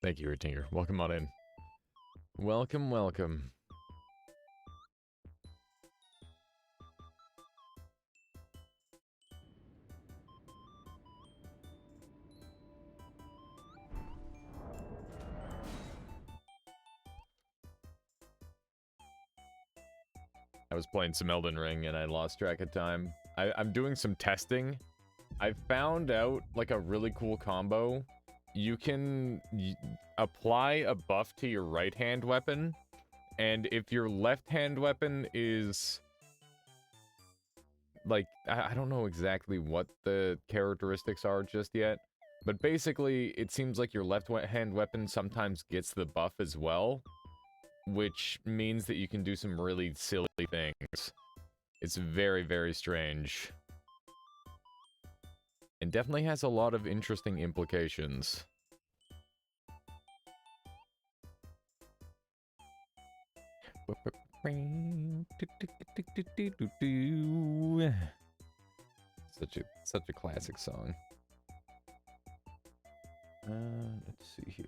Thank you, Tinker. Welcome on in. Welcome, welcome. I was playing some Elden Ring and I lost track of time. I'm doing some testing. I found out like a really cool combo. You can apply a buff to your right hand weapon, and if your left hand weapon is like, I don't know exactly what the characteristics are just yet, but basically it seems like your left hand weapon sometimes gets the buff as well, which means that you can do some really silly things. It's very, very strange. And definitely has a lot of interesting implications. Such a classic song. Let's see here.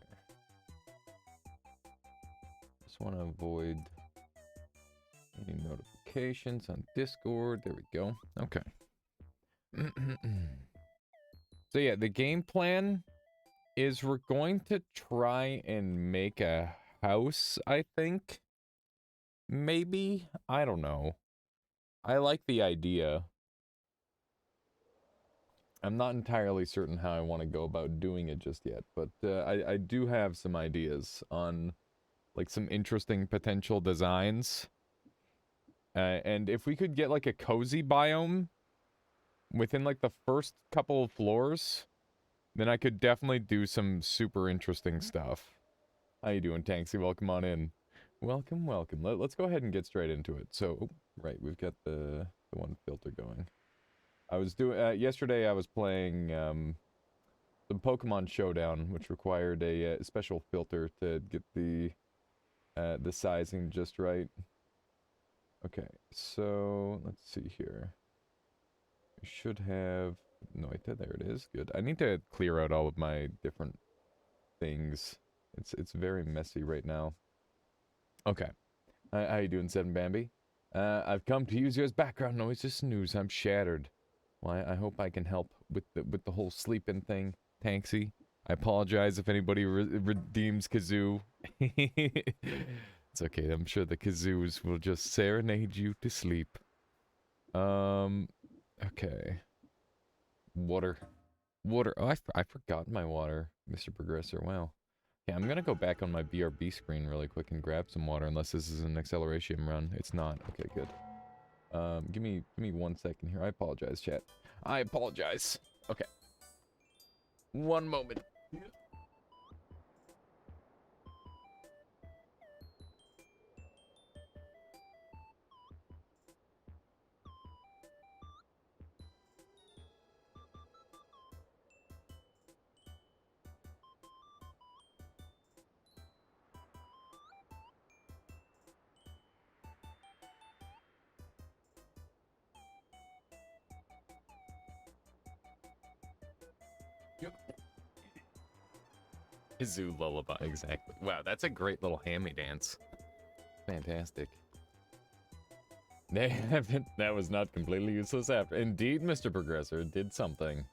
Just want to avoid any notifications on Discord. There we go. Okay. So yeah, the game plan is we're going to try and make a house, I think. Maybe? I don't know. I like the idea. I'm not entirely certain how I want to go about doing it just yet, but I do have some ideas on like some interesting potential designs. And if we could get like a cozy biome within like the first couple of floors, then I could definitely do some super interesting stuff. How you doing, Tanksy? Welcome on in. Welcome, welcome. Let's go ahead and get straight into it. So, oh, right, we've got the one filter going. I was doing yesterday. I was playing the Pokemon Showdown, which required a special filter to get the sizing just right. Okay, so let's see here. We should have Noita. There it is. Good. I need to clear out all of my different things. It's very messy right now. Okay. How you doing, Seven Bambi? I've come to use you as background noise to snooze. I'm shattered. Well, I hope I can help with the whole sleeping thing, Tanksy. I apologize if anybody redeems Kazoo. It's okay. I'm sure the Kazoos will just serenade you to sleep. Okay. Water. Water. Oh, I forgot my water, Mr. Progressor. Wow. Yeah, I'm gonna go back on my BRB screen really quick and grab some water, unless this is an acceleration run. It's not. Okay, good. Give me 1 second here. I apologize, chat. I apologize. Okay. One moment. Zoo lullaby, exactly. Wow, that's a great little hammy dance. Fantastic. That was not completely useless after. Indeed, Mr. Progressor did something.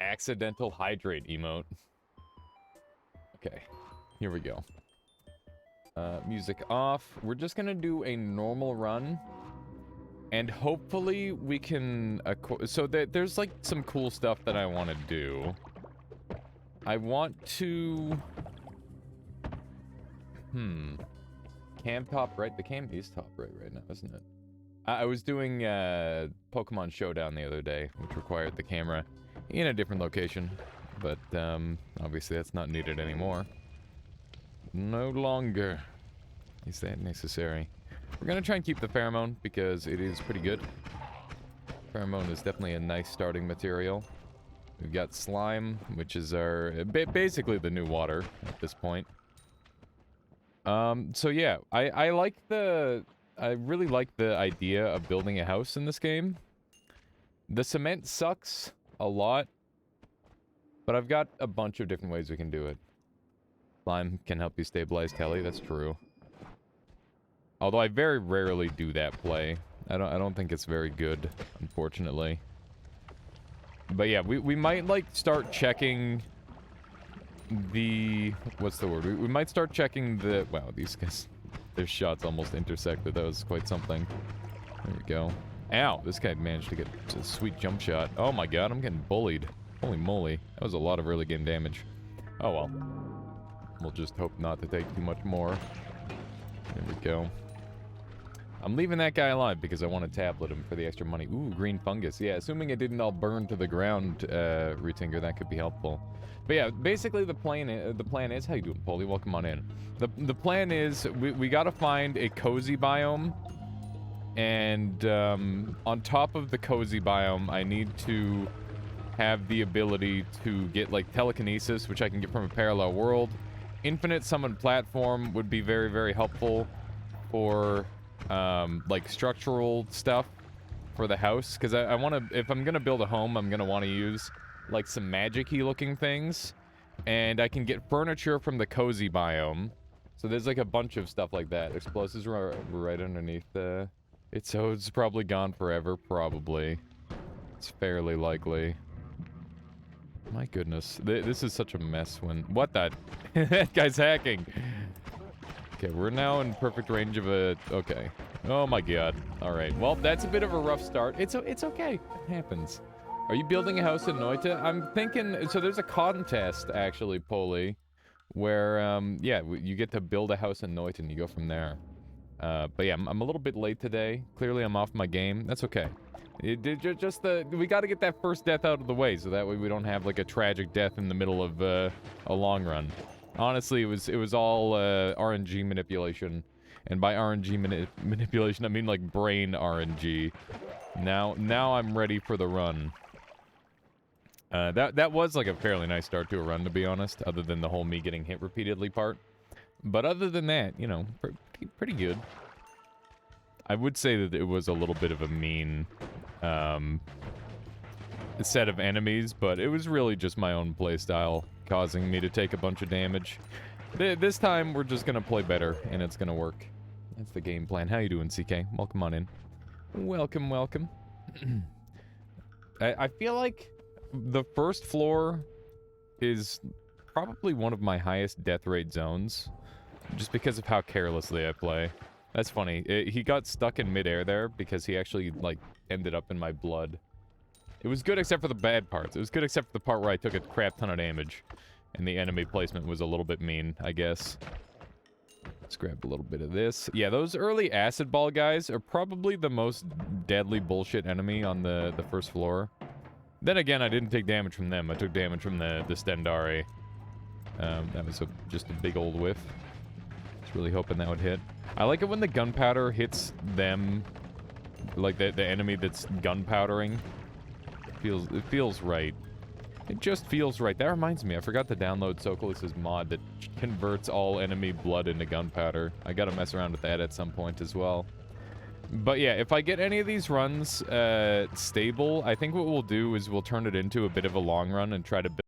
Accidental hydrate emote. Okay, here we go. Music off. We're just gonna do a normal run. And hopefully we can... So there's like some cool stuff that I want to do. I want to... Cam top right? The cam is top right now, isn't it? I was doing Pokemon Showdown the other day, which required the camera in a different location. But obviously that's not needed anymore. No longer is that necessary. We're gonna try and keep the pheromone because it is pretty good. Pheromone is definitely a nice starting material. We've got slime, which is our basically the new water at this point. So yeah, I really like the idea of building a house in this game. The cement sucks a lot, but I've got a bunch of different ways we can do it. Slime can help you stabilize Telly, that's true. Although I very rarely do that play. I don't think it's very good, unfortunately. But yeah, we might, like, start checking the... What's the word? We might start checking the... Wow, these guys... Their shots almost intersected. That was quite something. There we go. Ow! This guy managed to get a sweet jump shot. Oh my god, I'm getting bullied. Holy moly. That was a lot of early game damage. Oh well. We'll just hope not to take too much more. There we go. I'm leaving that guy alive because I want to tablet him for the extra money. Ooh, green fungus. Yeah, assuming it didn't all burn to the ground, Rootinker, that could be helpful. But yeah, basically the plan is... How you doing, Polly? Welcome on in. The plan is we gotta find a cozy biome. And on top of the cozy biome, I need to have the ability to get, like, telekinesis, which I can get from a parallel world. Infinite summon platform would be very, very helpful for... like structural stuff for the house, because I want to, if I'm gonna build a home, I'm gonna want to use like some magic-y looking things, and I can get furniture from the cozy biome. So there's like a bunch of stuff like that. Explosives were right underneath it's probably gone forever, probably. It's fairly likely. My goodness, this is such a mess when... What the... That guy's hacking! Okay, we're now in perfect range of a... Okay. Oh my god. Alright, well, that's a bit of a rough start. It's okay. It happens. Are you building a house in Noita? I'm thinking... So there's a contest, actually, Polly, where, yeah, you get to build a house in Noita and you go from there. But yeah, I'm a little bit late today. Clearly, I'm off my game. That's okay. We gotta get that first death out of the way, so that way we don't have, like, a tragic death in the middle of, a long run. Honestly, it was all, RNG manipulation. And by RNG manipulation, I mean, like, brain RNG. Now I'm ready for the run. That was, like, a fairly nice start to a run, to be honest, other than the whole me getting hit repeatedly part. But other than that, you know, pretty good. I would say that it was a little bit of a mean, set of enemies, but it was really just my own playstyle causing me to take a bunch of damage. This time, we're just gonna play better, and it's gonna work. That's the game plan. How you doing, CK? Welcome on in. Welcome, welcome. I feel like the first floor is probably one of my highest death rate zones, just because of how carelessly I play. That's funny. He got stuck in midair there because he actually, like, ended up in my blood. It was good except for the bad parts. It was good except for the part where I took a crap ton of damage. And the enemy placement was a little bit mean, I guess. Let's grab a little bit of this. Yeah, those early acid ball guys are probably the most deadly bullshit enemy on the first floor. Then again, I didn't take damage from them. I took damage from the Stendari. That was just a big old whiff. Just really hoping that would hit. I like it when the gunpowder hits them, like the enemy that's gunpowdering. It feels right. It just feels right. That reminds me, I forgot to download Sokolus's mod that converts all enemy blood into gunpowder. I gotta mess around with that at some point as well. But yeah, if I get any of these runs stable, I think what we'll do is we'll turn it into a bit of a long run and try to build.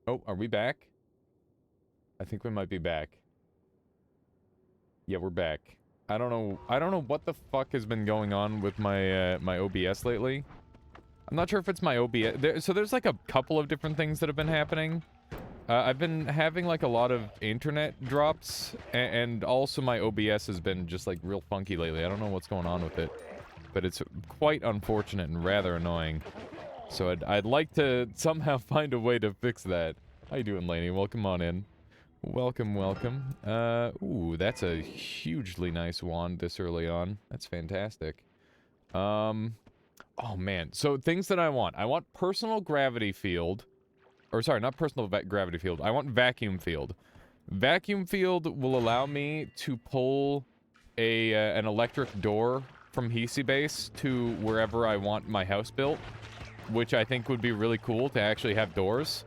Oh, are we back? I think we might be back. Yeah, we're back. I don't know what the fuck has been going on with my my OBS lately. I'm not sure if it's my OBS. So there's like a couple of different things that have been happening. I've been having like a lot of internet drops, and also my OBS has been just like real funky lately. I don't know what's going on with it, but it's quite unfortunate and rather annoying. So I'd like to somehow find a way to fix that. How you doing, Lainey? Welcome on in. Welcome, welcome. Ooh, that's a hugely nice wand this early on. That's fantastic. Oh man. So things that I want. I want personal gravity field. Or sorry, not personal gravity field. I want vacuum field. Vacuum field will allow me to pull an electric door from Hisi Base to wherever I want my house built, which I think would be really cool to actually have doors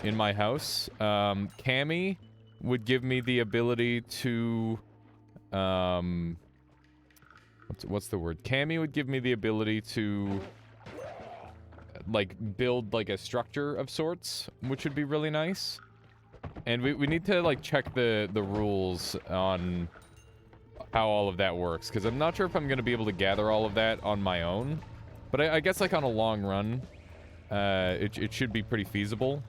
in my house. Cami would give me the ability to, what's the word? Cami would give me the ability to, like, build, like, a structure of sorts, which would be really nice. And we need to, like, check the rules on how all of that works, because I'm not sure if I'm going to be able to gather all of that on my own. But I guess, like, on a long run, it should be pretty feasible,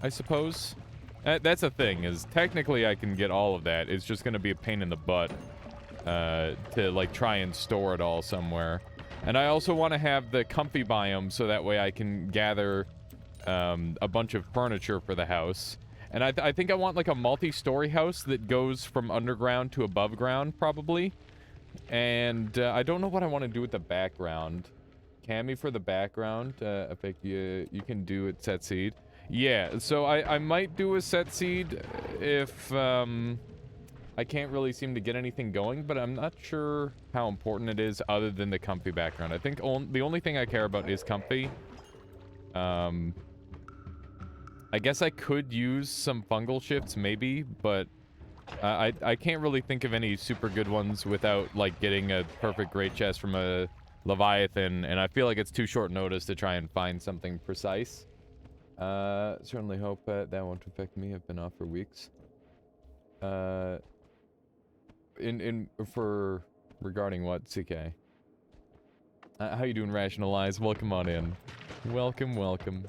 I suppose. That's the thing, is technically I can get all of that. It's just going to be a pain in the butt to, like, try and store it all somewhere. And I also want to have the comfy biome so that way I can gather a bunch of furniture for the house. And I think I want, like, a multi-story house that goes from underground to above ground, probably. And I don't know what I want to do with the background. Cami for the background. I think you can do it set seed. Yeah, so I might do a set seed if I can't really seem to get anything going, but I'm not sure how important it is other than the comfy background. I think the only thing I care about is comfy. I guess I could use some fungal shifts, maybe, but I can't really think of any super good ones without, like, getting a perfect great chest from a Leviathan, and I feel like it's too short notice to try and find something precise. Certainly hope that won't affect me. I've been off for weeks. Regarding what, CK? How you doing, Rationalize? Welcome on in. Welcome, welcome.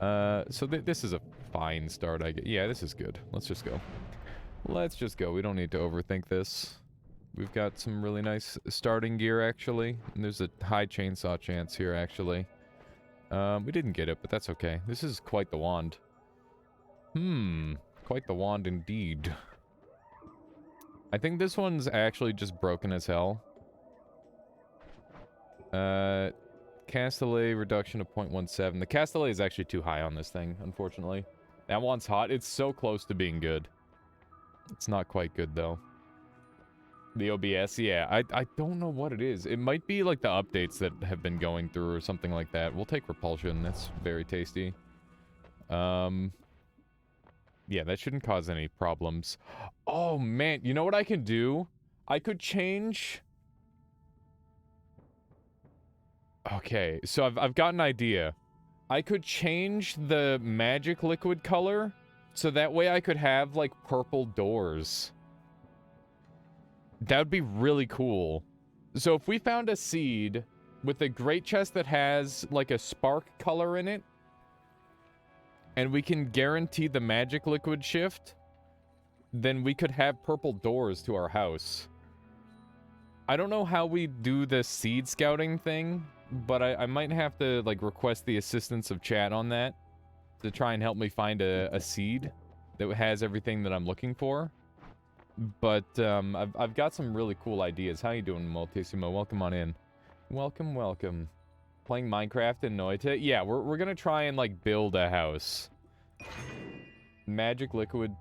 So this is a fine start, I guess. Yeah, this is good. Let's just go. Let's just go. We don't need to overthink this. We've got some really nice starting gear, actually. And there's a high chainsaw chance here, actually. We didn't get it, but that's okay. This is quite the wand. Quite the wand indeed. I think this one's actually just broken as hell. Castellet reduction of 0.17. The Castellet is actually too high on this thing, unfortunately. That one's hot. It's so close to being good. It's not quite good, though. The OBS, yeah. I don't know what it is. It might be, like, the updates that have been going through or something like that. We'll take Repulsion. That's very tasty. Yeah, that shouldn't cause any problems. Oh, man. You know what I can do? I could change... Okay, so I've got an idea. I could change the magic liquid color, so that way I could have, like, purple doors. That would be really cool. So if we found a seed with a great chest that has, like, a spark color in it, and we can guarantee the magic liquid shift, then we could have purple doors to our house. I don't know how we do the seed scouting thing, but I might have to, like, request the assistance of chat on that to try and help me find a seed that has everything that I'm looking for. But I've got some really cool ideas. How you doing, Multissimo? Welcome on in. Welcome, welcome. Playing Minecraft in Noita? Yeah, we're gonna try and, like, build a house. Magic liquid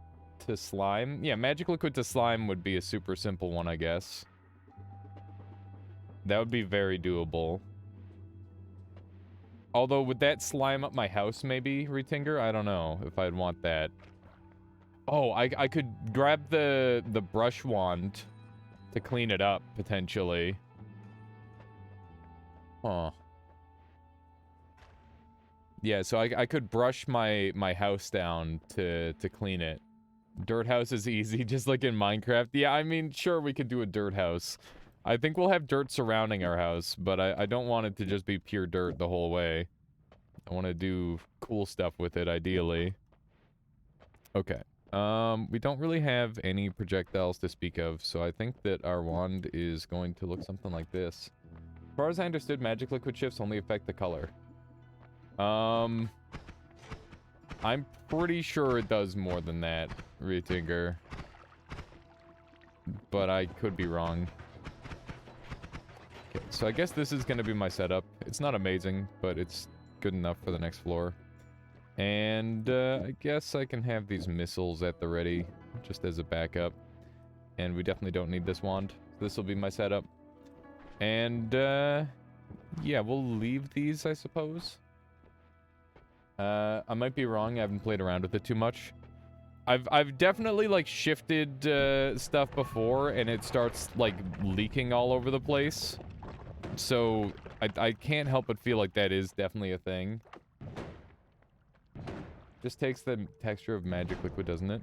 to slime? Yeah, magic liquid to slime would be a super simple one, I guess. That would be very doable. Although, would that slime up my house, maybe, Retinger? I don't know if I'd want that. Oh, I could grab the brush wand to clean it up, potentially. Huh. Yeah, so I could brush my house down to clean it. Dirt house is easy, just like in Minecraft. Yeah, I mean, sure, we could do a dirt house. I think we'll have dirt surrounding our house, but I don't want it to just be pure dirt the whole way. I want to do cool stuff with it, ideally. Okay. We don't really have any projectiles to speak of, so I think that our wand is going to look something like this. As far as I understood, magic liquid shifts only affect the color. I'm pretty sure it does more than that, Retinger. But I could be wrong. Okay, so I guess this is going to be my setup. It's not amazing, but it's good enough for the next floor. And I guess I can have these missiles at the ready, just as a backup. And we definitely don't need this wand. This will be my setup. And, yeah, we'll leave these, I suppose. I might be wrong. I haven't played around with it too much. I've definitely, like, shifted, stuff before, and it starts, like, leaking all over the place. So, I can't help but feel like that is definitely a thing. Just takes the texture of magic liquid, doesn't it?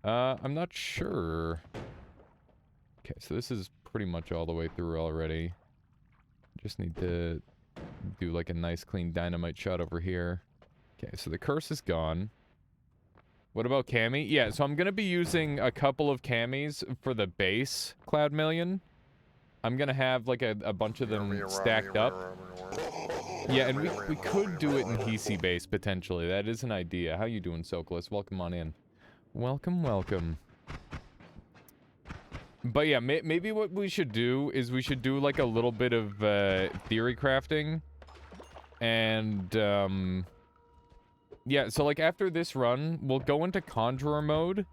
I'm not sure. Okay, so this is pretty much all the way through already. Just need to do, like, a nice, clean dynamite shot over here. Okay, so the curse is gone. What about Cami? Yeah, so I'm gonna be using a couple of Camis for the base Cloud Million. I'm gonna have, like, a bunch of them stacked up. Yeah, and we could do it in PC base, potentially. That is an idea. How you doing, Sokolis? Welcome on in. Welcome, welcome. But yeah, maybe what we should do is we should do, like, a little bit of, theory crafting. And, yeah, so, like, after this run, we'll go into Conjurer mode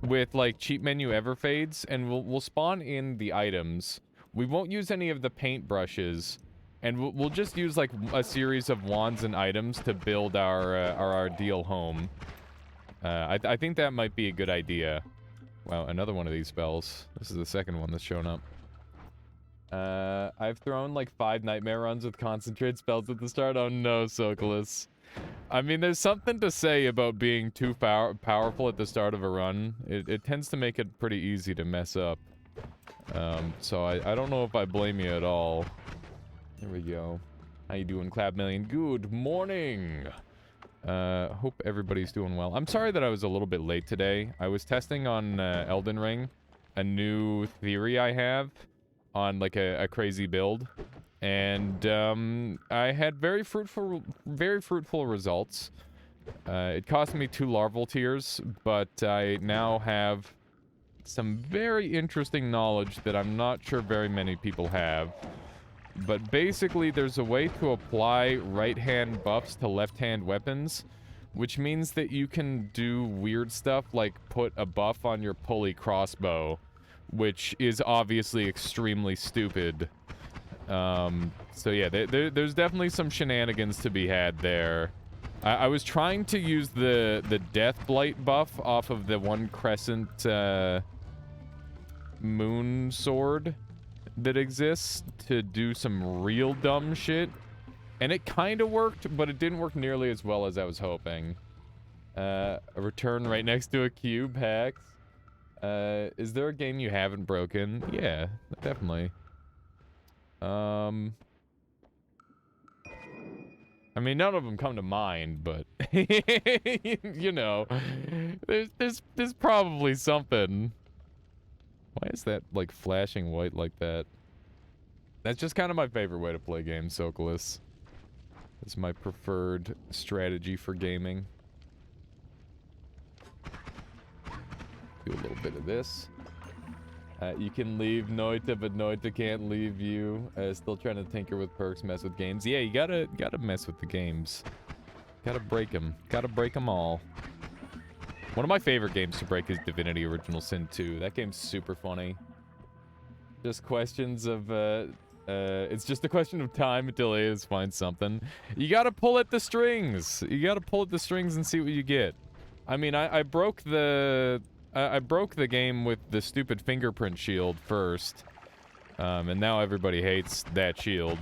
with, like, cheap menu Everfades, and we'll spawn in the items. We won't use any of the paint brushes, and we'll just use, like, a series of wands and items to build our ideal home. I think that might be a good idea. Wow, another one of these spells. This is the second one that's shown up. I've thrown, like, 5 nightmare runs with concentrate spells at the start. Oh no, Sokolis. I mean, there's something to say about being too powerful at the start of a run. It tends to make it pretty easy to mess up. So I don't know if I blame you at all. There we go. How you doing, Clap Million? Good morning! Hope everybody's doing well. I'm sorry that I was a little bit late today. I was testing on Elden Ring, a new theory I have on, like, a crazy build. And, I had very fruitful results. It cost me 2 larval tears, but I now have some very interesting knowledge that I'm not sure very many people have. But basically, there's a way to apply right-hand buffs to left-hand weapons, which means that you can do weird stuff like put a buff on your pulley crossbow, which is obviously extremely stupid. So yeah, there's definitely some shenanigans to be had there. I was trying to use the Death Blight buff off of the one crescent, moon sword that exists to do some real dumb shit. And it kind of worked, but it didn't work nearly as well as I was hoping. A return right next to a cube, Hex. Is there a game you haven't broken? Yeah, definitely. I mean, none of them come to mind, but you know, there's probably something. Why is that, like, flashing white like that? That's just kind of my favorite way to play games, Sokolis. It's my preferred strategy for gaming. Do a little bit of this. You can leave Noita, but Noita can't leave you. Still trying to tinker with perks, mess with games. Yeah, you gotta mess with the games. Gotta break them. Gotta break them all. One of my favorite games to break is Divinity Original Sin 2. That game's super funny. Just questions of, it's just a question of time until Aeus finds something. You gotta pull at the strings. You gotta pull at the strings and see what you get. I mean, I broke the game with the stupid fingerprint shield first. And now everybody hates that shield.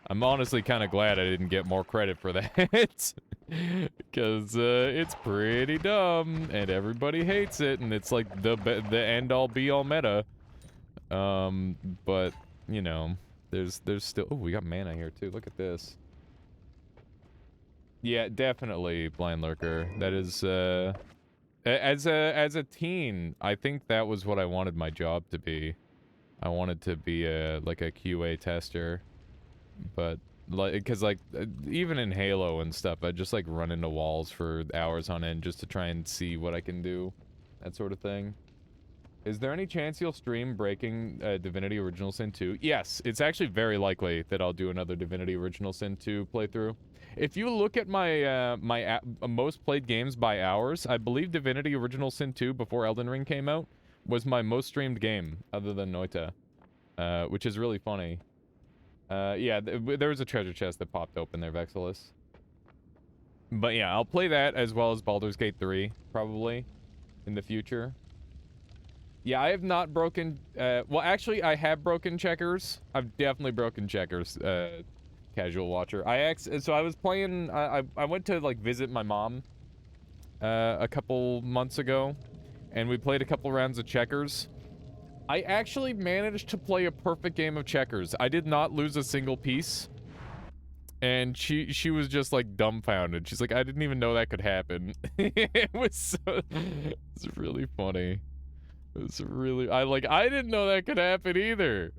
I'm honestly kind of glad I didn't get more credit for that. Because it's pretty dumb, and everybody hates it, and it's like the end-all be-all meta. But, you know, there's still... Oh, we got mana here, too. Look at this. Yeah, definitely, Blind Lurker. That is, as a teen, I think that was what I wanted my job to be. I wanted to be like a QA tester. But, like, because, like, even in Halo and stuff, I just, like, run into walls for hours on end just to try and see what I can do. That sort of thing. Is there any chance you'll stream breaking Divinity Original Sin 2? Yes, it's actually very likely that I'll do another Divinity Original Sin 2 playthrough. If you look at my my most played games by hours, I believe Divinity Original Sin 2 before Elden Ring came out was my most streamed game, other than Noita. which is really funny. Yeah, there was a treasure chest that popped open there, Vexilus. But yeah, I'll play that as well as Baldur's Gate 3, probably, in the future. Yeah, I have not broken, well, actually, I have broken checkers. I've definitely broken checkers, casual watcher. So I was playing, I went to, like, visit my mom, a couple months ago, and we played a couple rounds of checkers. I actually managed to play a perfect game of checkers. I did not lose a single piece. And she was just like dumbfounded. She's like, I didn't even know that could happen. It's really funny. I didn't know that could happen either.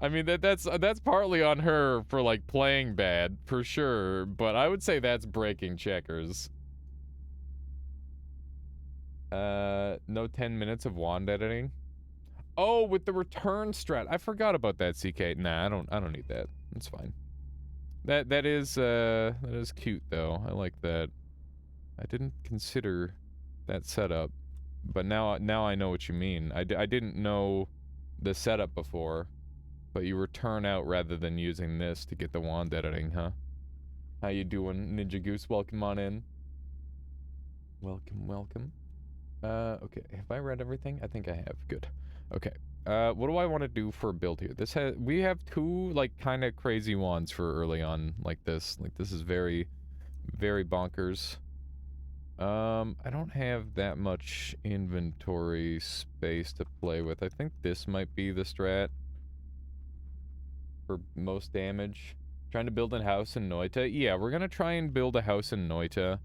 I mean, that's partly on her for like playing bad, for sure, but I would say that's breaking checkers. No 10 minutes of wand editing. Oh, with the return strat. I forgot about that, CK. Nah, I don't need that. That's fine. That is cute though. I like that. I didn't consider that setup, but now I know what you mean. I didn't know the setup before, but you return out rather than using this to get the wand editing, huh? How you doing, Ninja Goose? Welcome on in. Welcome. Okay. Have I read everything? I think I have. Good. Okay. What do I want to do for a build here? We have two, like, kind of crazy wands for early on, like this. Like, this is very, very bonkers. I don't have that much inventory space to play with. I think this might be the strat for most damage. Trying to build a house in Noita. Yeah, we're gonna try and build a house in Noita.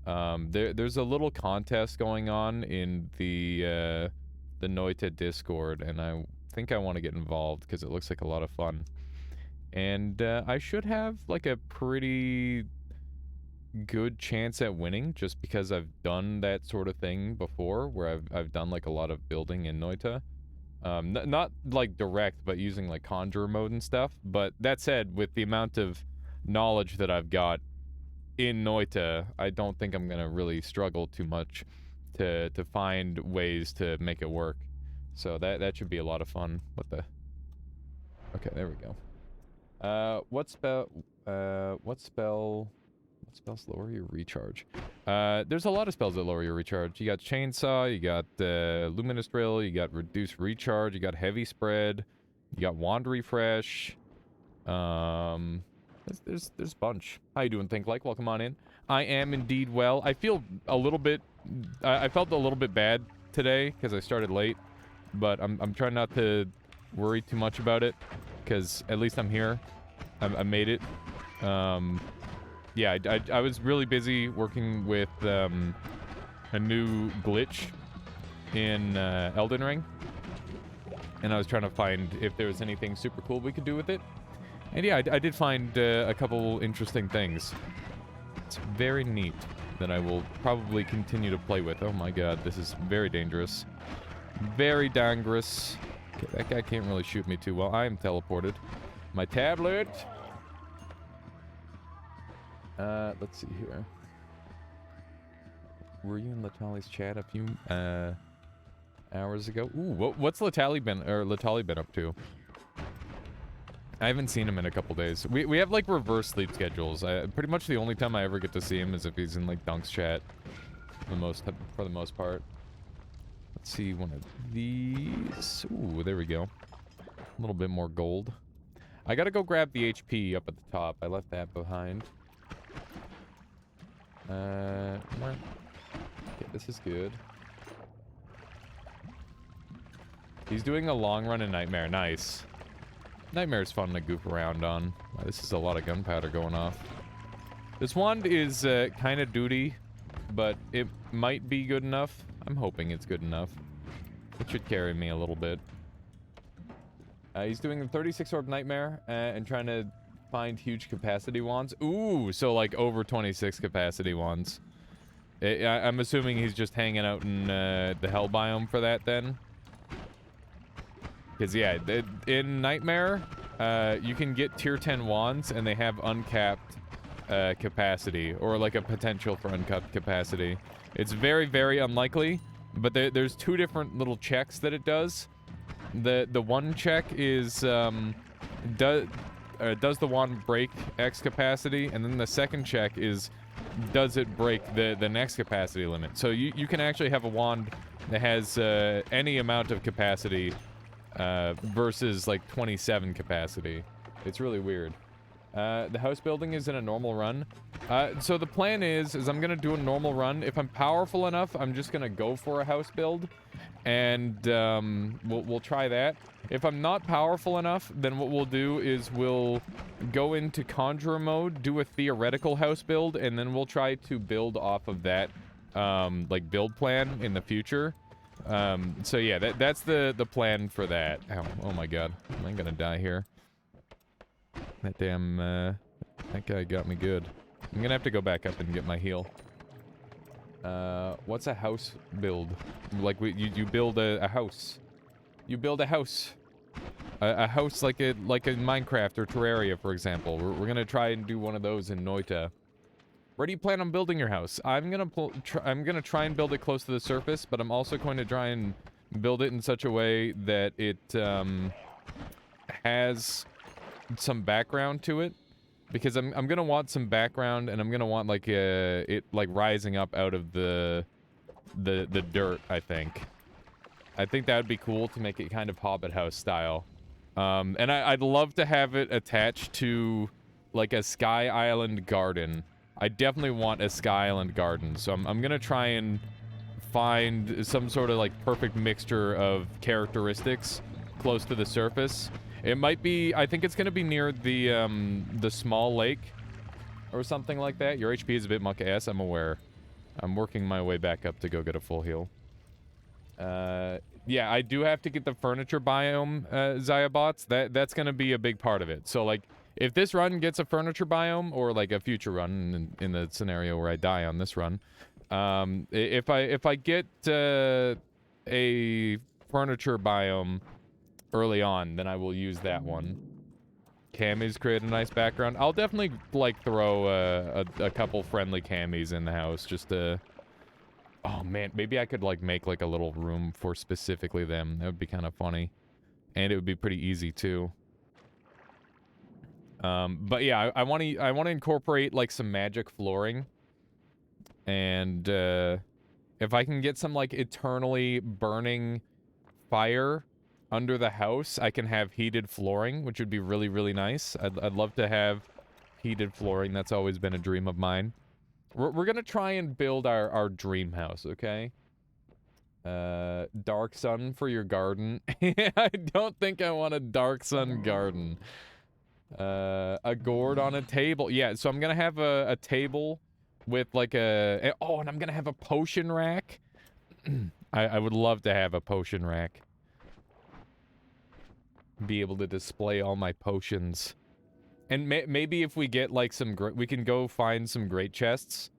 There's a little contest going on in the Noita Discord, and I think I want to get involved because it looks like a lot of fun. And I should have like a pretty good chance at winning just because I've done that sort of thing before where I've done like a lot of building in Noita. Not like direct, but using like conjurer mode and stuff. But that said, with the amount of knowledge that I've got in Noita, I don't think I'm gonna really struggle too much to find ways to make it work. So that should be a lot of fun. Okay, there we go. What spells lower your recharge? There's a lot of spells that lower your recharge. You got Chainsaw, you got Luminous Drill, you got Reduced Recharge, you got Heavy Spread, you got Wand Refresh. There's a bunch. How you doing, Think Like? Welcome on in. I am indeed well. I feel a little bit... I felt a little bit bad today because I started late, but I'm trying not to worry too much about it because at least I'm here. I made it. Yeah, I was really busy working with a new glitch in Elden Ring, and I was trying to find if there was anything super cool we could do with it. And yeah, I did find a couple interesting things. It's very neat that I will probably continue to play with. Oh my god, this is very dangerous. Very dangerous. Okay, that guy can't really shoot me too well. I am teleported. My tablet! Let's see here. Were you in Latali's chat a few hours ago? Ooh, what's Latali been up to? I haven't seen him in a couple days. We have like reverse sleep schedules. Pretty much the only time I ever get to see him is if he's in like Dunk's chat. For the most part. Let's see one of these. Ooh, there we go. A little bit more gold. I gotta go grab the HP up at the top. I left that behind. Okay, this is good. He's doing a long run in Nightmare. Nice. Nightmare's fun to goof around on. This is a lot of gunpowder going off. This wand is kind of duty, but it might be good enough. I'm hoping it's good enough. It should carry me a little bit. He's doing the 36 Orb Nightmare and trying to find huge capacity wands. Ooh, so like over 26 capacity wands. I'm assuming he's just hanging out in the Hell biome for that then. Because, yeah, in Nightmare, you can get tier 10 wands, and they have uncapped capacity, or like a potential for uncapped capacity. It's very, very unlikely, but there's two different little checks that it does. The one check is does the wand break X capacity, and then the second check is does it break the next capacity limit. So you can actually have a wand that has any amount of capacity versus like 27 capacity. It's really weird. The house building is in a normal run. So the plan is I'm gonna do a normal run. If I'm powerful enough, I'm just gonna go for a house build, and we'll try that. If I'm not powerful enough, then what we'll do is we'll go into conjurer mode, do a theoretical house build, and then we'll try to build off of that like build plan in the future. So yeah, that's the plan for that. Ow, oh my god, I'm gonna die here. That damn, that guy got me good. I'm gonna have to go back up and get my heal. What's a house build? Like, you build a house. You build a house. A house like in Minecraft or Terraria, for example. We're gonna try and do one of those in Noita. Where do you plan on building your house? I'm gonna try and build it close to the surface, but I'm also going to try and build it in such a way that it, has some background to it, because I'm gonna want some background, and I'm gonna want like it like rising up out of the dirt. I think that would be cool to make it kind of Hobbit house style, and I'd love to have it attached to like a Sky Island garden. I definitely want a Sky Island garden, so I'm gonna try and find some sort of like perfect mixture of characteristics close to the surface. It might be, I think it's gonna be near the small lake or something like that. Your HP is a bit muck ass, I'm aware. I'm working my way back up to go get a full heal. Yeah, I do have to get the furniture biome, Zyabots. That's gonna be a big part of it. So like, if this run gets a furniture biome, or like a future run in the scenario where I die on this run, if I get a furniture biome early on, then I will use that one. Camis create a nice background. I'll definitely like throw a couple friendly camis in the house just to... Oh man, maybe I could like make like a little room for specifically them. That would be kind of funny, and it would be pretty easy too. But yeah, I want to incorporate like some magic flooring, and if I can get some like eternally burning fire under the house, I can have heated flooring, which would be really, really nice. I'd love to have heated flooring. That's always been a dream of mine. We're gonna try and build our dream house, okay? Dark sun for your garden. I don't think I want a dark sun garden. A gourd on a table. Yeah, so I'm gonna have a table with like oh, and I'm gonna have a potion rack. I would love to have a potion rack. Be able to display all my potions. And maybe if we get like some we can go find some great chests.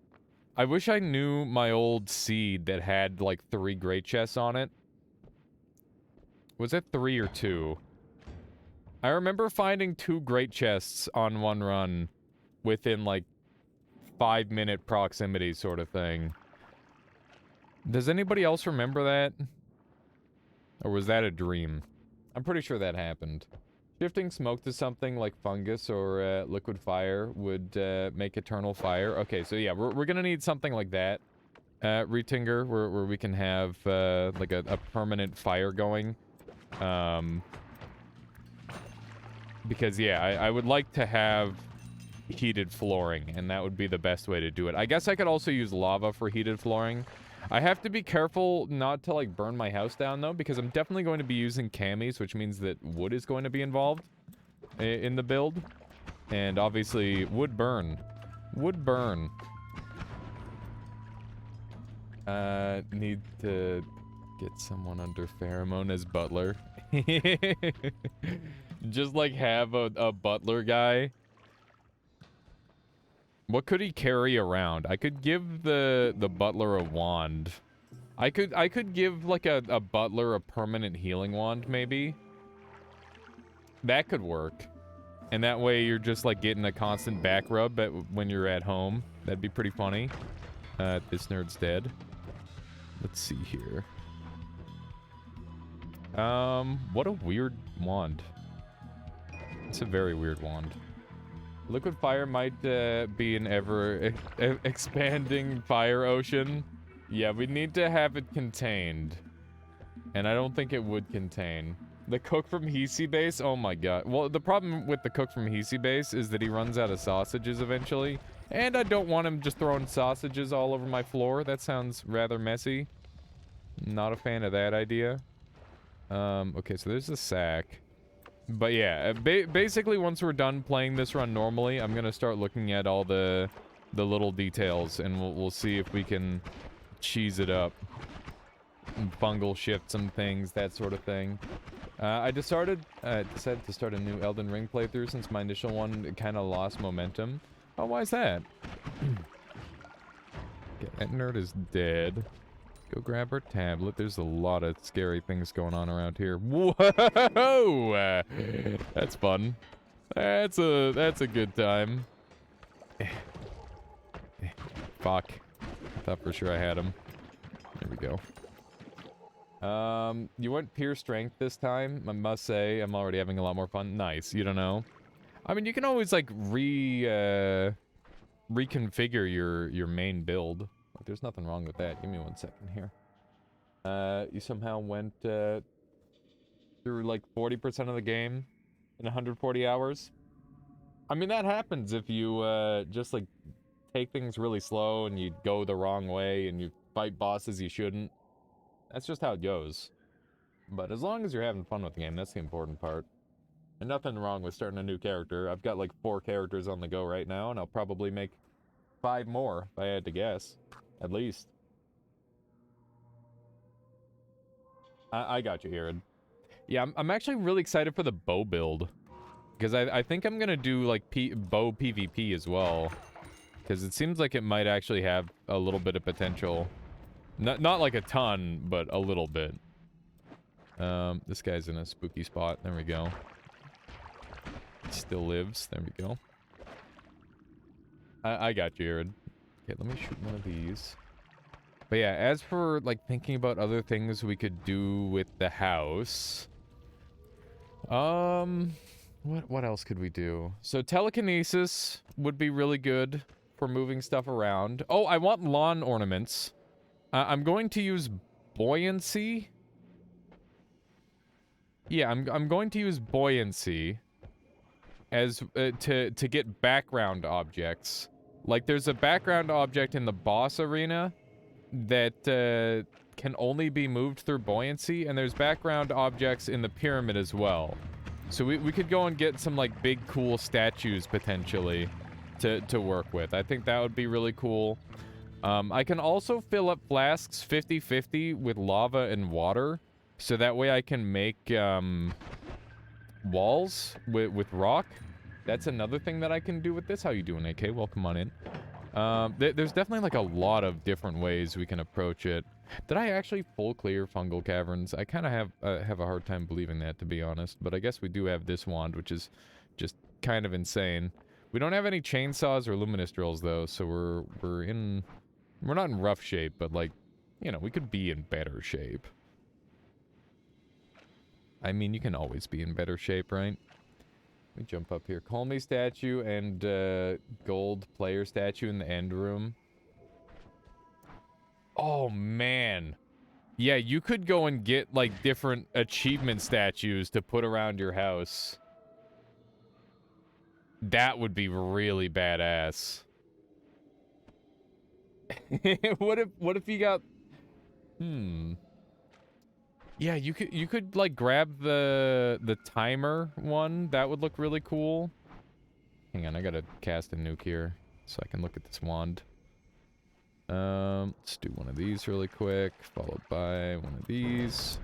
I wish I knew my old seed that had like 3 great chests on it. Was it 3 or 2? I remember finding 2 great chests on one run within like 5-minute proximity sort of thing. Does anybody else remember that? Or was that a dream? I'm pretty sure that happened. Shifting smoke to something like fungus or liquid fire would make eternal fire. Okay, so yeah, we're gonna need something like that. Retinger, where we can have like a permanent fire going. Because yeah, I would like to have heated flooring, and that would be the best way to do it. I guess I could also use lava for heated flooring. I have to be careful not to like burn my house down though, because I'm definitely going to be using camis, which means that wood is going to be involved in the build. And obviously wood burn. Wood burn. Need to get someone under pheromone as butler. Just like have a butler guy. What could he carry around? I could give the butler a wand. I could give like a butler a permanent healing wand, maybe. That could work. And that way you're just like getting a constant back rub when you're at home. That'd be pretty funny. This nerd's dead. Let's see here. What a weird wand. It's a very weird wand. Liquid fire might be an ever-expanding fire ocean. Yeah, we need to have it contained. And I don't think it would contain. The cook from Hisi base? Oh my god. Well, the problem with the cook from Hisi base is that he runs out of sausages eventually. And I don't want him just throwing sausages all over my floor. That sounds rather messy. Not a fan of that idea. Okay, so there's the sack. But yeah, basically once we're done playing this run normally, I'm gonna start looking at all the little details, and we'll see if we can cheese it up. Fungal shift some things, that sort of thing. I decided to start a new Elden Ring playthrough since my initial one kind of lost momentum. Oh, why is that? Okay, that nerd is dead. Go grab her tablet. There's a lot of scary things going on around here. Whoa! That's fun. That's a good time. Fuck. I thought for sure I had him. There we go. You went pure strength this time. I must say, I'm already having a lot more fun. Nice. You don't know. I mean, you can always like reconfigure your main build. Like, there's nothing wrong with that. Give me 1 second here. You somehow went through like 40% of the game in 140 hours. I mean, that happens if you just like take things really slow and you go the wrong way and you fight bosses you shouldn't. That's just how it goes. But as long as you're having fun with the game, that's the important part. And nothing wrong with starting a new character. I've got like 4 characters on the go right now, and I'll probably make 5 more, if I had to guess. At least. I got you, Aaron. Yeah, I'm actually really excited for the bow build. Because I think I'm gonna do, like, bow PvP as well. Because it seems like it might actually have a little bit of potential. Not like a ton, but a little bit. This guy's in a spooky spot. There we go. Still lives. There we go. I got you, Aaron. Okay, let me shoot one of these. But yeah, as for, like, thinking about other things we could do with the house... What else could we do? So telekinesis would be really good for moving stuff around. Oh, I want lawn ornaments. I'm going to use buoyancy. Yeah, I'm going to use buoyancy as to get background objects. Like, there's a background object in the boss arena that can only be moved through buoyancy, and there's background objects in the pyramid as well. So we could go and get some, like, big, cool statues, potentially, to work with. I think that would be really cool. I can also fill up flasks 50-50 with lava and water, so that way I can make, walls with rock. That's another thing that I can do with this. How you doing, AK? Welcome on in. There's definitely, like, a lot of different ways we can approach it. Did I actually full clear fungal caverns? I kind of have a hard time believing that, to be honest. But I guess we do have this wand, which is just kind of insane. We don't have any chainsaws or luminous drills, though, so we're not in rough shape, but, like, you know, we could be in better shape. I mean, you can always be in better shape, right? Let me jump up here. Call me statue and gold player statue in the end room. Oh, man. Yeah, you could go and get, like, different achievement statues to put around your house. That would be really badass. What if you got... Yeah, you could like grab the timer one. That would look really cool. Hang on, I gotta cast a nuke here so I can look at this wand. Let's do one of these really quick, followed by one of these.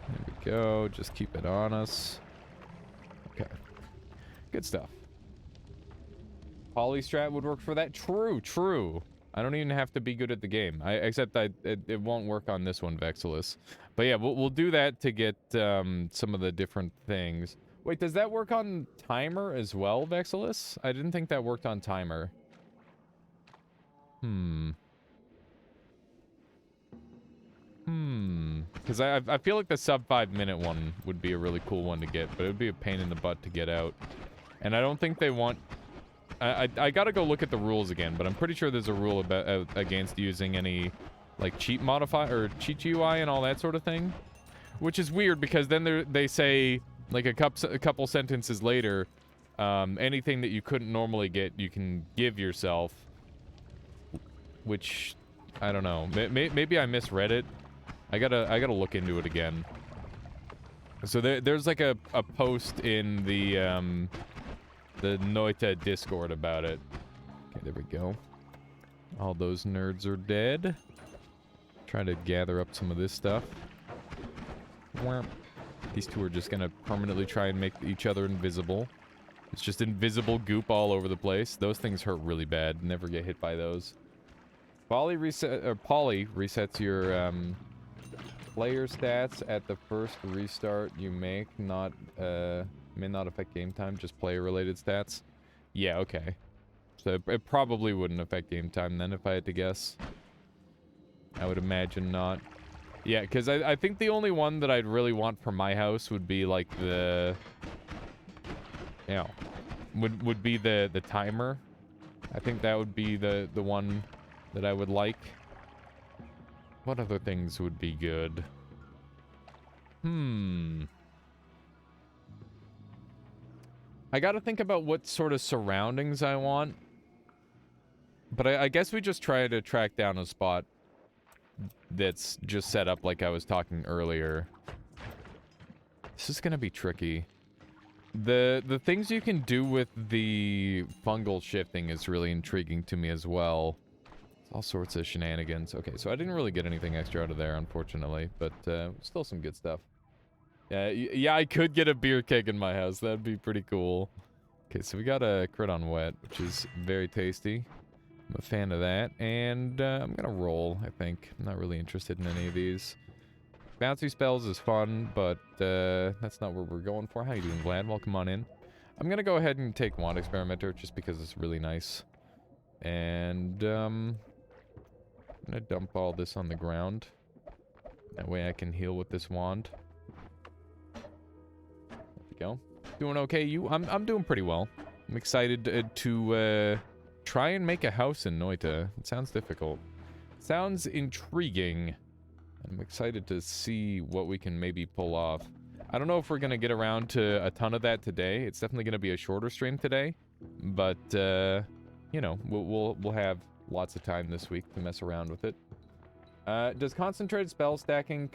There we go. Just keep it on us. Okay. Good stuff. Polystrat would work for that. True. I don't even have to be good at the game. Except it won't work on this one, Vexilus. But yeah, we'll do that to get some of the different things. Wait, does that work on timer as well, Vexilus? I didn't think that worked on timer. Because I feel like the sub 5-minute one would be a really cool one to get, but it would be a pain in the butt to get out. And I don't think they want... I gotta go look at the rules again, but I'm pretty sure there's a rule about against using any, like, cheat modify or cheat GUI and all that sort of thing. Which is weird, because then they say, like, a couple sentences later, anything that you couldn't normally get, you can give yourself. Which, I don't know. Maybe I misread it. I gotta look into it again. So there's like a post in the Noita Discord about it. Okay, there we go. All those nerds are dead. Trying to gather up some of this stuff. These two are just gonna permanently try and make each other invisible. It's just invisible goop all over the place. Those things hurt really bad. Never get hit by those. Poly resets your player stats at the first restart you make. May not affect game time, just player-related stats. Yeah, okay. So it probably wouldn't affect game time then, if I had to guess. I would imagine not. Yeah, because I think the only one that I'd really want for my house would be, like, the... You know, would be the timer. I think that would be the one that I would like. What other things would be good? I gotta think about what sort of surroundings I want. But I guess we just try to track down a spot that's just set up like I was talking earlier. This is gonna be tricky. The things you can do with the fungal shifting is really intriguing to me as well. It's all sorts of shenanigans. Okay, so I didn't really get anything extra out of there, unfortunately, but still some good stuff. Yeah, I could get a beer keg in my house. That'd be pretty cool. Okay, so we got a crit on wet, which is very tasty. I'm a fan of that, and I'm gonna roll, I think. I'm not really interested in any of these. Bouncy spells is fun, but that's not what we're going for. How you doing, Vlad? Welcome on in. I'm gonna go ahead and take Wand Experimenter, just because it's really nice. And, I'm gonna dump all this on the ground. That way I can heal with this wand. There we go. Doing okay, you? I'm doing pretty well. I'm excited to try and make a house in Noita. It sounds difficult. Sounds intriguing. I'm excited to see what we can maybe pull off. I don't know if we're gonna get around to a ton of that today. It's definitely gonna be a shorter stream today, but you know, we'll have lots of time this week to mess around with it. Does concentrated spell stacking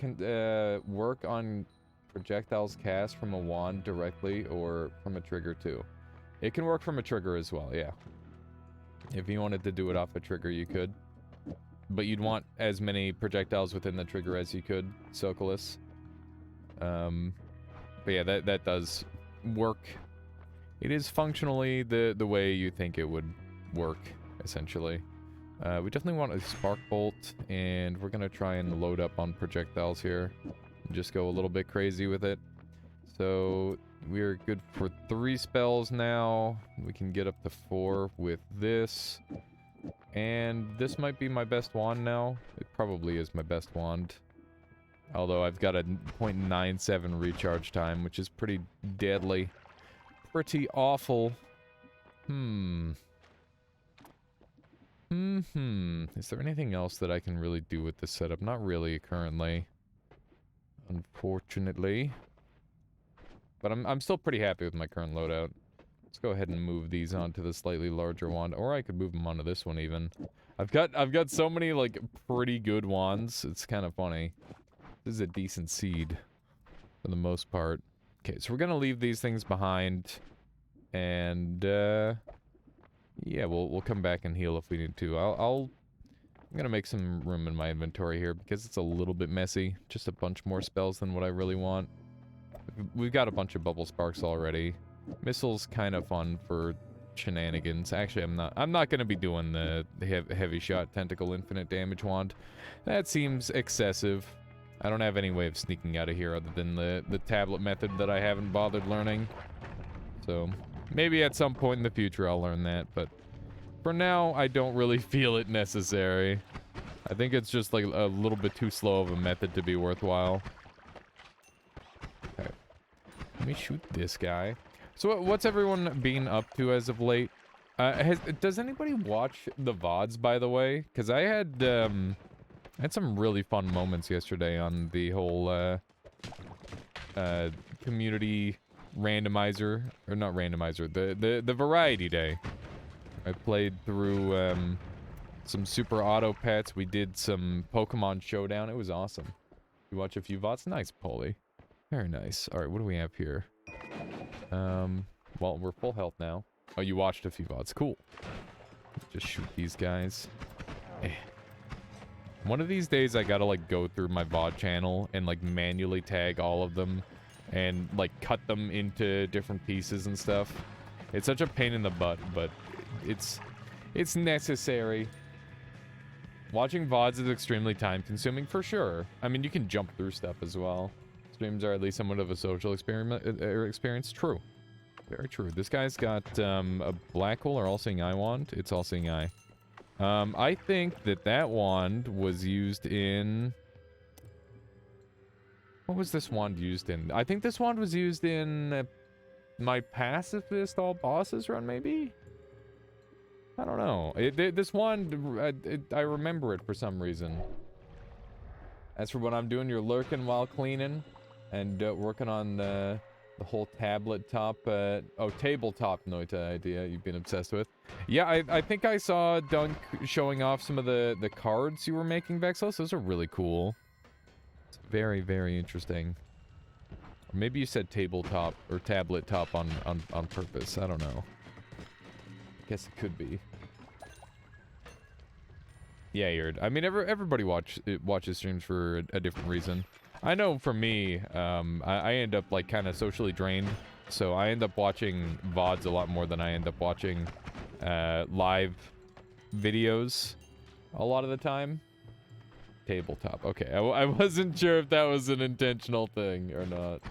work on projectiles cast from a wand directly or from a trigger too? It can work from a trigger as well, yeah. If you wanted to do it off a trigger, you could. But you'd want as many projectiles within the trigger as you could, Socolus. But yeah, that does work. It is functionally the way you think it would work, essentially. We definitely want a spark bolt, and we're gonna try and load up on projectiles here. Just go a little bit crazy with it. So we're good for 3 spells now. We can get up to 4 with this. And this might be my best wand now. It probably is my best wand. Although I've got a 0.97 recharge time, which is pretty deadly. Pretty awful. Is there anything else that I can really do with this setup? Not really currently. Unfortunately. But I'm still pretty happy with my current loadout. Let's go ahead and move these onto the slightly larger wand, or I could move them onto this one even. I've got so many like pretty good wands. It's kind of funny. This is a decent seed for the most part. Okay, so we're gonna leave these things behind, and yeah, we'll come back and heal if we need to. I'm gonna make some room in my inventory here because it's a little bit messy. Just a bunch more spells than what I really want. We've got a bunch of bubble sparks already. Missile's kind of fun for shenanigans. Actually, I'm not gonna be doing the heavy shot tentacle infinite damage wand. That seems excessive. I don't have any way of sneaking out of here other than the tablet method that I haven't bothered learning. So maybe at some point in the future I'll learn that, but for now I don't really feel it necessary. I think it's just like a little bit too slow of a method to be worthwhile. Okay. Let me shoot this guy. So what's everyone been up to as of late? Does anybody watch the VODs, by the way? Because I had some really fun moments yesterday on the whole community randomizer, or not randomizer, the variety day. I played through some super auto pets. We did some Pokemon Showdown. It was awesome. You watch a few VODs? Nice, Polly. Very nice. Alright, what do we have here? Well, we're full health now. Oh, you watched a few VODs. Cool. Just shoot these guys. One of these days, I gotta, like, go through my VOD channel and, like, manually tag all of them and, like, cut them into different pieces and stuff. It's such a pain in the butt, but it's necessary. Watching VODs is extremely time-consuming, for sure. I mean, you can jump through stuff as well. Streams are at least somewhat of a social experience. True. Very true. This guy's got a black hole or all-seeing eye wand. It's all-seeing eye. I think that wand was used in... What was this wand used in? I think this wand was used in my pacifist all bosses run, maybe? I don't know. This wand, I remember it for some reason. As for what I'm doing, you're lurking while cleaning and working on the whole tabletop Noita idea you've been obsessed with. Yeah, I think I saw Dunk showing off some of the cards you were making, Vexos. Those are really cool. It's very, very interesting. Or maybe you said tabletop or tablet top on purpose. I don't know. Guess it could be. Yeah, Yerd. I mean, everybody watches streams for a different reason. I know for me, I end up, like, kind of socially drained. So I end up watching VODs a lot more than I end up watching live videos a lot of the time. Tabletop. Okay, I wasn't sure if that was an intentional thing or not.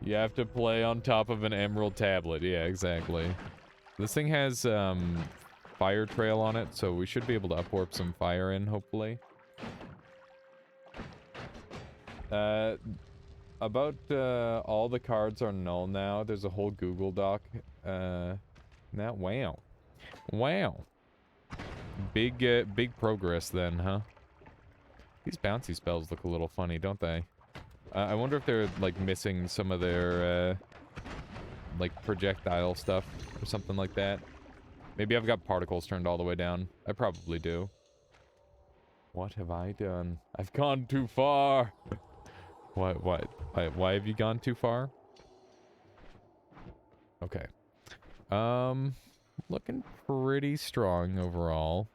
You have to play on top of an emerald tablet. Yeah, exactly. This thing has fire trail on it, so we should be able to upwarp some fire in, hopefully. About all the cards are null now. There's a whole Google Doc. Wow. Wow. Big progress then, huh? These bouncy spells look a little funny, don't they? I wonder if they're, like, missing some of their, like, projectile stuff or something like that. Maybe I've got particles turned all the way down. I probably do. What have I done? I've gone too far! Why have you gone too far? Okay. Looking pretty strong overall.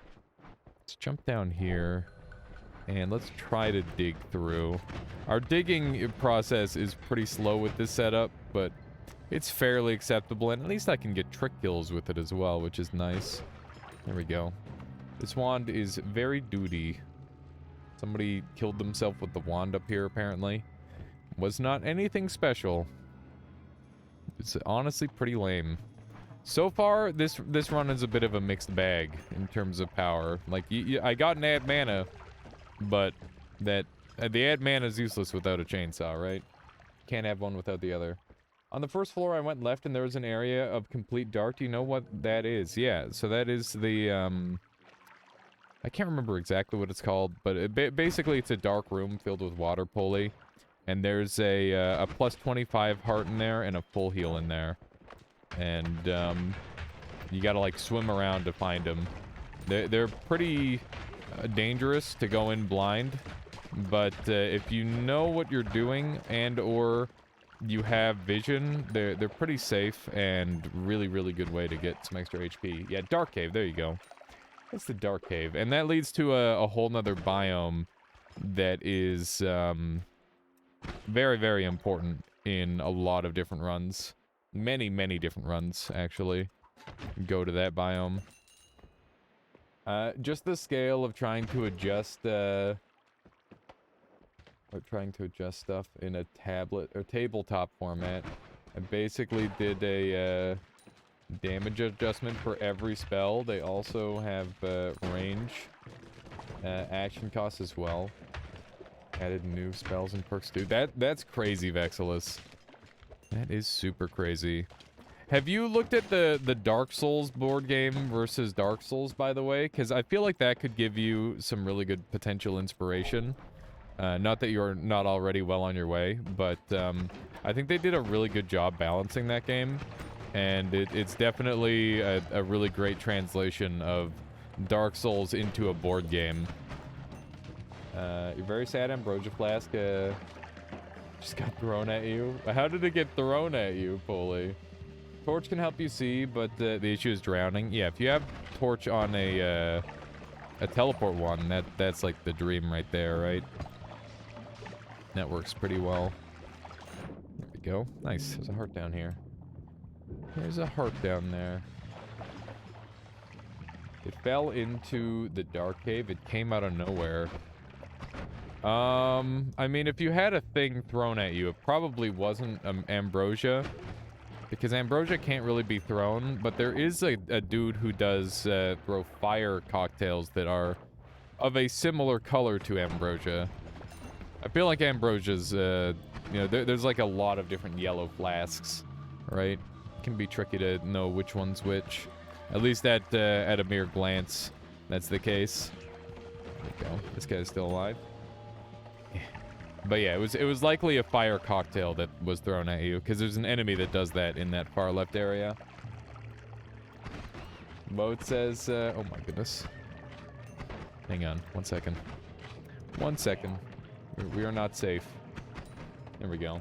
Let's jump down here. And let's try to dig through. Our digging process is pretty slow with this setup, but it's fairly acceptable, and at least I can get trick kills with it as well, which is nice. There we go. This wand is very duty. Somebody killed themselves with the wand up here, apparently. Was not anything special. It's honestly pretty lame. So far, this run is a bit of a mixed bag in terms of power. Like, I got an add mana, but the add mana is useless without a chainsaw, right? Can't have one without the other. On the first floor, I went left and there was an area of complete dark. Do you know what that is? Yeah, so that is the, I can't remember exactly what it's called, but basically it's a dark room filled with water pulley. And there's a plus 25 heart in there and a full heal in there. And, you gotta, like, swim around to find them. They're pretty dangerous to go in blind. But, if you know what you're doing and or you have vision, they're pretty safe and really, really good way to get some extra HP. Yeah, Dark Cave, there you go. That's the Dark Cave. And that leads to a whole nother biome that is, very, very important in a lot of different runs. Many, many different runs, actually, go to that biome. Just the scale of trying to adjust, stuff in a tablet or tabletop format. I basically did a damage adjustment for every spell. They also have range Action costs as well. Added new spells and perks too. That's crazy, Vexilus. That is super crazy. Have you looked at the Dark Souls board game versus Dark Souls, by the way? Because I feel like that could give you some really good potential inspiration. Not that you're not already well on your way, but I think they did a really good job balancing that game. And it's definitely a really great translation of Dark Souls into a board game. You're very sad, Ambrosia Flask. Just got thrown at you. How did it get thrown at you, Polly? Torch can help you see, but the issue is drowning. Yeah, if you have Torch on a teleport one, that's like the dream right there, right? That works pretty well. There we go. Nice. There's a heart down here. There's a heart down there. It fell into the dark cave. It came out of nowhere. I mean, if you had a thing thrown at you, it probably wasn't Ambrosia. Because Ambrosia can't really be thrown, but there is a dude who does throw fire cocktails that are of a similar color to Ambrosia. I feel like Ambrosia's, you know, there's like a lot of different yellow flasks, right? It can be tricky to know which one's which. At least at a mere glance, that's the case. There we go. This guy's still alive. But yeah, it was likely a fire cocktail that was thrown at you, because there's an enemy that does that in that far left area. Boat says, oh my goodness. Hang on, 1 second. 1 second. We are not safe. There we go.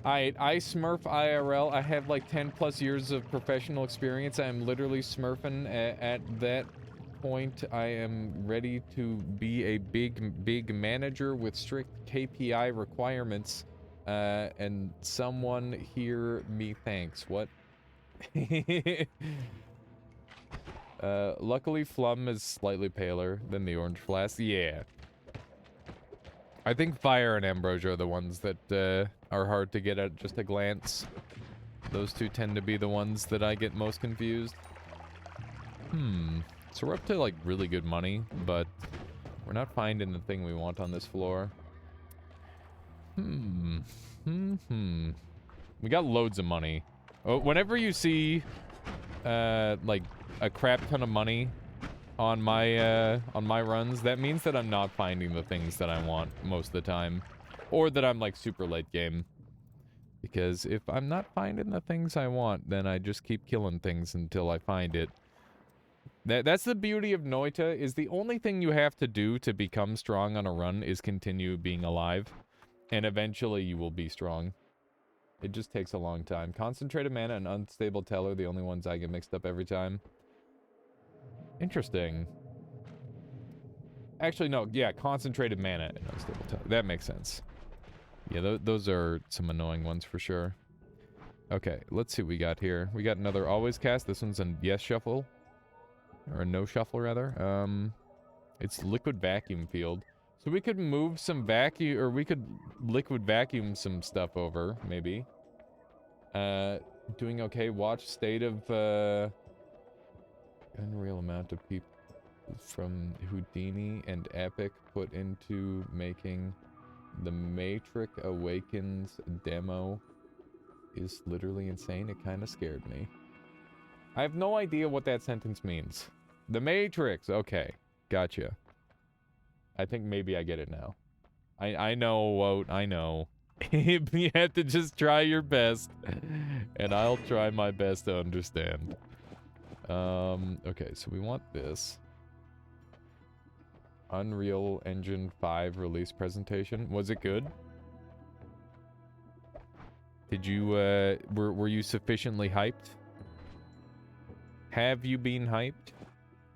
I Smurf IRL. I have like 10 plus years of professional experience. I am literally smurfing at that point. I am ready to be a big manager with strict KPI requirements. And someone hear me thanks. What? Luckily Flum is slightly paler than the orange flask. Yeah. I think Fire and Ambrosia are the ones that are hard to get at just a glance. Those two tend to be the ones that I get most confused. So we're up to, like, really good money, but we're not finding the thing we want on this floor. We got loads of money. Oh, whenever you see, like, a crap ton of money on my runs, that means that I'm not finding the things that I want most of the time. Or that I'm, like, super late game. Because if I'm not finding the things I want, then I just keep killing things until I find it. That's the beauty of Noita, is the only thing you have to do to become strong on a run is continue being alive. And eventually you will be strong. It just takes a long time. Concentrated mana and unstable teller, the only ones I get mixed up every time. Interesting. Actually, no, yeah, concentrated mana and unstable teller. That makes sense. Yeah, those are some annoying ones for sure. Okay, let's see what we got here. We got another always cast. This one's a yes shuffle. Or a no shuffle, rather. It's liquid vacuum field. So we could move some vacuum, or we could liquid vacuum some stuff over, maybe. Doing okay. Watch state of, unreal amount of people from Houdini and Epic put into making the Matrix Awakens demo is literally insane. It kind of scared me. I have no idea what that sentence means. The Matrix. Okay. Gotcha. I think maybe I get it now. I know, Wout. I know. You have to just try your best. And I'll try my best to understand. Okay, so we want this. Unreal Engine 5 release presentation. Was it good? Did you, were you sufficiently hyped? Have you been hyped?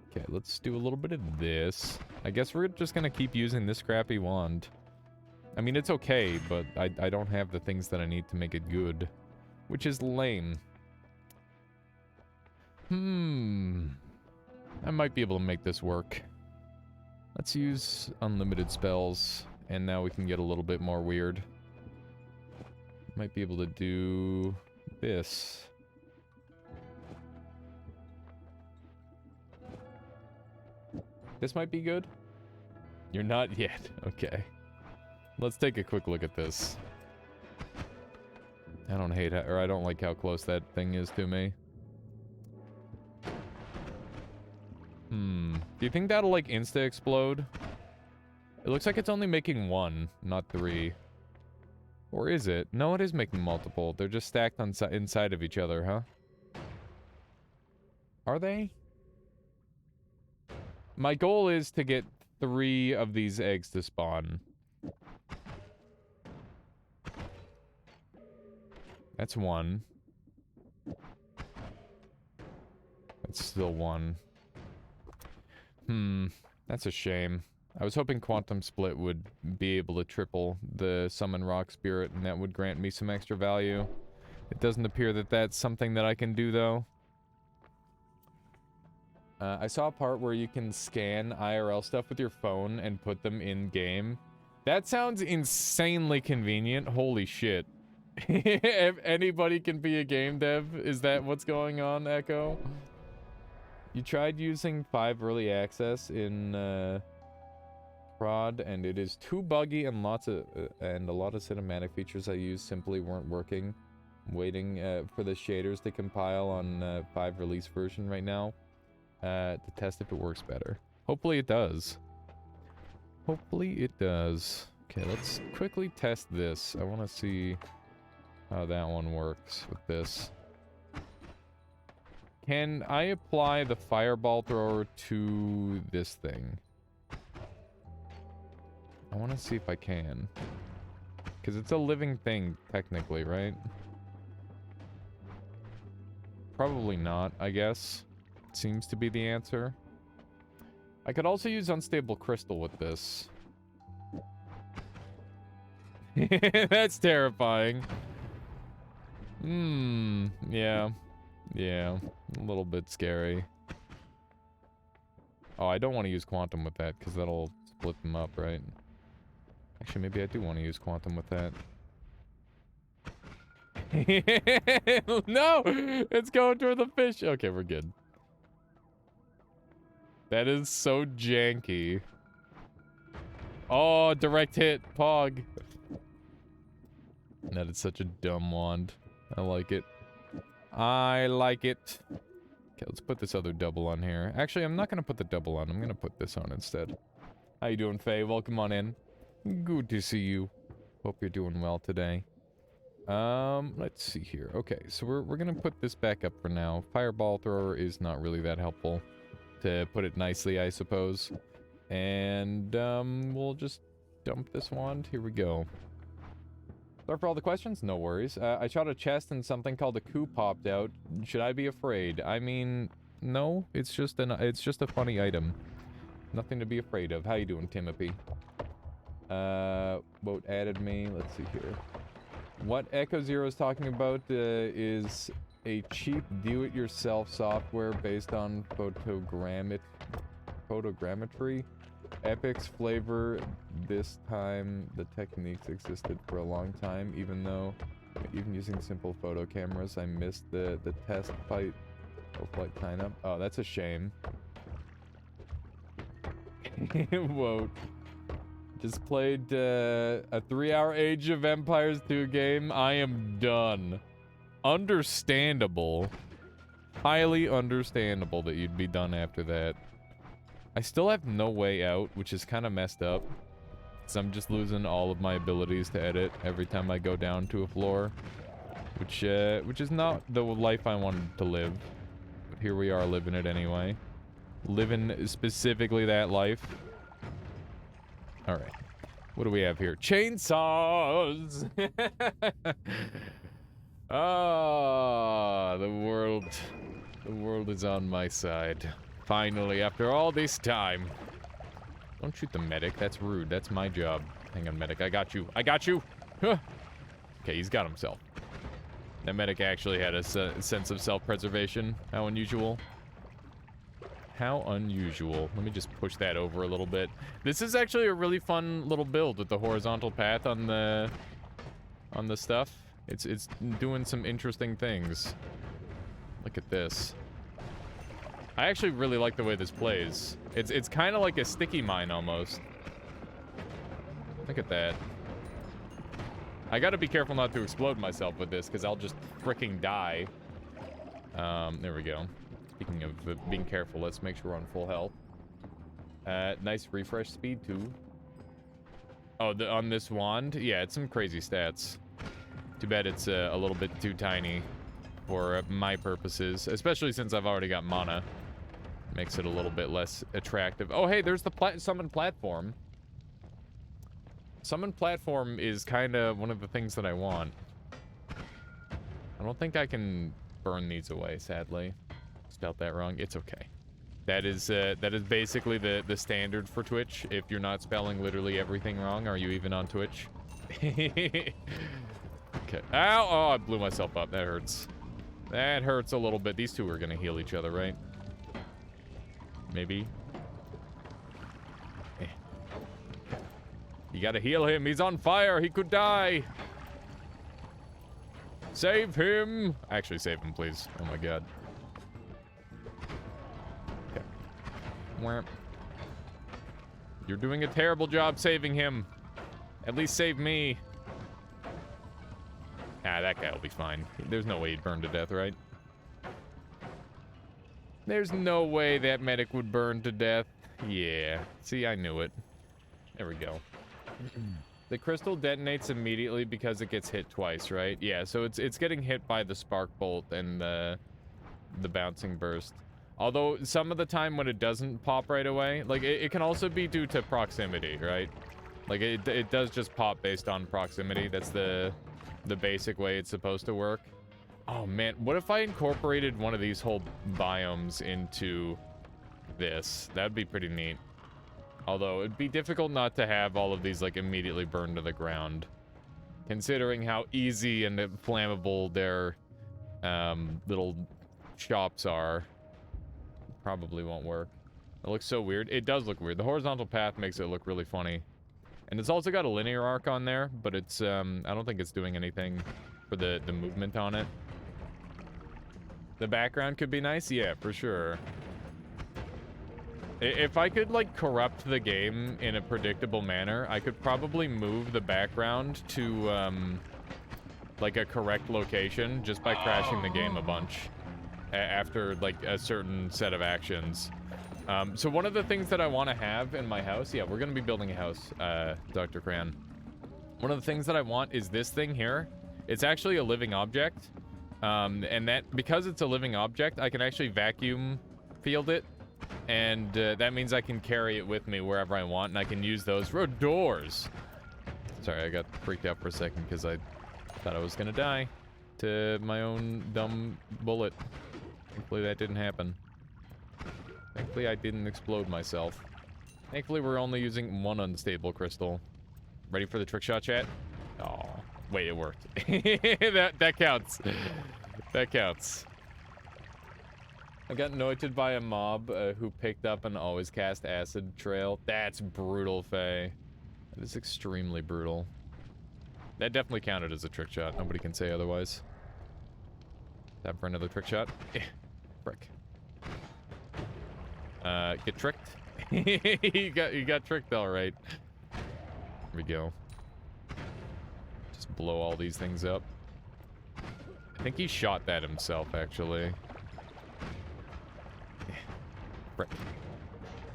Okay, let's do a little bit of this. I guess we're just gonna keep using this crappy wand. I mean, it's okay, but I don't have the things that I need to make it good. Which is lame. I might be able to make this work. Let's use unlimited spells, and now we can get a little bit more weird. Might be able to do this. This might be good. You're not yet. Okay. Let's take a quick look at this. I don't hate it, or I don't like how close that thing is to me. Do you think that'll, like, insta-explode? It looks like it's only making one, not three. Or is it? No, it is making multiple. They're just stacked on inside of each other, huh? Are they? My goal is to get 3 of these eggs to spawn. That's 1. That's still 1. That's a shame. I was hoping Quantum Split would be able to triple the Summon Rock Spirit, and that would grant me some extra value. It doesn't appear that that's something that I can do, though. I saw a part where you can scan IRL stuff with your phone and put them in-game. That sounds insanely convenient. Holy shit. If anybody can be a game dev, is that what's going on, Echo? You tried using 5 early access in prod, and it is too buggy, and a lot of cinematic features I used simply weren't working. I'm waiting for the shaders to compile on 5 release version right now to test if it works better. Hopefully it does. Hopefully it does. Okay, let's quickly test this. I want to see how that one works with this. Can I apply the fireball thrower to this thing? I want to see if I can. Because it's a living thing, technically, right? Probably not, I guess. Seems to be the answer. I could also use unstable crystal with this. That's terrifying. Yeah. Yeah, a little bit scary. Oh, I don't want to use quantum with that, because that'll split them up, right? Actually, maybe I do want to use quantum with that. No! It's going toward the fish! Okay, we're good. That is so janky. Oh, direct hit, Pog. That is such a dumb wand. I like it. I like it. Okay, let's put this other double on here. Actually, I'm not gonna put the double on. I'm gonna put this on instead. How you doing, Faye? Welcome on in. Good to see you. Hope you're doing well today. Let's see here. Okay, so we're gonna put this back up for now. Fireball thrower is not really that helpful, to put it nicely, I suppose. And, we'll just dump this wand. Here we go. Sorry for all the questions? No worries. I shot a chest and something called a coup popped out. Should I be afraid? I mean, no. It's just a funny item. Nothing to be afraid of. How you doing, Timothy? What added me? Let's see here. What Echo Zero is talking about is a cheap do-it-yourself software based on photogrammetry. Epic's flavor. This time the techniques existed for a long time, even using simple photo cameras. I missed the test flight sign-up. Oh, that's a shame. Whoa. Just played a 3-hour Age of Empires 2 game. I am done. Understandable. Highly understandable that you'd be done after that. I still have no way out, which is kind of messed up. So I'm just losing all of my abilities to edit every time I go down to a floor. Which is not the life I wanted to live. But here we are living it anyway. Living specifically that life. Alright. What do we have here? Chainsaws! Ah, the world is on my side. Finally, after all this time. Don't shoot the medic. That's rude. That's my job. Hang on, medic. I got you. I got you! Huh. Okay, he's got himself. That medic actually had a sense of self-preservation. How unusual. How unusual. Let me just push that over a little bit. This is actually a really fun little build with the horizontal path on the stuff. It's doing some interesting things. Look at this. I actually really like the way this plays. It's kind of like a sticky mine almost. Look at that. I gotta be careful not to explode myself with this, because I'll just freaking die. There we go. Speaking of being careful, let's make sure we're on full health. Nice refresh speed, too. Oh, on this wand? Yeah, it's some crazy stats. Too bad it's a little bit too tiny for my purposes, especially since I've already got mana. Makes it a little bit less attractive. Oh, hey, there's the summon platform. Summon platform is kind of one of the things that I want. I don't think I can burn these away, sadly. Spelled that wrong. It's okay. That is basically the standard for Twitch. If you're not spelling literally everything wrong, are you even on Twitch? Okay. Ow! Oh, I blew myself up. That hurts. That hurts a little bit. These two are gonna heal each other, right? Maybe. You gotta heal him. He's on fire. He could die. Save him. Actually, save him, please. Oh my god. Okay. You're doing a terrible job saving him. At least save me. Ah, that guy will be fine. There's no way he'd burn to death, right? There's no way that medic would burn to death. Yeah. See, I knew it. There we go. The crystal detonates immediately because it gets hit twice, right? Yeah, so it's getting hit by the spark bolt and the bouncing burst. Although some of the time when it doesn't pop right away, like it can also be due to proximity, right? Like it does just pop based on proximity. That's the basic way it's supposed to work. Oh man, what if I incorporated one of these whole biomes into this? That'd be pretty neat. Although, it'd be difficult not to have all of these, like, immediately burned to the ground. Considering how easy and flammable their, little shops are. Probably won't work. It looks so weird. It does look weird. The horizontal path makes it look really funny. And it's also got a linear arc on there, but it's, I don't think it's doing anything for the movement on it. The background could be nice? Yeah, for sure. If I could, like, corrupt the game in a predictable manner, I could probably move the background to, like, a correct location just by crashing the game a bunch after, like, a certain set of actions. So one of the things that I want to have in my house... Yeah, we're going to be building a house, Dr. Cran. One of the things that I want is this thing here. It's actually a living object. And that, because it's a living object, I can actually vacuum field it. And that means I can carry it with me wherever I want, and I can use those road doors. Sorry, I got freaked out for a second because I thought I was gonna die to my own dumb bullet. Thankfully that didn't happen. Thankfully I didn't explode myself. Thankfully we're only using one unstable crystal. Ready for the trick shot, chat? Oh, wait, it worked. that counts. That counts. I got anointed by a mob who picked up an always cast acid trail. That's brutal, Faye. That is extremely brutal. That definitely counted as a trick shot. Nobody can say otherwise. Time for another trick shot. Frick. Get tricked. you got tricked, all right. Here we go. Just blow all these things up. I think he shot that himself, actually. Frick.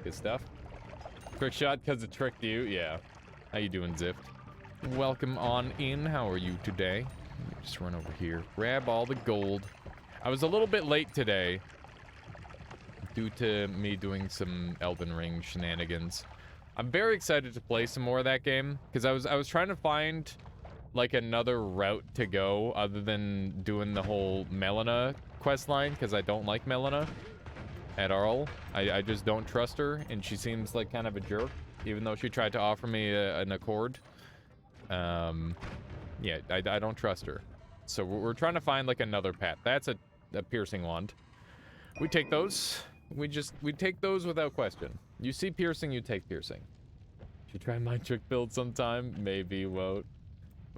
Good stuff. Trick shot because it tricked you. Yeah. How you doing, Zift? Welcome on in. How are you today? Let me just run over here. Grab all the gold. I was a little bit late today due to me doing some Elden Ring shenanigans. I'm very excited to play some more of that game because I was trying to find like another route to go other than doing the whole Melina questline because I don't like Melina at all. I just don't trust her, and she seems like kind of a jerk, even though she tried to offer me an accord. Yeah, I don't trust her. So we're trying to find like another path. That's a piercing wand. We take those. We take those without question. You see piercing, you take piercing. Should try my trick build sometime? Maybe won't.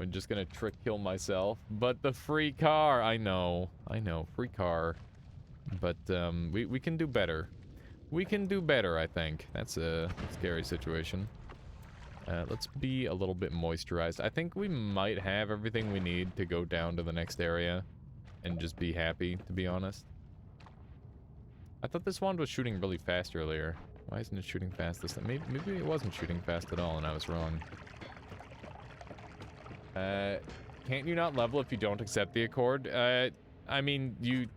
I'm just gonna trick kill myself. But the free car, I know, free car. But we can do better. We can do better, I think. That's a scary situation. Let's be a little bit moisturized. I think we might have everything we need to go down to the next area and just be happy, to be honest. I thought this wand was shooting really fast earlier. Why isn't it shooting fast this time? Maybe it wasn't shooting fast at all and I was wrong. Can't you not level if you don't accept the accord? I mean, you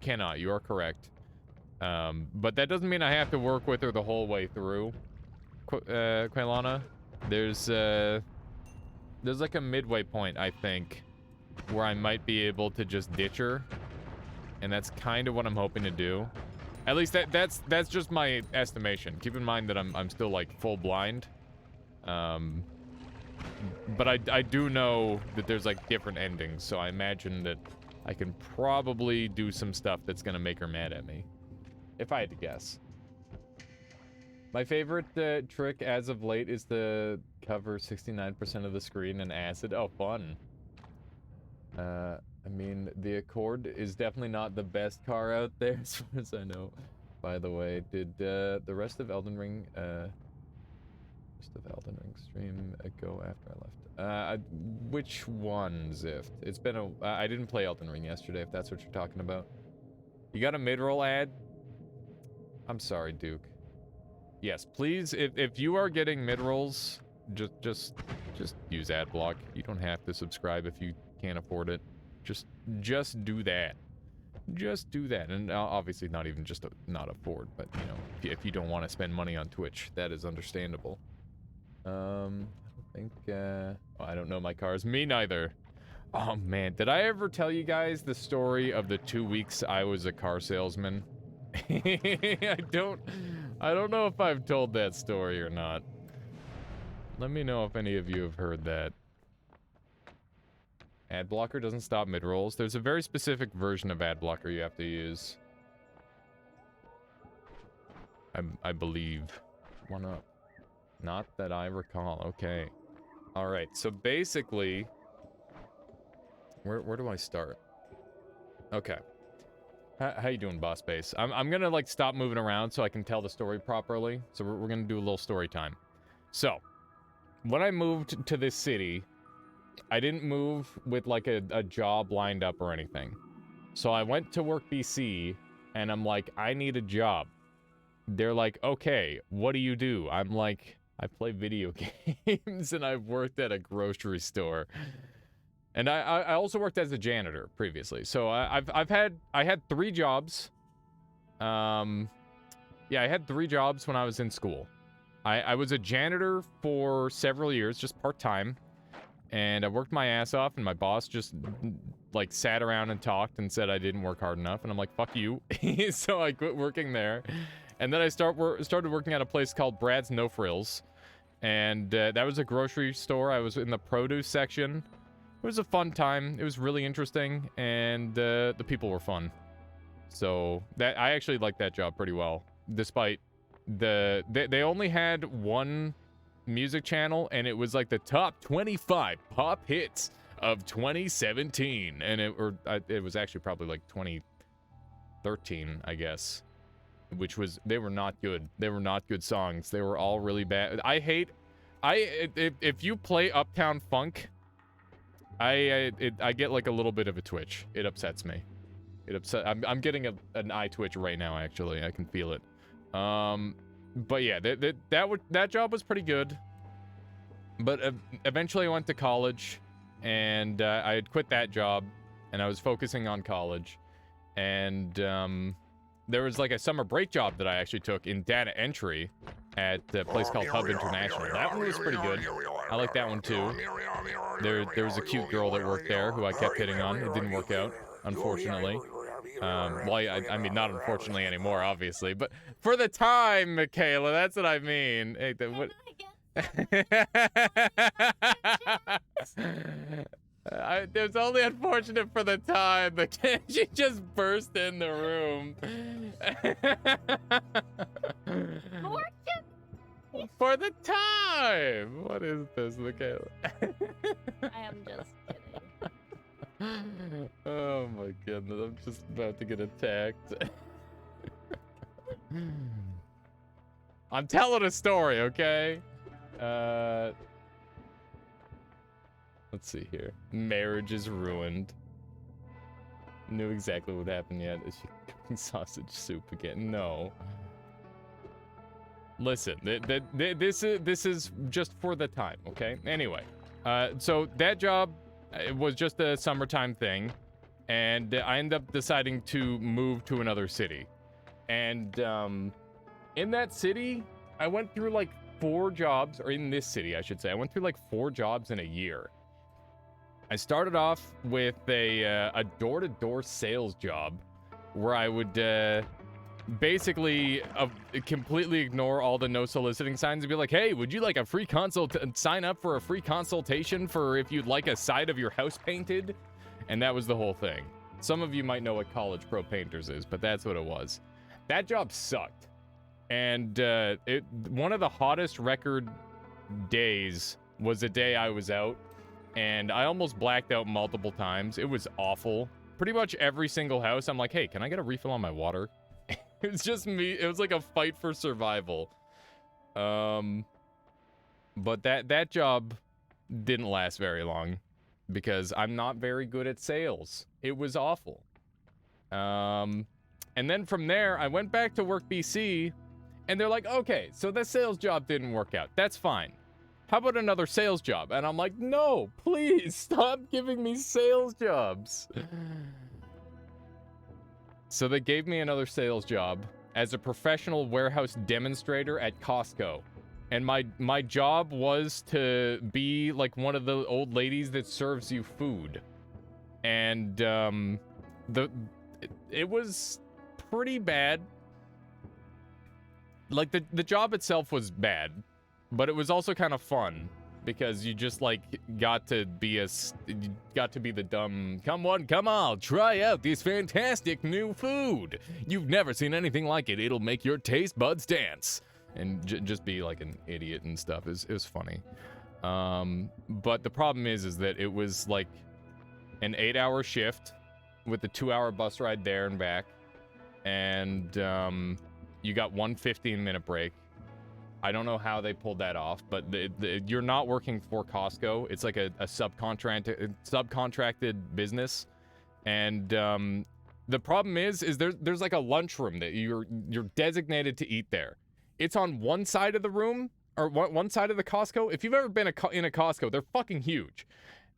cannot. You are correct. But that doesn't mean I have to work with her the whole way through. Quailana, there's like a midway point, I think, where I might be able to just ditch her. And that's kind of what I'm hoping to do. At least that's just my estimation. Keep in mind that I'm still like full blind. But I do know that there's like different endings, so I imagine that I can probably do some stuff that's gonna make her mad at me. If I had to guess. My favorite trick as of late is to cover 69% of the screen in acid. Oh, fun. I mean, the Accord is definitely not the best car out there, as far as I know. By the way, did the rest of Elden Ring stream go after I left? Which one, Zift? It's been a... I didn't play Elden Ring yesterday, if that's what you're talking about. You got a mid-roll ad? I'm sorry, Duke. Yes, please, if you are getting mid-rolls, just use ad block. You don't have to subscribe if you can't afford it. Just do that. Just do that. And obviously not even just not afford, but, you know, if you don't want to spend money on Twitch, that is understandable. I don't think, I don't know my cars. Me neither. Oh, man. Did I ever tell you guys the story of the 2 weeks I was a car salesman? I don't know if I've told that story or not. Let me know if any of you have heard that. Ad blocker doesn't stop mid-rolls. There's a very specific version of ad blocker you have to use. I believe. One up. Not that I recall. Okay. Alright, so basically... Where do I start? Okay. How you doing, Boss Base? I'm gonna, like, stop moving around so I can tell the story properly. So we're gonna do a little story time. So, when I moved to this city, I didn't move with, like, a job lined up or anything. So I went to work BC, and I'm like, I need a job. They're like, okay, what do you do? I'm like, I play video games, and I've worked at a grocery store. And I also worked as a janitor previously. So I had 3 jobs. Yeah, I had 3 jobs when I was in school. I was a janitor for several years, just part-time. And I worked my ass off, and my boss just, like, sat around and talked and said I didn't work hard enough. And I'm like, fuck you. So I quit working there. And then I started working at a place called Brad's No Frills. And that was a grocery store. I was in the produce section. It was a fun time. It was really interesting. And the people were fun. So I actually liked that job pretty well. Despite they only had one music channel, and it was like the top 25 pop hits of 2017, and it was actually probably like 2013, I guess, which was, they were not good. They were not good songs. They were all really bad. If you play Uptown Funk, I get like a little bit of a twitch. It upsets me. I'm getting an eye twitch right now, actually. I can feel it. But yeah, that job was pretty good. But eventually I went to college, and I had quit that job, and I was focusing on college. And there was like a summer break job that I actually took in data entry at a place called Hub International. That one was pretty good. I like that one too. There was a cute girl that worked there who I kept hitting on. It didn't work out, unfortunately. Well, I mean, not unfortunately anymore, obviously, but for the time, Michaela, that's what I mean. Hey, what? It was only unfortunate for the time, but she just burst in the room. For the time! What is this, Michaela? I am just kidding. Oh my god. second. I'm just about to get attacked. I'm telling a story, okay? Let's see here. Marriage is ruined. Knew exactly what happened yet. Is she cooking sausage soup again? No. Listen, this is just for the time, okay? Anyway, so that job was just a summertime thing, and I ended up deciding to move to another city. And in that city, I went through like 4 jobs, or in this city, I should say. I went through like 4 jobs in a year. I started off with a door-to-door sales job where I would basically completely ignore all the no soliciting signs and be like, hey, would you like a free sign up for a free consultation for if you'd like a side of your house painted? And that was the whole thing. Some of you might know what College Pro Painters is, but that's what it was. That job sucked. And one of the hottest record days was the day I was out, and I almost blacked out multiple times. It was awful. Pretty much every single house, I'm like, hey, can I get a refill on my water? It was just me. It was like a fight for survival. But that job didn't last very long because I'm not very good at sales. It was awful. And then from there, I went back to work BC, and they're like, okay, so that sales job didn't work out. That's fine. How about another sales job? And I'm like, no, please stop giving me sales jobs. So they gave me another sales job as a professional warehouse demonstrator at Costco. And my job was to be like one of the old ladies that serves you food. And it was pretty bad. Like the job itself was bad, but it was also kind of fun because you just like got to be the dumb, come on, try out this fantastic new food. You've never seen anything like it. It'll make your taste buds dance. And just be like an idiot and stuff. It was funny. But the problem is that it was like an 8-hour shift with a 2-hour bus ride there and back. And you got one 15-minute break. I don't know how they pulled that off, but you're not working for Costco. It's like a subcontracted business. And the problem is there's like a lunchroom that you're designated to eat there. It's on one side of the room, or one side of the Costco. If you've ever been in a Costco, they're fucking huge.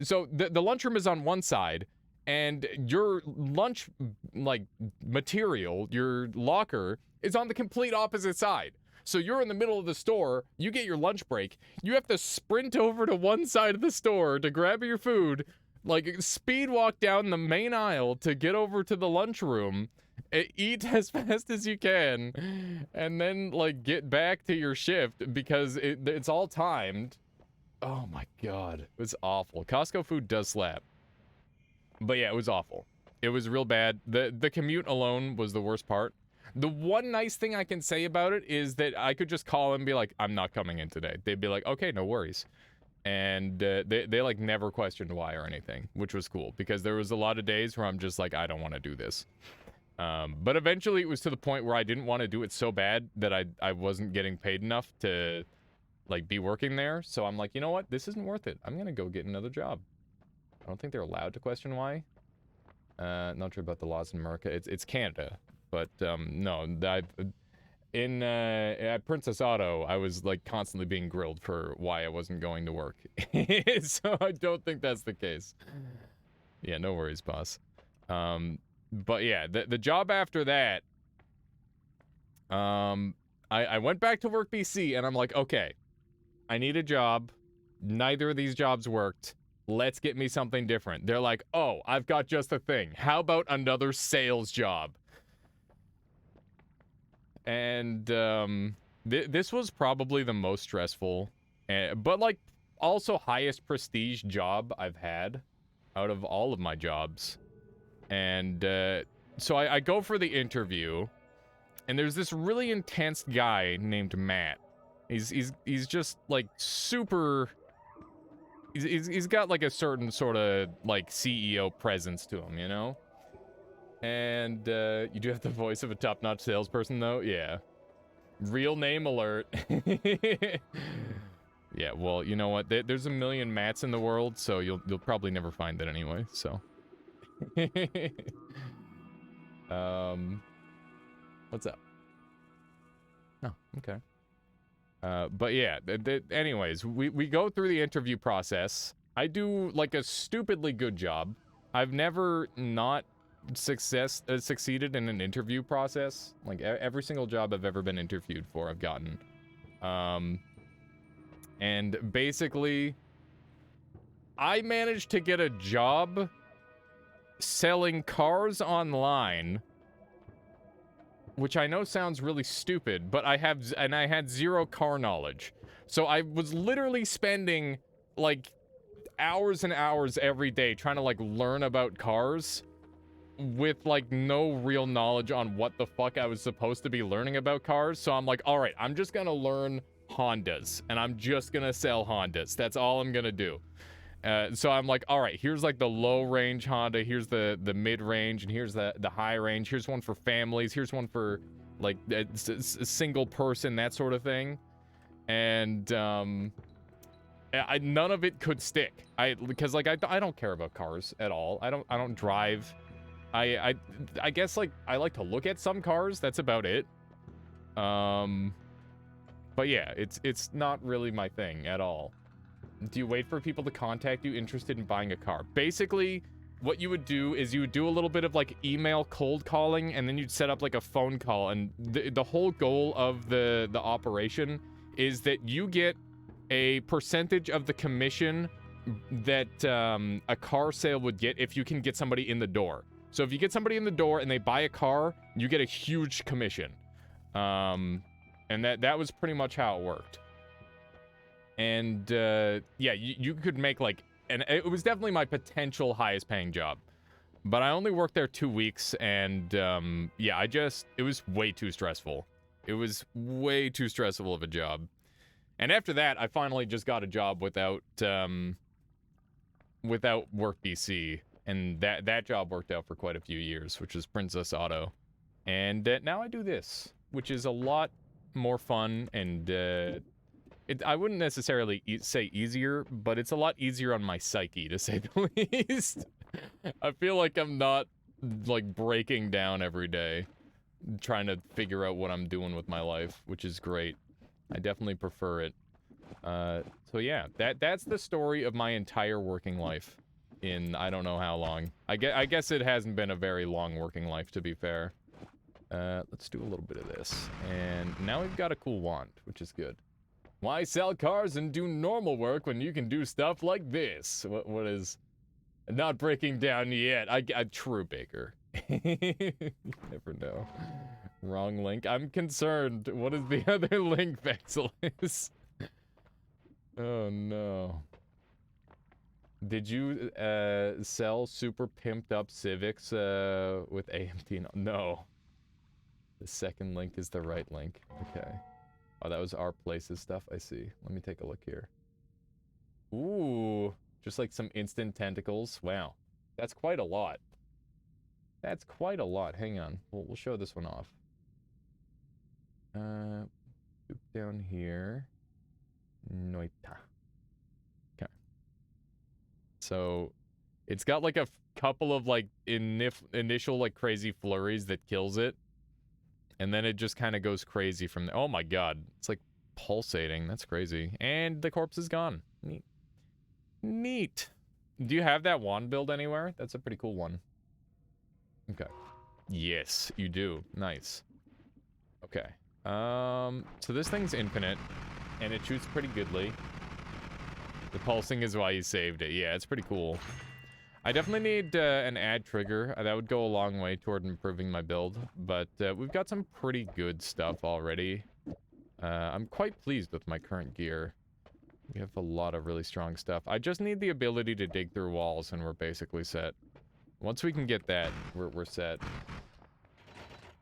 So the lunchroom is on one side, and your lunch, like, material, your locker, is on the complete opposite side. So you're in the middle of the store, you get your lunch break, you have to sprint over to one side of the store to grab your food, like, speed walk down the main aisle to get over to the lunchroom, eat as fast as you can, and then, like, get back to your shift because it's all timed. Oh my god, it was awful. Costco food does slap. But yeah, it was awful. It was real bad. The commute alone was the worst part. The one nice thing I can say about it is that I could just call and be like, I'm not coming in today. They'd be like, okay, no worries. And they like never questioned why or anything, which was cool because there was a lot of days where I'm just like, I don't want to do this. But eventually it was to the point where I didn't want to do it so bad that I wasn't getting paid enough to like be working there. So I'm like, you know what? This isn't worth it. I'm going to go get another job. I don't think they're allowed to question why. Not sure about the laws in America. It's Canada. But no, at Princess Auto, I was like constantly being grilled for why I wasn't going to work. So I don't think that's the case. Yeah, no worries, boss. But yeah, the job after that, I went back to work BC and I'm like, okay, I need a job. Neither of these jobs worked. Let's get me something different. They're like, oh, I've got just a thing. How about another sales job? And this was probably the most stressful, but like also highest prestige job I've had out of all of my jobs. And so I go for the interview, and there's this really intense guy named Matt. He's just like super. He's got like a certain sort of like CEO presence to him, you know. And you do have the voice of a top-notch salesperson, though. Yeah. Real name alert. Yeah, well, you know what? There's a million Matts in the world, so you'll probably never find it anyway. So. What's up? Oh, okay. But yeah, anyways, we go through the interview process. I do, like, a stupidly good job. I've never not succeeded in an interview process. Like, every single job I've ever been interviewed for, I've gotten. And basically, I managed to get a job selling cars online, which I know sounds really stupid, but I had zero car knowledge. So I was literally spending, like, hours and hours every day trying to, like, learn about cars with, like, no real knowledge on what the fuck I was supposed to be learning about cars. So I'm like, all right, I'm just gonna learn Hondas, and I'm just gonna sell Hondas. That's all I'm gonna do. So I'm like, all right, here's like the low range Honda, here's the mid range, and here's the high range. Here's one for families, here's one for like a single person, that sort of thing. And none of it could stick. Because like I don't care about cars at all. I don't drive. I guess like I like to look at some cars. That's about it. But yeah, it's not really my thing at all. Do you wait for people to contact you interested in buying a car? Basically, what you would do is you would do a little bit of like email cold calling, and then you'd set up like a phone call. And the whole goal of the operation is that you get a percentage of the commission that a car sale would get if you can get somebody in the door. So if you get somebody in the door and they buy a car, you get a huge commission. And that was pretty much how it worked. And yeah, you could make like, and it was definitely my potential highest paying job. But I only worked there 2 weeks, and yeah, it was way too stressful. It was way too stressful of a job. And after that, I finally just got a job without work BC, and that job worked out for quite a few years, which was Princess Auto. And now I do this, which is a lot more fun, and I wouldn't necessarily say easier, but it's a lot easier on my psyche, to say the least. I feel like I'm not, like, breaking down every day, trying to figure out what I'm doing with my life, which is great. I definitely prefer it. So yeah, that's the story of my entire working life in I don't know how long. I guess it hasn't been a very long working life, to be fair. Let's do a little bit of this. And now we've got a cool wand, which is good. Why sell cars and do normal work when you can do stuff like this? What is... Not breaking down yet. True, Baker. You never know. Wrong link. I'm concerned. What is the other link, Vexelis? Oh, no. Did you, sell super pimped up Civics, with AMD? No. The second link is the right link. Okay. Oh, that was our places stuff. I see. Let me take a look here. Ooh, just like some instant tentacles. Wow, that's quite a lot. That's quite a lot. Hang on, we'll show this one off. Down here. Noita. Okay. So, it's got like a couple of like initial like crazy flurries that kills it. And then it just kind of goes crazy from there. Oh my god. It's like pulsating. That's crazy. And the corpse is gone. Neat. Neat. Do you have that wand build anywhere? That's a pretty cool one. Okay. Yes, you do. Nice. Okay. So this thing's infinite. And it shoots pretty goodly. The pulsing is why you saved it. Yeah, it's pretty cool. I definitely need an add trigger. That would go a long way toward improving my build, but we've got some pretty good stuff already. I'm quite pleased with my current gear. We have a lot of really strong stuff. I just need the ability to dig through walls, and we're basically set. Once we can get that, we're set.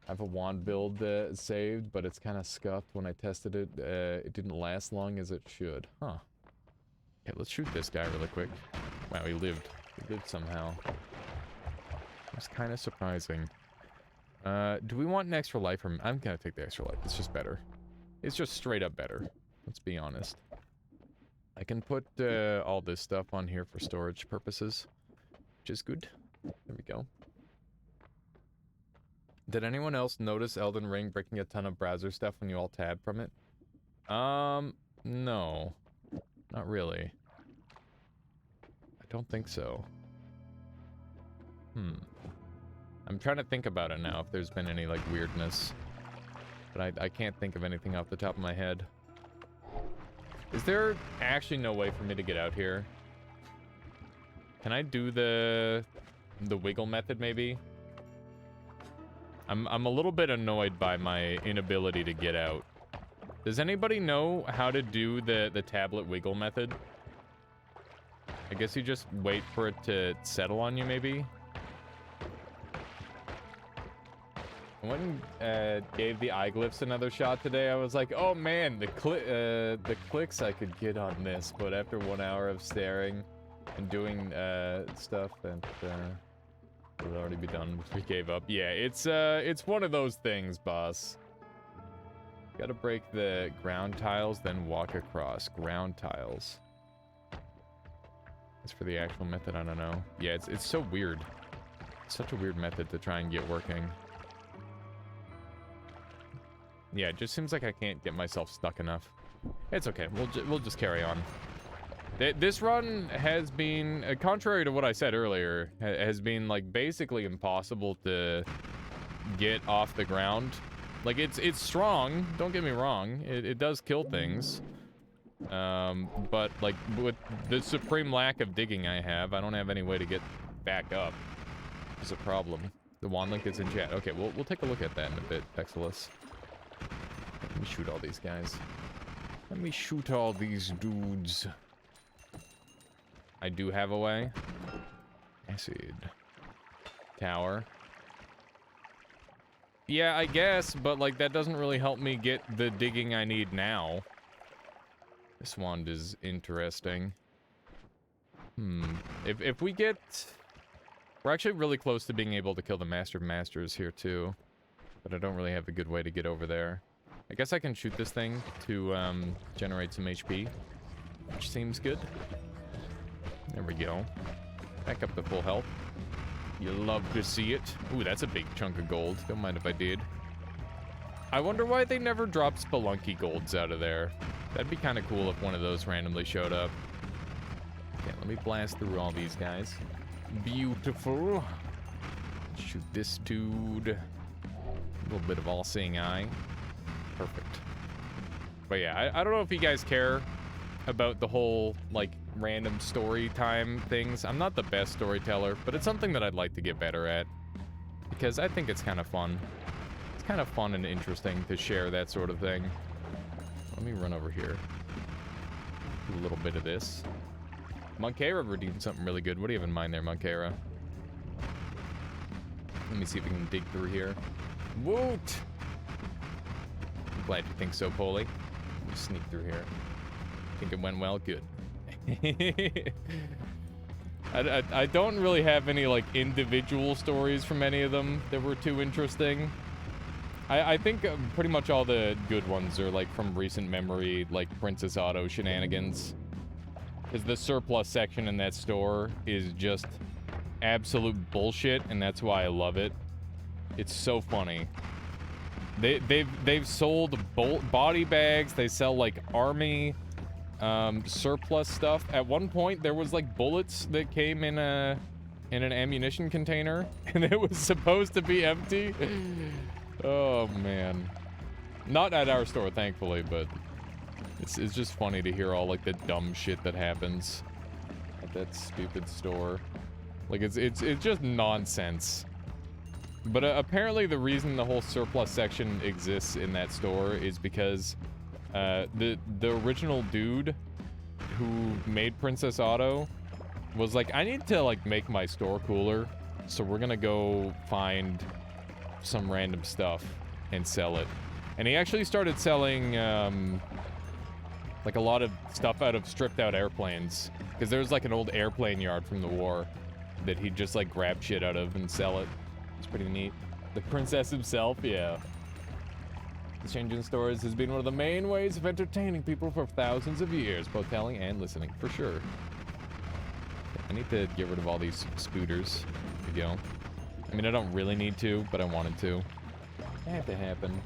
I have a wand build saved, but it's kind of scuffed. When I tested it, it didn't last long as it should. Huh. Okay, let's shoot this guy really quick. Wow, he lived. He lived somehow. It's kind of surprising. Do we want an extra life? Or I'm gonna take the extra life. It's just better. It's just straight up better. Let's be honest. I can put all this stuff on here for storage purposes, which is good. There we go. Did anyone else notice Elden Ring breaking a ton of browser stuff when you all tab from it? No. Not really. I don't think so. I'm trying to think about it now, if there's been any, like, weirdness. But I can't think of anything off the top of my head. Is there actually no way for me to get out here? Can I do the wiggle method, maybe? I'm a little bit annoyed by my inability to get out. Does anybody know how to do the tablet wiggle method? I guess you just wait for it to settle on you, maybe? I went and gave the eye glyphs another shot today. I was like, oh man, the clicks I could get on this, but after 1 hour of staring and doing stuff, and it would already be done if we gave up. Yeah, it's one of those things, boss. Gotta break the ground tiles, then walk across. Ground tiles. As for the actual method, I don't know. Yeah, it's so weird. It's such a weird method to try and get working. Yeah, it just seems like I can't get myself stuck enough. It's okay. We'll just carry on. This run has been, contrary to what I said earlier, has been like basically impossible to get off the ground. Like it's strong. Don't get me wrong. It does kill things. But like with the supreme lack of digging I have, I don't have any way to get back up. It's a problem. The wand link is in chat. Okay, we'll take a look at that in a bit, Pexilus. Let me shoot all these guys. Let me shoot all these dudes. I do have a way. Acid. Tower. Yeah, I guess, but like that doesn't really help me get the digging I need now. This wand is interesting. If we get... We're actually really close to being able to kill the Master of Masters here too. But I don't really have a good way to get over there. I guess I can shoot this thing to generate some HP, which seems good. There we go. Back up to full health. You love to see it. Ooh, that's a big chunk of gold. Don't mind if I did. I wonder why they never dropped Spelunky golds out of there. That'd be kind of cool if one of those randomly showed up. Okay, let me blast through all these guys. Beautiful. Shoot this dude. A little bit of all-seeing eye. Perfect. But yeah, I don't know if you guys care about the whole, like, random story time things. I'm not the best storyteller, but it's something that I'd like to get better at. Because I think it's kind of fun. It's kind of fun and interesting to share that sort of thing. Let me run over here. Do a little bit of this. Monkera redeemed something really good. What do you have in mind there, Monkera? Let me see if we can dig through here. Woot! I'm glad you think so, Polly. Let me sneak through here. Think it went well? Good. I don't really have any, like, individual stories from any of them that were too interesting. I think pretty much all the good ones are, like, from recent memory, like Princess Auto shenanigans. Because the surplus section in that store is just absolute bullshit, and that's why I love it. It's so funny. They've sold body bags. They sell like army surplus stuff. At one point, there was like bullets that came in an ammunition container, and it was supposed to be empty. Oh man, not at our store, thankfully, but it's just funny to hear all like the dumb shit that happens at that stupid store. Like it's just nonsense. But apparently the reason the whole surplus section exists in that store is because the original dude who made Princess Auto was like, I need to like make my store cooler, so we're gonna go find some random stuff and sell it. And he actually started selling like a lot of stuff out of stripped out airplanes, because there was like an old airplane yard from the war. that he'd just like grab shit out of and sell it. It's pretty neat. The princess himself, yeah. Exchanging stories has been one of the main ways of entertaining people for thousands of years, both telling and listening, for sure. I need to get rid of all these scooters. There you go. I mean, I don't really need to, but I wanted to. It had to happen.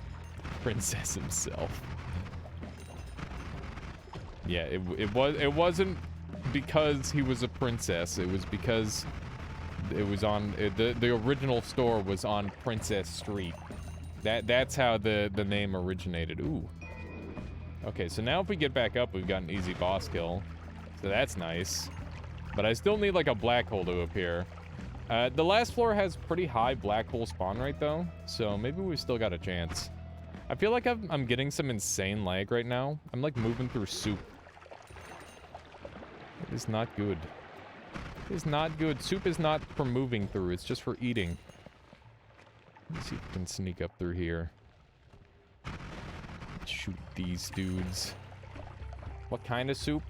Princess himself. Yeah, it wasn't because he was a princess. It was because it was on the original store was on Princess Street. That's how the name originated. Ooh. Okay, so now if we get back up, we've got an easy boss kill. So that's nice. But I still need like a black hole to appear. The last floor has pretty high black hole spawn rate though, so maybe we've still got a chance. I feel like I'm getting some insane lag right now. I'm like moving through soup. It is not good. It is not good. Soup is not for moving through, it's just for eating. Let's see if we can sneak up through here. Shoot these dudes. What kind of soup?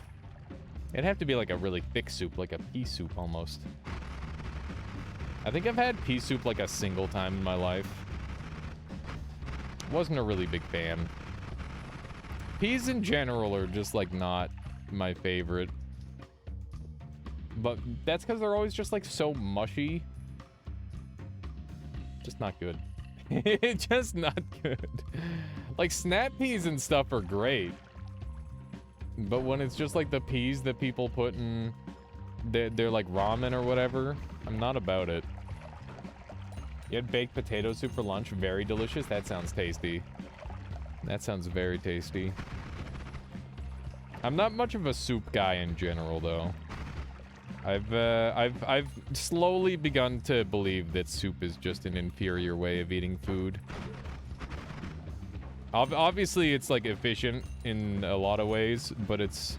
It'd have to be like a really thick soup, like a pea soup almost. I think I've had pea soup like a single time in my life. Wasn't a really big fan. Peas in general are just like not my favorite. But that's because they're always just like so mushy. Just not good. Just not good. Like snap peas and stuff are great. But when it's just like the peas that people put in they're like ramen or whatever, I'm not about it. You had baked potato soup for lunch, very delicious. That sounds tasty. That sounds very tasty. I'm not much of a soup guy in general though. I've slowly begun to believe that soup is just an inferior way of eating food. Obviously, it's like efficient in a lot of ways, but it's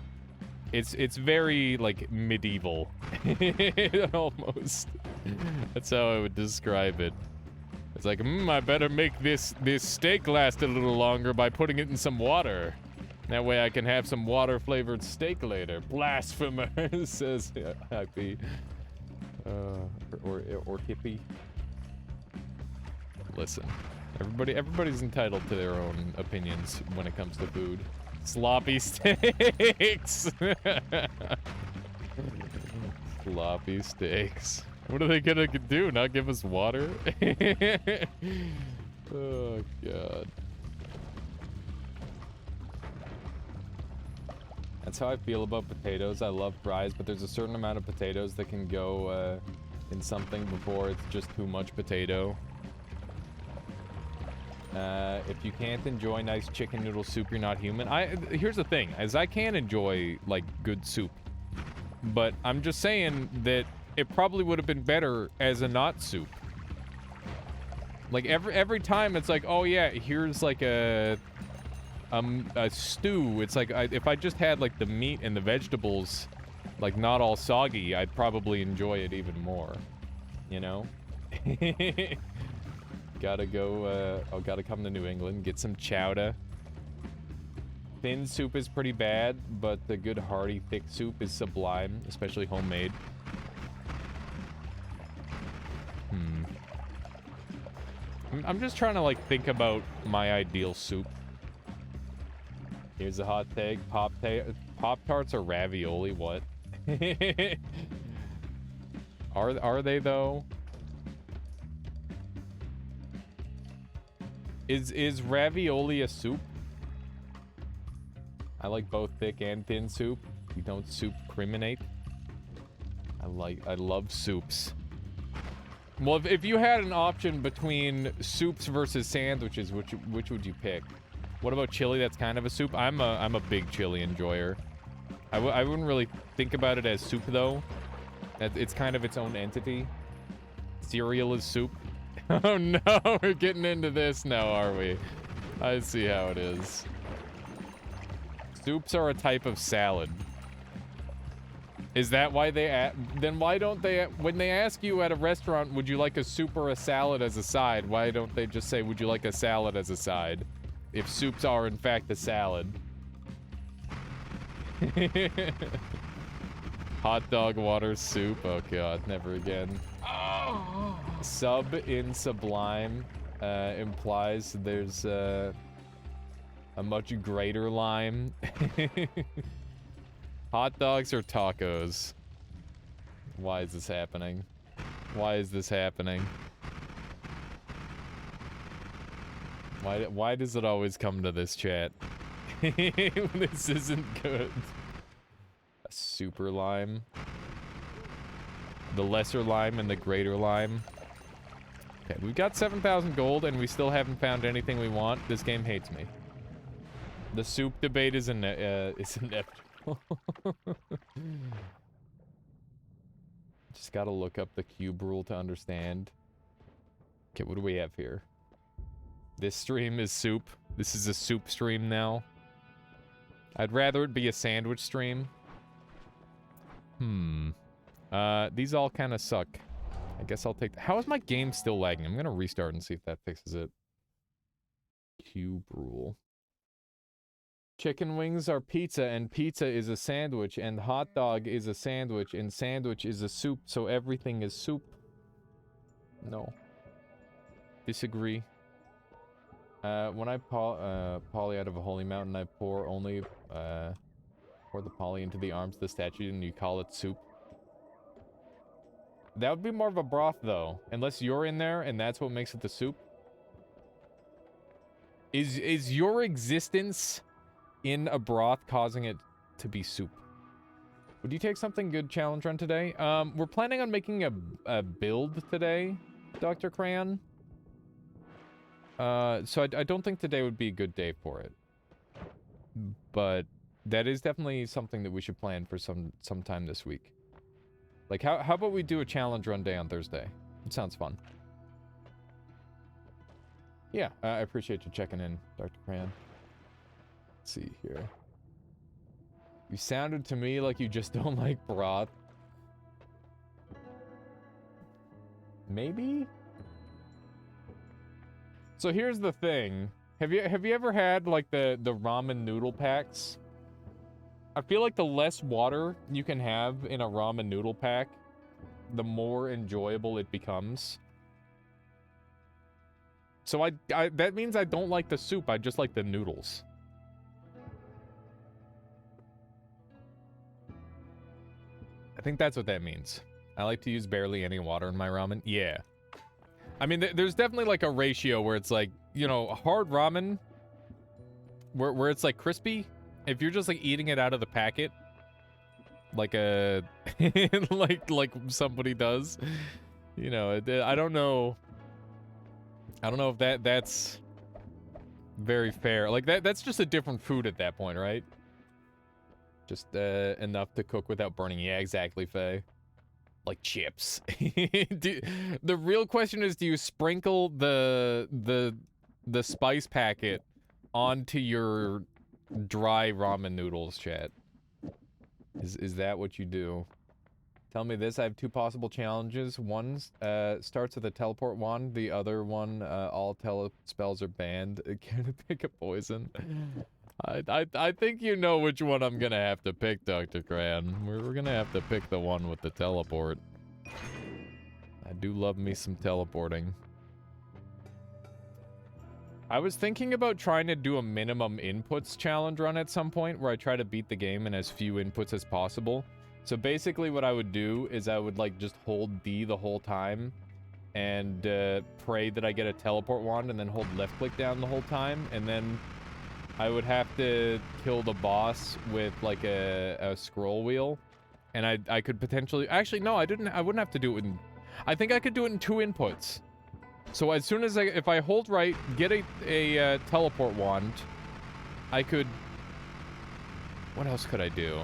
very like medieval, almost. That's how I would describe it. It's like, I better make this steak last a little longer by putting it in some water. That way I can have some water-flavored steak later. Blasphemer, says Happy. Or Hippie. Listen, everybody's entitled to their own opinions when it comes to food. Sloppy steaks! Sloppy steaks. What are they gonna do? Not give us water? Oh, God. That's how I feel about potatoes. I love fries, but there's a certain amount of potatoes that can go in something before it's just too much potato. If you can't enjoy nice chicken noodle soup, you're not human. Here's the thing, as I can enjoy, like, good soup. But I'm just saying that it probably would have been better as a not soup. Like, every time it's like, oh yeah, here's like a stew. It's like, if I just had like the meat and the vegetables, like not all soggy, I'd probably enjoy it even more. You know? Gotta go, gotta come to New England, get some chowder. Thin soup is pretty bad, but the good hearty thick soup is sublime, especially homemade. I'm just trying to like think about my ideal soup. Here's a hot take. Pop-Tarts or ravioli, what? Are they though? Is ravioli a soup? I like both thick and thin soup. You don't soup criminate. I love soups. Well, if you had an option between soups versus sandwiches, which would you pick? What about chili? That's kind of a soup. I'm a big chili enjoyer. I wouldn't really think about it as soup though. It's kind of its own entity. Cereal is soup. Oh no, we're getting into this now, are we? I see how it is. Soups are a type of salad. Is that why then why don't they, when they ask you at a restaurant, would you like a soup or a salad as a side, why don't they just say, would you like a salad as a side? If soups are in fact a salad. Hot dog water soup. Oh god, never again. Sub in Sublime implies there's a much greater lime. Hot dogs or tacos? Why is this happening? Why is this happening? Why does it always come to this chat? This isn't good. A super lime. The lesser lime and the greater lime. Okay, we've got 7,000 gold and we still haven't found anything we want. This game hates me. The soup debate is inevitable. Just gotta look up the cube rule to understand. Okay, what do we have here? This stream is soup. This is a soup stream now. I'd rather it be a sandwich stream. These all kind of suck. I guess I'll take... How is my game still lagging? I'm gonna restart and see if that fixes it. Cube rule. Chicken wings are pizza, and pizza is a sandwich, and hot dog is a sandwich, and sandwich is a soup, so everything is soup. No. Disagree. When I poly out of a holy mountain, I pour the poly into the arms of the statue, and you call it soup. That would be more of a broth, though. Unless you're in there, and that's what makes it the soup. Is your existence in a broth causing it to be soup? Would you take something good challenge run today? We're planning on making a build today, Dr. Crayon. So I don't think today would be a good day for it. But that is definitely something that we should plan for sometime this week. Like, how about we do a challenge run day on Thursday? It sounds fun. Yeah, I appreciate you checking in, Dr. Crayon. Let's see here. You sounded to me like you just don't like broth. Maybe? So here's the thing. Have you ever had like the ramen noodle packs? I feel like the less water you can have in a ramen noodle pack, the more enjoyable it becomes. So that means I don't like the soup, I just like the noodles. I think that's what that means. I like to use barely any water in my ramen. Yeah. I mean, there's definitely like a ratio where it's like, you know, hard ramen, where it's like crispy. If you're just like eating it out of the packet, like a, like somebody does, you know, I don't know. I don't know if that's very fair. Like that's just a different food at that point, right? Just enough to cook without burning. Yeah, exactly, Faye. Like chips. The real question is, do you sprinkle the spice packet onto your dry ramen noodles, chat? Is that what you do? Tell me this, I have two possible challenges. One starts with a teleport wand, the other one, all spells are banned. Can I pick a poison? I think you know which one I'm gonna have to pick, Dr. Cran. We're gonna have to pick the one with the teleport. I do love me some teleporting. I was thinking about trying to do a minimum inputs challenge run at some point where I try to beat the game in as few inputs as possible. So basically what I would do is I would like just hold D the whole time and pray that I get a teleport wand and then hold left click down the whole time, and then I would have to kill the boss with like a scroll wheel, and I could potentially, actually no, I wouldn't have to do it in, I think I could do it in 2 inputs. So as soon as if I hold right, get a teleport wand, I could, what else could I do?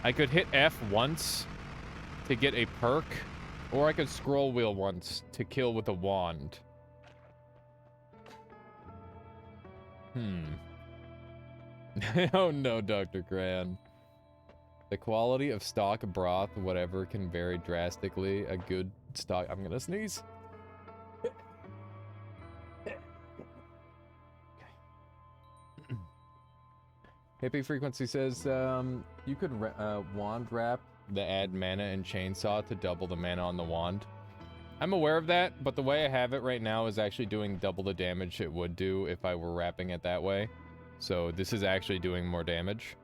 I could hit F once to get a perk, or I could scroll wheel once to kill with a wand. Oh no, Dr. Gran. The quality of stock broth, whatever, can vary drastically. A good stock... I'm gonna sneeze. Hippie Frequency says, you could wand wrap the add mana and chainsaw to double the mana on the wand. I'm aware of that, but the way I have it right now is actually doing double the damage it would do if I were wrapping it that way. So this is actually doing more damage.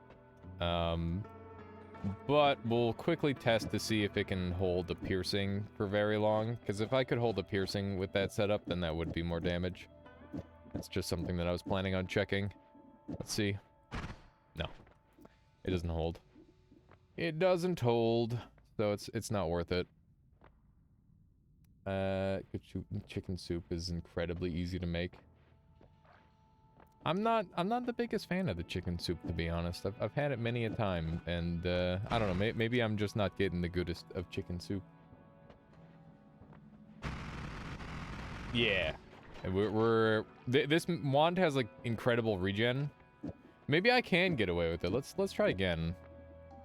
But we'll quickly test to see if it can hold the piercing for very long. Because if I could hold the piercing with that setup, then that would be more damage. That's just something that I was planning on checking. Let's see. No. It doesn't hold. It doesn't hold. So it's not worth it. Chicken soup is incredibly easy to make. I'm not the biggest fan of the chicken soup, to be honest. I've had it many a time, and I don't know, maybe I'm just not getting the goodest of chicken soup. Yeah. This wand has like incredible regen. Maybe I can get away with it. Let's try again.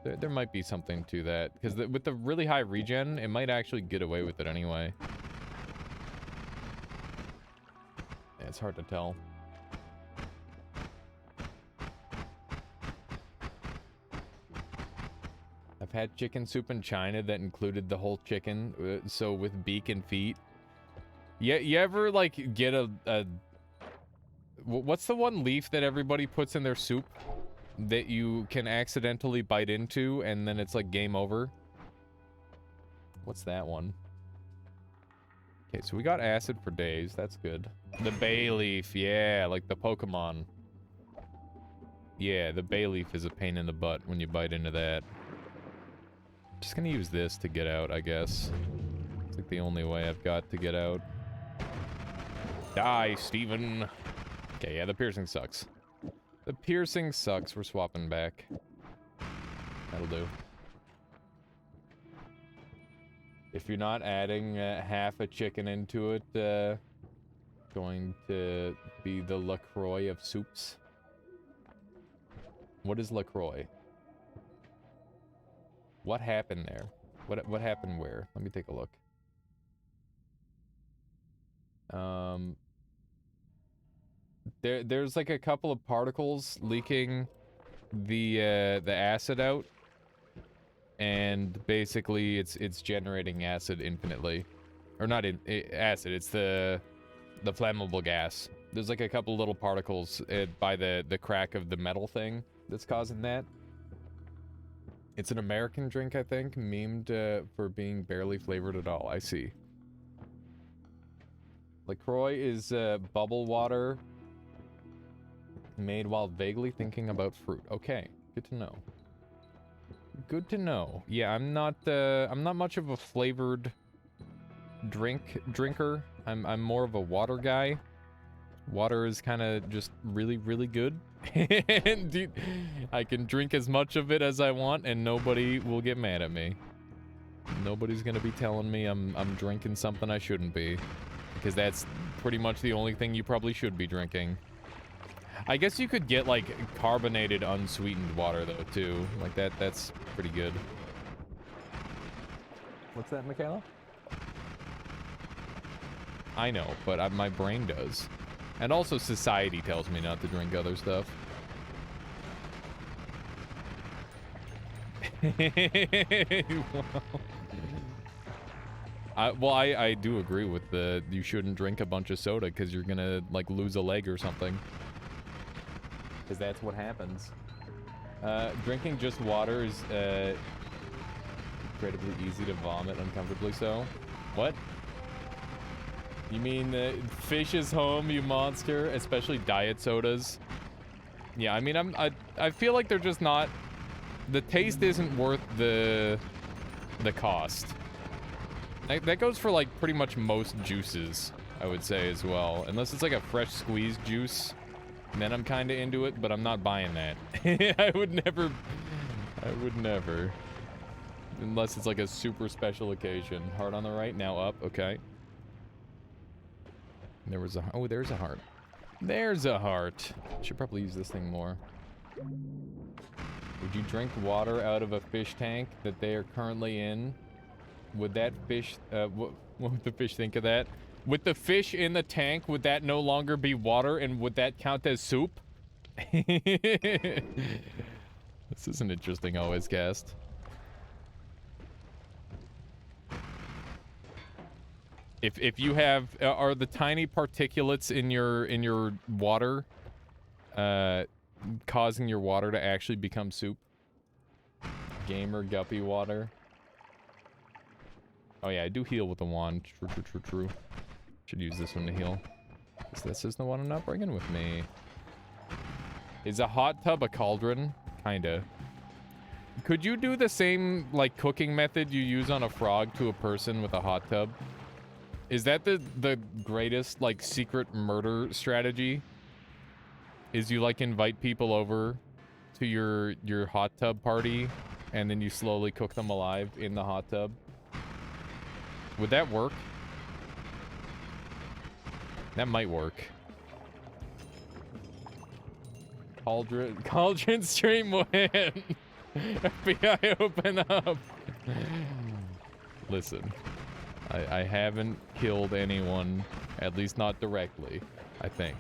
There might be something to that, because with the really high regen, it might actually get away with it anyway. Yeah, it's hard to tell. I've had chicken soup in China that included the whole chicken, so with beak and feet. Yeah, you ever like get a what's the one leaf that everybody puts in their soup that you can accidentally bite into and then it's like game over? What's that one? Okay, so we got acid for days. That's good. The bay leaf, yeah, like the Pokemon. Yeah, the bay leaf is a pain in the butt when you bite into that. Just gonna use this to get out, I guess. It's like the only way I've got to get out. Die, Steven! Okay, yeah, the piercing sucks. The piercing sucks. We're swapping back. That'll do. If you're not adding half a chicken into it, going to be the LaCroix of soups. What is LaCroix? What happened there? What happened where? Let me take a look. There's like a couple of particles leaking the acid out, and basically it's generating acid infinitely, or not acid. It's the flammable gas. There's like a couple little particles by the crack of the metal thing that's causing that. It's an American drink, I think, memed for being barely flavored at all. I see. LaCroix is bubble water made while vaguely thinking about fruit. Okay, good to know. Good to know. Yeah, I'm not much of a flavored drinker. I'm more of a water guy. Water is kind of just really, really good. And dude, I can drink as much of it as I want and nobody will get mad at me. Nobody's gonna be telling me I'm drinking something I shouldn't be. Because that's pretty much the only thing you probably should be drinking. I guess you could get like carbonated unsweetened water though too. Like that's pretty good. What's that, Michaela? I know, but my brain does. And also society tells me not to drink other stuff. Well, I do agree with you shouldn't drink a bunch of soda because you're gonna like lose a leg or something. Because that's what happens. Drinking just water is incredibly easy to vomit uncomfortably so. What? You mean fish is home, you monster? Especially diet sodas. Yeah, I mean, I feel like they're just not... The taste isn't worth the cost. That goes for, like, pretty much most juices, I would say, as well. Unless it's, like, a fresh squeezed juice. Then I'm kind of into it, but I'm not buying that. I would never... Unless it's, like, a super special occasion. Heart on the right, now up, okay. There was a... Oh, there's a heart. There's a heart. Should probably use this thing more. Would you drink water out of a fish tank that they are currently in? Would that fish... what would the fish think of that? With the fish in the tank, would that no longer be water, and would that count as soup? This is an interesting always cast. If you have are the tiny particulates in your water causing your water to actually become soup? Gamer guppy water. Oh yeah, I do heal with the wand. True. Should use this one to heal. This is the one I'm not bringing with me. Is a hot tub a cauldron? Kinda. Could you do the same, like, cooking method you use on a frog to a person with a hot tub? Is that the greatest, like, secret murder strategy? Is you, like, invite people over to your hot tub party, and then you slowly cook them alive in the hot tub? Would that work? That might work. Cauldron stream win. FBI open up. Listen, I haven't killed anyone, at least not directly, I think.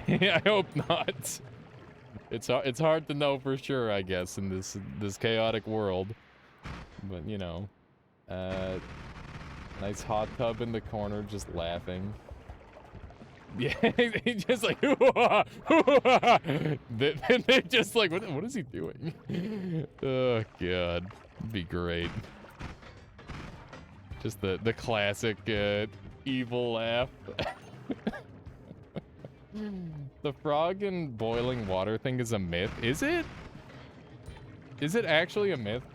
I hope not. It's hard to know for sure, I guess, in this chaotic world. But, you know, nice hot tub in the corner, just laughing. Yeah, he's just like, they're just like, what is he doing? Oh god, it'd be great. Just the classic evil laugh. The frog in boiling water thing is a myth. Is it? Is it actually a myth?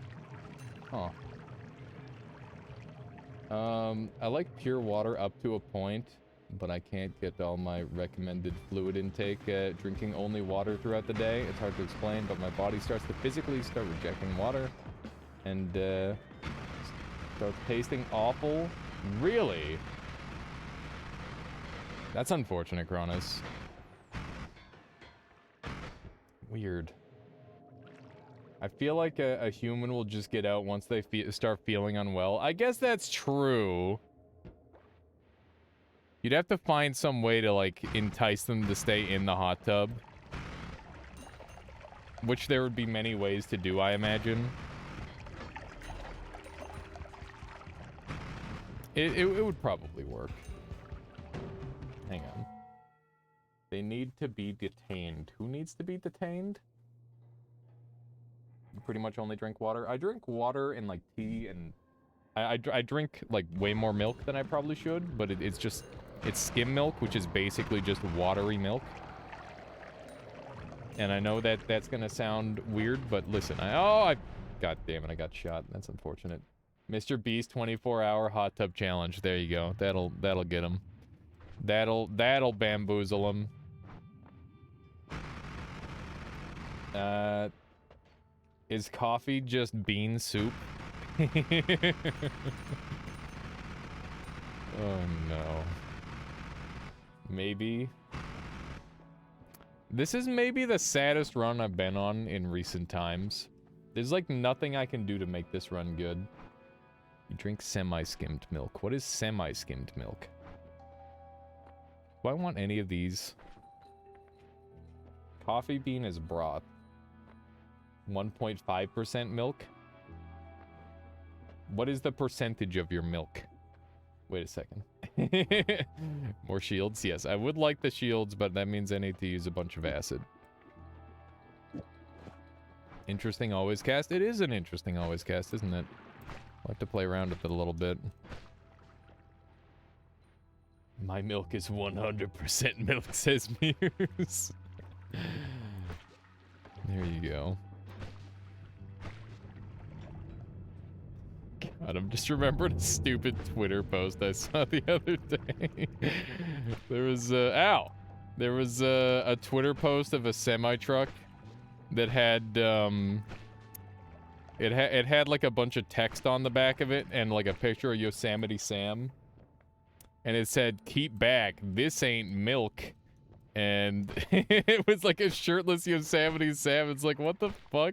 Huh. I like pure water up to a point, but I can't get all my recommended fluid intake drinking only water throughout the day. It's hard to explain, but my body starts to physically start rejecting water and starts tasting awful. Really? That's unfortunate, Cronus. Weird. I feel like a human will just get out once they start feeling unwell. I guess that's true. You'd have to find some way to, like, entice them to stay in the hot tub. Which there would be many ways to do, I imagine. It would probably work. Hang on. They need to be detained. Who needs to be detained? You pretty much only drink water. I drink water and, like, tea and... I drink, like, way more milk than I probably should, but it's just... It's skim milk, which is basically just watery milk. And I know that that's gonna sound weird, but listen, God damn it, I got shot. That's unfortunate. Mr. Beast 24-hour hot tub challenge. There you go. That'll get him. That'll bamboozle him. Is coffee just bean soup? Oh no. Maybe. This is maybe the saddest run I've been on in recent times. There's like nothing I can do to make this run good. You drink semi-skimmed milk. What is semi-skimmed milk? Do I want any of these? Coffee bean is broth. 1.5% milk? What is the percentage of your milk? Wait a second. More shields? Yes, I would like the shields, but that means I need to use a bunch of acid. Interesting always cast? It is an interesting always cast, isn't it? I'll have to play around with it a little bit. My milk is 100% milk, says Muse. There you go. God, I'm just remembering a stupid Twitter post I saw the other day. There was there was a Twitter post of a semi-truck that had it had like a bunch of text on the back of it and like a picture of Yosemite Sam, and it said, "Keep back, this ain't milk." And it was like a shirtless Yosemite Sam. It's like, what the fuck?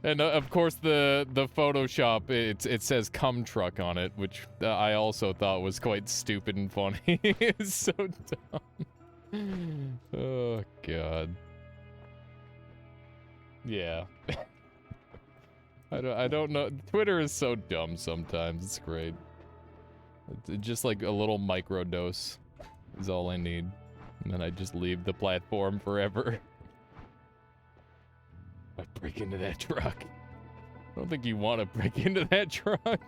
And of course the Photoshop, it says "cum truck" on it, which I also thought was quite stupid and funny. It's so dumb. Oh god. Yeah. I don't know. Twitter is so dumb sometimes. It's great. It's just like a little micro dose is all I need. And then I just leave the platform forever. I break into that truck. I don't think you want to break into that truck.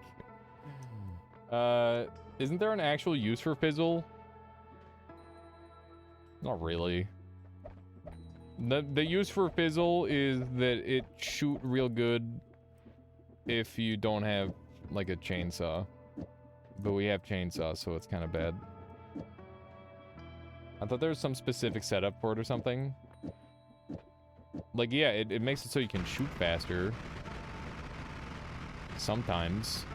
Isn't there an actual use for Fizzle? Not really. The use for Fizzle is that it shoot real good if you don't have, like, a chainsaw. But we have chainsaws, so it's kind of bad. I thought there was some specific setup for it or something. Like, yeah, it makes it so you can shoot faster. Sometimes.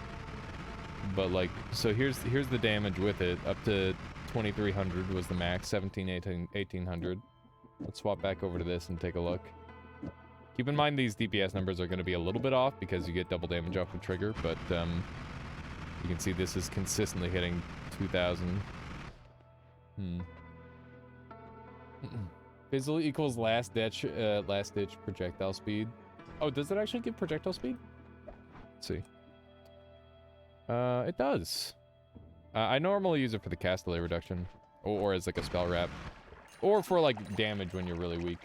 But, like, so here's the damage with it. Up to 2300 was the max, 1800. Let's swap back over to this and take a look. Keep in mind these DPS numbers are going to be a little bit off because you get double damage off the trigger, but you can see this is consistently hitting 2000. Fizzle equals last ditch projectile speed. Oh, does it actually give projectile speed? Let's see. It does. I normally use it for the cast delay reduction, or as like a spell wrap, or for like damage when you're really weak.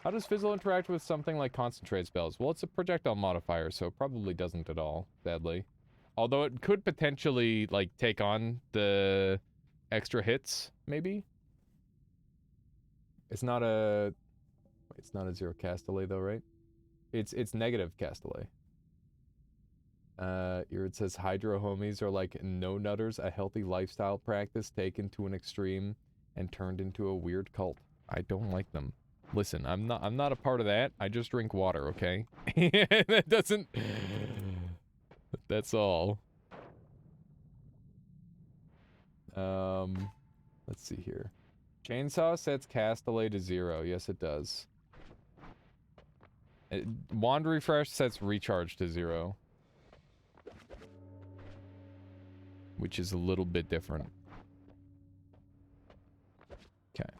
How does Fizzle interact with something like concentrate spells? Well, it's a projectile modifier, so it probably doesn't at all, sadly. Although it could potentially like take on the extra hits, maybe. It's not a zero cast delay though, right? It's negative cast delay. Here it says Hydro homies are like no nutters, a healthy lifestyle practice taken to an extreme and turned into a weird cult. I don't like them. Listen, I'm not a part of that. I just drink water, okay? That doesn't... That's all. Let's see here. Chainsaw sets cast delay to 0. Yes, it does. Wand refresh sets recharge to 0. Which is a little bit different. Okay.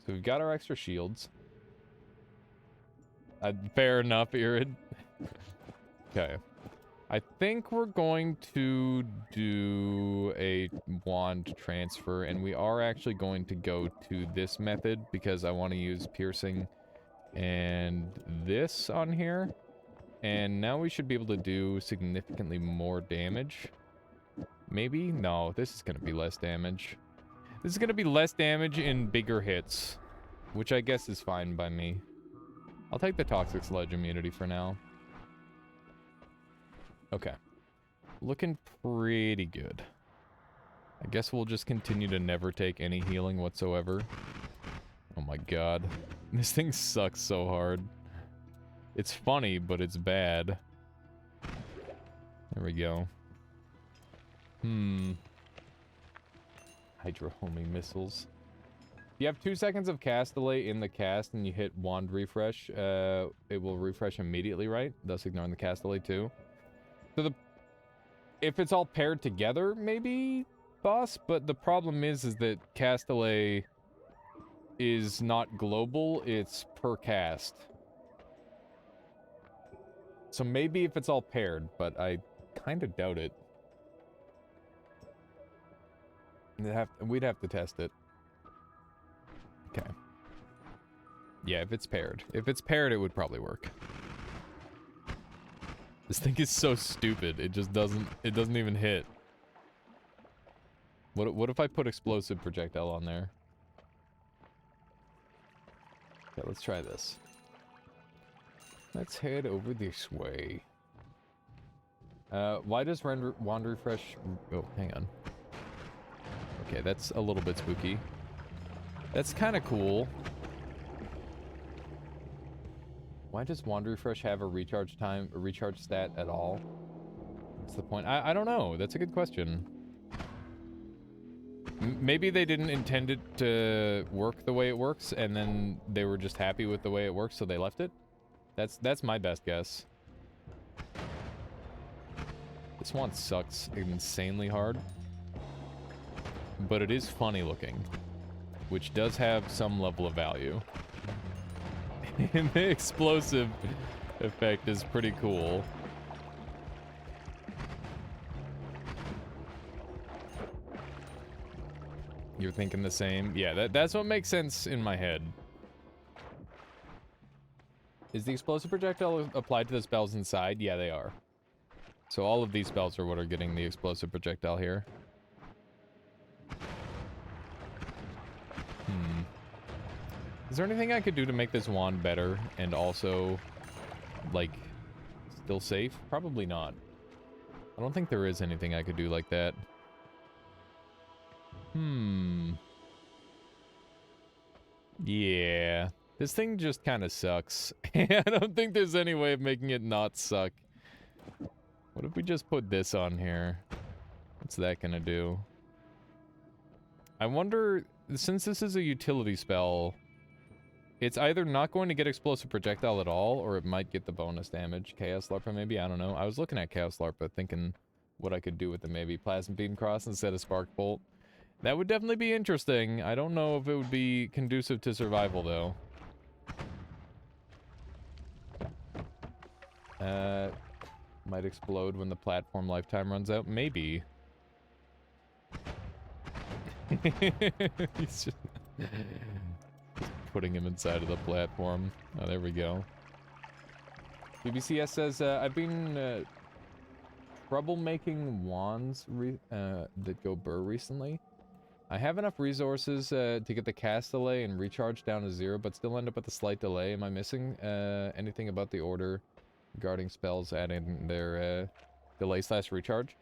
So we've got our extra shields. Fair enough, Irid. Okay. I think we're going to do a wand transfer, and we are actually going to go to this method because I want to use piercing and this on here. And now we should be able to do significantly more damage. Maybe? No, this is going to be less damage. This is going to be less damage in bigger hits, which I guess is fine by me. I'll take the Toxic Sludge immunity for now. Okay. Looking pretty good. I guess we'll just continue to never take any healing whatsoever. Oh my god. This thing sucks so hard. It's funny, but it's bad. There we go. Hydro homie missiles. If you have 2 seconds of cast delay in the cast and you hit wand refresh, it will refresh immediately, right? Thus ignoring the cast delay too. So if it's all paired together, maybe, boss? But the problem is that cast delay is not global, it's per cast. So maybe if it's all paired, but I kind of doubt it. We'd have to test it. Okay. Yeah, if it's paired. If it's paired, it would probably work. This thing is so stupid. It just doesn't even hit. What if I put explosive projectile on there? Okay, let's try this. Let's head over this way. Why does wand refresh... Oh, hang on. Okay, that's a little bit spooky. That's kind of cool. Why does wand refresh have a recharge stat at all? What's the point? I don't know. That's a good question. Maybe they didn't intend it to work the way it works, and then they were just happy with the way it works, so they left it. That's my best guess. This one sucks insanely hard, but it is funny looking, which does have some level of value. The explosive effect is pretty cool. You're thinking the same? Yeah, that's what makes sense in my head. Is the explosive projectile applied to the spells inside? Yeah, they are. So all of these spells are what are getting the explosive projectile here. Is there anything I could do to make this wand better and also, like, still safe? Probably not. I don't think there is anything I could do like that. Yeah. This thing just kind of sucks. I don't think there's any way of making it not suck. What if we just put this on here? What's that gonna do? I wonder, since this is a utility spell, it's either not going to get explosive projectile at all, or it might get the bonus damage. Chaos Larpa, maybe? I don't know. I was looking at Chaos Larpa, thinking what I could do with it, maybe. Plasma Beam Cross instead of Spark Bolt. That would definitely be interesting. I don't know if it would be conducive to survival, though. Might explode when the platform lifetime runs out. Maybe. He's just putting him inside of the platform. Oh, there we go. BBCS says, I've been troublemaking wands that go burr recently. I have enough resources to get the cast delay and recharge down to 0, but still end up with a slight delay. Am I missing anything about the order regarding spells adding their delay/recharge?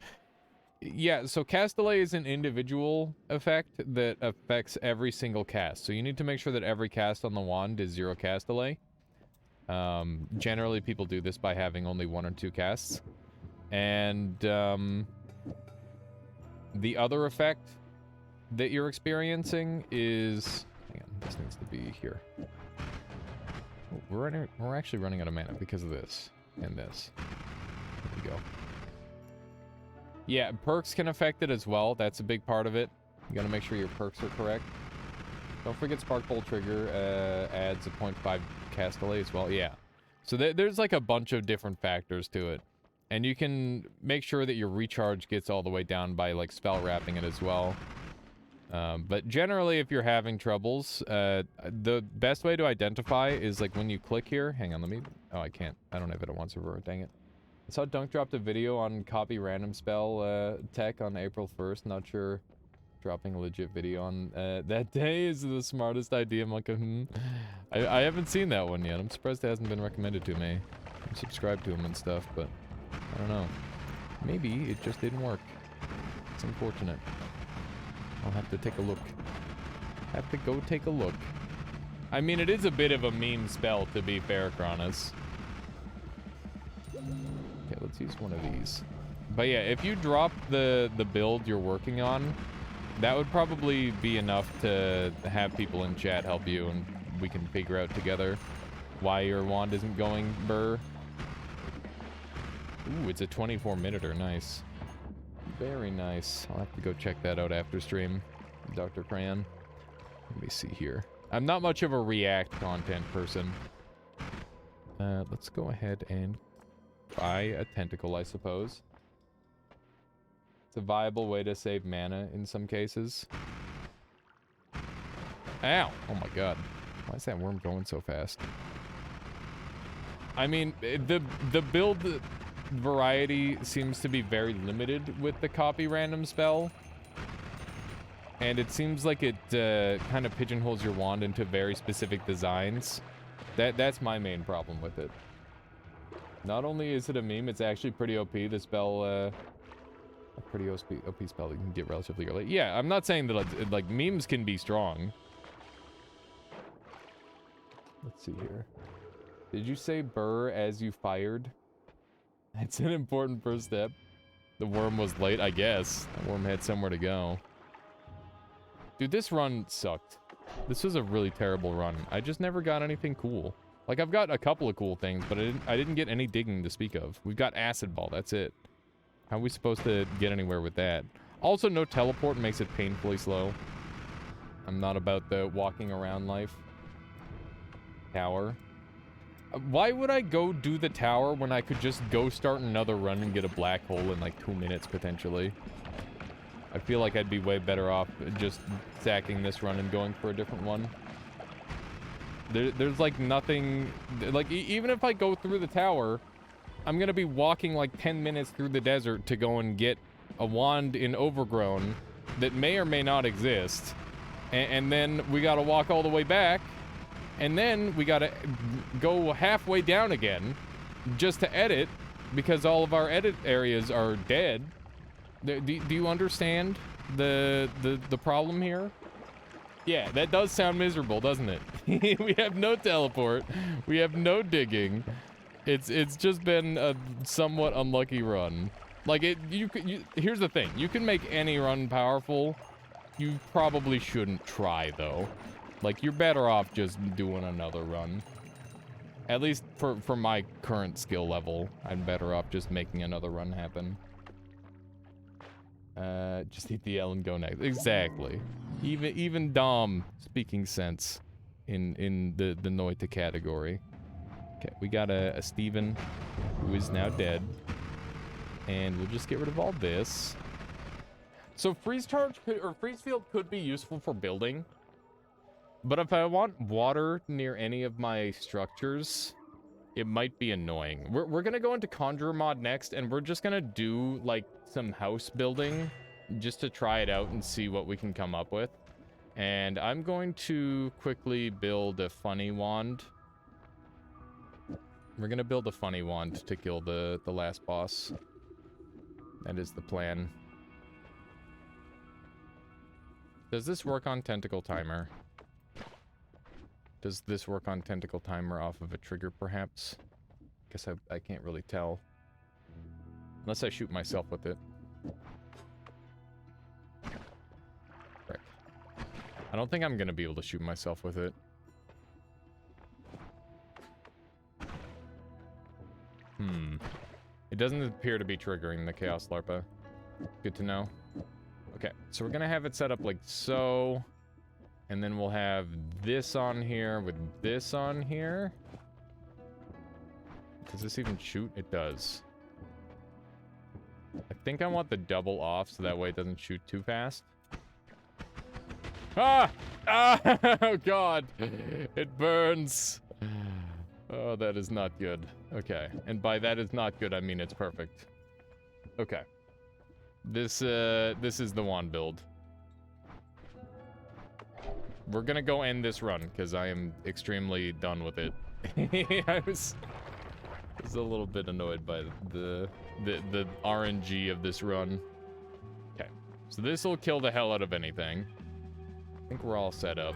Yeah, so cast delay is an individual effect that affects every single cast. So you need to make sure that every cast on the wand is 0 cast delay. Generally, people do this by having only 1 or 2 casts. And the other effect that you're experiencing is... Hang on, this needs to be here. Oh, we're actually running out of mana because of this and this. There we go. Yeah, perks can affect it as well. That's a big part of it. You gotta make sure your perks are correct. Don't forget Spark Bolt Trigger adds a 0.5 cast delay as well. Yeah. So there's like a bunch of different factors to it. And you can make sure that your recharge gets all the way down by like spell wrapping it as well. But generally, if you're having troubles, the best way to identify is like when you click here. Hang on, let me... Oh, I can't. I don't have it at once over. Dang it. I saw Dunk dropped a video on copy random spell tech on April 1st. Not sure dropping a legit video on that day is the smartest idea. I'm like, I haven't seen that one yet. I'm surprised it hasn't been recommended to me. I'm subscribed to him and stuff, but I don't know. Maybe it just didn't work. It's unfortunate. I'll have to take a look. Have to go take a look. I mean, it is a bit of a meme spell, to be fair, Kronos. Okay, let's use one of these. But yeah, if you drop the build you're working on, that would probably be enough to have people in chat help you, and we can figure out together why your wand isn't going burr. Ooh, it's a 24-minuter. Nice. Very nice. I'll have to go check that out after stream, Dr. Crayon. Let me see here. I'm not much of a React content person. Let's go ahead and buy a tentacle, I suppose. It's a viable way to save mana in some cases. Ow! Oh my god. Why is that worm going so fast? I mean, the build variety seems to be very limited with the copy random spell. And it seems like it kind of pigeonholes your wand into very specific designs. That's my main problem with it. Not only is it a meme, it's actually pretty OP. The spell, a pretty OP spell that you can get relatively early. Yeah, I'm not saying that, like, memes can be strong. Let's see here. Did you say burr as you fired? That's an important first step. The worm was late, I guess. The worm had somewhere to go. Dude, this run sucked. This was a really terrible run. I just never got anything cool. Like, I've got a couple of cool things, but I didn't get any digging to speak of. We've got Acid Ball, that's it. How are we supposed to get anywhere with that? Also, no teleport makes it painfully slow. I'm not about the walking around life. Tower. Why would I go do the tower when I could just go start another run and get a black hole in like 2 minutes potentially? I feel like I'd be way better off just sacking this run and going for a different one. There's like nothing, like even if I go through the tower, I'm gonna be walking like 10 minutes through the desert to go and get a wand in Overgrown that may or may not exist. And then we gotta walk all the way back. And then we gotta go halfway down again just to edit because all of our edit areas are dead. Do you understand the problem here? Yeah, that does sound miserable, doesn't it? We have no teleport. We have no digging. It's just been a somewhat unlucky run. Like here's the thing. You can make any run powerful. You probably shouldn't try though. Like you're better off just doing another run. At least for my current skill level, I'm better off just making another run happen. Just eat the L and go next. Exactly. Even Dom speaking sense in the Noita category. Okay, we got a Steven who is now dead. And we'll just get rid of all this. So freeze charge or freeze field could be useful for building. But if I want water near any of my structures, it might be annoying. We're gonna go into Conjurer mod next, and we're just gonna do like some house building just to try it out and see what we can come up with. And I'm going to quickly build a funny wand. We're gonna build a funny wand to kill the last boss. That is the plan. Does this work on tentacle timer? Does this work on tentacle timer off of a trigger, perhaps? Guess I can't really tell. Unless I shoot myself with it. Frick. I don't think I'm gonna be able to shoot myself with it. It doesn't appear to be triggering the Chaos Larpa. Good to know. Okay, so we're gonna have it set up like so. And then we'll have this on here with this on here. Does this even shoot? It does. I think I want the double off so that way it doesn't shoot too fast. Ah! Ah! Oh god! It burns! Oh, that is not good. Okay, and by that is not good, I mean it's perfect. Okay. This is the wand build. We're gonna go end this run, because I am extremely done with it. I was a little bit annoyed by the RNG of this run. Okay, so this will kill the hell out of anything. I think we're all set up.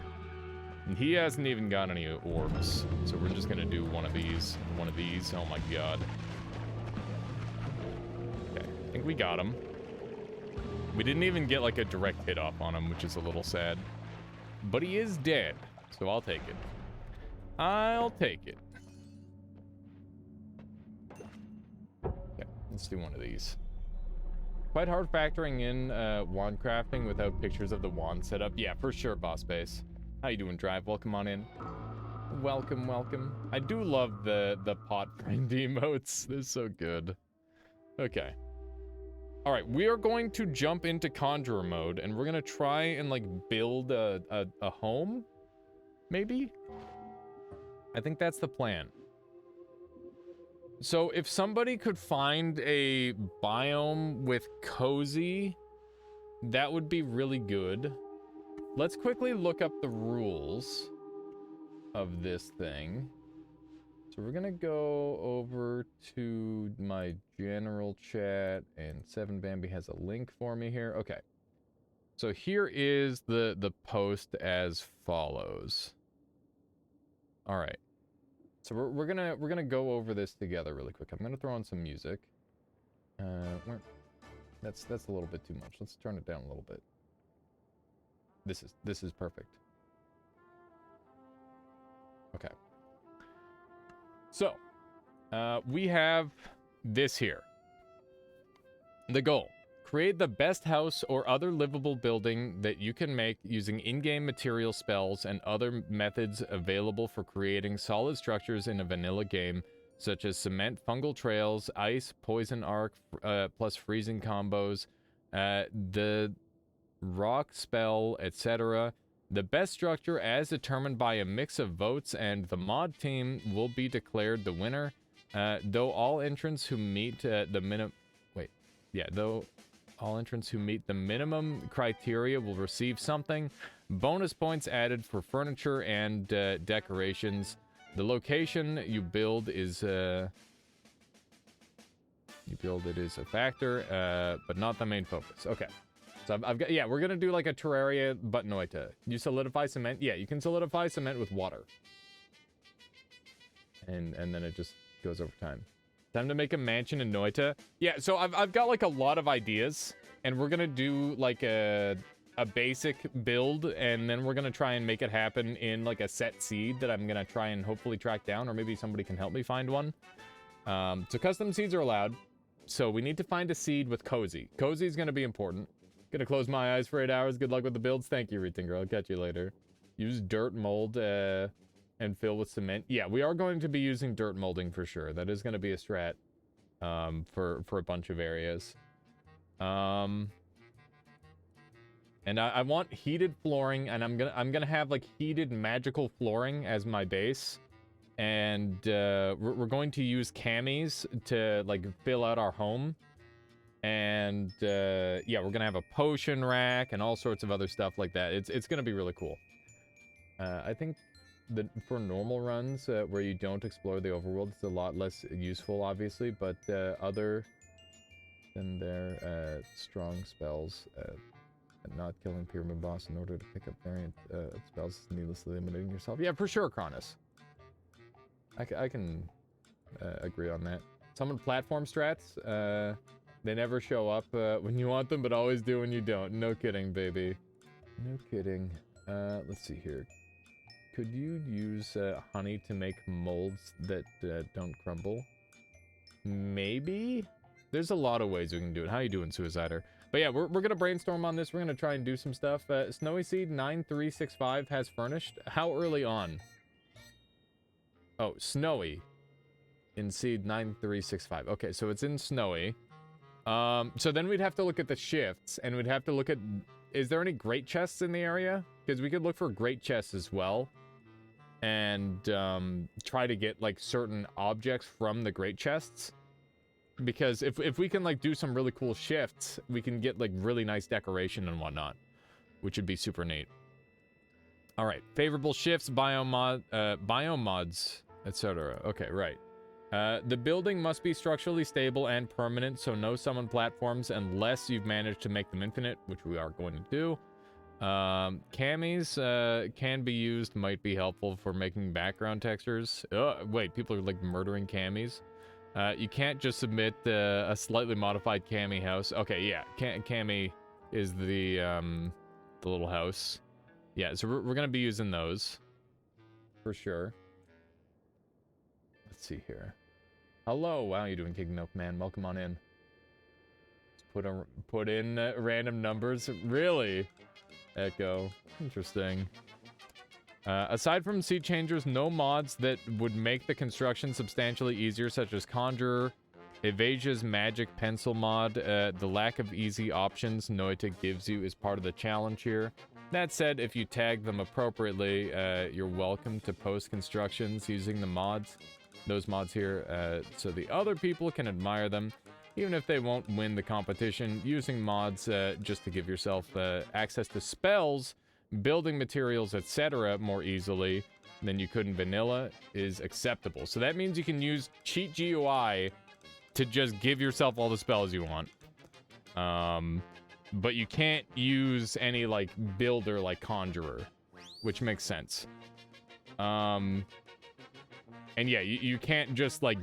And he hasn't even got any orbs, so we're just gonna do one of these, one of these. Oh my god. Okay, I think we got him. We didn't even get like a direct hit off on him, which is a little sad. But he is dead, so I'll take it. I'll take it. Okay, let's do one of these. Quite hard factoring in wand crafting without pictures of the wand setup. Yeah, for sure, Boss Base. How you doing, Drive? Welcome on in. Welcome, welcome. I do love the pot friend emotes. They're so good. Okay. All right, we are going to jump into Conjurer mode, and we're gonna try and like build a home, maybe? I think that's the plan. So if somebody could find a biome with cozy, that would be really good. Let's quickly look up the rules of this thing. So we're gonna go over to my general chat, and 7Bambi has a link for me here. Okay. So here is the post as follows. All right. So we're gonna go over this together really quick. I'm gonna throw on some music. That's a little bit too much. Let's turn it down a little bit. This is perfect. Okay. So, we have this here. The goal. Create the best house or other livable building that you can make using in-game material spells and other methods available for creating solid structures in a vanilla game, such as cement, fungal trails, ice, poison arc, plus freezing combos, the rock spell, etc. The best structure as determined by a mix of votes, and the mod team will be declared the winner. Though all entrants who meet all entrants who meet the minimum criteria will receive something. Bonus points added for furniture and decorations. The location you build is a factor, but not the main focus. Okay. So I've got, yeah, we're gonna do like a terraria, but noita. You solidify cement? Yeah, you can solidify cement with water. And then it just goes over time. Time to make a mansion in Noita. Yeah, so I've got like a lot of ideas, and we're gonna do like a basic build, and then we're gonna try and make it happen in like a set seed that I'm gonna try and hopefully track down, or maybe somebody can help me find one. So custom seeds are allowed. So we need to find a seed with cozy. Cozy is gonna be important. Gonna close my eyes for 8 hours. Good luck with the builds. Thank you, Reeting Girl. I'll catch you later. Use dirt mold, and fill with cement. Yeah, we are going to be using dirt molding for sure. That is going to be a strat for a bunch of areas. And I want heated flooring, and I'm gonna have like heated magical flooring as my base. And we're going to use camis to like fill out our home. And yeah, we're gonna have a potion rack and all sorts of other stuff like that. It's gonna be really cool. I think for normal runs where you don't explore the overworld, it's a lot less useful, obviously, but other than their strong spells, and not killing pyramid boss in order to pick up variant spells, needlessly limiting yourself. Yeah, for sure, Cronus. I can agree on that. Summon platform strats, they never show up when you want them, but always do when you don't. No kidding, baby. No kidding. Let's see here. Could you use honey to make molds that don't crumble? Maybe? There's a lot of ways we can do it. How you doing, Suicider? But yeah, we're going to brainstorm on this. We're going to try and do some stuff. Snowy Seed 9365 has furnished. How early on? Oh, Snowy. In Seed 9365. Okay, so it's in Snowy. So then we'd have to look at the shifts, and we'd have to look at... Is there any great chests in the area? Because we could look for great chests as well. And try to get like certain objects from the great chests, because if we can like do some really cool shifts, we can get like really nice decoration and whatnot, which would be super neat. All right, favorable shifts, biome mods, etc. Okay, right. The building must be structurally stable and permanent, so no summon platforms unless you've managed to make them infinite, which we are going to do. Camis can be used, might be helpful for making background textures. Wait, people are like murdering camis. You can't just submit a slightly modified cami house. Okay, yeah, cami is the little house. Yeah, so we're gonna be using those for sure. Let's see here. Hello, how you doing, King Milk Man? Welcome on in. Let's put in random numbers. Really? Echo. Interesting. Aside from seed changers, no mods that would make the construction substantially easier, such as Conjurer, Evasia's Magic Pencil mod. The lack of easy options Noita gives you is part of the challenge here. That said, if you tag them appropriately, you're welcome to post constructions using the mods, those mods here, so the other people can admire them. Even if they won't win the competition, using mods just to give yourself access to spells, building materials, etc. more easily than you could in vanilla is acceptable. So that means you can use cheat GUI to just give yourself all the spells you want. But you can't use any, like, builder like Conjurer, which makes sense. And yeah, you can't just, like,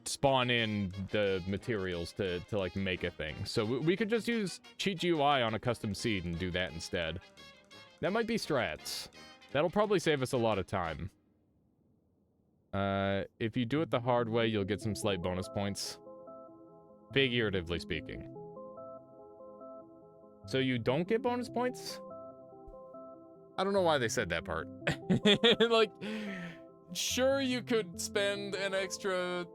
spawn in the materials to like make a thing. So we could just use cheat GUI on a custom seed and do that instead. That might be strats. That'll probably save us a lot of time. If you do it the hard way, you'll get some slight bonus points. Figuratively speaking. So you don't get bonus points? I don't know why they said that part. Like, sure, you could spend an extra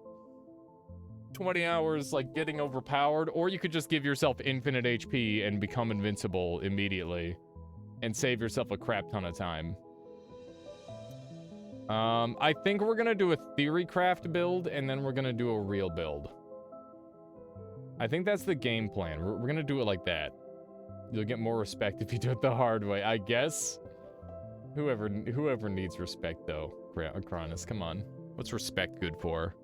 20 hours, like, getting overpowered, or you could just give yourself infinite HP and become invincible immediately and save yourself a crap ton of time. I think we're gonna do a theory craft build, and then we're gonna do a real build. I think that's the game plan. We're gonna do it like that. You'll get more respect if you do it the hard way, I guess. Whoever needs respect, though. Cronus, come on. What's respect good for?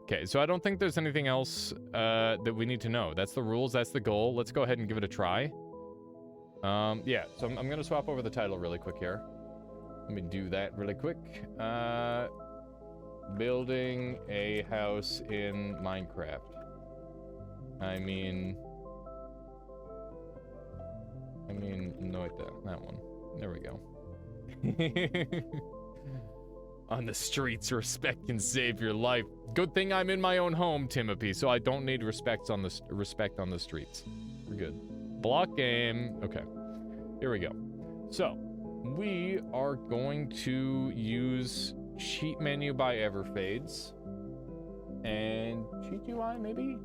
Okay, so I don't think there's anything else that we need to know. That's the rules, that's the goal. Let's go ahead and give it a try. Yeah, so I'm gonna swap over the title really quick here. Let me do that really quick. Building a house in Minecraft. I mean, no, that one. There we go. On the streets, respect can save your life. Good thing I'm in my own home, Timothy, so I don't need respect on the streets. We're good. Block game. Okay. Here we go. So, we are going to use cheat menu by Everfades and cheat UI maybe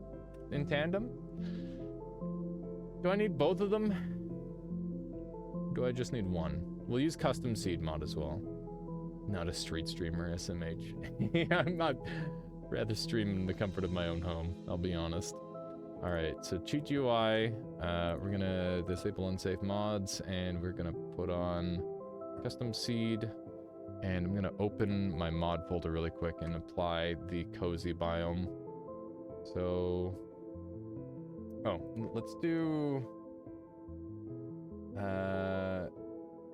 in tandem. Do I need both of them? Do I just need one? We'll use custom seed mod as well. Not a street streamer, SMH. I'm not. Rather stream in the comfort of my own home, I'll be honest. Alright, so cheat UI. We're gonna disable unsafe mods, and we're gonna put on custom seed. And I'm gonna open my mod folder really quick and apply the cozy biome. So, oh, let's do.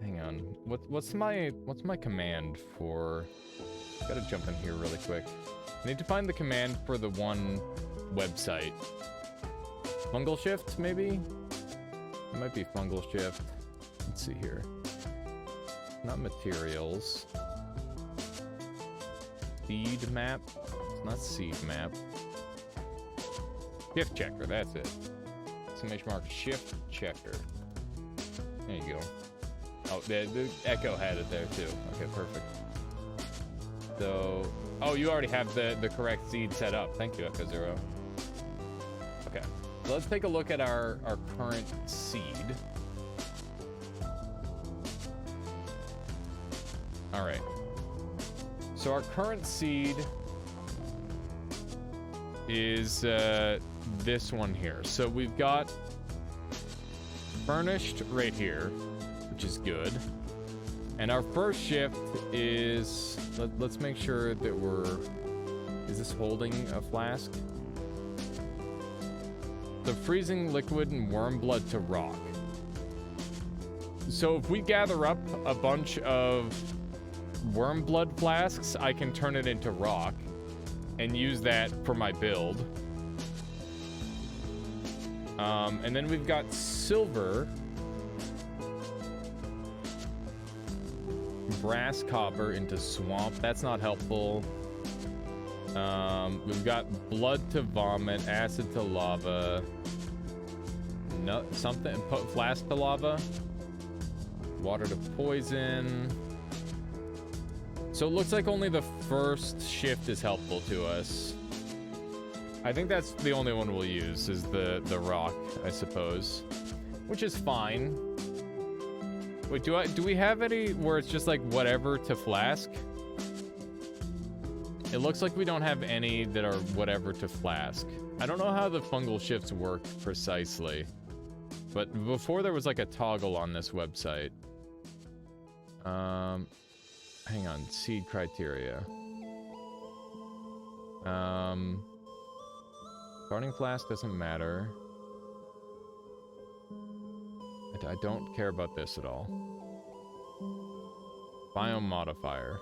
Hang on. What's my command for? Gotta jump in here really quick. I need to find the command for the one website. Fungal shift, maybe? It might be fungal shift. Let's see here. Not materials. Seed map. It's not seed map. Shift checker, that's it. Exclamation mark shift checker. There you go. Oh, the Echo had it there too. Okay, perfect. So, oh, you already have the correct seed set up. Thank you, Echo Zero. Okay, so let's take a look at our current seed. All right. So our current seed is this one here. So we've got furnished right here, which is good. And our first shift is, let's make sure that is this holding a flask? The freezing liquid and worm blood to rock. So if we gather up a bunch of worm blood flasks, I can turn it into rock and use that for my build. And then we've got silver, brass copper into swamp. That's not helpful. We've got blood to vomit, acid to lava, flask to lava, water to poison. So it looks like only the first shift is helpful to us. I think that's the only one we'll use, is the rock, I suppose. Which is fine. Wait, do we have any where it's just like whatever to flask? It looks like we don't have any that are whatever to flask. I don't know how the fungal shifts work precisely. But before there was like a toggle on this website. Hang on, seed criteria. Starting flask doesn't matter. I don't care about this at all. Biome modifier.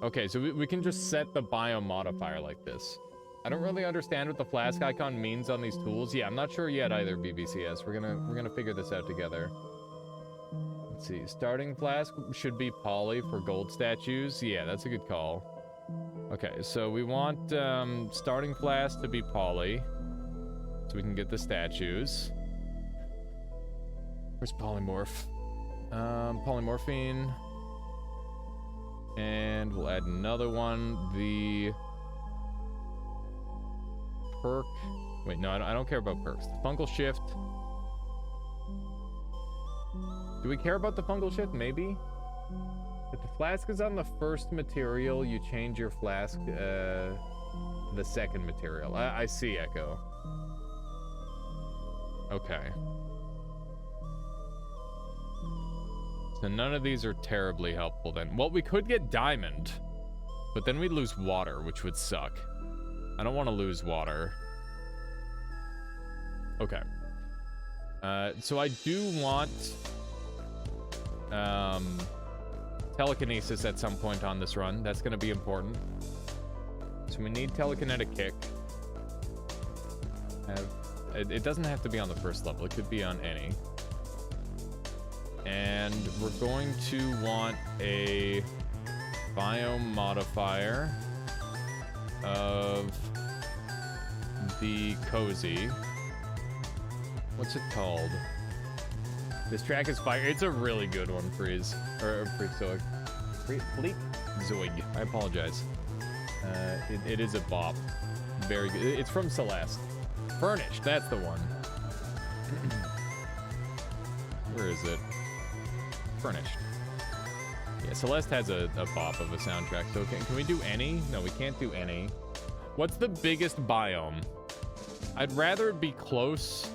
Okay, so we can just set the biome modifier like this. I don't really understand what the flask icon means on these tools. Yeah, I'm not sure yet either, BBCS. We're gonna figure this out together. Let's see. Starting flask should be poly for gold statues. Yeah, that's a good call. Okay, so we want starting flask to be poly, so we can get the statues. Where's polymorph? Polymorphine. And we'll add another one. The perk. Wait, no, I don't care about perks. The fungal shift. Do we care about the fungal shift? Maybe. If the flask is on the first material, you change your flask the second material. I see, Echo. Okay. So none of these are terribly helpful then. Well, we could get diamond, but then we'd lose water, which would suck. I don't want to lose water. Okay. So I do want telekinesis at some point on this run. That's going to be important. So we need telekinetic kick. It doesn't have to be on the first level. It could be on any. And we're going to want a biome modifier of the cozy. What's it called? This track is fire. It's a really good one, Freeze. Or Freakzoid. Freakzoid. I apologize. It is a bop. Very good. It's from Celeste. Furnished, that's the one. Where is it? Furnished. Yeah, Celeste has a bop of a soundtrack. So can we do any? No, we can't do any. What's the biggest biome? I'd rather it be close.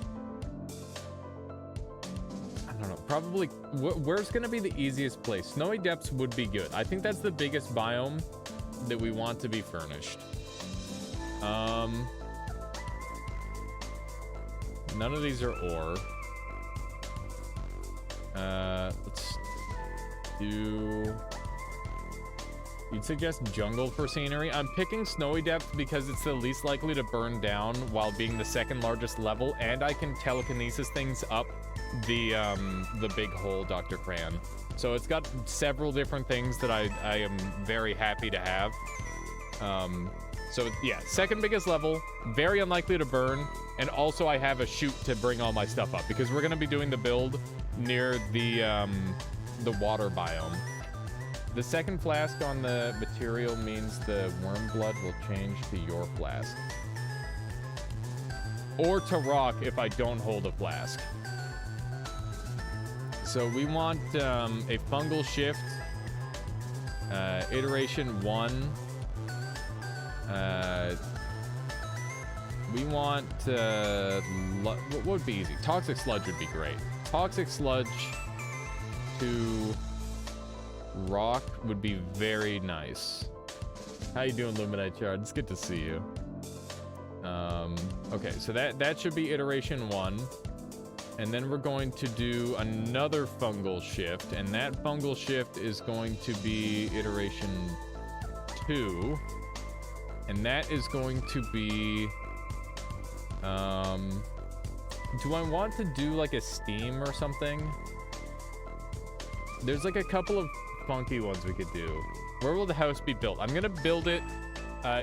I don't know. Probably. Where's going to be the easiest place? Snowy Depths would be good. I think that's the biggest biome that we want to be furnished. None of these are ore. Let's do... You'd suggest jungle for scenery? I'm picking Snowy Depth because it's the least likely to burn down while being the second largest level, and I can telekinesis things up the big hole, Dr. Cran. So it's got several different things that I am very happy to have. So yeah, second biggest level, very unlikely to burn, and also I have a chute to bring all my stuff up because we're gonna be doing the build near the water biome. The second flask on the material means the worm blood will change to your flask. Or to rock if I don't hold a flask. So we want a fungal shift, iteration 1. We want what would be easy? Toxic sludge would be great. Toxic sludge to rock would be very nice. How you doing, Luminite Shard? It's good to see you. Okay, so that should be iteration 1. And then we're going to do another fungal shift, and that fungal shift is going to be iteration 2. And that is going to be, do I want to do like a steam or something? There's like a couple of funky ones we could do. Where will the house be built? I'm gonna build it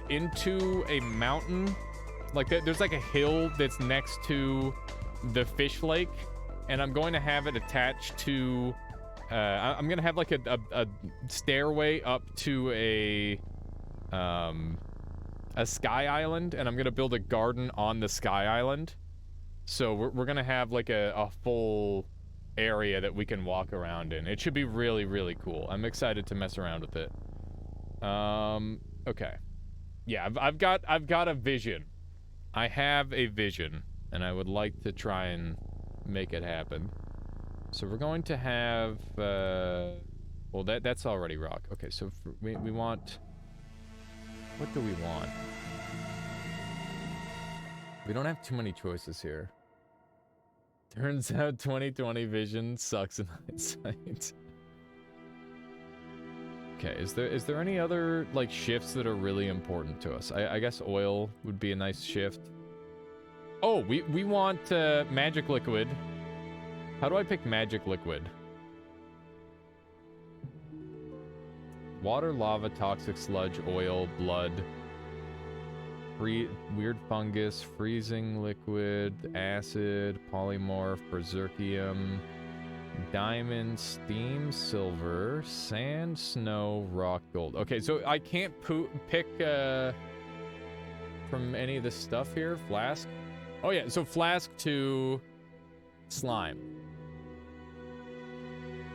into a mountain. Like there's like a hill that's next to the fish lake, and I'm going to have it attached to, I'm gonna have like a stairway up to a sky island, and I'm gonna build a garden on the sky island. So we're gonna have like a full area that we can walk around in. It should be really, really cool. I'm excited to mess around with it. Okay. Yeah, I've got a vision. I have a vision, and I would like to try and make it happen. So we're going to have, well, that's already rock. Okay, so we want, what do we want? We don't have too many choices here. Turns out 2020 vision sucks in hindsight. Okay, is there any other like shifts that are really important to us? I guess oil would be a nice shift. Oh, we want magic liquid. How do I pick magic liquid? Water, lava, toxic sludge, oil, blood, weird fungus, freezing liquid, acid, polymorph, berserkium, Diamond, steam, silver, sand, snow, rock, gold. Okay, so I can't pick from any of this stuff here. Flask. Oh yeah, so flask to slime.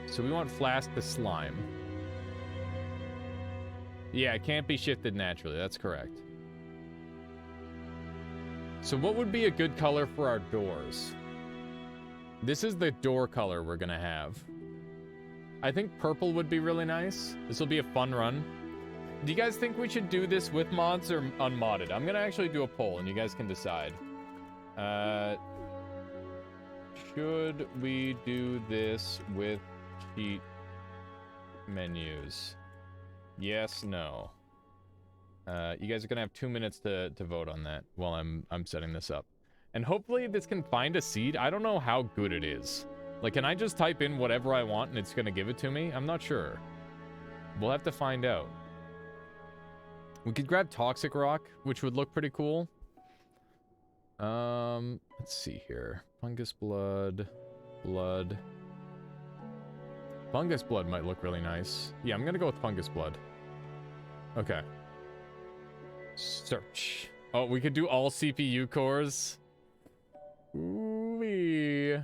So we want flask to slime. Yeah, it can't be shifted naturally. That's correct. So what would be a good color for our doors? This is the door color we're gonna have. I think purple would be really nice. This will be a fun run. Do you guys think we should do this with mods or unmodded? I'm gonna actually do a poll and you guys can decide. Should we do this with cheat menus? Yes, no. You guys are gonna have 2 minutes to vote on that while I'm setting this up. And hopefully this can find a seed. I don't know how good it is. Like, can I just type in whatever I want and it's gonna give it to me? I'm not sure. We'll have to find out. We could grab toxic rock, which would look pretty cool. Let's see here. Fungus blood. Blood. Fungus blood might look really nice. Yeah, I'm gonna go with fungus blood. Okay. Search. Oh, we could do all CPU cores. Ooh-wee.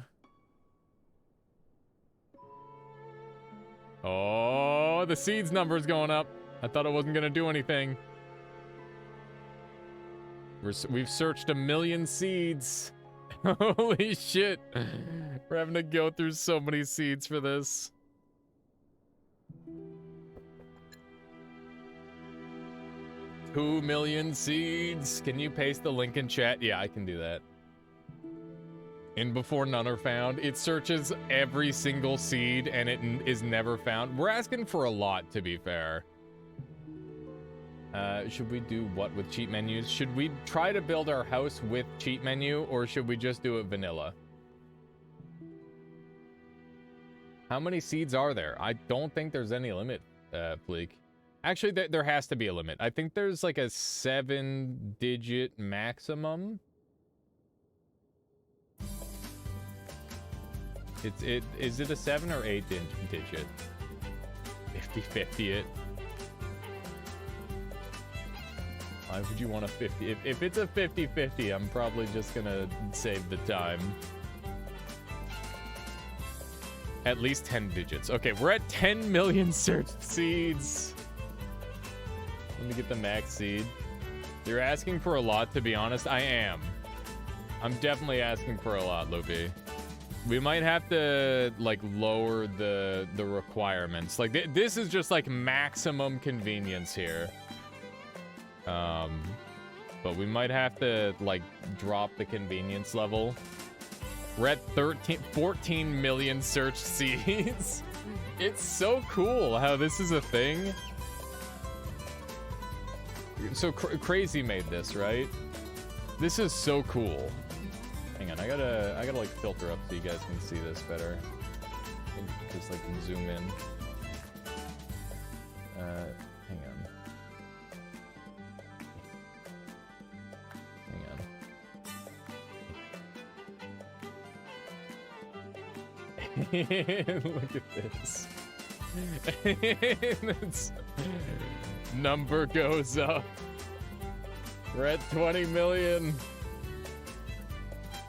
Oh, the seeds number's going up. I thought it wasn't gonna do anything. We've searched 1 million seeds. Holy shit. We're having to go through so many seeds for this. $2 million seeds. Can you paste the link in chat? Yeah, I can do that. And before none are found, it searches every single seed and it is never found. We're asking for a lot, to be fair. Should we do what with cheat menus? Should we try to build our house with cheat menu, or should we just do it vanilla? How many seeds are there? I don't think there's any limit, Fleek. Actually, there has to be a limit. I think there's like a 7-digit maximum. Is it a 7 or 8 digit? 50-50 it. Why would you want a 50? If it's a 50-50, I'm probably just gonna save the time. At least 10 digits. Okay, we're at 10 million searched seeds. Let me get the max seed. You're asking for a lot, to be honest. I am. I'm definitely asking for a lot, Loopy. We might have to, like, lower the requirements. Like, this is just, like, maximum convenience here. But we might have to, like, drop the convenience level. We're at 14 million search seeds. It's so cool how this is a thing. So Crazy made this, right? This is so cool. Hang on, I gotta like filter up so you guys can see this better. Just like zoom in. Hang on. Look at this. Number goes up. We're at 20 million.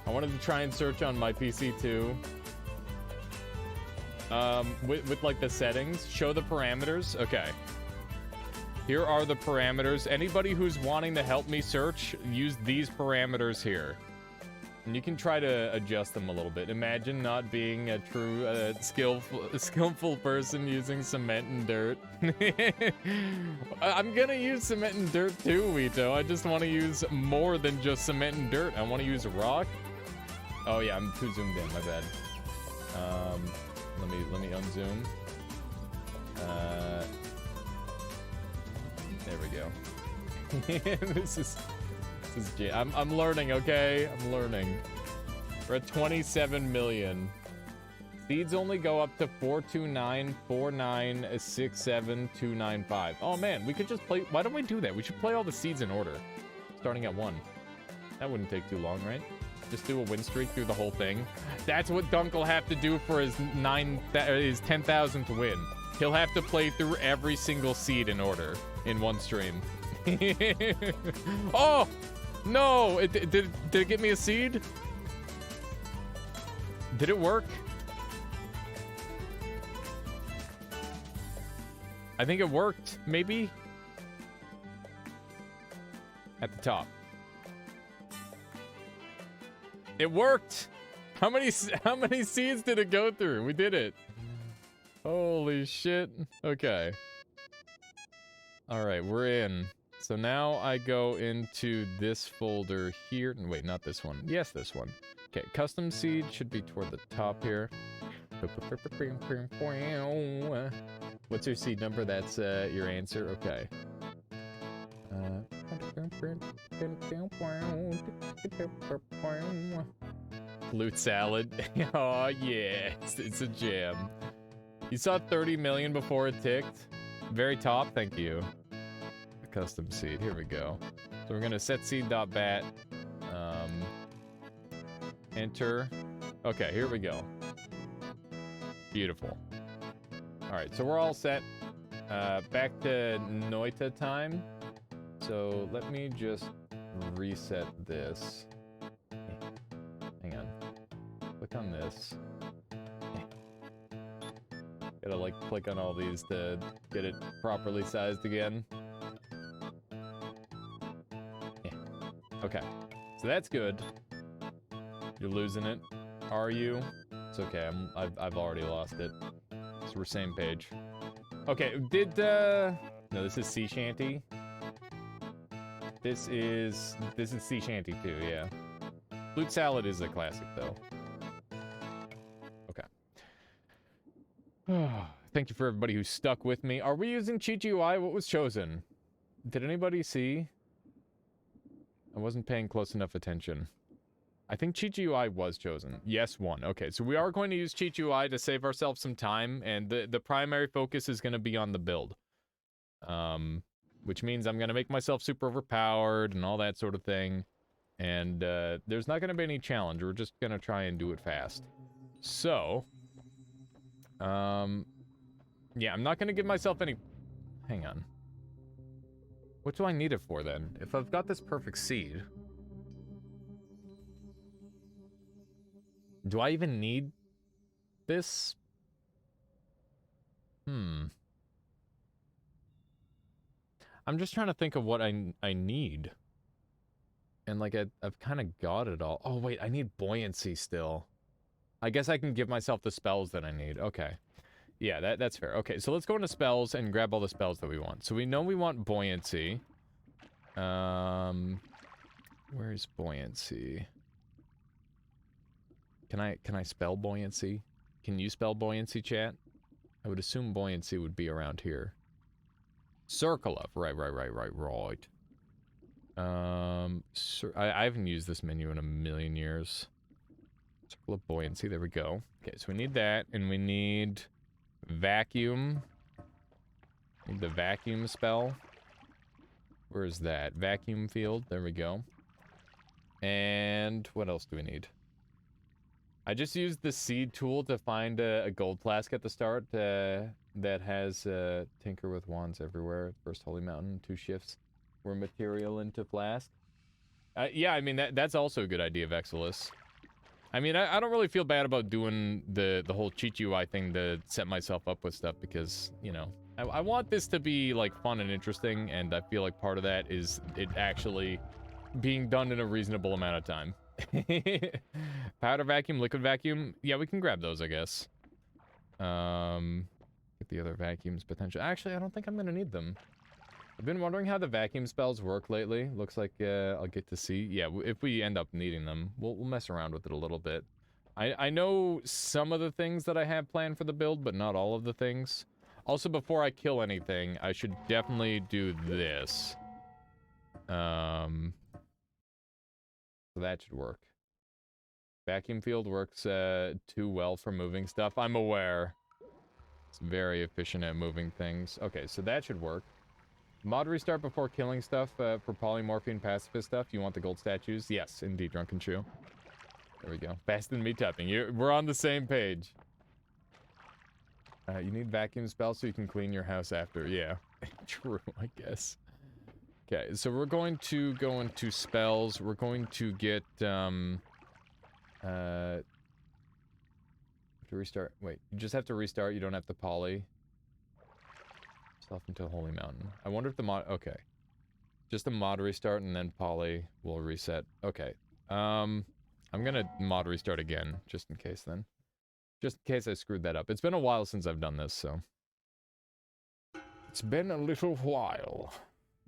I wanted to try and search on my PC too. With like the settings, show the parameters. Okay. Here are the parameters. Anybody who's wanting to help me search, use these parameters here. And you can try to adjust them a little bit. Imagine not being a true skillful person using cement and dirt. I'm gonna use cement and dirt too, Wito. I just want to use more than just cement and dirt. I want to use rock. Oh yeah, I'm too zoomed in. My bad. Let me unzoom. There we go. This is I'm learning, okay? I'm learning. We're at 27 million. Seeds only go up to 429496725. Oh man, we could just play. Why don't we do that? We should play all the seeds in order, starting at 1. That wouldn't take too long, right? Just do a win streak through the whole thing. That's what Dunk will have to do for his 10,000th win. He'll have to play through every single seed in order in one stream. Oh! No! Did it get me a seed? Did it work? I think it worked, maybe? At the top. It worked! How many seeds did it go through? We did it. Holy shit. Okay. Alright, we're in. So now I go into this folder here. Wait, not this one. Yes, this one. Okay, custom seed should be toward the top here. What's your seed number? That's your answer. Okay. Loot salad. Oh yeah, it's a jam. You saw 30 million before it ticked. Very top, thank you. A custom seed. Here we go. So we're gonna set seed.bat. Enter. Okay, here we go. Beautiful. All right, so we're all set. Back to Noita time. So let me just reset this. Hang on. Click on this. Gotta like click on all these to get it properly sized again. Yeah. Okay, so that's good. You're losing it, are you? It's okay. I've already lost it. So we're same page. Okay, no, this is sea shanty. This is sea shanty too, yeah. Loot salad is a classic though. Okay. Thank you for everybody who stuck with me. Are we using cheat UI? What was chosen? Did anybody see? I wasn't paying close enough attention. I think cheat UI was chosen. Yes, one. Okay, so we are going to use cheat UI to save ourselves some time, and the primary focus is going to be on the build. Which means I'm going to make myself super overpowered and all that sort of thing. And there's not going to be any challenge. We're just going to try and do it fast. So, yeah, I'm not going to give myself any... Hang on. What do I need it for then? If I've got this perfect seed... Do I even need this? I'm just trying to think of what I need. And like I've kind of got it all. Oh wait, I need buoyancy still. I guess I can give myself the spells that I need. Okay. Yeah, that's fair. Okay, so let's go into spells and grab all the spells that we want. So we know we want buoyancy. Where's buoyancy? Can I spell buoyancy? Can you spell buoyancy, chat? I would assume buoyancy would be around here. Circle of, right. I haven't used this menu in a million years. Circle of buoyancy, there we go. Okay, so we need that, and we need vacuum. Need the vacuum spell. Where is that? Vacuum field, there we go. And what else do we need? I just used the seed tool to find a gold flask at the start that has Tinker with Wands everywhere. First Holy Mountain, 2 shifts. Were material into flask. Yeah, I mean, that's also a good idea, Vexilus. I mean, I don't really feel bad about doing the whole cheat UI thing to set myself up with stuff because, you know, I want this to be, like, fun and interesting, and I feel like part of that is it actually being done in a reasonable amount of time. Powder vacuum, liquid vacuum. Yeah, we can grab those, I guess. Get the other vacuums potential. Actually, I don't think I'm gonna need them. I've been wondering how the vacuum spells work lately. Looks like I'll get to see. Yeah, if we end up needing them, we'll mess around with it a little bit. I know some of the things that I have planned for the build, but not all of the things. Also, before I kill anything, I should definitely do this. So that should work. Vacuum field works too well for moving stuff. I'm aware. It's very efficient at moving things. Okay, so that should work. Mod restart before killing stuff for polymorphine pacifist stuff. You want the gold statues? Yes, indeed, Drunken Chew. There we go. Faster than me typing. We're on the same page. You need vacuum spells so you can clean your house after. Yeah. True, I guess. Okay, so we're going to go into spells. We're going to get, to restart. Wait, you just have to restart. You don't have to poly. Self into Holy Mountain. I wonder if the mod... Okay. Just a mod restart and then poly will reset. Okay. I'm gonna mod restart again, just in case then. Just in case I screwed that up. It's been a while since I've done this, so... It's been a little while.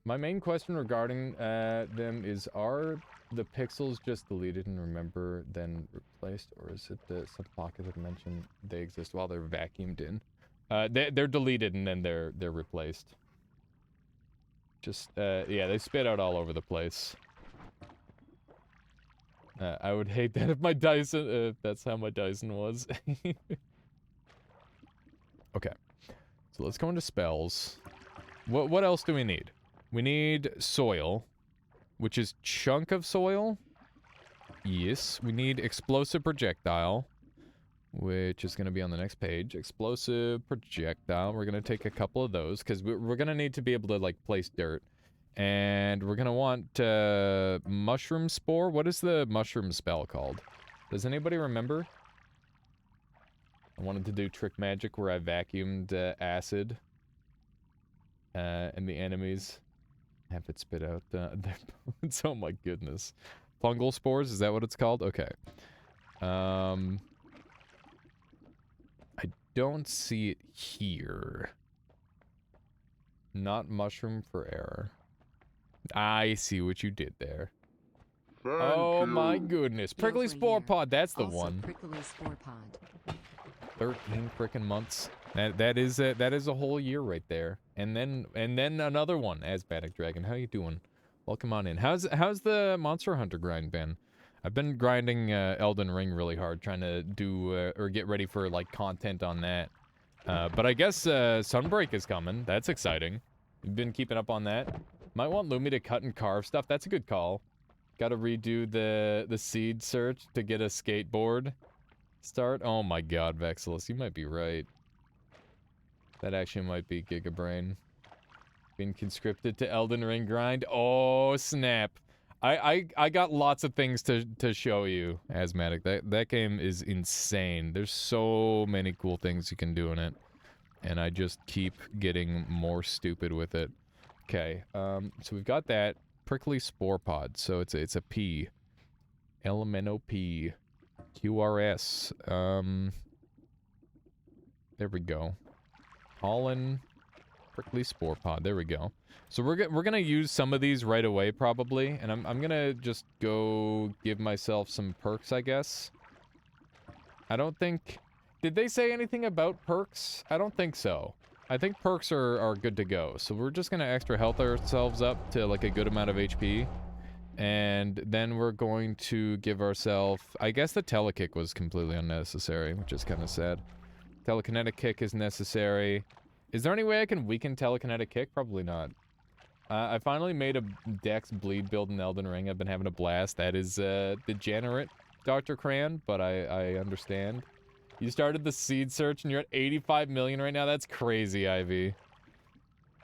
My main question regarding them is, are the pixels just deleted and remember then replaced? Or is it some pocket that mentioned they exist while they're vacuumed in? They're deleted and then they're replaced. Just, yeah, they spit out all over the place. I would hate that if my Dyson, if that's how my Dyson was. Okay. So let's go into spells. What else do we need? We need soil, which is chunk of soil. Yes. We need explosive projectile, which is going to be on the next page. Explosive projectile. We're going to take a couple of those, because we're going to need to be able to, like, place dirt. And we're going to want mushroom spore. What is the mushroom spell called? Does anybody remember? I wanted to do trick magic where I vacuumed acid. And the enemies have it spit out their bones. Oh my goodness. Fungal spores, is that what it's called? Okay. I don't see it here. Not mushroom for error. I see what you did there. Oh my goodness. Prickly spore pod, that's the one. Prickly spore pod. 13 frickin' months. That is a whole year right there. And then another one, Asthmatic Dragon. How you doing? Welcome on in. How's the Monster Hunter grind been? I've been grinding Elden Ring really hard, trying to do or get ready for like content on that. But I guess Sunbreak is coming. That's exciting. You've been keeping up on that. Might want Lumi to cut and carve stuff. That's a good call. Gotta redo the seed search to get a skateboard start. Oh my god, Vexilus, you might be right. That actually might be Gigabrain. Been conscripted to Elden Ring grind. Oh, snap. I got lots of things to show you, Asthmatic. That game is insane. There's so many cool things you can do in it. And I just keep getting more stupid with it. Okay, so we've got that. Prickly spore pod. So it's a P. Elemento P. QRS. There we go. Pollen. Prickly spore pod. There we go. So we're gonna use some of these right away, probably. And I'm gonna just go give myself some perks, I guess. I don't think... Did they say anything about perks? I don't think so. I think perks are good to go. So we're just gonna extra health ourselves up to like a good amount of HP. And then we're going to give ourselves... I guess the telekick was completely unnecessary, which is kind of sad. Telekinetic kick is necessary. Is there any way I can weaken telekinetic kick? Probably not. I finally made a Dex bleed build in Elden Ring. I've been having a blast. That is degenerate, Dr. Cran, but I understand. You started the seed search and you're at 85 million right now? That's crazy, Ivy.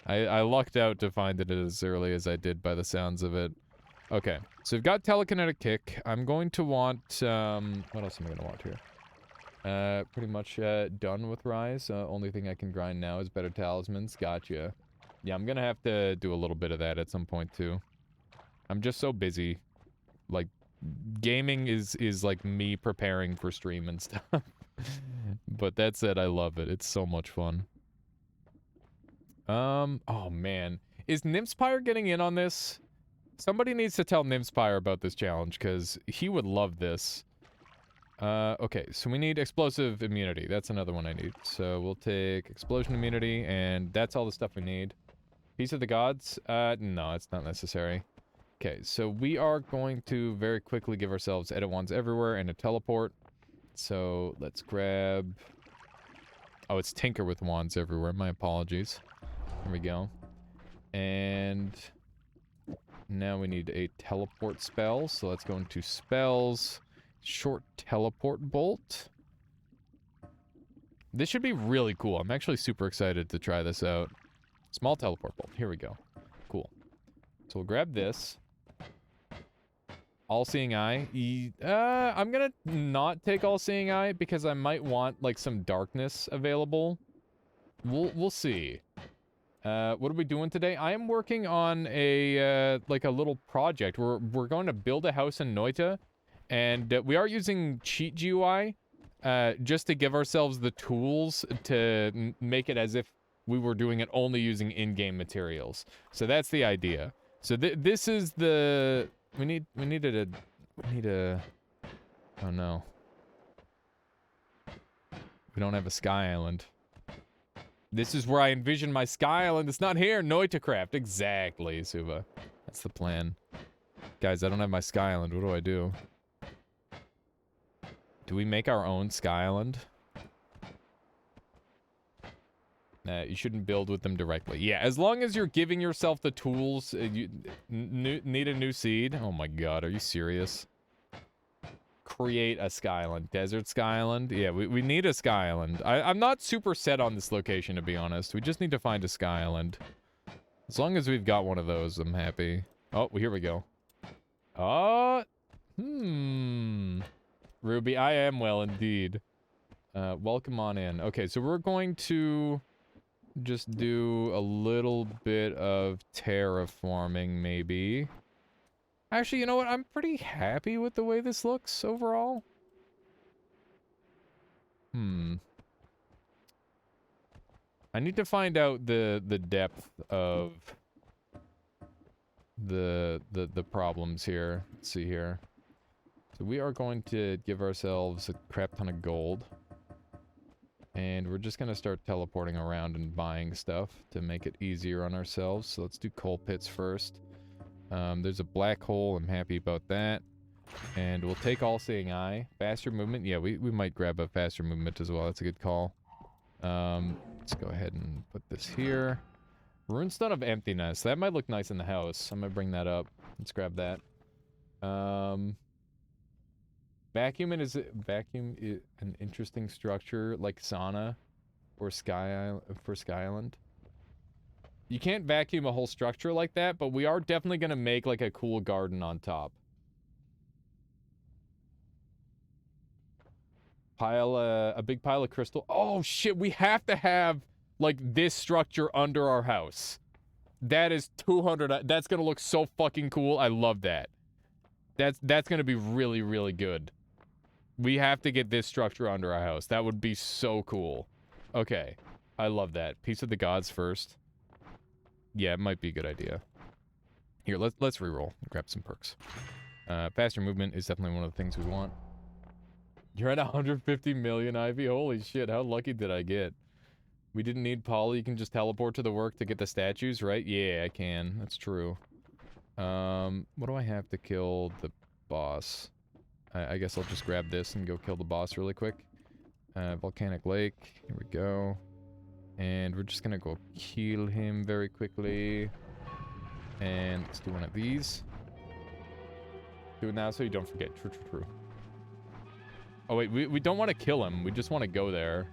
I lucked out to find it as early as I did by the sounds of it. Okay, so we've got telekinetic kick. I'm going to want, what else am I going to want here? Pretty much done with Rise. Only thing I can grind now is better talismans. Gotcha. Yeah, I'm gonna have to do a little bit of that at some point too. I'm just so busy. Like, gaming is like me preparing for stream and stuff. But that said, I love it. It's so much fun. Oh man. Is Nymspire getting in on this? Somebody needs to tell Nymspire about this challenge, because he would love this. Okay, so we need explosive immunity. That's another one I need. So we'll take explosion immunity, and that's all the stuff we need. Piece of the gods? No, it's not necessary. Okay, so we are going to very quickly give ourselves edit wands everywhere and a teleport. So let's grab... Oh, it's tinker with wands everywhere. My apologies. There we go. And now we need a teleport spell. So let's go into spells. Short teleport bolt. This should be really cool. I'm actually super excited to try this out. Small teleport bolt. Here we go. Cool. So we'll grab this. All-seeing eye. I'm gonna not take all-seeing eye because I might want like some darkness available. We'll see. What are we doing today? I am working on a like a little project. We're going to build a house in Noita, and we are using Cheat GUI just to give ourselves the tools to make it as if we were doing it only using in-game materials. So that's the idea. So this is the we need a oh no. We don't have a sky island. This is where I envision my sky island. It's not here. Noitacraft. Exactly, Suva. That's the plan. Guys, I don't have my sky island. What do I do? Do we make our own sky island? Nah, you shouldn't build with them directly. Yeah, as long as you're giving yourself the tools, you need a new seed. Oh my god, are you serious? Create a sky island. Desert sky island? Yeah, we need a sky island. I'm not super set on this location, to be honest. We just need to find a sky island. As long as we've got one of those, I'm happy. Oh, here we go. Ruby, I am well indeed. Welcome on in. Okay, so we're going to just do a little bit of terraforming, maybe. Actually, you know what? I'm pretty happy with the way this looks overall. I need to find out the depth of the problems here. Let's see here. So we are going to give ourselves a crap ton of gold. And we're just going to start teleporting around and buying stuff to make it easier on ourselves. So let's do coal pits first. There's a black hole. I'm happy about that. And we'll take all-seeing eye. Faster movement. Yeah, we might grab a faster movement as well. That's a good call. Let's go ahead and put this here. Runestone of Emptiness. That might look nice in the house. I'm going to bring that up. Let's grab that. Vacuum is an interesting structure like sauna or Sky Island. You can't vacuum a whole structure like that, but we are definitely gonna make like a cool garden on top. A big pile of crystal. Oh shit, we have to have like this structure under our house. That is 200. That's gonna look so fucking cool. I love that. That's gonna be really, really good. We have to get this structure under our house. That would be so cool. Okay. I love that. Piece of the gods first. Yeah, it might be a good idea. Here, let's reroll. Grab some perks. Faster movement is definitely one of the things we want. You're at 150 million, Ivy. Holy shit, how lucky did I get? We didn't need Polly. You can just teleport to the work to get the statues, right? Yeah, I can. That's true. What do I have to kill the boss? I guess I'll just grab this and go kill the boss really quick. Volcanic Lake. Here we go. And we're just gonna go kill him very quickly. And let's do one of these. Do it now so you don't forget. True. Oh wait, we don't want to kill him. We just want to go there.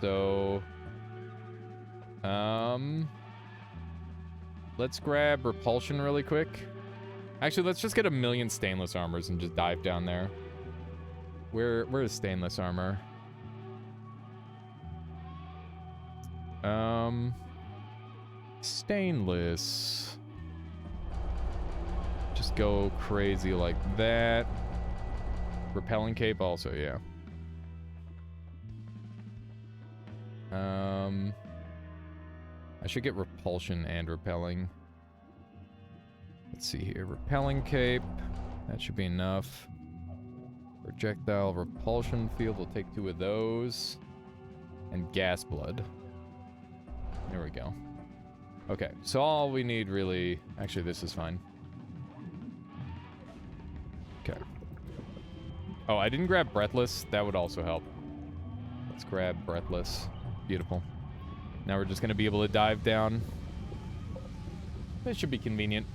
So... let's grab repulsion really quick. Actually, let's just get 1,000,000 stainless armors and just dive down there. Where is stainless armor? Stainless. Just go crazy like that. Repelling cape also, yeah. I should get repulsion and repelling. Let's see here. Repelling cape. That should be enough. Projectile repulsion field. We'll take 2 of those. And gas blood. There we go. Okay, so all we need really... Actually, this is fine. Okay. Oh, I didn't grab Breathless. That would also help. Let's grab Breathless. Beautiful. Now we're just going to be able to dive down. This should be convenient.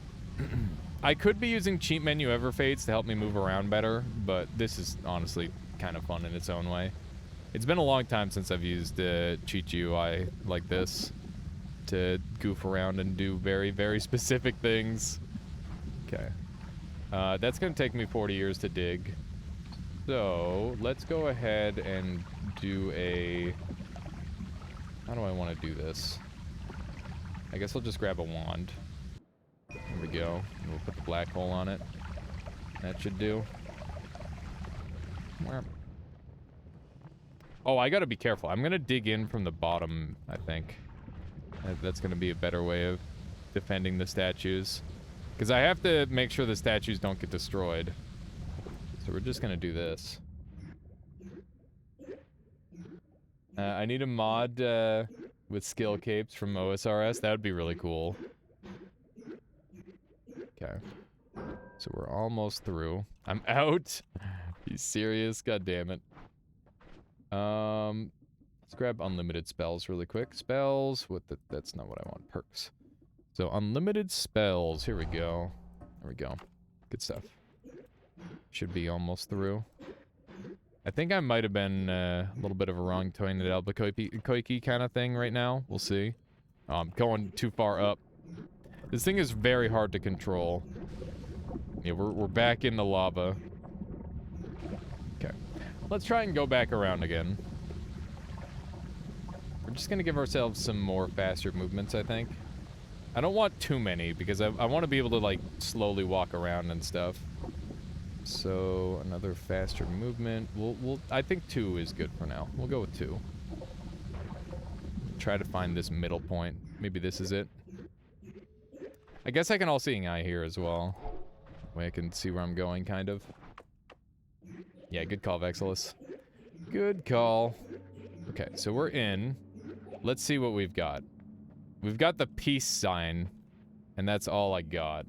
I could be using cheat menu everfades to help me move around better, but this is honestly kind of fun in its own way. It's been a long time since I've used cheat UI like this to goof around and do very, very specific things. Okay. That's going to take me 40 years to dig. So, let's go ahead and do a... How do I want to do this? I guess I'll just grab a wand. There we go. And we'll put the black hole on it. That should do. Oh, I gotta be careful. I'm gonna dig in from the bottom, I think. That's gonna be a better way of defending the statues. Because I have to make sure the statues don't get destroyed. So we're just gonna do this. I need a mod with skill capes from OSRS. That would be really cool. Okay. So we're almost through. I'm out. You serious? God damn it. Let's grab unlimited spells really quick. Spells with the... That's not what I want. Perks. So unlimited spells. Here we go. There we go. Good stuff. Should be almost through. I think I might have been a little bit of a wrong toying at Albuquerque kind of thing right now. We'll see. I'm going too far up. This thing is very hard to control. Yeah, we're back in the lava. Okay. Let's try and go back around again. We're just gonna give ourselves some more faster movements, I think. I don't want too many, because I want to be able to, like, slowly walk around and stuff. So, another faster movement. I think 2 is good for now. We'll go with 2. Try to find this middle point. Maybe this is it. I guess I can all-seeing eye here as well. That way I can see where I'm going, kind of. Yeah, good call, Vexilus. Good call. Okay, so we're in. Let's see what we've got. We've got the peace sign, and that's all I got.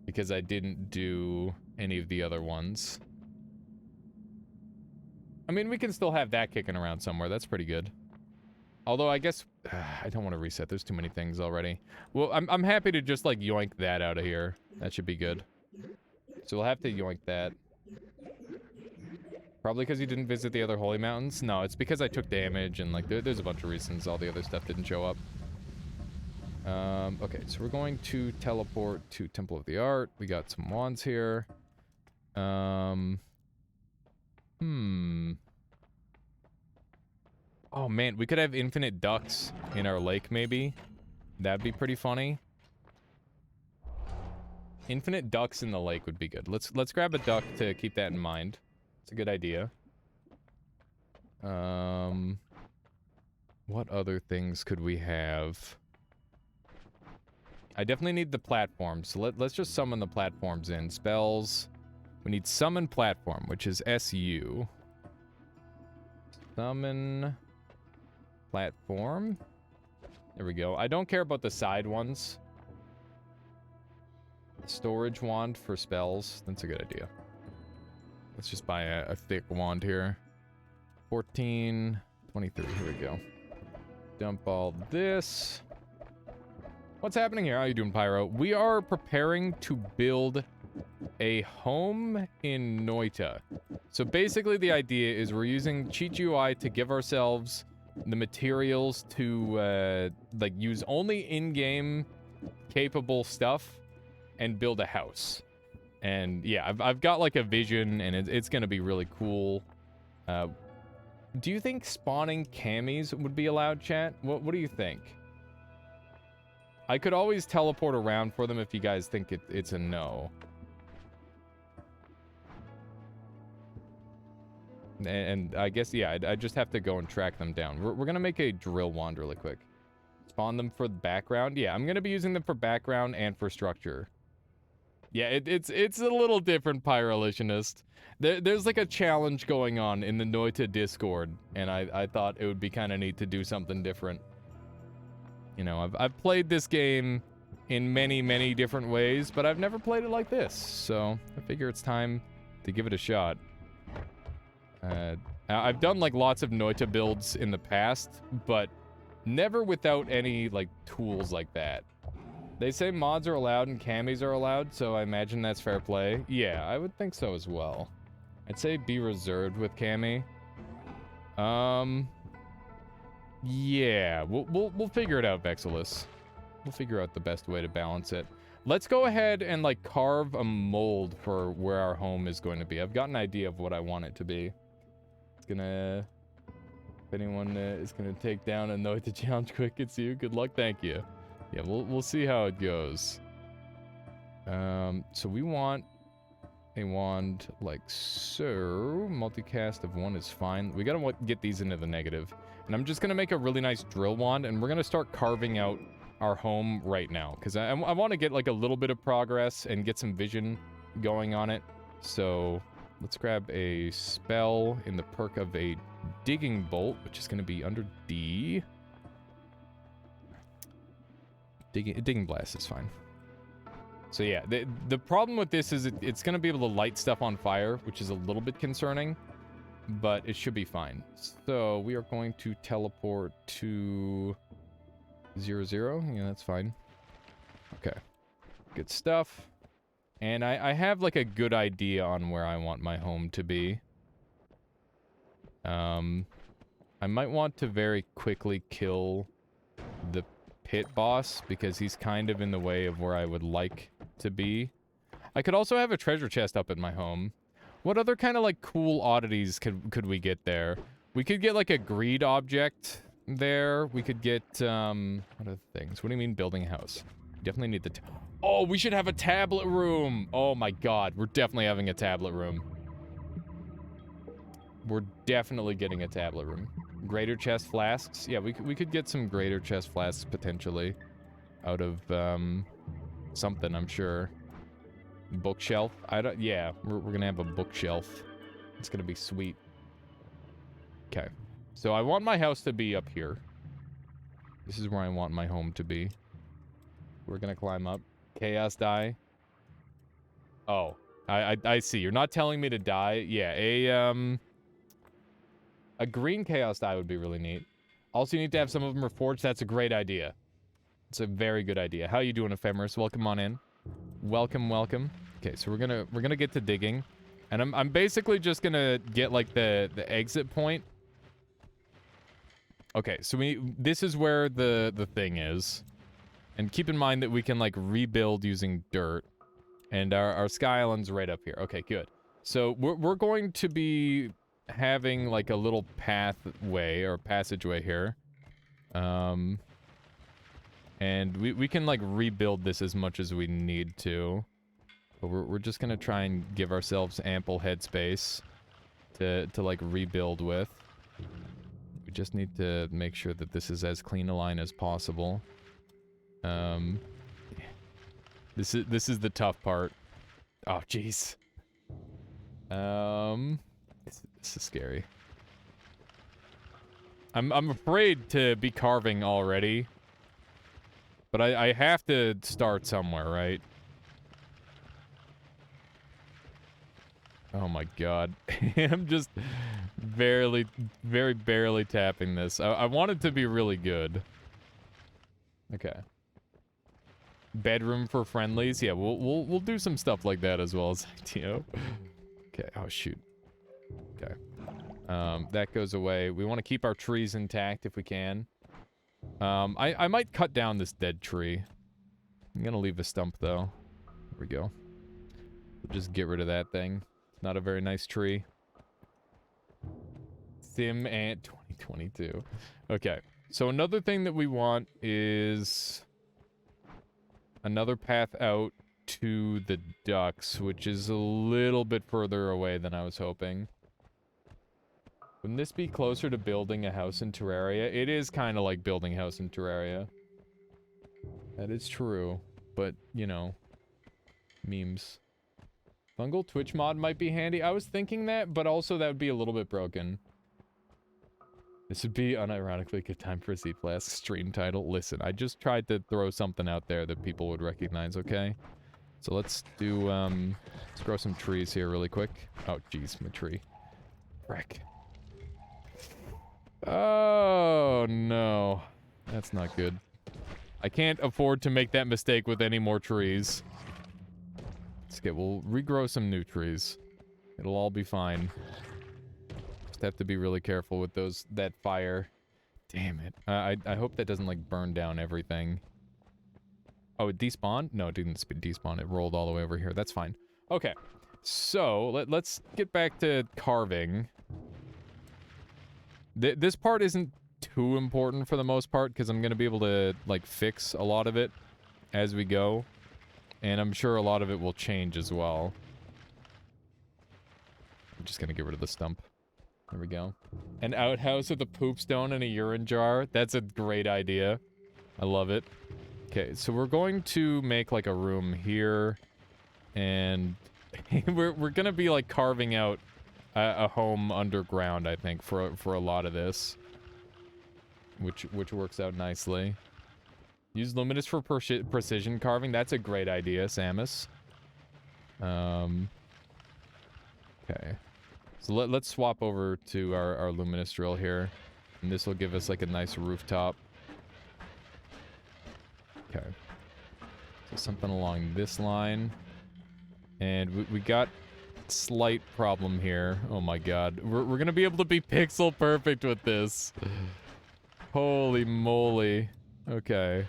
Because I didn't do any of the other ones. I mean, we can still have that kicking around somewhere. That's pretty good. Although, I guess... I don't want to reset. There's too many things already. Well, I'm happy to just, like, yoink that out of here. That should be good. So we'll have to yoink that. Probably because you didn't visit the other holy mountains? No, it's because I took damage, and, like, there's a bunch of reasons all the other stuff didn't show up. Okay, so we're going to teleport to Temple of the Art. We got some wands here. Oh man, we could have infinite ducks in our lake, maybe. That'd be pretty funny. Infinite ducks in the lake would be good. Let's grab a duck to keep that in mind. It's a good idea. What other things could we have? I definitely need the platforms, so let's just summon the platforms in. Spells. We need summon platform, which is SU. Summon platform. There we go. I don't care about the side ones. Storage wand for spells. That's a good idea. Let's just buy a thick wand here. 14, 23. Here we go. Dump all this. What's happening here? How you doing, Pyro? We are preparing to build a home in Noita. So basically the idea is we're using Cheat UI to give ourselves the materials to like use only in-game capable stuff and build a house. And yeah, I've got like a vision, and it's gonna be really cool. Do you think spawning camis would be allowed, chat? What do you think? I could always teleport around for them if you guys think it's a no. And I guess, yeah, I just have to go and track them down. We're gonna make a drill wand really quick. Spawn them for the background. Yeah, I'm gonna be using them for background and for structure. Yeah, it's a little different, Pyrolictionist. There's like a challenge going on in the Noita Discord, and I thought it would be kind of neat to do something different. You know, I've played this game in many different ways, but I've never played it like this, so I figure it's time to give it a shot. I've done like lots of Noita builds in the past, but never without any like tools like that. They say mods are allowed and camis are allowed, so I imagine that's fair play. Yeah, I would think so as well. I'd say be reserved with cami. Yeah, we'll figure it out, Vexilus. We'll figure out the best way to balance it. Let's go ahead and, like, carve a mold for where our home is going to be. I've got an idea of what I want it to be. It's gonna... If anyone is gonna take down and know it to challenge quick, it's you. Good luck, thank you. Yeah, we'll see how it goes. So we want a wand like so. Multicast of 1 is fine. We gotta get these into the negative. And I'm just gonna make a really nice drill wand, and we're gonna start carving out our home right now. Because I want to get like a little bit of progress and get some vision going on it. So let's grab a spell in the perk of a digging bolt, which is gonna be under D. Digging blast is fine. So yeah, the problem with this is it's going to be able to light stuff on fire, which is a little bit concerning, but it should be fine. So we are going to teleport to 0, yeah, that's fine. Okay, good stuff. And I have like a good idea on where I want my home to be. I might want to very quickly kill the pit boss because he's kind of in the way of where I would like to be. I could also have a treasure chest up at my home. What other kind of like cool oddities could we get there? We could get like a greed object there. We could get what are the things? What do you mean building a house? Definitely need the oh, we should have a tablet room. Oh my god, we're definitely having a tablet room. We're definitely getting a tablet room. Greater chest flasks. Yeah, we could get some greater chest flasks potentially out of something, I'm sure. Bookshelf. Yeah, we're gonna have a bookshelf. It's gonna be sweet. Okay. So I want my house to be up here. This is where I want my home to be. We're gonna climb up. Chaos die. Oh, I see. You're not telling me to die. Yeah, a green chaos die would be really neat. Also, you need to have some of them reforged. That's a great idea. It's a very good idea. How you doing, Ephemerus? Welcome on in. Welcome, welcome. Okay, so we're gonna get to digging, and I'm basically just gonna get like the exit point. Okay, so this is where the thing is, and keep in mind that we can like rebuild using dirt, and our Sky Island's right up here. Okay, good. So we're going to be having like a little pathway or passageway here, and we can like rebuild this as much as we need to, but we're just gonna try and give ourselves ample headspace to like rebuild with. We just need to make sure that this is as clean a line as possible. This is the tough part. Oh jeez. This is scary. I'm afraid to be carving already. But I have to start somewhere, right? Oh my god. I'm just very barely tapping this. I want it to be really good. Okay. Bedroom for friendlies. Yeah, we'll do some stuff like that as well as ITO. Okay. Oh shoot. Okay. That goes away. We want to keep our trees intact if we can. I might cut down this dead tree. I'm gonna leave a stump though. There we go. Just get rid of that thing. Not a very nice tree. Sim Ant 2022. Okay. So another thing that we want is another path out to the ducks, which is a little bit further away than I was hoping. Wouldn't this be closer to building a house in Terraria? It is kind of like building a house in Terraria. That is true. But, you know, memes. Fungal Twitch mod might be handy. I was thinking that, but also that would be a little bit broken. This would be unironically a good time for a Z-Flask stream title. Listen, I just tried to throw something out there that people would recognize, okay? So let's do, let's grow some trees here really quick. Oh, jeez, my tree. Frick. Oh, no. That's not good. I can't afford to make that mistake with any more trees. We'll regrow some new trees. It'll all be fine. Just have to be really careful with that fire. Damn it. I hope that doesn't, like, burn down everything. Oh, it despawned? No, it didn't despawn. It rolled all the way over here. That's fine. Okay. So, let's get back to carving. This part isn't too important for the most part, because I'm going to be able to, like, fix a lot of it as we go. And I'm sure a lot of it will change as well. I'm just going to get rid of the stump. There we go. An outhouse with a poop stone and a urine jar. That's a great idea. I love it. Okay, so we're going to make, like, a room here. And we're going to be, like, carving out a home underground, I think, for a lot of this. Which works out nicely. Use luminous for precision carving. That's a great idea, Samus. Okay. So let's swap over to our luminous drill here. And this will give us, like, a nice rooftop. Okay. So something along this line. And we got slight problem here. Oh my god. We're gonna be able to be pixel perfect with this. Holy moly. Okay.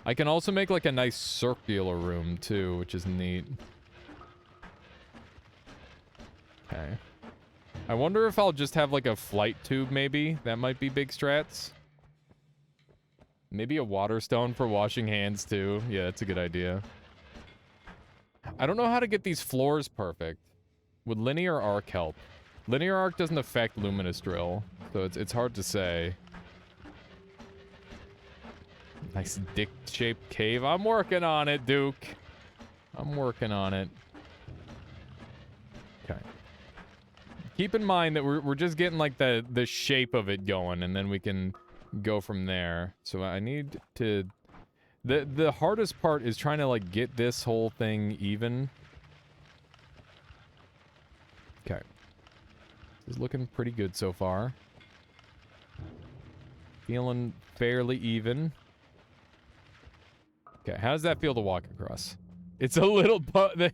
I can also make, like, a nice circular room, too, which is neat. Okay. I wonder if I'll just have, like, a flight tube, maybe? That might be big strats. Maybe a water stone for washing hands, too. Yeah, that's a good idea. I don't know how to get these floors perfect. Would linear arc help? Linear arc doesn't affect luminous drill, so it's hard to say. Nice dick-shaped cave. I'm working on it, Duke. I'm working on it. Okay. Keep in mind that we're just getting, like, the shape of it going, and then we can go from there. So I need to... The hardest part is trying to, like, get this whole thing even. Okay. This is looking pretty good so far. Feeling fairly even. Okay, how does that feel to walk across? It's a little...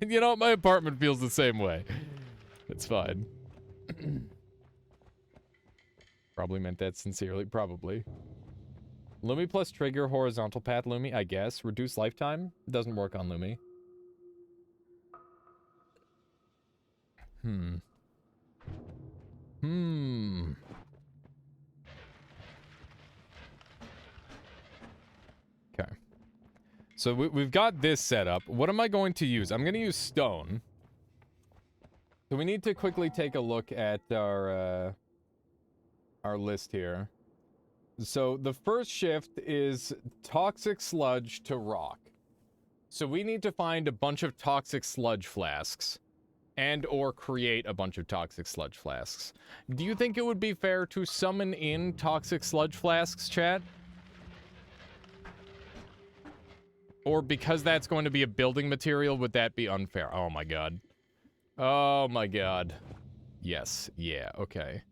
You know, my apartment feels the same way. It's fine. Probably meant that sincerely. Probably. Lumi plus trigger horizontal path Lumi, I guess. Reduce lifetime? Doesn't work on Lumi. Okay. So we've got this set up. What am I going to use? I'm going to use stone. So we need to quickly take a look at our list here. So the first shift is toxic sludge to rock. So we need to find a bunch of toxic sludge flasks. And or create a bunch of toxic sludge flasks. Do you think it would be fair to summon in toxic sludge flasks, chat? Or because that's going to be a building material, would that be unfair? Oh my god. Oh my god. Yes. Yeah, okay.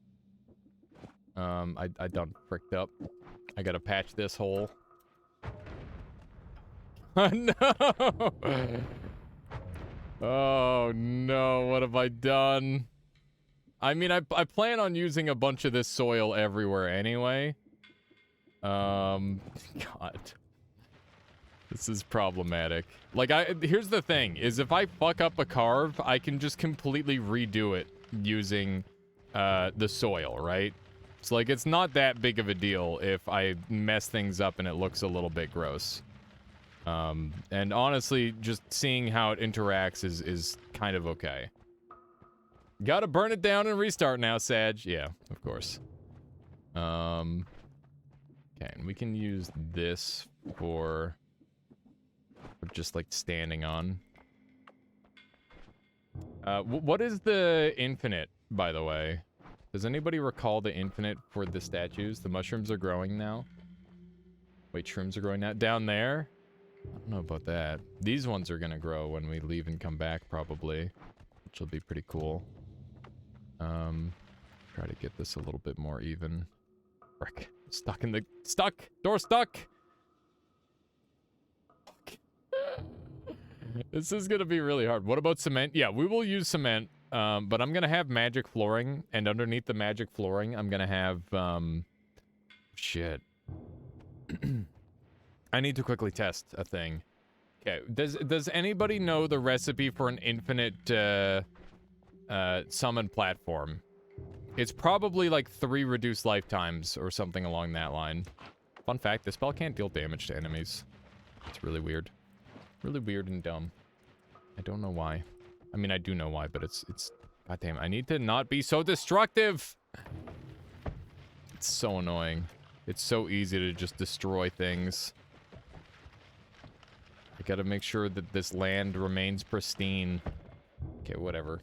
I done fricked up. I gotta patch this hole. Oh no! Oh no, what have I done? I mean, I plan on using a bunch of this soil everywhere anyway. God. This is problematic. Like, here's the thing, is if I fuck up a carve, I can just completely redo it using, the soil, right? It's like, it's not that big of a deal if I mess things up and it looks a little bit gross. And honestly, just seeing how it interacts is kind of okay. Gotta burn it down and restart now, Sag. Yeah, of course. Okay, and we can use this for just, like, standing on. What is the infinite, by the way? Does anybody recall the infinite for the statues? The mushrooms are growing now? Wait, shrooms are growing now? Down there? I don't know about that. These ones are gonna grow when we leave and come back, probably. Which will be pretty cool. Try to get this a little bit more even. Frick. Stuck in the... Stuck! Door stuck! This is gonna be really hard. What about cement? Yeah, we will use cement. But I'm gonna have magic flooring, and underneath the magic flooring, I'm gonna have shit. I need to quickly test a thing. Okay, does anybody know the recipe for an infinite summon platform? It's probably like 3 reduced lifetimes or something along that line. Fun fact, this spell can't deal damage to enemies. It's really weird. Really weird and dumb. I don't know why. I mean, I do know why, but it's goddamn, I need to not be so destructive! It's so annoying. It's so easy to just destroy things. I gotta make sure that this land remains pristine. Okay, whatever.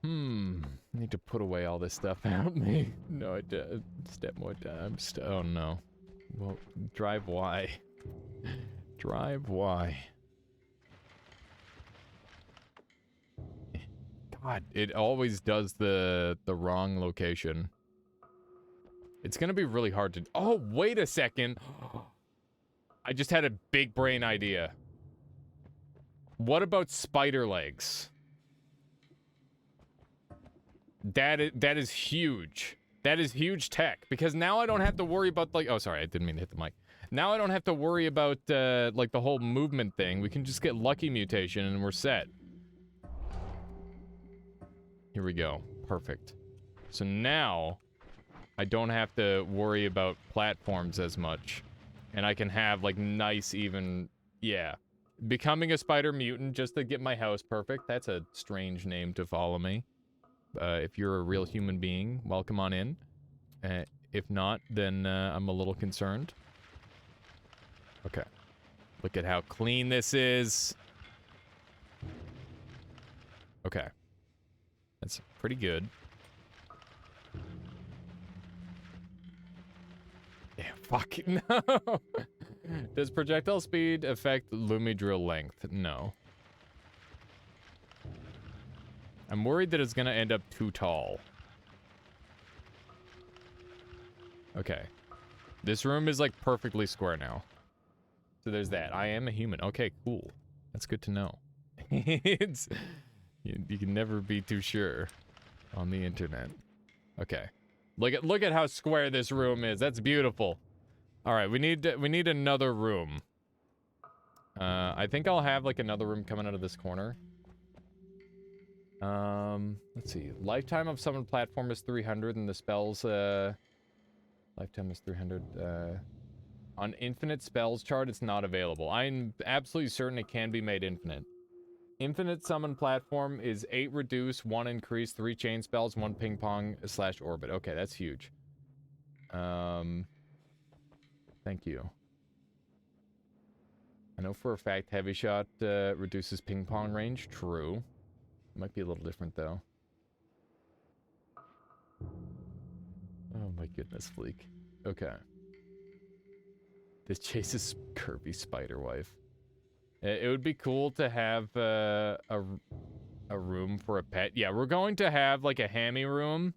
I need to put away all this stuff out me. No, I did. Step more times. Oh no. Well, drive Y. Drive Y. God, it always does the wrong location. It's gonna be really hard to... Oh, wait a second. I just had a big brain idea. What about spider legs? That is huge. That is huge tech. Because now I don't have to worry about, like... Oh, sorry, I didn't mean to hit the mic. Now I don't have to worry about, like, the whole movement thing. We can just get lucky mutation and we're set. Here we go. Perfect. So now, I don't have to worry about platforms as much. And I can have, like, nice, even... Yeah. Becoming a spider mutant just to get my house perfect. That's a strange name to follow me. If you're a real human being, welcome on in. If not, then I'm a little concerned. Okay. Look at how clean this is. Okay. That's pretty good. Yeah, fuck. No! Does projectile speed affect Lumidrill length? No. I'm worried that it's gonna end up too tall. Okay. This room is, like, perfectly square now. So there's that. I am a human. Okay, cool. That's good to know. It's... You can never be too sure on the internet. Okay. Look at how square this room is. That's beautiful. All right, we need another room. I think I'll have, like, another room coming out of this corner. Let's see. Lifetime of summon platform is 300, and the spells, lifetime is 300. On infinite spells chart, it's not available. I'm absolutely certain it can be made infinite. Infinite summon platform is 8 reduce, 1 increase, 3 chain spells, 1 ping pong / orbit. Okay, that's huge. Thank you. I know for a fact heavy shot reduces ping pong range. True. It might be a little different though. Oh my goodness, Fleek. Okay. This chases Kirby Spider Wife. It would be cool to have a room for a pet. Yeah, we're going to have like a hammy room.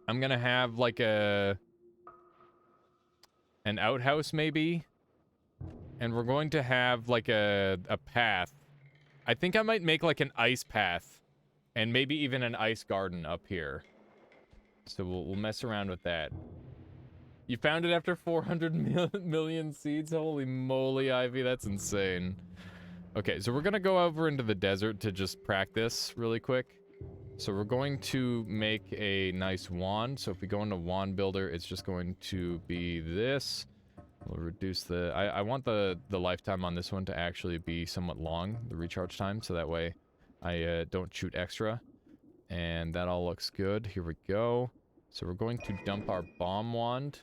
I'm gonna have like an outhouse maybe. And we're going to have like a path. I think I might make like an ice path. And maybe even an ice garden up here. So we'll mess around with that. You found it after 400 million seeds? Holy moly, Ivy, that's insane. Okay, so we're gonna go over into the desert to just practice really quick. So we're going to make a nice wand. So if we go into wand builder, it's just going to be this. We'll reduce the... I want the lifetime on this one to actually be somewhat long, the recharge time, so that way I don't shoot extra. And that all looks good. Here we go. So we're going to dump our bomb wand.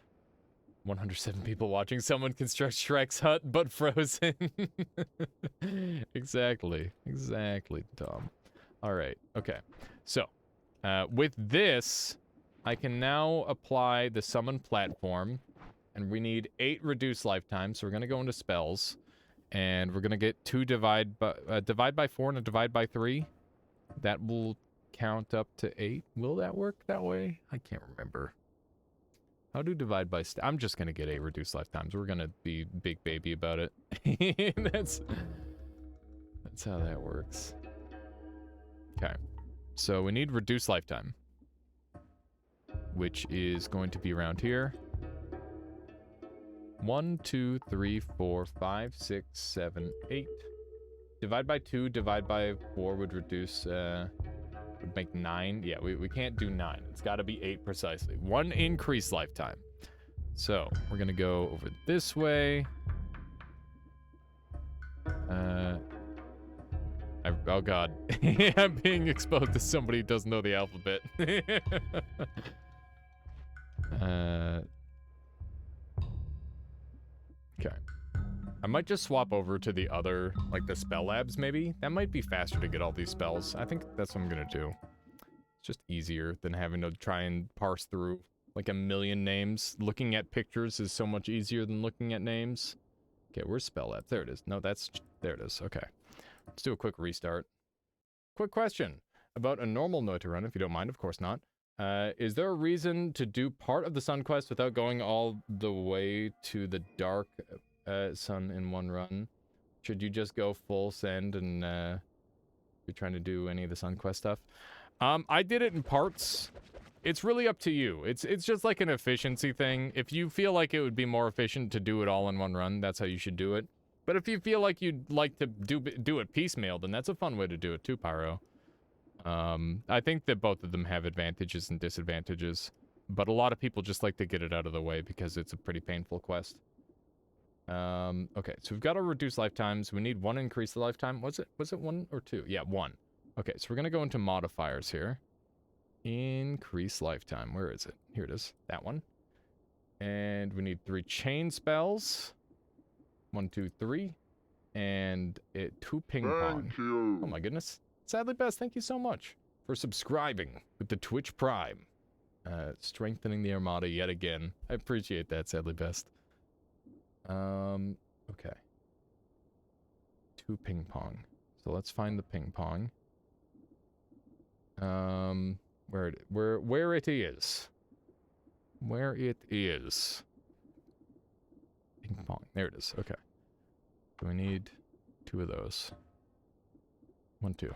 107 people watching someone construct Shrek's hut, but frozen. Exactly. Exactly, Tom. Alright, okay. So, with this, I can now apply the summon platform, and we need 8 reduced lifetime, so we're gonna go into spells, and we're gonna get 2 divide by 4 and a divide by 3. That will count up to 8. Will that work that way? I can't remember. How do divide by I'm just gonna get 8 reduced lifetimes. We're gonna be big baby about it. That's how that works. Okay. So we need reduced lifetime, which is going to be around here. 1, 2, 3, 4, 5, 6, 7, 8. Divide by 2, divide by 4 would reduce, would make 9. Yeah, we can't do 9. It's got to be 8 precisely. 1 increased lifetime. So, we're going to go over this way. Oh god. I'm being exposed to somebody who doesn't know the alphabet. Okay. I might just swap over to the other, like the spell labs maybe. That might be faster to get all these spells. I think that's what I'm gonna do. It's just easier than having to try and parse through like a million names. Looking at pictures is so much easier than looking at names. Okay, where's spell labs? There it is. No, there it is. Okay. Let's do a quick restart. Quick question about a normal Noita run, if you don't mind. Of course not. Is there a reason to do part of the Sun Quest without going all the way to the Dark Sun in one run? Should you just go full send and you're trying to do any of the Sun Quest stuff? I did it in parts. It's really up to you. It's just like an efficiency thing. If you feel like it would be more efficient to do it all in one run, that's how you should do it. But if you feel like you'd like to do it piecemeal, then that's a fun way to do it too, Pyro. I think that both of them have advantages and disadvantages, but a lot of people just like to get it out of the way because it's a pretty painful quest. Okay, so we've got our reduced lifetimes. We need 1 increased lifetime. Was it 1 or 2? Yeah, 1. Okay, so we're gonna go into modifiers here. Increase lifetime. Where is it? Here it is. That one. And we need 3 chain spells. 1, 2, 3. And 2 ping pong. Oh my goodness. Sadly Best, thank you so much for subscribing with the Twitch Prime. Strengthening the Armada yet again. I appreciate that, Sadly Best. Okay. 2 ping pong. So let's find the ping pong. Where it is. Where it is. Ping pong. There it is. Okay. So we need 2 of those. 1, 2.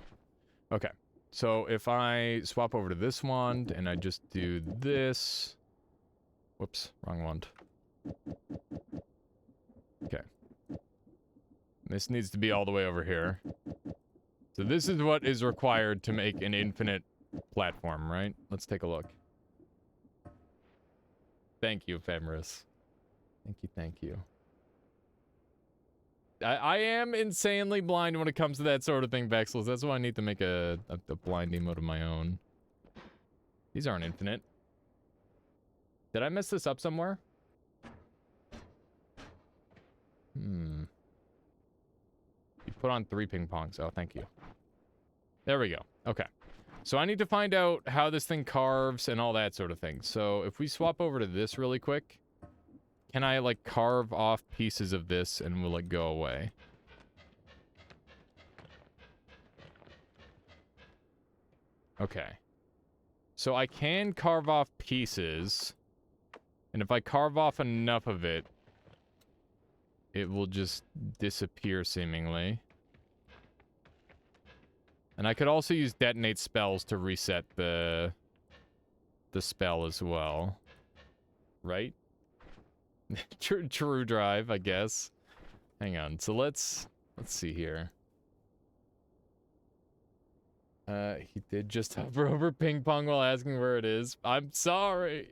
Okay. So if I swap over to this wand and I just do this. Whoops, wrong wand. Okay. This needs to be all the way over here. So this is what is required to make an infinite platform, right? Let's take a look. Thank you, Ephemeris. Thank you. I am insanely blind when it comes to that sort of thing, Vexels. That's why I need to make a blind emote of my own. These aren't infinite. Did I mess this up somewhere? You put on 3 ping pongs. Oh, thank you. There we go. Okay. So I need to find out how this thing carves and all that sort of thing. So if we swap over to this really quick, can I, like, carve off pieces of this and will it go away? Okay. So I can carve off pieces, and if I carve off enough of it, it will just disappear, seemingly. And I could also use detonate spells to reset the spell as well. Right? True drive, I guess. Hang on. So let's see here. He did just hover over ping pong while asking where it is. I'm sorry.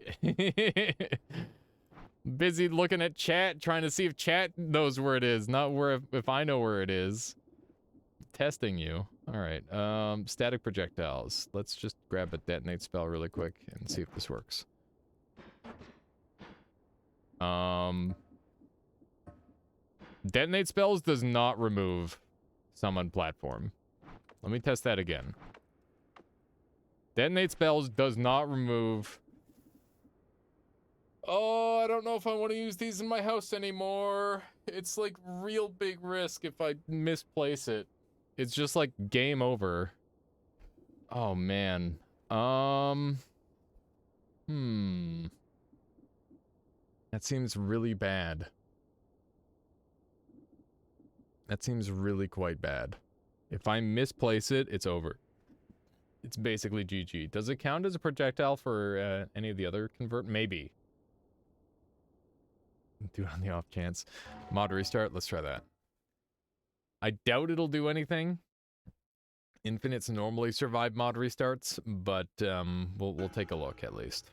Busy looking at chat, trying to see if chat knows where it is, not where if I know where it is. Testing you. All right. Static projectiles. Let's just grab a detonate spell really quick and see if this works. Detonate spells does not remove summon platform. Let me test that again. Detonate spells does not remove... Oh, I don't know if I want to use these in my house anymore. It's like real big risk if I misplace it. It's just like game over. Oh man. That seems really bad. That seems really quite bad. If I misplace it, it's over. It's basically GG. Does it count as a projectile for any of the other convert? Maybe. Do it on the off chance. Mod restart, let's try that. I doubt it'll do anything. Infinites normally survive mod restarts, but we'll take a look at least.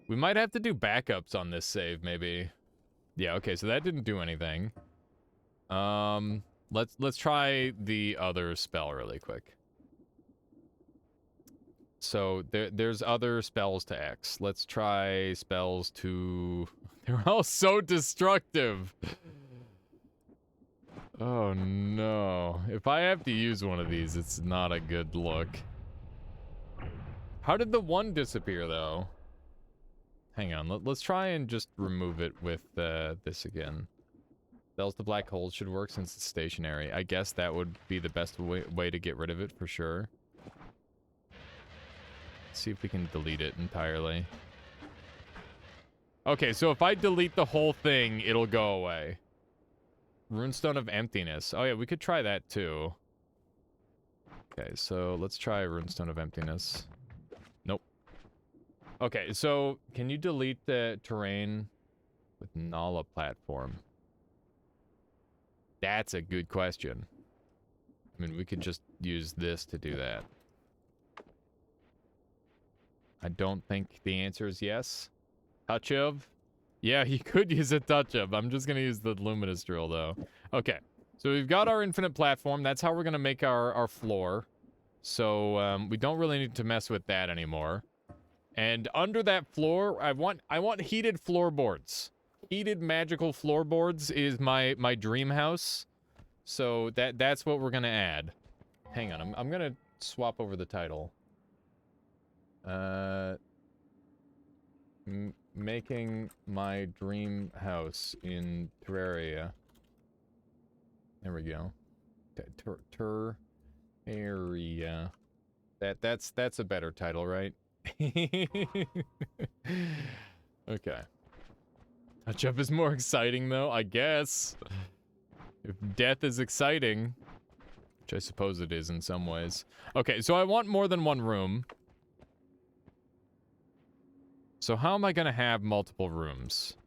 We might have to do backups on this save, maybe. Yeah, okay, so that didn't do anything. Let's try the other spell really quick. So there's other spells to X. Let's try spells to... They're all so destructive. Oh no. If I have to use one of these, it's not a good look. How did the one disappear though? Hang on, let's try and just remove it with this again. Spells to black holes should work since it's stationary. I guess that would be the best way to get rid of it for sure. Let's see if we can delete it entirely. Okay, so if I delete the whole thing, it'll go away. Runestone of Emptiness. Oh yeah, we could try that too. Okay, so let's try Runestone of Emptiness. Nope. Okay, so can you delete the terrain with Nala platform? That's a good question. I mean, we could just use this to do that. I don't think the answer is yes. Touch of? Yeah, you could use a touch of. I'm just going to use the luminous drill, though. Okay, so we've got our infinite platform. That's how we're going to make our floor. So we don't really need to mess with that anymore. And under that floor, I want heated floorboards. Heated magical floorboards is my dream house. So that's what we're going to add. Hang on, I'm going to swap over the title. Making my dream house in Terraria. There we go. Terraria. That's a better title, right? Okay. Touch up is more exciting though, I guess. If death is exciting, which I suppose it is in some ways. Okay, so I want more than one room. So how am I going to have multiple rooms?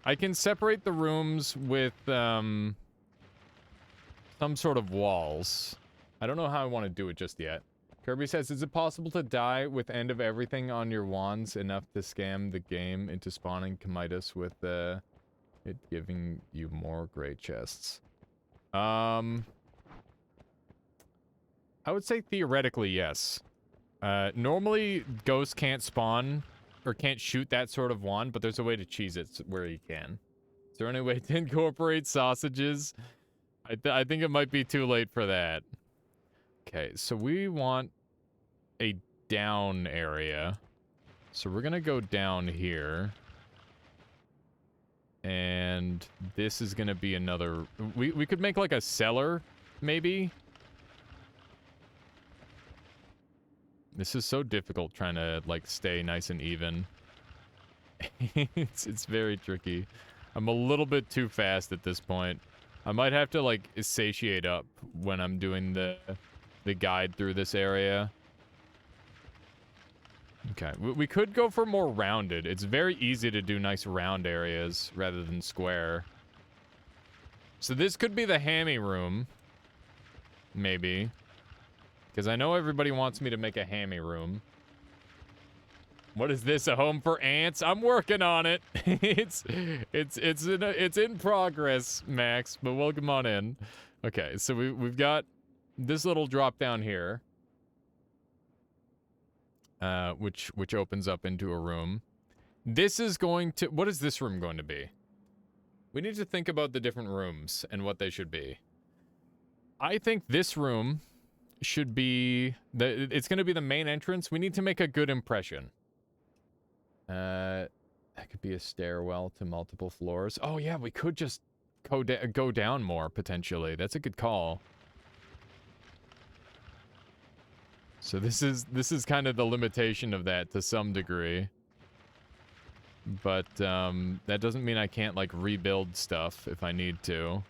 I can separate the rooms with some sort of walls. I don't know how I want to do it just yet. Kirby says, is it possible to die with end of everything on your wands enough to scam the game into spawning Comitus with it giving you more great chests? I would say theoretically yes. Normally, ghosts can't spawn, or can't shoot that sort of wand, but there's a way to cheese it where you can. Is there any way to incorporate sausages? I think it might be too late for that. Okay, so we want a down area. So we're gonna go down here. And this is gonna be another... We could make like a cellar, maybe? This is so difficult trying to, like, stay nice and even. It's very tricky. I'm a little bit too fast at this point. I might have to, like, satiate up when I'm doing the guide through this area. Okay, we could go for more rounded. It's very easy to do nice round areas rather than square. So this could be the hammy room. Maybe. Because I know everybody wants me to make a hammy room. What is this, a home for ants? I'm working on it. It's in progress, Max, but welcome on in. Okay, so we've got this little drop down here. Which opens up into a room. This is going to... What is this room going to be? We need to think about the different rooms and what they should be. I think this room should be... It's going to be the main entrance. We need to make a good impression. That could be a stairwell to multiple floors. Oh yeah, we could just go down more, potentially. That's a good call. So this is kind of the limitation of that to some degree. But that doesn't mean I can't like rebuild stuff if I need to.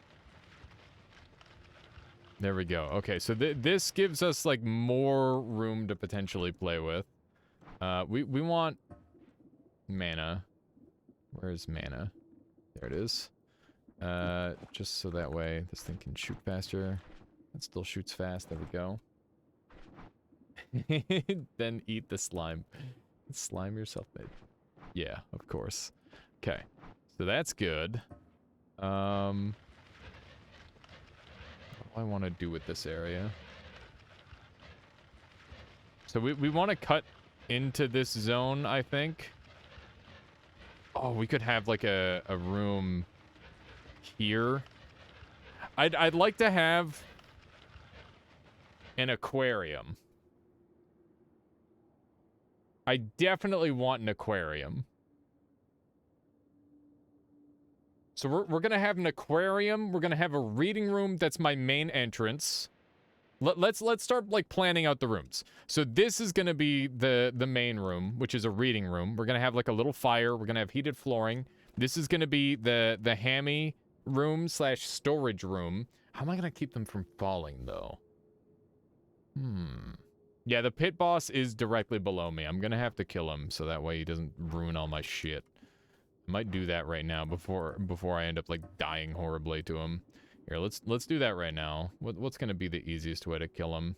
There we go. Okay, so this gives us like more room to potentially play with. We want mana. Where's mana? There it is. Just so that way this thing can shoot faster. It still shoots fast. There we go. Then eat the slime. Slime yourself, babe. Yeah, of course. Okay, so that's good. What do I want to do with this area? So we want to cut into this zone, I think. Oh, we could have like a room here. I'd like to have an aquarium. I definitely want an aquarium. So we're gonna have an aquarium. We're gonna have a reading room. That's my main entrance. Let's start like planning out the rooms. So this is gonna be the main room, which is a reading room. We're gonna have like a little fire. We're gonna have heated flooring. This is gonna be the hammy room / storage room. How am I gonna keep them from falling though? Yeah, the pit boss is directly below me. I'm gonna have to kill him so that way he doesn't ruin all my shit. I might do that right now before I end up like dying horribly to him. Here, let's do that right now. What's gonna be the easiest way to kill him?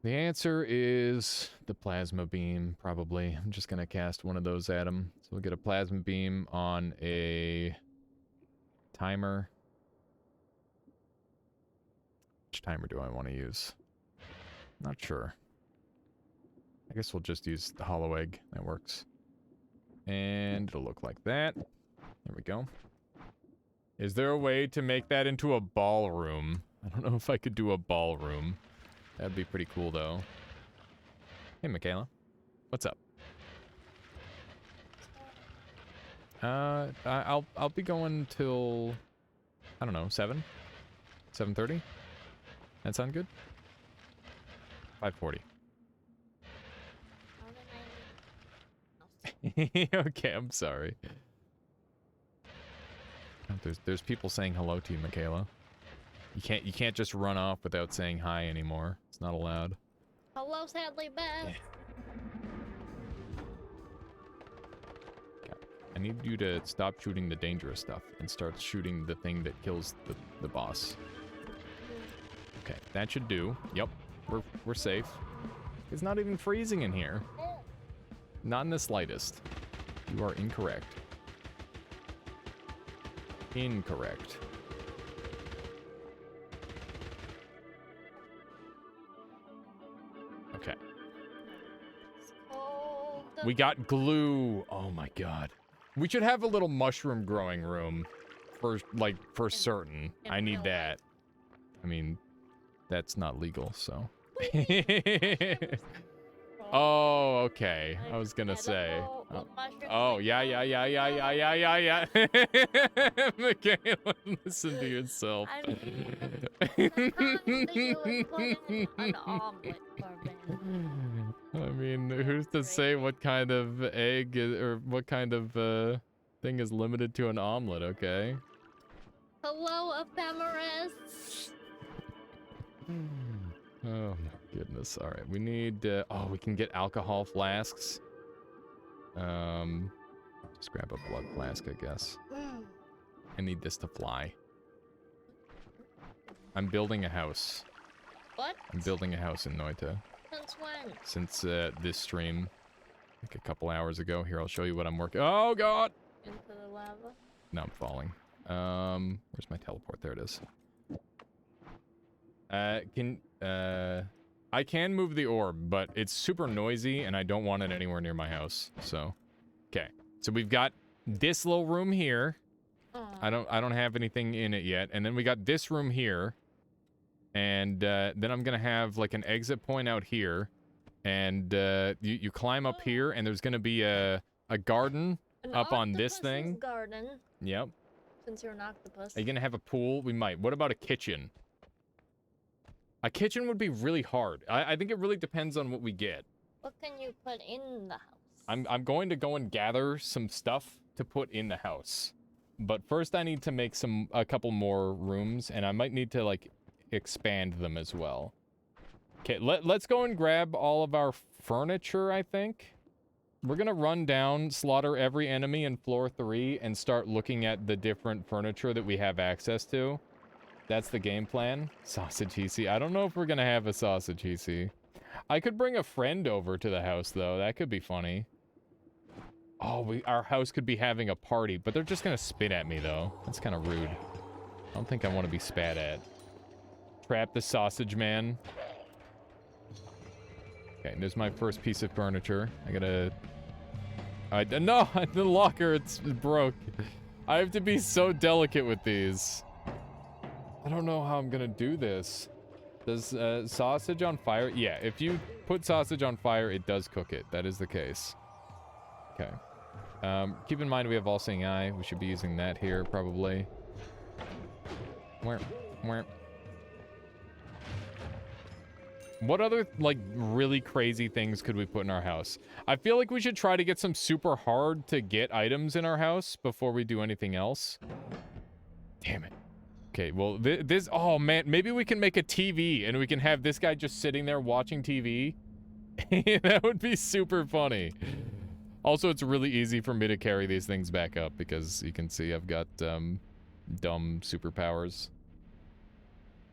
The answer is the plasma beam, probably. I'm just gonna cast one of those at him. So we'll get a plasma beam on a timer. Which timer do I want to use? Not sure. I guess we'll just use the hollow egg. That works. And it'll look like that. There we go. Is there a way to make that into a ballroom? I don't know if I could do a ballroom. That'd be pretty cool, though. Hey, Michaela. What's up? I'll be going till, I don't know, 7? 7:30? That sound good? 5:40. Okay, I'm sorry. Oh, there's people saying hello to you, Michaela. You can't just run off without saying hi anymore. It's not allowed. Hello, Sadly Beth. Yeah. Okay. I need you to stop shooting the dangerous stuff and start shooting the thing that kills the boss. Okay, that should do. Yep, we're safe. It's not even freezing in here. Not in the slightest. You are incorrect. Incorrect. Okay. We got glue. Oh my god. We should have a little mushroom growing room for certain. I need that. I mean, that's not legal, so. Oh, okay. I was gonna say. Oh, yeah. Michaela, listen to yourself. I mean, who's to say what kind of egg or what kind of thing is limited to an omelet, okay? Hello, ephemeris. Oh my goodness. All right, we need oh, we can get alcohol flasks. Just grab a blood flask, I guess. I need this to fly. I'm building a house. What? I'm building a house in Noita. Since when? Since this stream, like a couple hours ago. Here, I'll show you what I'm working. Oh god! Into the lava? No, I'm falling. Where's my teleport? There it is. I can move the orb, but it's super noisy and I don't want it anywhere near my house. So, okay. So we've got this little room here. I don't have anything in it yet. And then we got this room here. And then I'm gonna have like an exit point out here. And you climb up here and there's gonna be a garden up on this thing. Garden. Yep. Since you're an octopus. Are you gonna have a pool? We might. What about a kitchen? A kitchen would be really hard. I think it really depends on what we get. What can you put in the house? I'm going to go and gather some stuff to put in the house. But first I need to make a couple more rooms, and I might need to, like, expand them as well. Okay, let's go and grab all of our furniture, I think. We're gonna run down, slaughter every enemy in floor 3, and start looking at the different furniture that we have access to. That's the game plan. Sausage EC. I don't know if we're gonna have a sausage EC. I could bring a friend over to the house, though. That could be funny. Oh, our house could be having a party, but they're just gonna spit at me, though. That's kind of rude. I don't think I want to be spat at. Trap the sausage man. Okay, there's my first piece of furniture. I gotta... no, the locker, it's broke. I have to be so delicate with these. I don't know how I'm gonna do this. Does sausage on fire? Yeah, if you put sausage on fire, it does cook it. That is the case. Okay. Keep in mind we have all-seeing eye. We should be using that here, probably. Where? What other, like, really crazy things could we put in our house? I feel like we should try to get some super hard to get items in our house before we do anything else. Damn it. Okay, well, this... Oh, man. Maybe we can make a TV, and we can have this guy just sitting there watching TV. That would be super funny. Also, it's really easy for me to carry these things back up, because you can see I've got, dumb superpowers.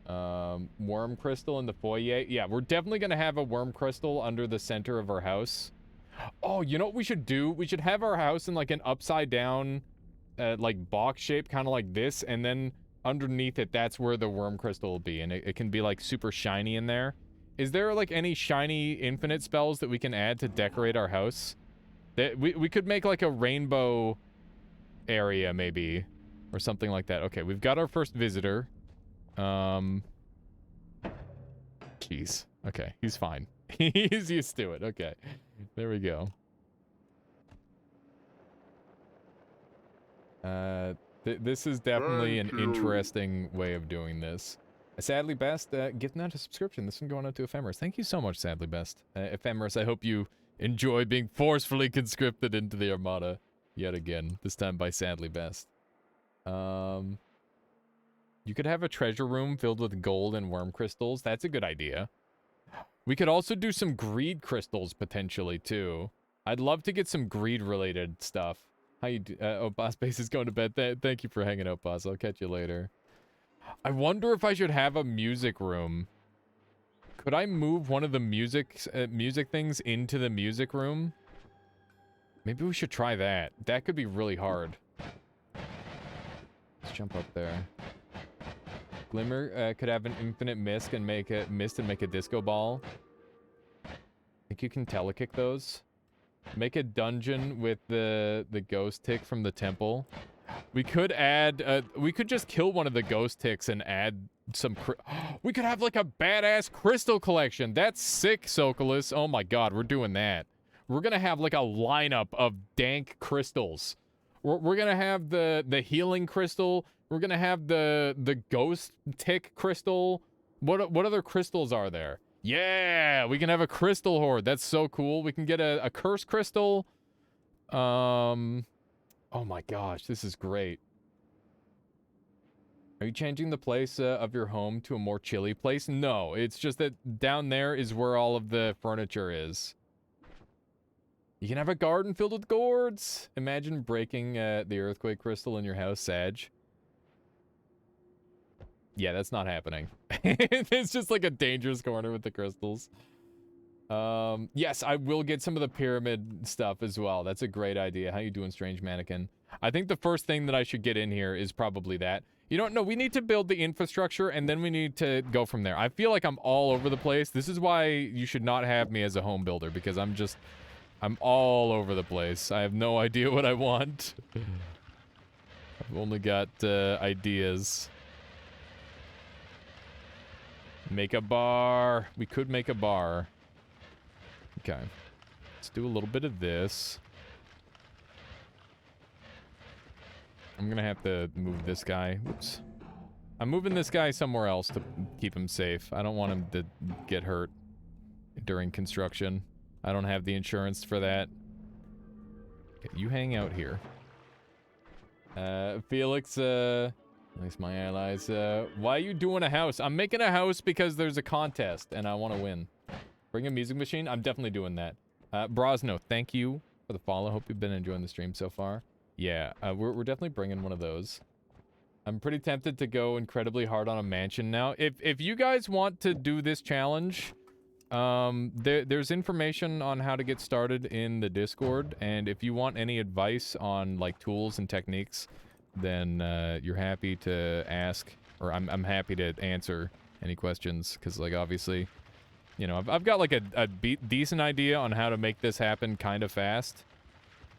Worm crystal in the foyer. Yeah, we're definitely gonna have a worm crystal under the center of our house. Oh, you know what we should do? We should have our house in, like, an upside-down, like, box shape, kind of like this, and then... underneath it, that's where the worm crystal will be, and it can be, like, super shiny in there. Is there, like, any shiny infinite spells that we can add to decorate our house? That we could make, like, a rainbow area, maybe, or something like that. Okay, we've got our first visitor. Jeez. Okay, he's fine. He's used to it. Okay, there we go. This is definitely an interesting way of doing this. Sadly Best, gifting out a subscription. This one going out to Ephemeris. Thank you so much, Sadly Best. Ephemeris, I hope you enjoy being forcefully conscripted into the Armada yet again. This time by Sadly Best. You could have a treasure room filled with gold and worm crystals. That's a good idea. We could also do some greed crystals, potentially, too. I'd love to get some greed-related stuff. How you do? Oh, Boss Base is going to bed. Thank you for hanging out, Boss. I'll catch you later. I wonder if I should have a music room. Could I move one of the music things into the music room? Maybe we should try that. That could be really hard. Let's jump up there. Glimmer could have an infinite mist and make a disco ball. Think you can telekick those? Make a dungeon with the ghost tick from the temple. We could add, we could just kill one of the ghost ticks and add some, we could have like a badass crystal collection. That's sick, Socolus. Oh my god, we're doing that. We're gonna have like a lineup of dank crystals. We're gonna have the healing crystal. We're gonna have the ghost tick crystal. What other crystals are there? Yeah, we can have a crystal horde. That's so cool. We can get a curse crystal. Oh my gosh, this is great. Are you changing the place of your home to a more chilly place? No, it's just that down there is where all of the furniture is. You can have a garden filled with gourds. Imagine breaking the earthquake crystal in your house, Sag. Yeah, that's not happening. It's just like a dangerous corner with the crystals. Yes, I will get some of the pyramid stuff as well. That's a great idea. How you doing, Strange Mannequin? I think the first thing that I should get in here is probably that. You don't know, we need to build the infrastructure and then we need to go from there. I feel like I'm all over the place. This is why you should not have me as a home builder, because I'm all over the place. I have no idea what I want. I've only got ideas. Make a bar. We could make a bar. Okay. Let's do a little bit of this. I'm gonna have to move this guy. Whoops. I'm moving this guy somewhere else to keep him safe. I don't want him to get hurt during construction. I don't have the insurance for that. Okay, you hang out here. Felix, at least my allies, why are you doing a house? I'm making a house because there's a contest and I want to win. Bring a music machine? I'm definitely doing that. Brosno, thank you for the follow. Hope you've been enjoying the stream so far. Yeah, we're definitely bringing one of those. I'm pretty tempted to go incredibly hard on a mansion now. If you guys want to do this challenge, there's information on how to get started in the Discord, and if you want any advice on like tools and techniques, then you're happy to ask, or I'm happy to answer any questions, because like obviously, you know, I've got like a decent idea on how to make this happen kind of fast.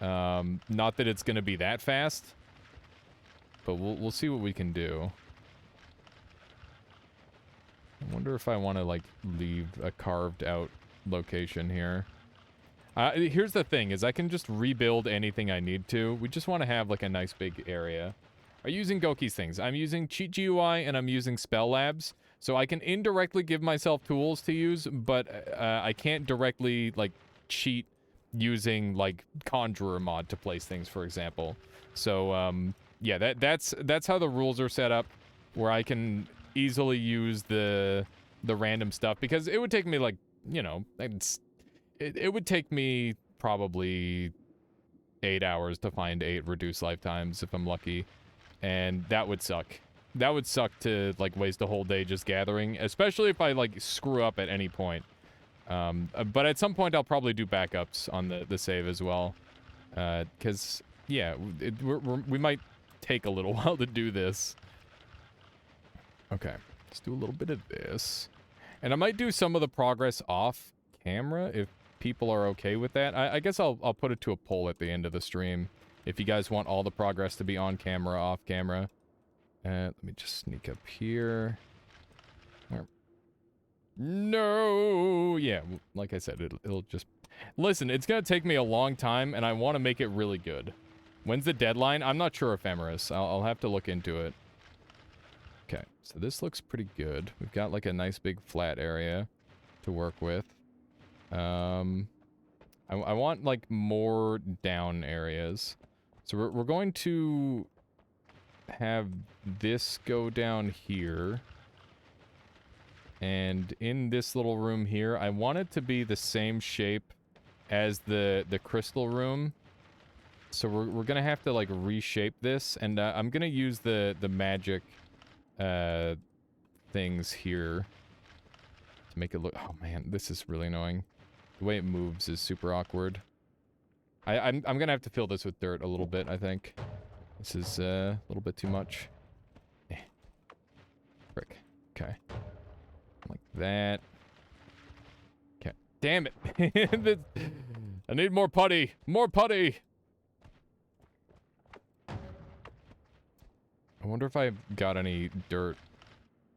Not that it's gonna be that fast, but we'll see what we can do. I wonder if I want to, like, leave a carved out location here. Here's the thing, is I can just rebuild anything I need to. We just want to have, like, a nice big area. Are you using Goki's things? I'm using Cheat GUI and I'm using Spell Labs. So I can indirectly give myself tools to use, but I can't directly, like, cheat using, like, Conjurer mod to place things, for example. So, yeah, that's how the rules are set up, where I can easily use the random stuff, because it would take me, like, you know, it would take me probably 8 hours to find 8 reduced lifetimes if I'm lucky, and that would suck. That would suck to, like, waste a whole day just gathering, especially if I, like, screw up at any point. But at some point I'll probably do backups on the save as well, because yeah, we might take a little while to do this. Okay, let's do a little bit of this. And I might do some of the progress off camera if people are okay with that. I guess I'll put it to a poll at the end of the stream if you guys want all the progress to be on camera, off camera. Let me just sneak up here. No! Yeah, like I said, it'll just... Listen, it's gonna take me a long time, and I want to make it really good. When's the deadline? I'm not sure, Ephemeris. I'll have to look into it. Okay, so this looks pretty good. We've got, like, a nice big flat area to work with. I want, like, more down areas. So we're going to have this go down here. And in this little room here, I want it to be the same shape as the crystal room. So we're gonna have to, like, reshape this, and I'm gonna use the magic things here to make it look... Oh man, this is really annoying. The way it moves is super awkward. I'm gonna have to fill this with dirt a little bit, I think. This is a little bit too much. Frick. Okay. Like that. Okay. Damn it. I need more putty. More putty. I wonder if I've got any dirt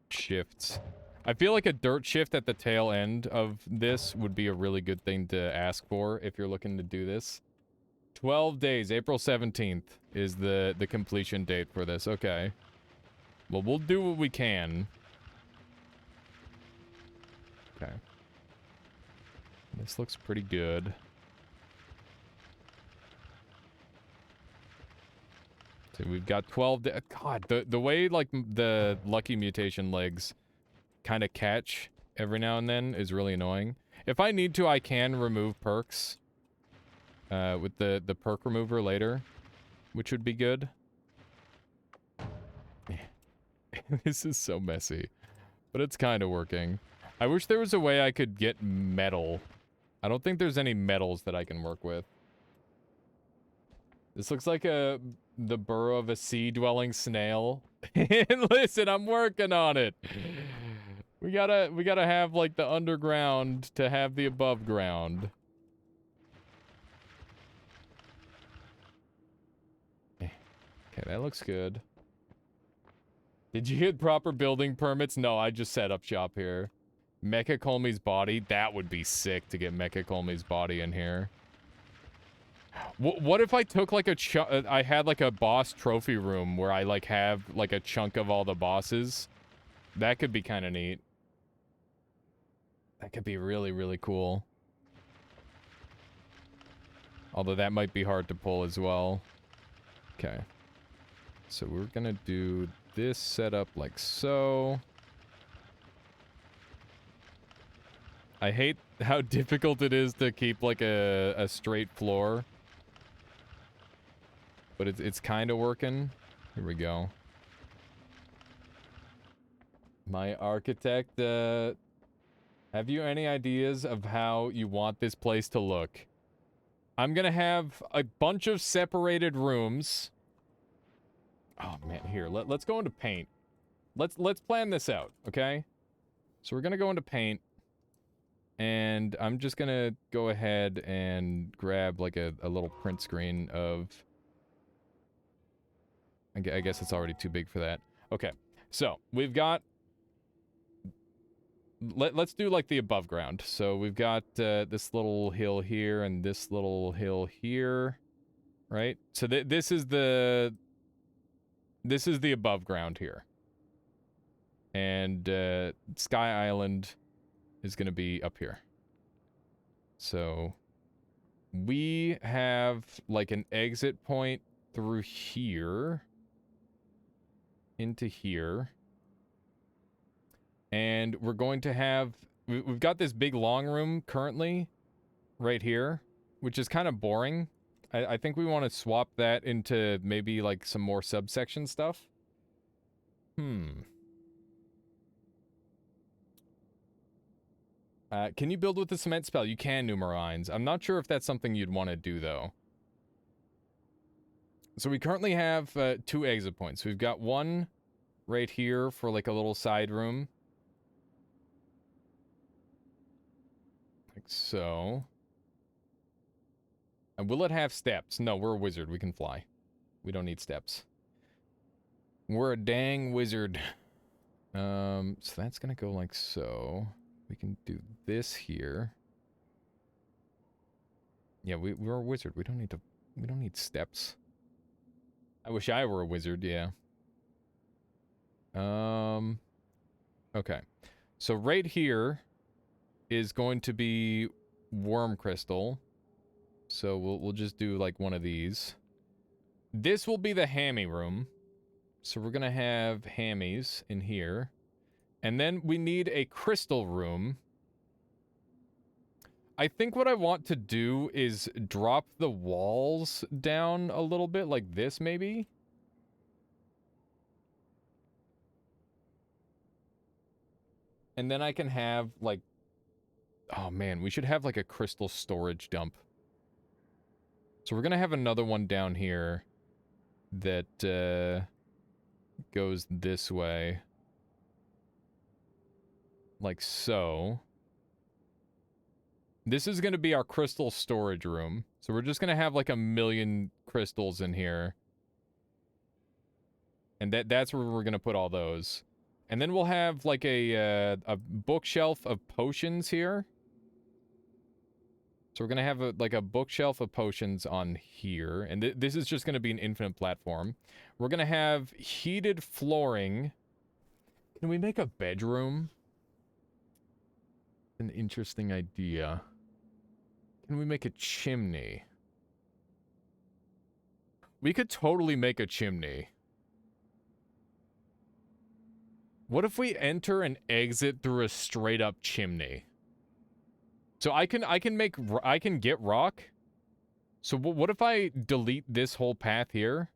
shifts. I feel like a dirt shift at the tail end of this would be a really good thing to ask for if you're looking to do this. 12 days. April 17th is the completion date for this. Okay. Well, we'll do what we can. Okay. This looks pretty good. So we've got 12 God, the way, like, the lucky mutation legs kind of catch every now and then is really annoying. If I need to, I can remove perks with the perk remover later, which would be good. This is so messy, but it's kind of working. I wish there was a way I could get metal. I don't think there's any metals that I can work with. This looks like the burrow of a sea-dwelling snail. And listen, I'm working on it. We gotta have, like, the underground to have the above ground. Okay, that looks good. Did you get proper building permits? No, I just set up shop here. Mecha Colmy's body? That would be sick to get Mecha Colmy's body in here. What if I took, like, I had, like, a boss trophy room where I, like, have, like, a chunk of all the bosses? That could be kind of neat. That could be really, really cool. Although that might be hard to pull as well. Okay. So we're gonna do this setup like so. I hate how difficult it is to keep like a straight floor. But it's kind of working. Here we go. My architect, have you any ideas of how you want this place to look? I'm gonna have a bunch of separated rooms. Oh man, here, let's go into paint. Let's plan this out, okay? So we're gonna go into paint. And I'm just gonna go ahead and grab like a little print screen of... I guess it's already too big for that. Okay, so we've got... Let's do like the above ground. So we've got this little hill here and this little hill here, right? So this is the above ground here. And Sky Island is gonna be up here. So we have like an exit point through here into here. And we're going to have, we've got this big long room currently right here, which is kind of boring. I think we want to swap that into maybe like some more subsection stuff. Can you build with the cement spell? You can, Numerines. I'm not sure if that's something you'd want to do, though. So we currently have 2 exit points. We've got one right here for like a little side room. Like so. And will it have steps? No, we're a wizard. We can fly. We don't need steps. We're a dang wizard. So that's gonna go like so. We can do this here. Yeah, we're a wizard. We don't need steps. I wish I were a wizard, yeah. Okay. So right here is going to be worm crystal. So we'll just do like one of these. This will be the hammy room. So we're gonna have hammies in here. And then we need a crystal room. I think what I want to do is drop the walls down a little bit, like this maybe. And then I can have like... Oh man, we should have like a crystal storage dump. So we're gonna have another one down here that goes this way. Like so. This is going to be our crystal storage room. So we're just going to have like 1,000,000 crystals in here. And that's where we're going to put all those. And then we'll have like a bookshelf of potions here. So we're going to have like a bookshelf of potions on here. And this is just going to be an infinite platform. We're going to have heated flooring. Can we make a bedroom? An interesting idea. Can we make a chimney? We could totally make a chimney. What if we enter and exit through a straight up chimney? So I can get rock. So what if I delete this whole path here?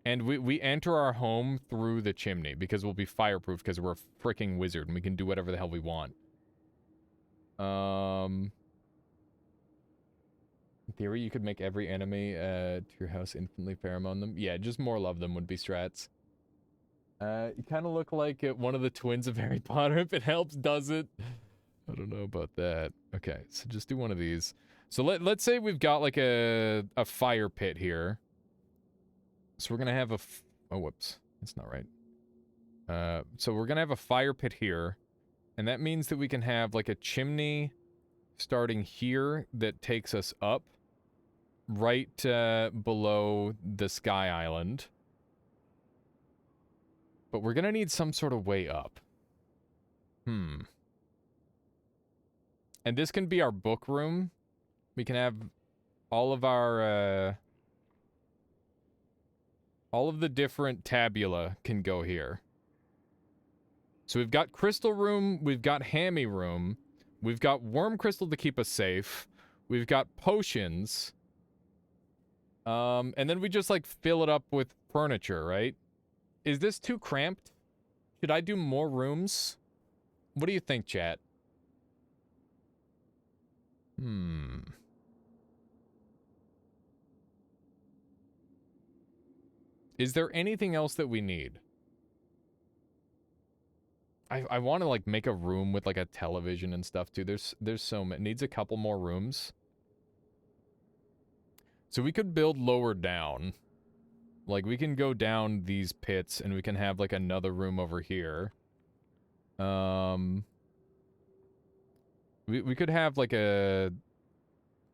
And we enter our home through the chimney because we'll be fireproof because we're a freaking wizard and we can do whatever the hell we want. In theory, you could make every enemy to your house infinitely pheromone them. Yeah, just more love them would be strats. You kind of look like one of the twins of Harry Potter. If it helps, does it? I don't know about that. Okay, so just do one of these. So let's say we've got like a fire pit here. So we're gonna have oh, whoops. That's not right. So we're gonna have a fire pit here. And that means that we can have like a chimney starting here that takes us up right below the Sky Island. But we're gonna need some sort of way up. And this can be our book room. We can have all of our, all of the different tabula can go here. So we've got crystal room, we've got hammy room, we've got worm crystal to keep us safe, we've got potions, and then we just like fill it up with furniture, right? Is this too cramped? Should I do more rooms? What do you think, chat? Is there anything else that we need? I want to like make a room with like a television and stuff too. There's so many. Needs a couple more rooms. So we could build lower down. Like we can go down these pits and we can have like another room over here. We could have like a,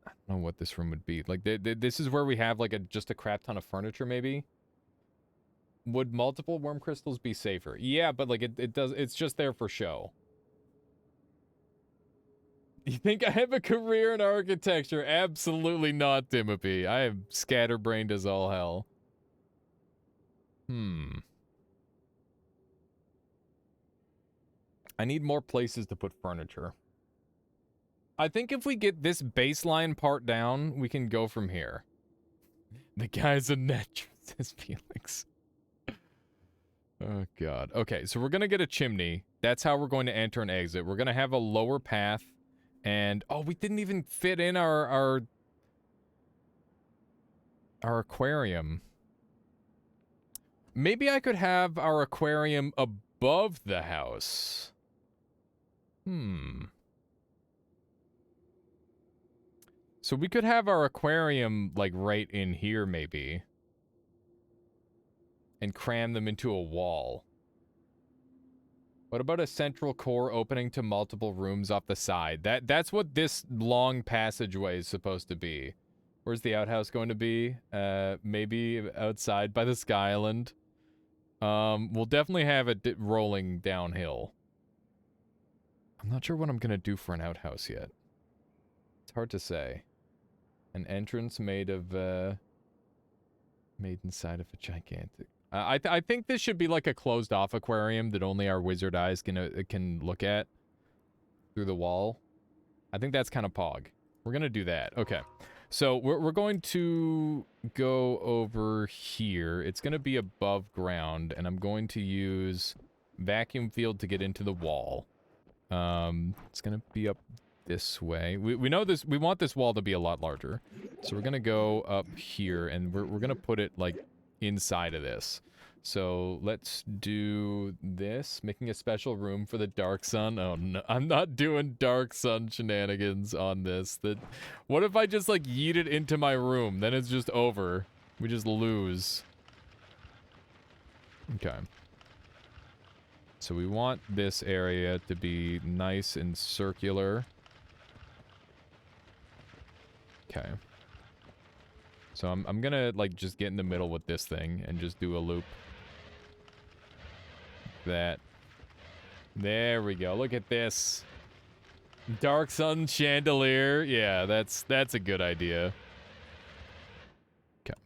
I don't know what this room would be. Like this is where we have like just a crap ton of furniture maybe. Would multiple worm crystals be safer? Yeah, but like it's just there for show. You think I have a career in architecture? Absolutely not, Timothy. I am scatterbrained as all hell. I need more places to put furniture. I think if we get this baseline part down, we can go from here. The guy's a net, says Felix. Oh, God. Okay, so we're going to get a chimney. That's how we're going to enter and exit. We're going to have a lower path. And, oh, we didn't even fit in our aquarium. Maybe I could have our aquarium above the house. So we could have our aquarium, like, right in here, maybe. And cram them into a wall. What about a central core opening to multiple rooms off the side? That's what this long passageway is supposed to be. Where's the outhouse going to be? Maybe outside by the Sky Island. We'll definitely have it rolling downhill. I'm not sure what I'm gonna do for an outhouse yet. It's hard to say. An entrance made of, made inside of a gigantic... I think this should be like a closed-off aquarium that only our wizard eyes can look at through the wall. I think that's kind of pog. We're gonna do that. Okay. So we're going to go over here. It's gonna be above ground, and I'm going to use vacuum field to get into the wall. It's gonna be up this way. We know this. We want this wall to be a lot larger, so we're gonna go up here, and we're gonna put it like inside of this. So let's do this, making a special room for the dark sun. Oh no, I'm not doing dark sun shenanigans on this. What if I just like yeet it into my room? Then it's just over. We just lose. Okay. So we want this area to be nice and circular. Okay. So I'm gonna like just get in the middle with this thing and just do a loop. That. There we go. Look at this. Dark sun chandelier. Yeah, that's a good idea. Okay.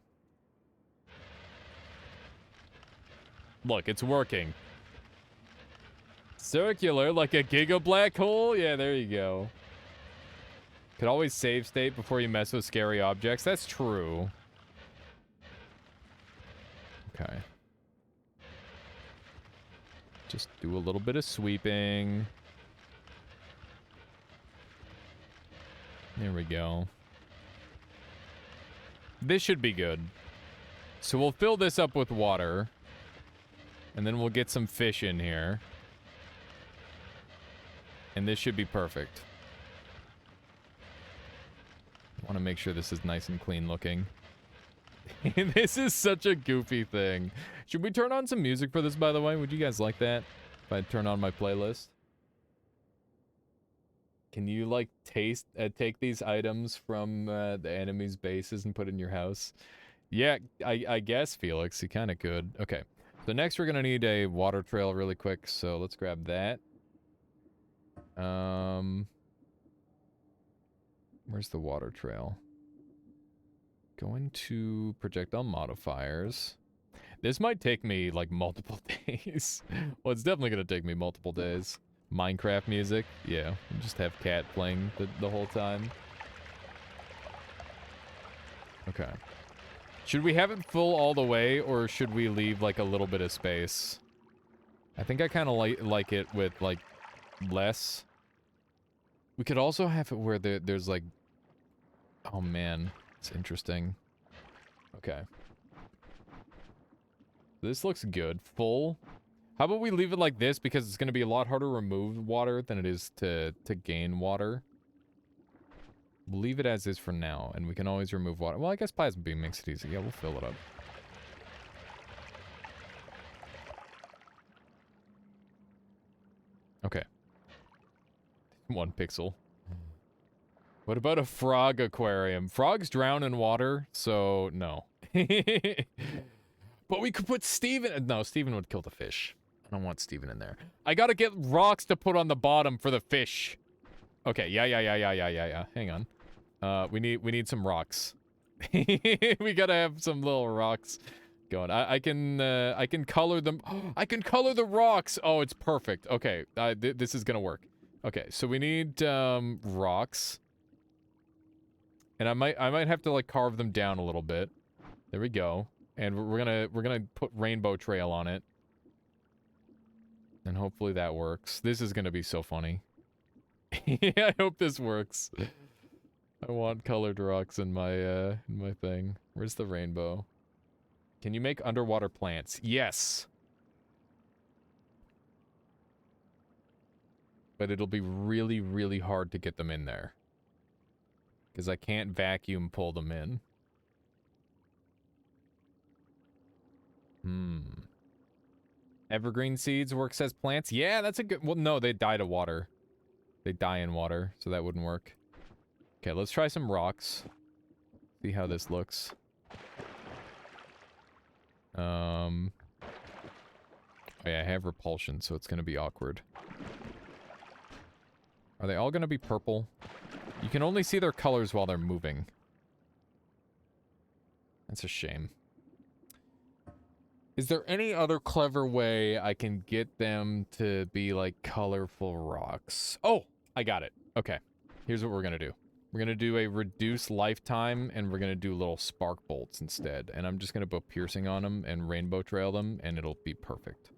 Look, it's working. Circular like a giga black hole? Yeah, there you go. Could always save state before you mess with scary objects. That's true. Okay. Just do a little bit of sweeping. There we go. This should be good. So we'll fill this up with water. And then we'll get some fish in here. And this should be perfect. I want to make sure this is nice and clean looking. This is such a goofy thing. Should we turn on some music for this, by the way? Would you guys like that? If I turn on my playlist? Can you, like, take these items from the enemy's bases and put in your house? Yeah, I guess, Felix. You kind of could. Okay. So next we're going to need a water trail really quick. So let's grab that. Where's the water trail? Going to projectile modifiers. This might take me, like, multiple days. Well, it's definitely gonna take me multiple days. Minecraft music? Yeah, just have Cat playing the whole time. Okay. Should we have it full all the way, or should we leave, like, a little bit of space? I think I kind of like it with, like, less. We could also have it where there's, like... Oh, man. It's interesting. Okay. This looks good. Full. How about we leave it like this, because it's going to be a lot harder to remove water than it is to gain water. We'll leave it as is for now, and we can always remove water. Well, I guess plasma beam makes it easy. Yeah, we'll fill it up. Okay. 1 pixel. What about a frog aquarium? Frogs drown in water, so no. But we could put Steven... No, Steven would kill the fish. I don't want Steven in there. I gotta get rocks to put on the bottom for the fish. Okay, yeah. Hang on. We need some rocks. We gotta have some little rocks going. I can color them. I can color the rocks. Oh, it's perfect. Okay, this is gonna work. Okay, so we need rocks, and I might have to like carve them down a little bit. There we go. And we're gonna put rainbow trail on it, and hopefully that works. This is gonna be so funny. I hope this works. I want colored rocks in my thing. Where's the rainbow? Can you make underwater plants? Yes. But it'll be really, really hard to get them in there, because I can't vacuum pull them in. Evergreen seeds works as plants? Yeah, that's a good... Well, no, they die to water. They die in water, so that wouldn't work. Okay, let's try some rocks. See how this looks. Oh yeah, I have repulsion, so it's gonna be awkward. Are they all gonna be purple? You can only see their colors while they're moving. That's a shame. Is there any other clever way I can get them to be, like, colorful rocks? Oh! I got it. Okay. Here's what we're gonna do. We're gonna do a reduced lifetime, and we're gonna do little spark bolts instead. And I'm just gonna put piercing on them and rainbow trail them, and it'll be perfect.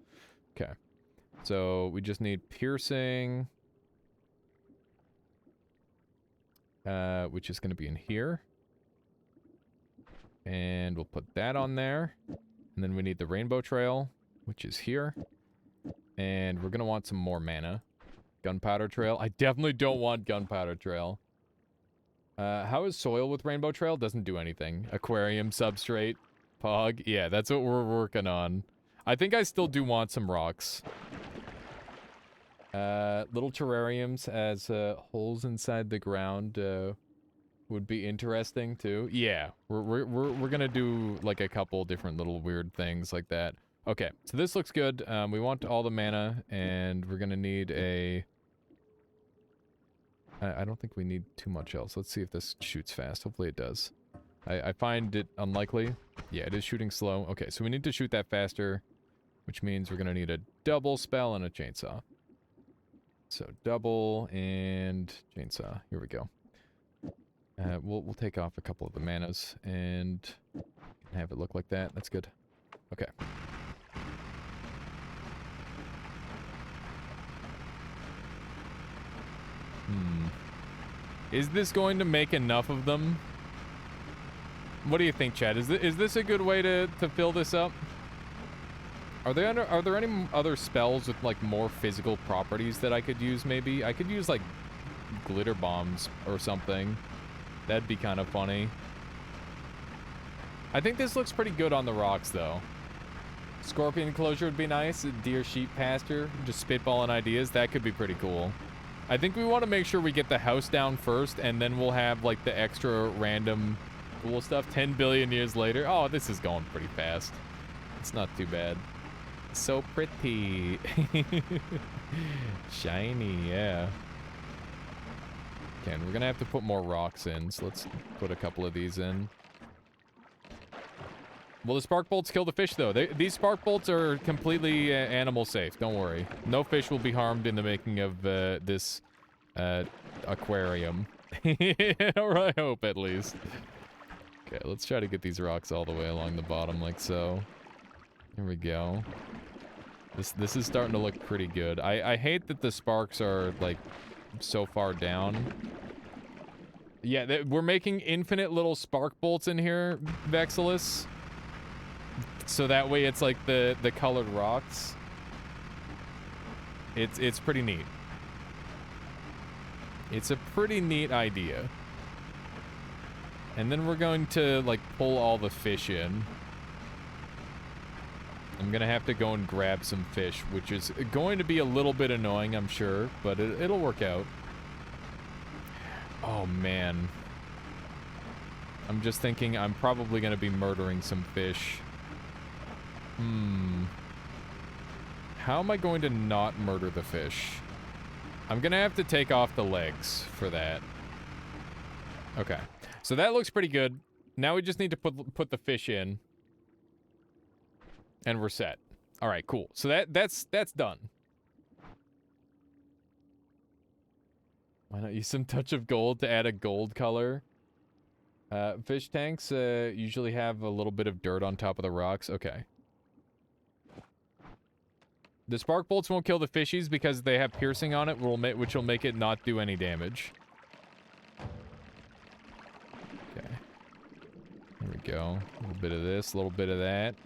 Okay. So, we just need piercing. Which is gonna be in here. And we'll put that on there. And then we need the rainbow trail, which is here. And we're gonna want some more mana. Gunpowder trail. I definitely don't want gunpowder trail. How is soil with rainbow trail? Doesn't do anything. Aquarium substrate. Pog. Yeah, that's what we're working on. I think I still do want some rocks. Little terrariums as holes inside the ground would be interesting too. Yeah, we're gonna do like a couple different little weird things like that. Okay, so this looks good. We want all the mana, and we're gonna need a... I don't think we need too much else. Let's see if this shoots fast. Hopefully it does. I find it unlikely. Yeah, it is shooting slow. Okay, so we need to shoot that faster, which means we're gonna need a double spell and a chainsaw. So double and chainsaw. Here we go. We'll take off a couple of the manas and have it look like that. That's good. Okay. Is this going to make enough of them? What do you think, Chad? Is this a good way to fill this up? Are there any other spells with like more physical properties that I could use? Maybe I could use like glitter bombs or something. That'd be kind of funny. I think this looks pretty good on the rocks, though. Scorpion enclosure would be nice. A deer sheep pasture. Just spitballing ideas. That could be pretty cool. I think we want to make sure we get the house down first, and then we'll have, like, the extra random cool stuff 10 billion years later. Oh, this is going pretty fast. It's not too bad. So pretty. Shiny, yeah. Okay, and we're gonna have to put more rocks in, so let's put a couple of these in. Will the spark bolts kill the fish, though? These spark bolts are completely animal safe. Don't worry. No fish will be harmed in the making of this aquarium. Or I hope, at least. Okay, let's try to get these rocks all the way along the bottom like so. Here we go. This is starting to look pretty good. I hate that the sparks are, like, so far down. Yeah, we're making infinite little spark bolts in here, Vexilus. So that way it's like the colored rocks. It's pretty neat. It's a pretty neat idea. And then we're going to, like, pull all the fish in. I'm gonna have to go and grab some fish, which is going to be a little bit annoying, I'm sure, but it'll work out. Oh, man. I'm just thinking I'm probably gonna be murdering some fish. How am I going to not murder the fish? I'm gonna have to take off the legs for that. Okay. So that looks pretty good. Now we just need to put the fish in. And we're set. Alright, cool. So that's done. Why not use some touch of gold to add a gold color? Fish tanks usually have a little bit of dirt on top of the rocks. Okay. The spark bolts won't kill the fishies because they have piercing on it, which will make it not do any damage. Okay. There we go. A little bit of this, a little bit of that.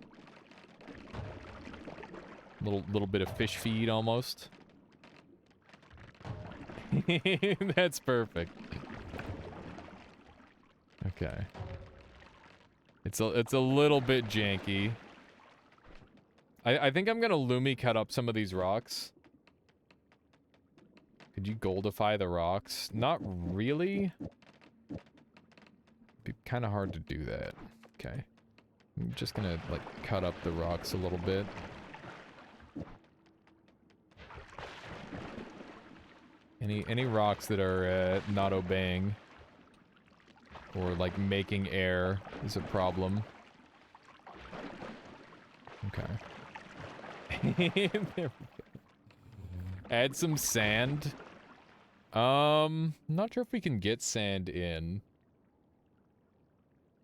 Little bit of fish feed almost. That's perfect. Okay. It's a little bit janky. I think I'm gonna Lumi cut up some of these rocks. Could you goldify the rocks? Not really. It'd be kind of hard to do that. Okay. I'm just gonna, like, cut up the rocks a little bit. Any rocks that are not obeying or, like, making air is a problem. Okay. There we go. Add some sand. Not sure if we can get sand in.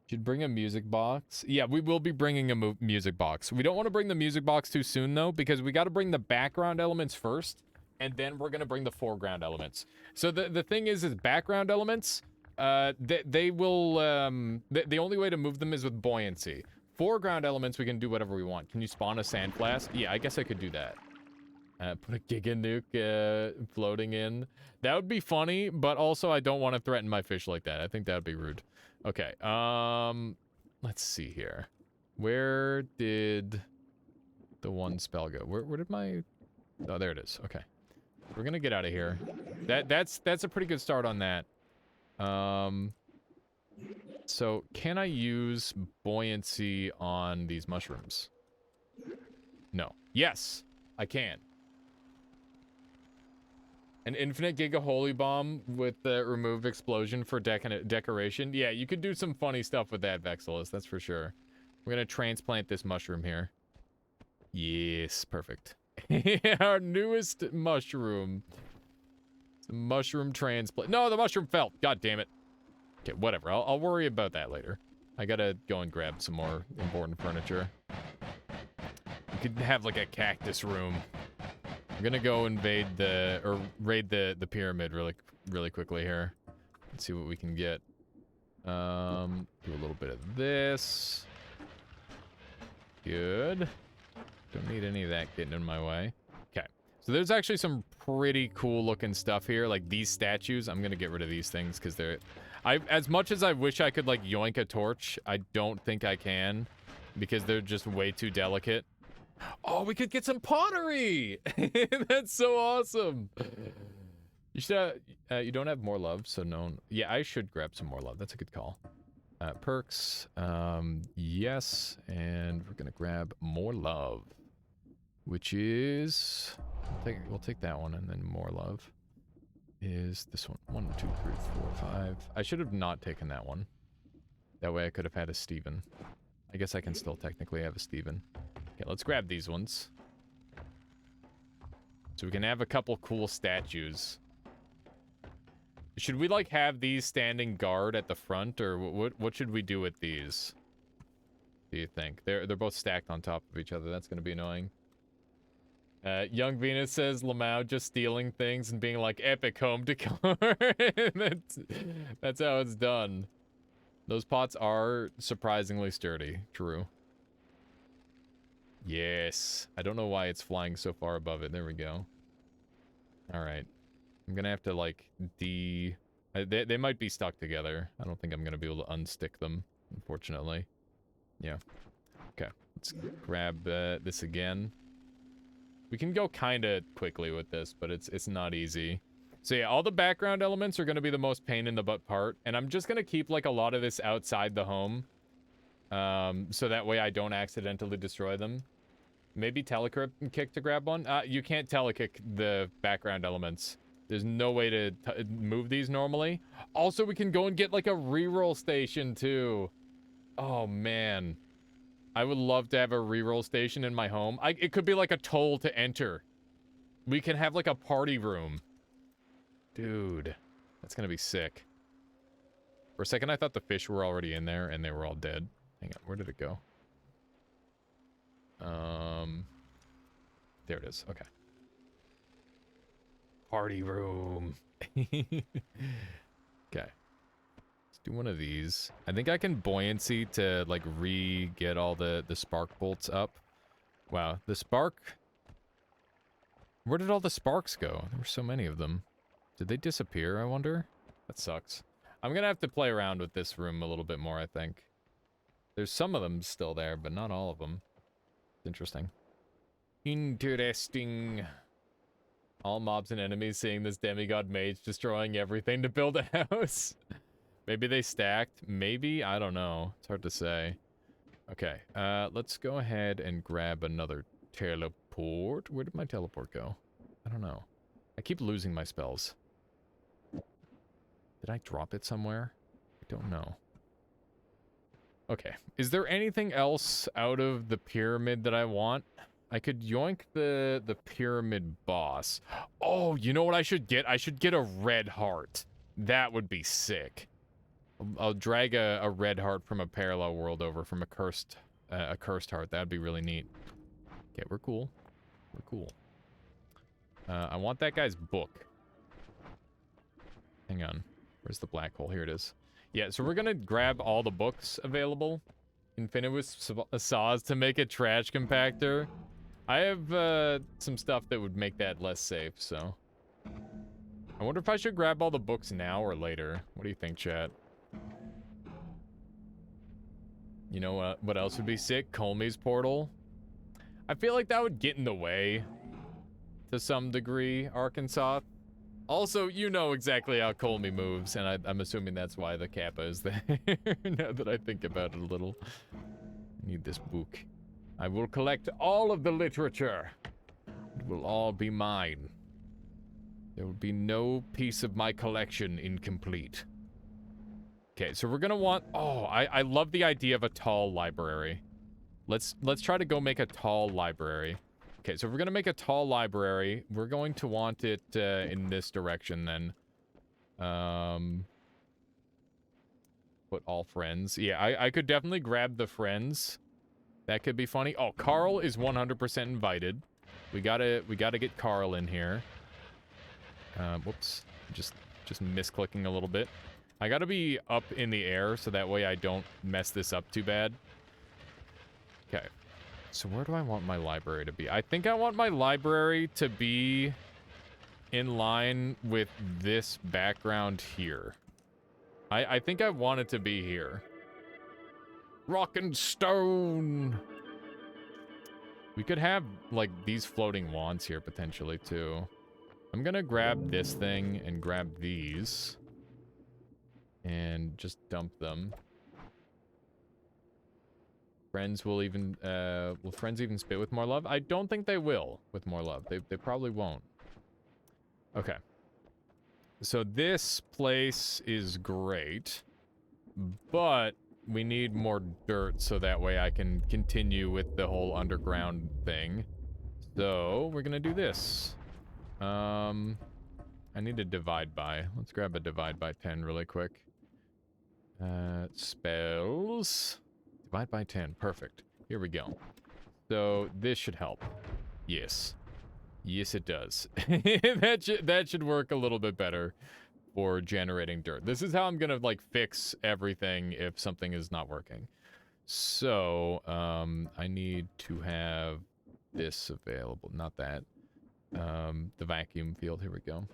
Should bring a music box. Yeah, we will be bringing a music box. We don't want to bring the music box too soon, though, because we got to bring the background elements first, and then we're going to bring the foreground elements. So the thing is background elements, they will, the only way to move them is with buoyancy. Foreground elements, we can do whatever we want. Can you spawn a sand flask? Yeah, I guess I could do that. Put a Giga Nuke floating in. That would be funny, but also I don't want to threaten my fish like that. I think that would be rude. Okay, let's see here. Where did the one spell go? Where did my... Oh, there it is. Okay. We're gonna get out of here. That's a pretty good start on that. So, can I use buoyancy on these mushrooms? No. Yes, I can. An infinite Giga Holy Bomb with the remove explosion for decoration. Yeah, you could do some funny stuff with that, Vexilus, that's for sure. We're gonna transplant this mushroom here. Yes, perfect. Our newest mushroom. It's a mushroom transplant. No, the mushroom fell. God damn it. Okay, whatever. I'll worry about that later. I gotta go and grab some more important furniture. We could have like a cactus room. I'm gonna go invade raid the pyramid really quickly here. Let's see what we can get. Do a little bit of this. Good. Don't need any of that getting in my way. Okay. So there's actually some pretty cool looking stuff here. Like these statues. I'm gonna get rid of these things because they're... as much as I wish I could, like, yoink a torch, I don't think I can. Because they're just way too delicate. Oh, we could get some pottery! That's so awesome! You should, you don't have more love, so no... Yeah, I should grab some more love. That's a good call. Perks. Yes. And we're gonna grab more love. Which is... We'll take that one and then more love. is this one. 1, 2, 3, 4, 5. I should have not taken that one. That way I could have had a Steven. I guess I can still technically have a Steven. Okay, let's grab these ones. So we can have a couple cool statues. Should we, like, have these standing guard at the front, or what should we do with these? Do you think? They're both stacked on top of each other. That's gonna be annoying. Young Venus says Lamau just stealing things and being like epic home decor. that's how it's done. Those pots are surprisingly sturdy. True. Yes. I don't know why it's flying so far above it. There we go. Alright. I'm gonna have to, like, they might be stuck together. I don't think I'm gonna be able to unstick them, unfortunately. Yeah. Okay. Let's grab this again. We can go kind of quickly with this, but it's not easy. So yeah, all the background elements are going to be the most pain in the butt part, and I'm just going to keep, like, a lot of this outside the home, so that way I don't accidentally destroy them. Maybe telekick to grab one? You can't telekick the background elements. There's no way to move these normally. Also, we can go and get, like, a reroll station, too. Oh, man. I would love to have a reroll station in my home. It could be like a toll to enter. We can have, like, a party room. Dude, that's gonna be sick. For a second, I thought the fish were already in there, and they were all dead. Hang on, where did it go? There it is. Okay. Party room. Okay. Let's do one of these. I think I can buoyancy to, like, get all the spark bolts up. Wow, the spark... Where did all the sparks go? There were so many of them. Did they disappear, I wonder? That sucks. I'm gonna have to play around with this room a little bit more, I think. There's some of them still there, but not all of them. It's interesting. Interesting. All mobs and enemies seeing this demigod mage destroying everything to build a house. Maybe they stacked. Maybe? I don't know. It's hard to say. Okay, let's go ahead and grab another teleport. Where did my teleport go? I don't know. I keep losing my spells. Did I drop it somewhere? I don't know. Okay. Is there anything else out of the pyramid that I want? I could yoink the pyramid boss. Oh, you know what I should get? I should get a red heart. That would be sick. I'll drag a red heart from a parallel world over from a cursed heart. That'd be really neat. Okay, we're cool. We're cool. I want that guy's book. Hang on. Where's the black hole? Here it is. Yeah, so we're gonna grab all the books available. Infinite saws to make a trash compactor. I have some stuff that would make that less safe, so. I wonder if I should grab all the books now or later. What do you think, chat? You know what else would be sick? Colmy's portal. I feel like that would get in the way to some degree, Arkansas. Also, you know exactly how Colmy moves, and I'm assuming that's why the Kappa is there, now that I think about it a little. I need this book. I will collect all of the literature. It will all be mine. There will be no piece of my collection incomplete. Okay, so we're gonna want... Oh, I love the idea of a tall library. Let's try to go make a tall library. Okay, so if we're gonna make a tall library, we're going to want it in this direction then. Put all friends. Yeah, I could definitely grab the friends. That could be funny. Oh, Carl is 100% invited. We gotta get Carl in here. Whoops. Just misclicking a little bit. I gotta be up in the air so that way I don't mess this up too bad. Okay. So where do I want my library to be? I think I want my library to be in line with this background here. I think I want it to be here. Rock and stone! We could have, like, these floating wands here, potentially, too. I'm gonna grab this thing and grab these. And just dump them. Friends will even, will friends even spit with more love? I don't think they will with more love. They probably won't. Okay. So this place is great, but we need more dirt so that way I can continue with the whole underground thing. So we're gonna do this. I need to divide by. Let's grab a divide by 10 really quick. Spells. Divide by 10. Perfect. Here we go. So this should help. Yes. Yes, it does. that should work a little bit better for generating dirt. This is how I'm gonna like fix everything if something is not working. So I need to have this available. Not that. The vacuum field. Here we go.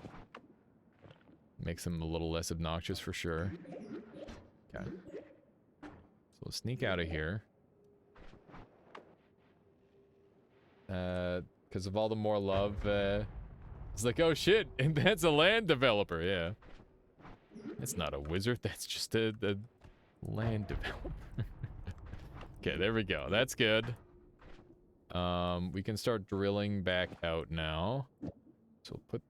Makes them a little less obnoxious for sure. Okay. So let's sneak out of here. Because of all the more love, it's like, oh shit, and that's a land developer, yeah. That's not a wizard, that's just a land developer. Okay, there we go, that's good. We can start drilling back out now. So we'll put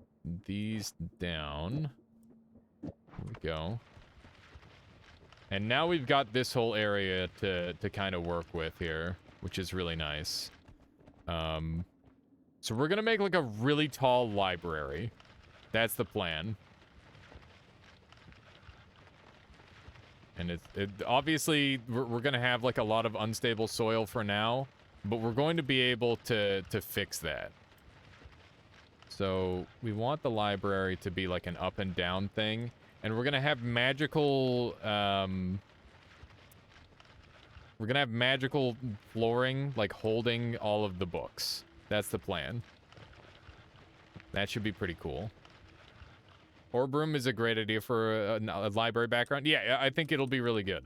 these down. There we go. And now we've got this whole area to kind of work with here, which is really nice. So we're gonna make like a really tall library. That's the plan. And it obviously we're gonna have like a lot of unstable soil for now, but we're going to be able to fix that. So we want the library to be like an up and down thing, and we're gonna have magical flooring like holding all of the books. That's the plan. That should be pretty cool. Orb room is a great idea for a library background. Yeah, I think it'll be really good.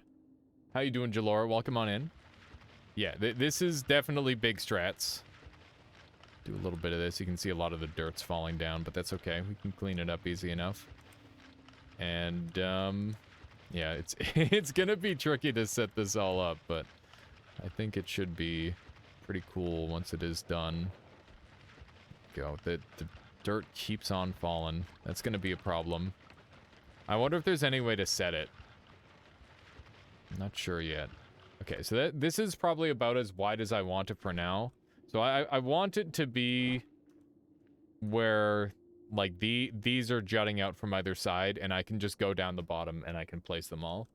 How you doing, Jalora? Welcome on in. Yeah, this is definitely big strats. Do a little bit of this. You can see a lot of the dirt's falling down, but that's okay. We can clean it up easy enough. And, yeah, it's gonna be tricky to set this all up, but I think it should be pretty cool once it is done. Go. The dirt keeps on falling. That's gonna be a problem. I wonder if there's any way to set it. I'm not sure yet. Okay, so this is probably about as wide as I want it for now. So I want it to be where, like, these are jutting out from either side, and I can just go down the bottom and I can place them all.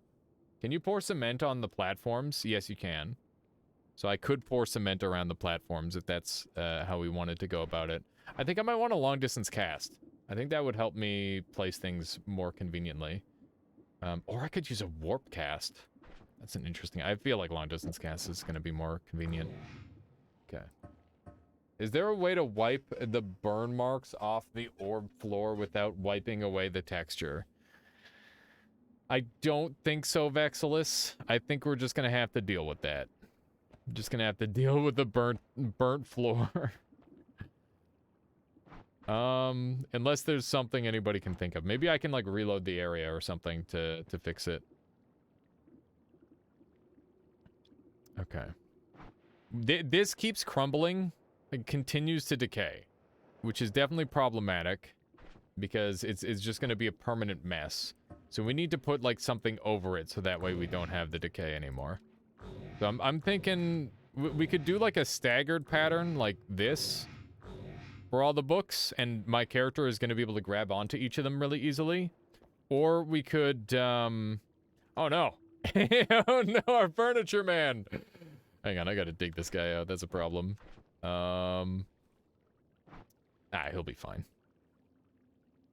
Can you pour cement on the platforms? Yes, you can. So I could pour cement around the platforms if that's how we wanted to go about it. I think I might want a long-distance cast. I think that would help me place things more conveniently. Or I could use a warp cast. That's an interesting... I feel like long-distance cast is going to be more convenient. Okay. Is there a way to wipe the burn marks off the orb floor without wiping away the texture? I don't think so, Vexilus. I think we're just going to have to deal with that. I'm just going to have to deal with the burnt floor. Unless there's something anybody can think of. Maybe I can, like, reload the area or something to fix it. Okay. This keeps crumbling. It continues to decay, which is definitely problematic because it's just going to be a permanent mess. So we need to put, like, something over it so that way we don't have the decay anymore. So I'm thinking we could do, like, a staggered pattern like this for all the books, and my character is going to be able to grab onto each of them really easily. Or we could, oh no. Oh no, our furniture man. Hang on, I gotta dig this guy out. That's a problem. He'll be fine.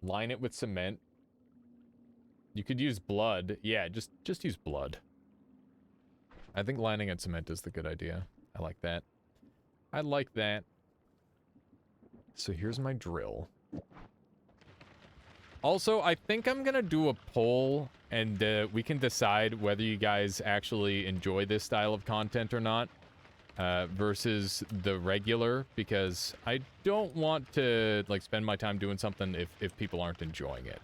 Line it with cement. You could use blood. Yeah, just use blood. I think lining it cement is the good idea. I like that. I like that. So here's my drill. Also, I think I'm gonna do a poll, and we can decide whether you guys actually enjoy this style of content or not, versus the regular, because I don't want to, like, spend my time doing something if people aren't enjoying it,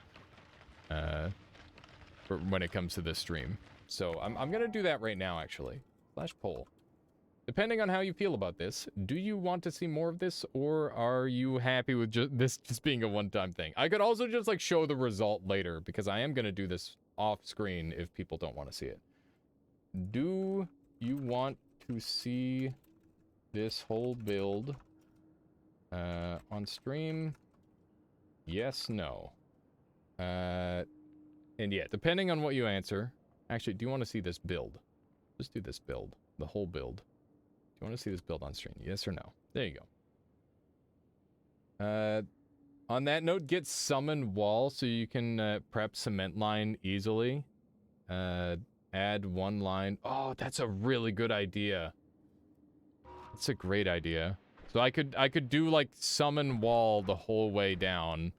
when it comes to this stream. So I'm gonna do that right now, actually. Slash poll. depending on how you feel about this, do you want to see more of this, or are you happy with this just being a one-time thing? I could also just, like, show the result later, because I am going to do this off-screen if people don't want to see it. Do you want to see this whole build on stream? Yes, no. And yeah, depending on what you answer. Actually, do you want to see this build? Just do this build. The whole build. Do you want to see this build on stream? Yes or no? There you go. On that note, get summon wall so you can prep cement line easily. Add one line. Oh, that's a really good idea. That's a great idea. So I could do like summon wall the whole way down.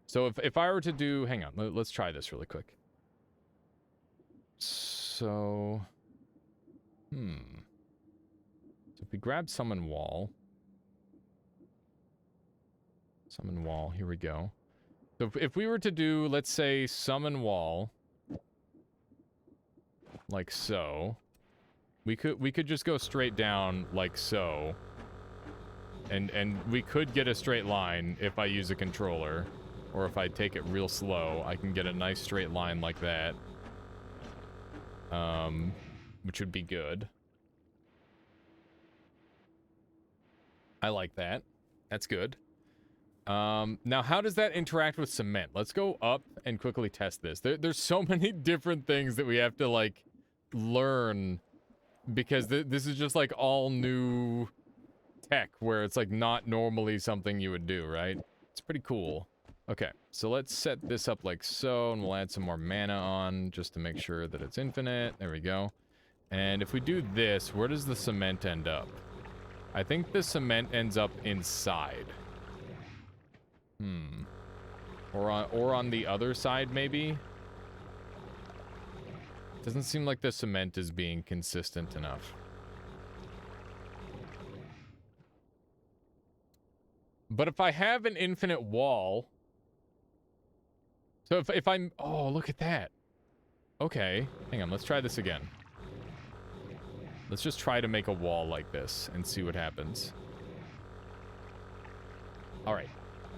So if I were to do, hang on, let's try this really quick. So, so if we grab summon wall, here we go. So if we were to do, let's say, summon wall, like so, we could just go straight down like so, and we could get a straight line if I use a controller, or if I take it real slow, I can get a nice straight line like that. Which would be good. I like that. That's good. Now how does that interact with cement? Let's go up and quickly test this. There's so many different things that we have to, like, learn, because this is just, like, all new tech, where it's, like, not normally something you would do, right? It's pretty cool. Okay, so let's set this up like so, and we'll add some more mana on, just to make sure that it's infinite. There we go. And if we do this, where does the cement end up? I think the cement ends up inside. Or on the other side, maybe? Doesn't seem like the cement is being consistent enough. But if I have an infinite wall... So if I'm... Oh, look at that. Okay. Hang on, let's try this again. Let's just try to make a wall like this and see what happens. Alright.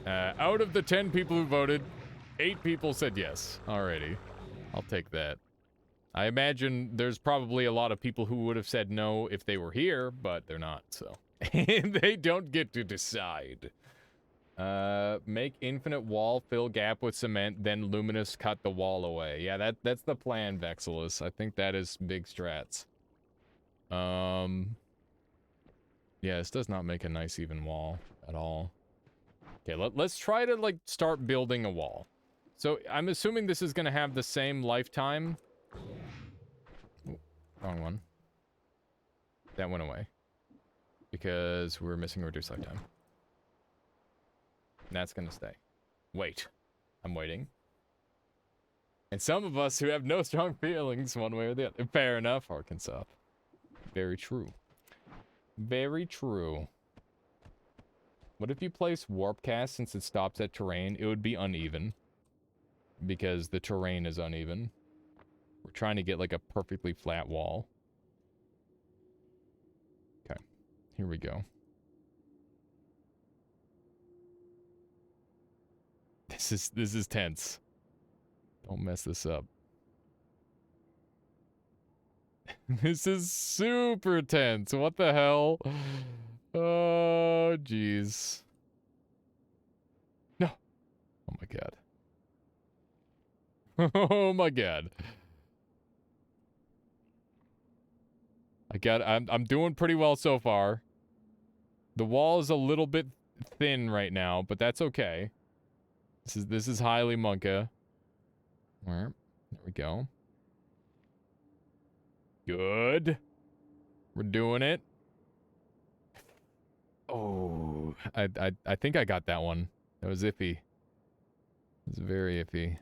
Out of the 10 people who voted, 8 people said yes. Alrighty. I'll take that. I imagine there's probably a lot of people who would have said no if they were here, but they're not, so. They don't get to decide. Make infinite wall, fill gap with cement, then Luminous cut the wall away. Yeah, that's the plan, Vexilus. I think that is big strats. Yeah, this does not make a nice even wall at all. Okay, let's try to, like, start building a wall. So, I'm assuming this is gonna have the same lifetime. Ooh, wrong one. That went away. Because we're missing reduced lifetime. That's gonna stay. Wait. I'm waiting. And some of us who have no strong feelings one way or the other. Fair enough, Arkansas. Very true. Very true. What if you place Warpcast since it stops at terrain? It would be uneven. Because the terrain is uneven. We're trying to get like a perfectly flat wall. Okay. Here we go. This is tense. Don't mess this up. This is super tense. What the hell? Oh, jeez. No. Oh my god. Oh my god. I'm doing pretty well so far. The wall is a little bit thin right now, but that's okay. This is highly Monka. There we go. Good. We're doing it. Oh, I think I got that one. That was iffy. It was very iffy.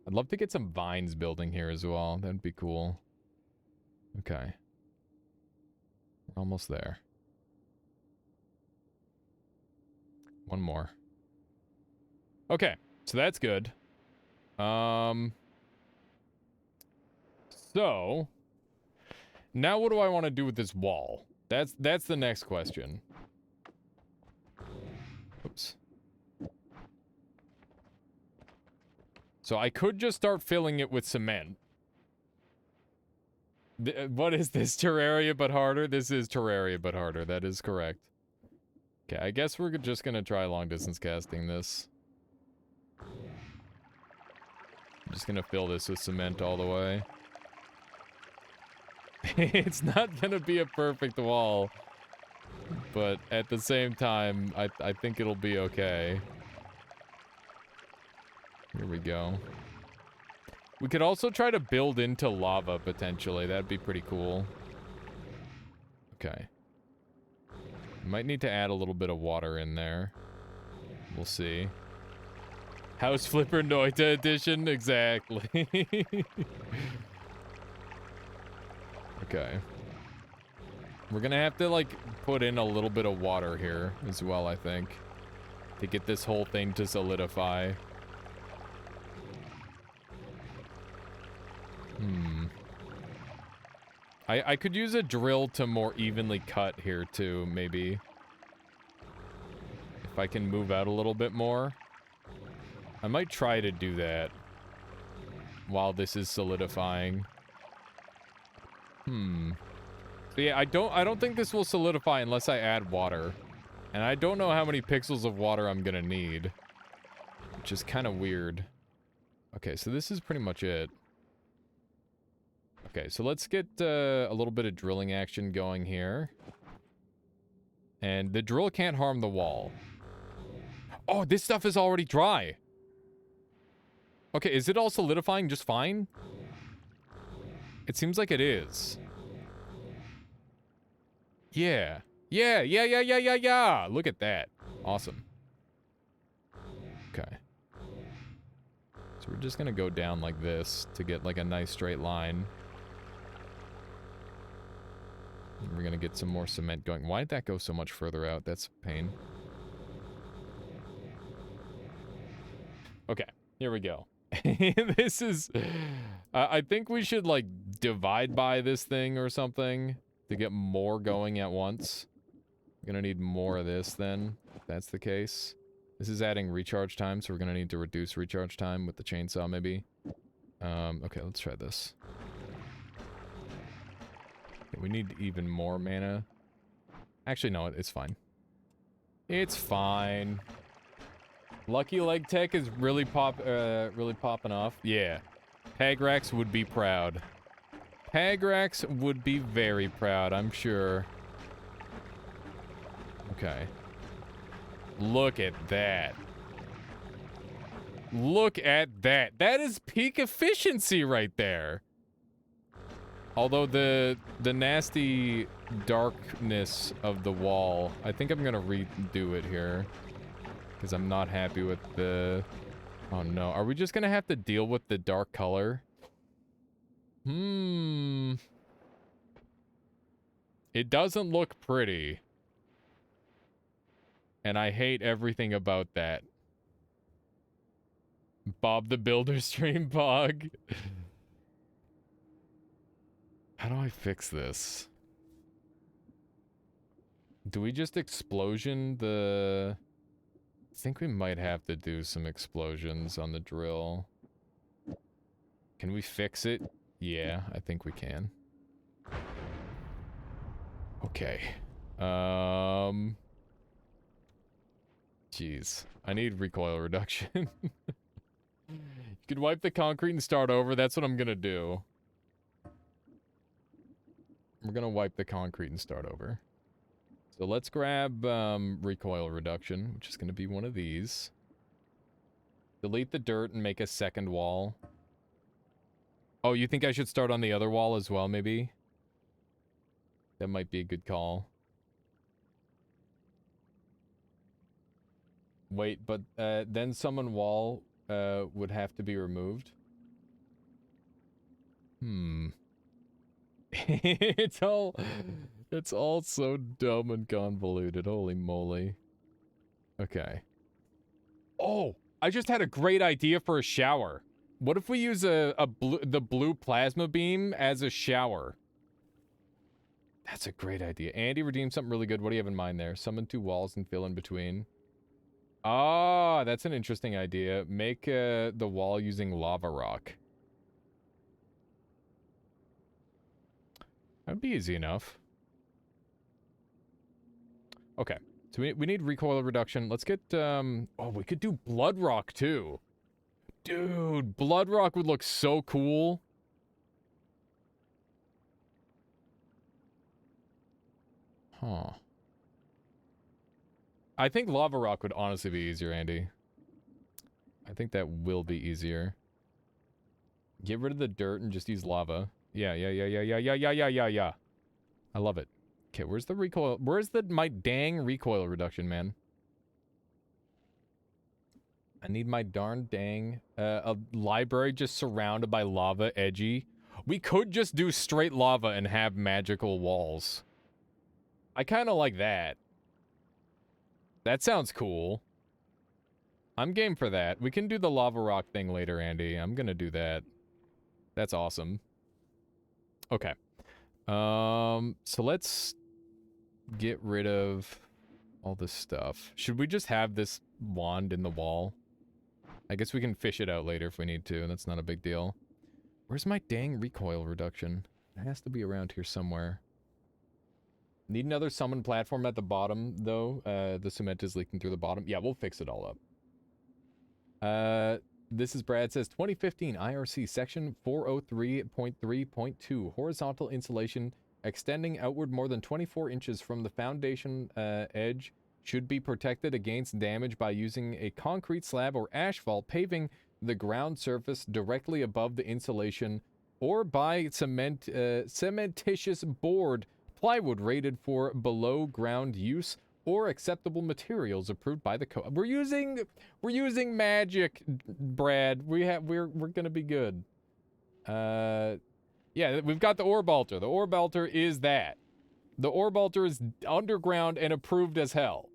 I'd love to get some vines building here as well. That'd be cool. Okay. We're almost there. One more. Okay, so that's good. So Now what do I want to do with this wall? That's the next question. Oops. So I could just start filling it with cement. What is this? Terraria but harder? This is Terraria but harder. That is correct. Okay, I guess we're just gonna try long distance casting this. I'm just gonna fill this with cement all the way. It's not gonna be a perfect wall, but at the same time, I think it'll be okay. Here we go. We could also try to build into lava, potentially. That'd be pretty cool. Okay. Might need to add a little bit of water in there. We'll see. House Flipper Noita edition? Exactly. Okay. We're gonna have to, like, put in a little bit of water here as well, I think, to get this whole thing to solidify. I could use a drill to more evenly cut here, too, maybe. If I can move out a little bit more. I might try to do that while this is solidifying. So yeah, I don't think this will solidify unless I add water. And I don't know how many pixels of water I'm gonna need, which is kind of weird. Okay, so this is pretty much it. Okay, so let's get a little bit of drilling action going here. And the drill can't harm the wall. Oh, this stuff is already dry. Okay, is it all solidifying just fine? It seems like it is. Yeah. Yeah. Look at that. Awesome. Okay. So we're just gonna go down like this to get like a nice straight line. And we're gonna get some more cement going. Why did that go so much further out? That's a pain. Okay, here we go. This is... I think we should, like, divide by this thing or something to get more going at once. We're gonna need more of this then, if that's the case. This is adding recharge time, so we're gonna need to reduce recharge time with the chainsaw, maybe. Okay, let's try this. Okay, we need even more mana. Actually, no, it's fine. It's fine. Lucky Leg Tech is really popping off. Yeah. Pagrax would be proud. Pagrax would be very proud, I'm sure. Okay. Look at that. Look at that. That is peak efficiency right there. Although the nasty darkness of the wall, I think I'm gonna redo it here. Because I'm not happy with the... Oh no, are we just gonna have to deal with the dark color? It doesn't look pretty. And I hate everything about that. Bob the Builder stream bug. How do I fix this? Do we just explosion the... I think we might have to do some explosions on the drill. Can we fix it? Yeah, I think we can. Okay. Jeez. I need recoil reduction. You could wipe the concrete and start over. That's what I'm gonna do. We're gonna wipe the concrete and start over. So let's grab recoil reduction, which is going to be one of these. Delete the dirt and make a second wall. Oh, you think I should start on the other wall as well, maybe? That might be a good call. Wait, but then summon wall would have to be removed? It's all so dumb and convoluted. Holy moly. Okay. Oh, I just had a great idea for a shower. What if we use the blue plasma beam as a shower? That's a great idea. Andy redeemed something really good. What do you have in mind there? Summon 2 walls and fill in between. Ah, that's an interesting idea. Make the wall using lava rock. That'd be easy enough. Okay. So we need recoil reduction. Let's get, oh, we could do blood rock too. Dude, blood rock would look so cool. Huh. I think lava rock would honestly be easier, Andy. I think that will be easier. Get rid of the dirt and just use lava. Yeah. I love it. Okay, where's the recoil? Where's my dang recoil reduction, man? I need my darn dang a library just surrounded by lava edgy. We could just do straight lava and have magical walls. I kind of like that. That sounds cool. I'm game for that. We can do the lava rock thing later, Andy. I'm gonna do that. That's awesome. Okay. So let's get rid of all this stuff. Should we just have this wand in the wall? I guess we can fish it out later if we need to. That's not a big deal. Where's my dang recoil reduction? It has to be around here somewhere. Need another summon platform at the bottom, though. The cement is leaking through the bottom. Yeah, we'll fix it all up. This is Brad says 2015 IRC section 403.3.2 horizontal insulation extending outward more than 24 inches from the foundation edge should be protected against damage by using a concrete slab or asphalt paving the ground surface directly above the insulation or by cementitious board plywood rated for below ground use or acceptable materials approved by the code. We're using magic, Brad. We're gonna be good. Yeah, we've got the Orbalter. The Orbalter is that. The Orbalter is underground and approved as hell.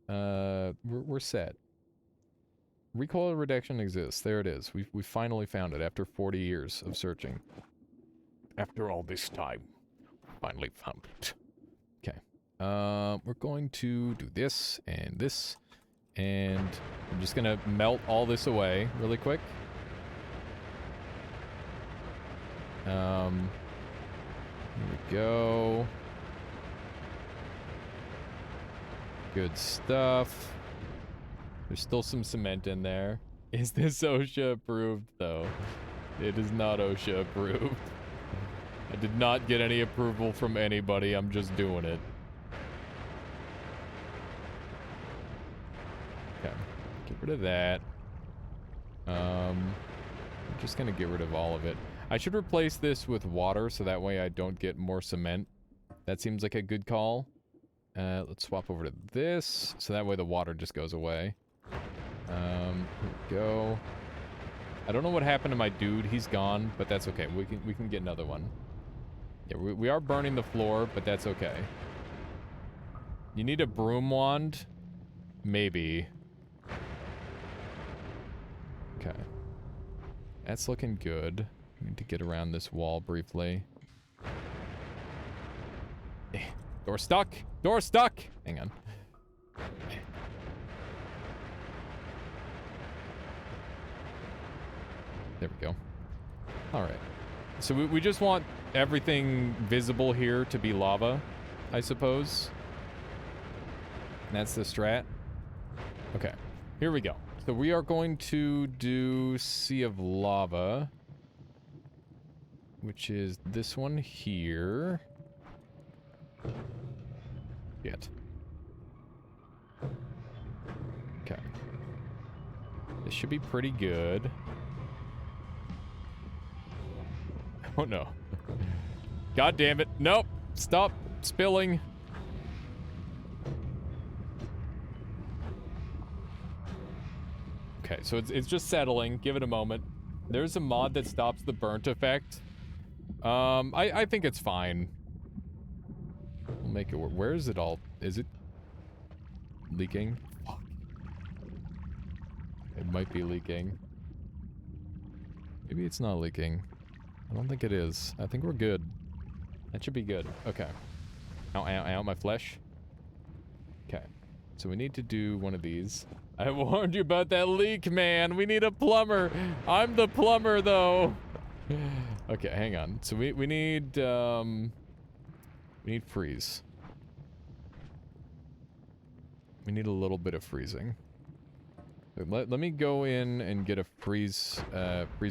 We're set. Recoil reduction exists. There it is. We finally found it after 40 years of searching. After all this time, finally found it. Okay. We're going to do this, and I'm just gonna melt all this away really quick. Here we go. Good stuff. There's still some cement in there. Is this OSHA approved, though? It is not OSHA approved. I did not get any approval from anybody. I'm just doing it. Okay. Get rid of that. I'm just gonna get rid of all of it. I should replace this with water so that way I don't get more cement. That seems like a good call. Let's swap over to this so that way the water just goes away. Here we go. I don't know what happened to my dude. He's gone, but that's okay. We can get another one. Yeah, we are burning the floor, but that's okay. You need a broom wand? Maybe. Okay. That's looking good. I need to get around this wall briefly. Door stuck! Door stuck! Hang on. There we go. Alright. So we just want everything visible here to be lava, I suppose. And that's the strat. Okay. Here we go. So we are going to do Sea of Lava, which is this one here. Shit. Okay. This should be pretty good. Oh no. God damn it. Nope. Stop spilling. Okay, so it's just settling. Give it a moment. There's a mod that stops the burnt effect. I think it's fine. We'll make it work. Where is it all? Is it leaking? Fuck. It might be leaking. Maybe it's not leaking. I don't think it is. I think we're good. That should be good. Okay. Ow, ow, ow, my flesh. Okay. So we need to do one of these. I warned you about that leak, man. We need a plumber. I'm the plumber, though. Okay, hang on. So we need freeze. We need a little bit of freezing. Let me go in and get a freeze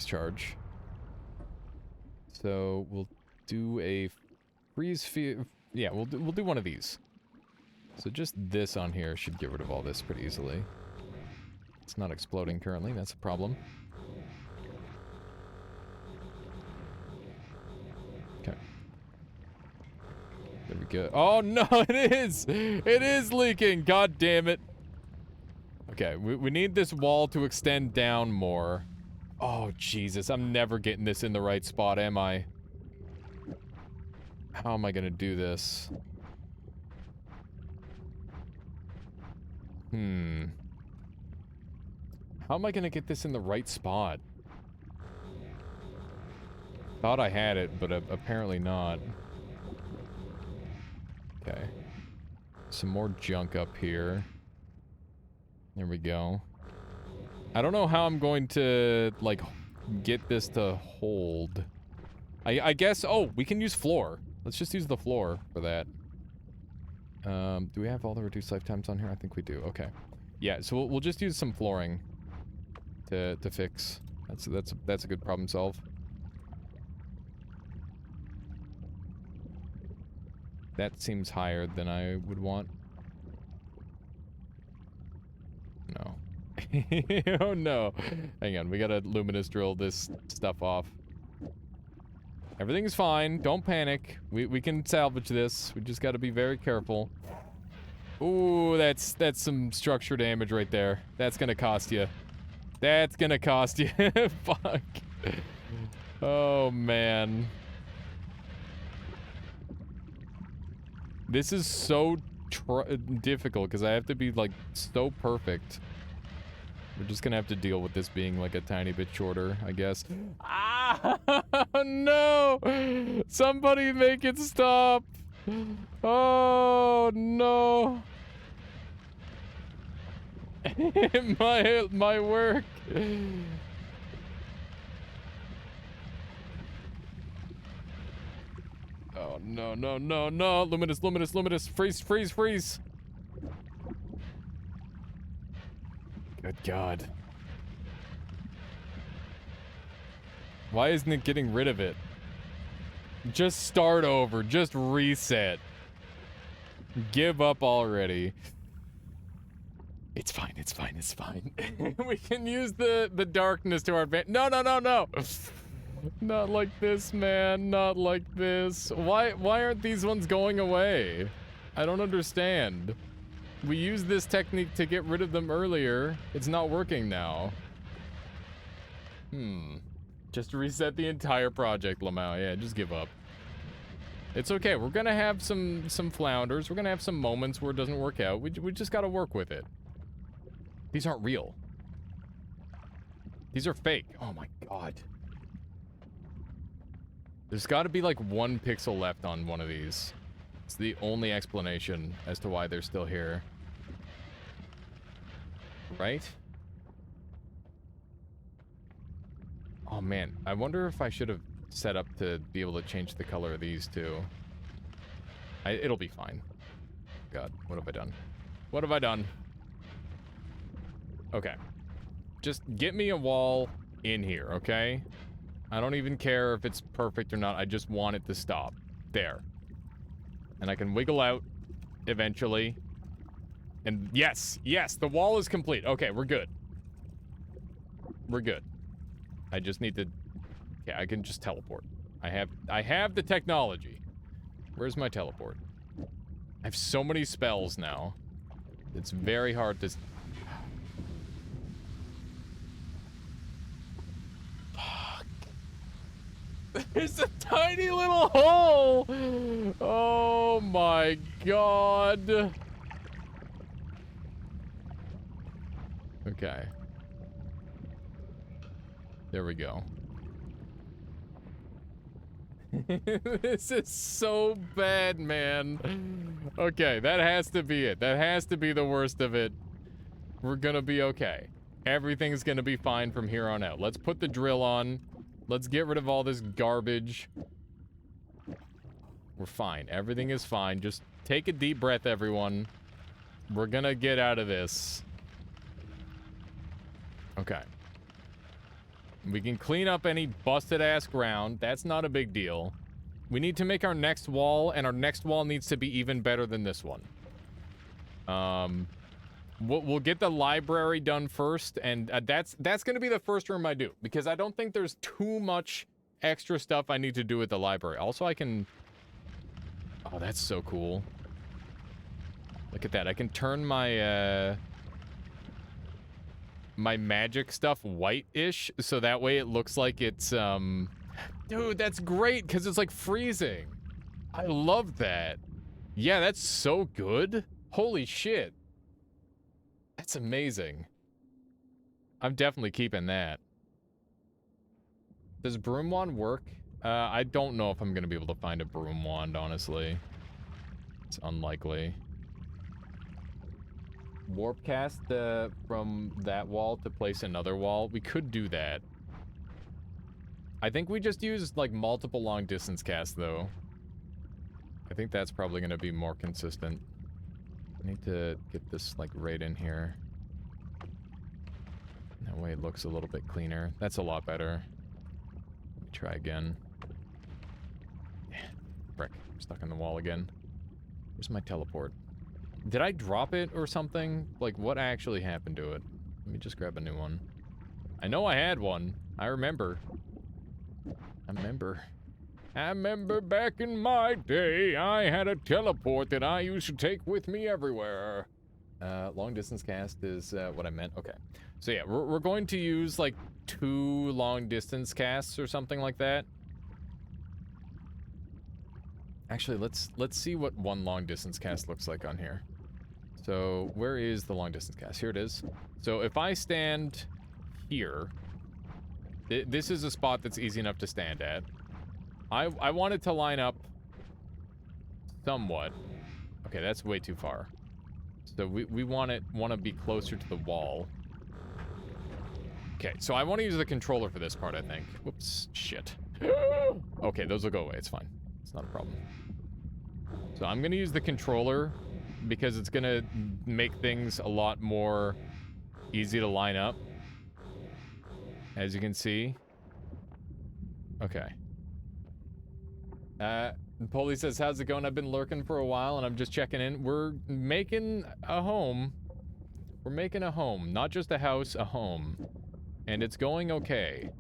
charge. So we'll do a freeze yeah, we'll do one of these. So just this on here should get rid of all this pretty easily. It's not exploding currently, that's a problem. Okay. There we go. Oh no, it is! It is leaking! God damn it. Okay, we need this wall to extend down more. Oh, Jesus, I'm never getting this in the right spot, am I? How am I gonna do this? How am I gonna get this in the right spot? Thought I had it, but apparently not. Okay. Some more junk up here. There we go. I don't know how I'm going to, like, get this to hold. I guess, oh, we can use floor. Let's just use the floor for that. Do we have all the reduced lifetimes on here? I think we do. Okay. Yeah, so we'll just use some flooring to fix. That's a good problem solve. That seems higher than I would want. No. Oh no. Hang on, we gotta luminous drill this stuff off. Everything's fine. Don't panic. We can salvage this. We just gotta be very careful. Ooh, that's some structure damage right there. That's gonna cost you. That's gonna cost you. Fuck. Oh, man. This is so difficult because I have to be, like, so perfect. We're just gonna have to deal with this being, like, a tiny bit shorter, I guess. Ah! No! Somebody make it stop! Oh, no! my work! Oh, no, no, no, no! Luminous, luminous, luminous! Freeze, freeze, freeze! Good God. Why isn't it getting rid of it? Just start over. Just reset. Give up already. It's fine, it's fine, it's fine. We can use the darkness to our advantage. No, no, no, no! Not like this, man. Not like this. Why aren't these ones going away? I don't understand. We used this technique to get rid of them earlier. It's not working now. Just reset the entire project, Lamau. Yeah, just give up. It's okay. We're gonna have some flounders. We're gonna have some moments where it doesn't work out. We just gotta work with it. These aren't real. These are fake. Oh my God. There's gotta be like 1 pixel left on one of these. It's the only explanation as to why they're still here. Right? Oh man, I wonder if I should have set up to be able to change the color of these too. It'll be fine. God, what have I done? What have I done? Okay. Just get me a wall in here, okay? I don't even care if it's perfect or not. I just want it to stop. There. And I can wiggle out eventually. And yes, yes, the wall is complete. Okay, we're good. We're good. I just need to... Yeah, I can just teleport. I have the technology. Where's my teleport? I have so many spells now. It's very hard to... Fuck. There's a tiny little hole! Oh my God. Okay. There we go. This is so bad, man. Okay, that has to be it. That has to be the worst of it. We're gonna be okay. Everything's gonna be fine from here on out. Let's put the drill on. Let's get rid of all this garbage. We're fine. Everything is fine. Just take a deep breath, everyone. We're gonna get out of this. Okay. We can clean up any busted-ass ground. That's not a big deal. We need to make our next wall, and our next wall needs to be even better than this one. We'll get the library done first, and that's going to be the first room I do, because I don't think there's too much extra stuff I need to do with the library. Also, I can... Oh, that's so cool. Look at that. I can turn my, my magic stuff white-ish, so that way it looks like it's, Dude, that's great, because it's, like, freezing. I love that. Yeah, that's so good. Holy shit. That's amazing. I'm definitely keeping that. Does broom wand work? I don't know if I'm going to be able to find a broom wand, honestly. It's unlikely. Warp cast from that wall to place another wall. We could do that. I think we just use, like, multiple long distance casts, though. I think that's probably going to be more consistent. I need to get this, like, right in here. That way it looks a little bit cleaner. That's a lot better. Let me try again. Yeah. Frick. I'm stuck in the wall again. Where's my teleport? Did I drop it or something? Like, what actually happened to it? Let me just grab a new one. I know I had one. I remember. I remember back in my day, I had a teleport that I used to take with me everywhere. Long distance cast is what I meant. Okay. So yeah, we're going to use like 2 long distance casts or something like that. Actually, let's see what 1 long distance cast looks like on here. So where is the long distance cast? Here it is. So if I stand here, this is a spot that's easy enough to stand at. I want it to line up somewhat. Okay, that's way too far. So we want to be closer to the wall. Okay, so I want to use the controller for this part, I think. Whoops, shit. Okay, those will go away. It's fine. It's not a problem. So I'm going to use the controller because it's going to make things a lot more easy to line up. As you can see. Okay. Polly says, how's it going? I've been lurking for a while and I'm just checking in. We're making a home. We're making a home. Not just a house, a home. And it's going okay.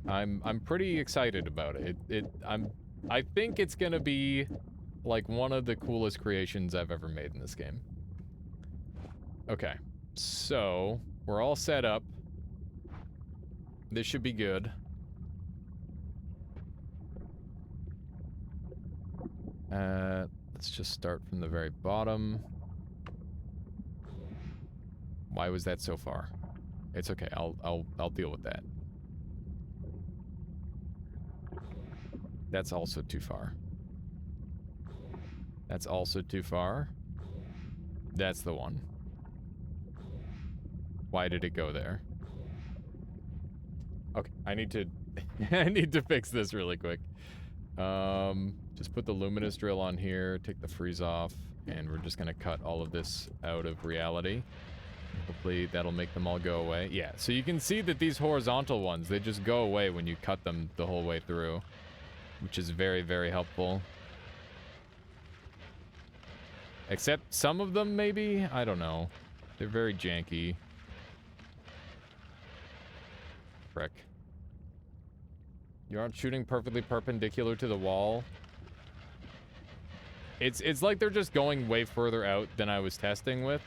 I'm pretty excited about it. I think it's gonna be like one of the coolest creations I've ever made in this game. Okay. So, we're all set up. This should be good. Let's just start from the very bottom. Why was that so far? It's okay. I'll deal with that. That's also too far. That's also too far. That's the one. Why did it go there? Okay, I need to I need to fix this really quick. Just put the luminous drill on here, take the freeze off, and we're just gonna cut all of this out of reality. Hopefully that'll make them all go away. Yeah, so you can see that these horizontal ones, they just go away when you cut them the whole way through, which is very, very helpful. Except some of them, maybe? I don't know. They're very janky. Frick. You aren't shooting perfectly perpendicular to the wall. It's like they're just going way further out than I was testing with,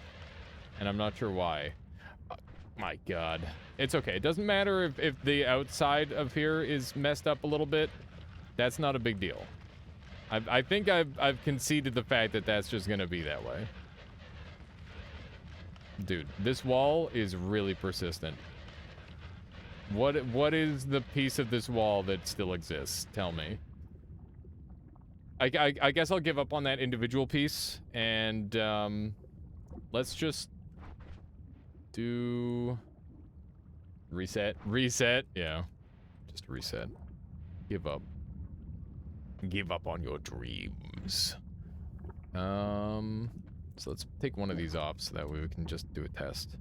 and I'm not sure why. My god. It's okay. It doesn't matter if the outside of here is messed up a little bit. That's not a big deal. I think I've conceded the fact that that's just gonna be that way. Dude, this wall is really persistent. What is the piece of this wall that still exists? Tell me. I guess I'll give up on that individual piece, and let's just do reset. Yeah, just reset. Give up. Give up on your dreams. So let's take one of these off so that way we can just do a test.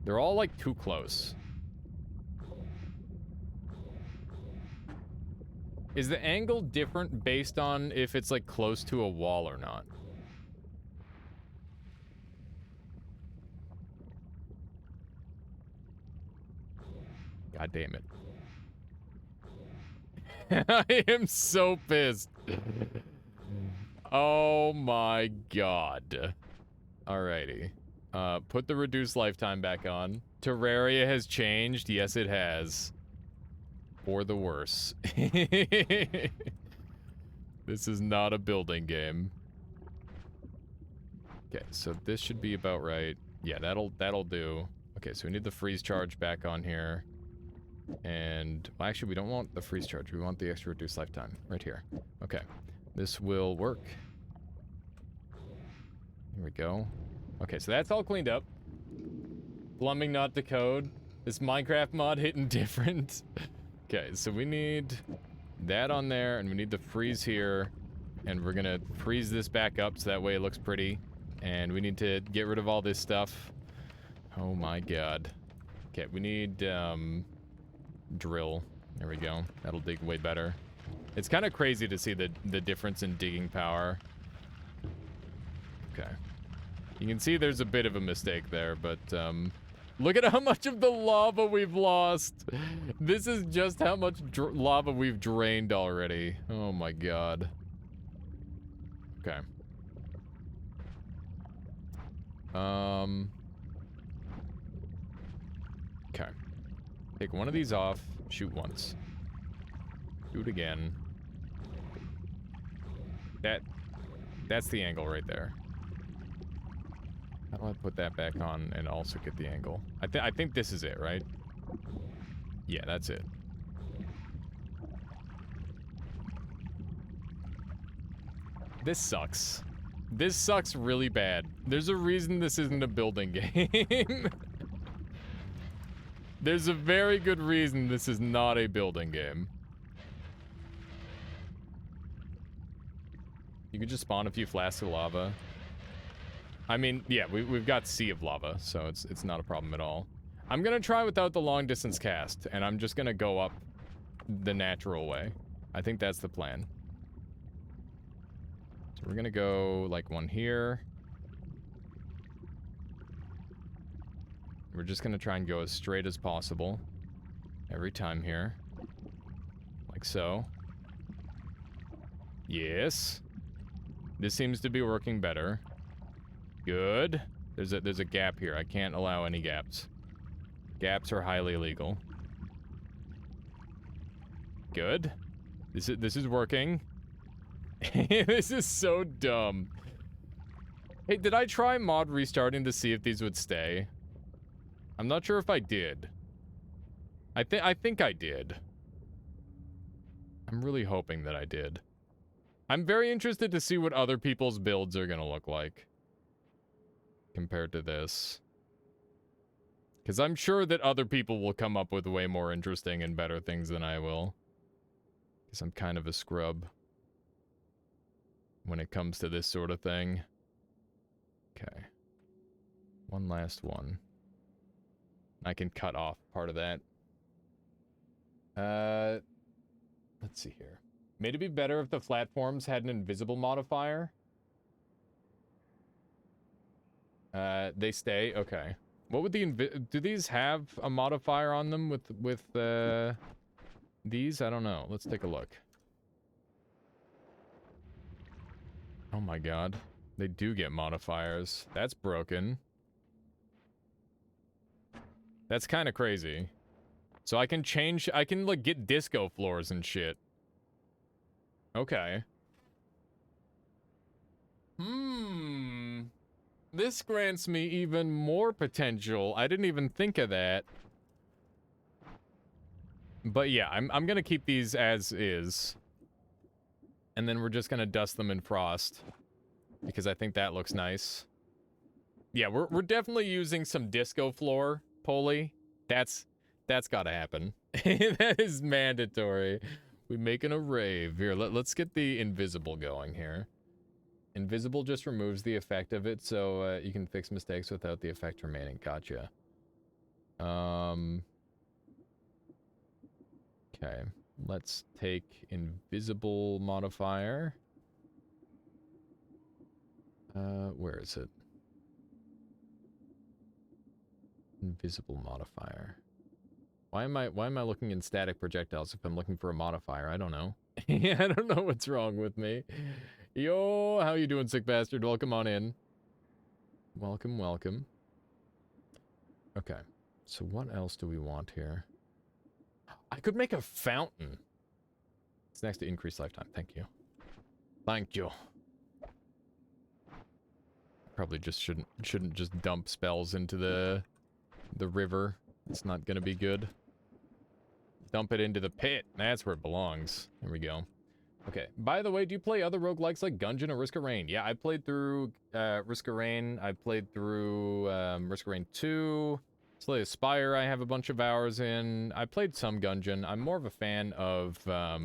They're all like too close. Is the angle different based on if it's like close to a wall or not? God damn it. I am so pissed. Oh my god. Alrighty. Put the reduced lifetime back on. Terraria has changed. Yes, it has. For the worse. This is not a building game. Okay, so this should be about right. Yeah, that'll do. Okay, so we need the freeze charge back on here. And well, actually, we don't want the freeze charge. We want the extra reduced lifetime right here. Okay, this will work. Here we go. Okay, so that's all cleaned up. Plumbing not to code. This Minecraft mod hitting different. Okay, so we need that on there, and we need the freeze here. And we're gonna freeze this back up so that way it looks pretty. And we need to get rid of all this stuff. Oh my god. Okay, we need, drill. There we go. That'll dig way better. It's kind of crazy to see the difference in digging power. Okay. You can see there's a bit of a mistake there, but, look at how much of the lava we've lost. This is just how much lava we've drained already. Oh my god. Okay. Okay. Take one of these off. Shoot once. Shoot again. That's the angle right there. How do I put that back on and also get the angle? I think this is it, right? Yeah, that's it. This sucks. This sucks really bad. There's a reason this isn't a building game. There's a very good reason this is not a building game. You could just spawn a few flasks of lava. I mean, yeah, we've got Sea of Lava, so it's not a problem at all. I'm gonna try without the long distance cast, and I'm just gonna go up the natural way. I think that's the plan. So we're gonna go like one here. We're just gonna try and go as straight as possible every time here. Like so. Yes. This seems to be working better. Good. There's a gap here. I can't allow any gaps. Gaps are highly illegal. Good. This is working. This is so dumb. Hey, did I try mod restarting to see if these would stay? I'm not sure if I did. I think I did. I'm really hoping that I did. I'm very interested to see what other people's builds are gonna look like compared to this. Because I'm sure that other people will come up with way more interesting and better things than I will. Because I'm kind of a scrub when it comes to this sort of thing. Okay. One last one. I can cut off part of that. Let's see here. May it be better if the platforms had an invisible modifier? They stay? Okay. What would the do these have a modifier on them with these? I don't know. Let's take a look. Oh my god. They do get modifiers. That's broken. That's kind of crazy. So I can change, I can like get disco floors and shit. Okay. This grants me even more potential. I didn't even think of that. But yeah, I'm gonna keep these as is. And then we're just gonna dust them in frost. Because I think that looks nice. Yeah, we're definitely using some disco floor, Polly. That's gotta happen. That is mandatory. We making a rave. Here, let's get the invisible going here. Invisible just removes the effect of it, so you can fix mistakes without the effect remaining. Gotcha. Okay, let's take invisible modifier. Where is it? Invisible modifier. Why am I looking in static projectiles if I'm looking for a modifier? I don't know. I don't know what's wrong with me. Yo, how you doing, sick bastard? Welcome on in. Welcome, welcome. Okay, so what else do we want here? I could make a fountain. It's next to increased lifetime. Thank you. Thank you. Probably just shouldn't just dump spells into the river. It's not gonna be good. Dump it into the pit. That's where it belongs. There we go. Okay. By the way, do you play other roguelikes like Gungeon or Risk of Rain? Yeah, I played through Risk of Rain. I played through Risk of Rain 2. Slay the Spire I have a bunch of hours in. I played some Gungeon. I'm more of a fan of a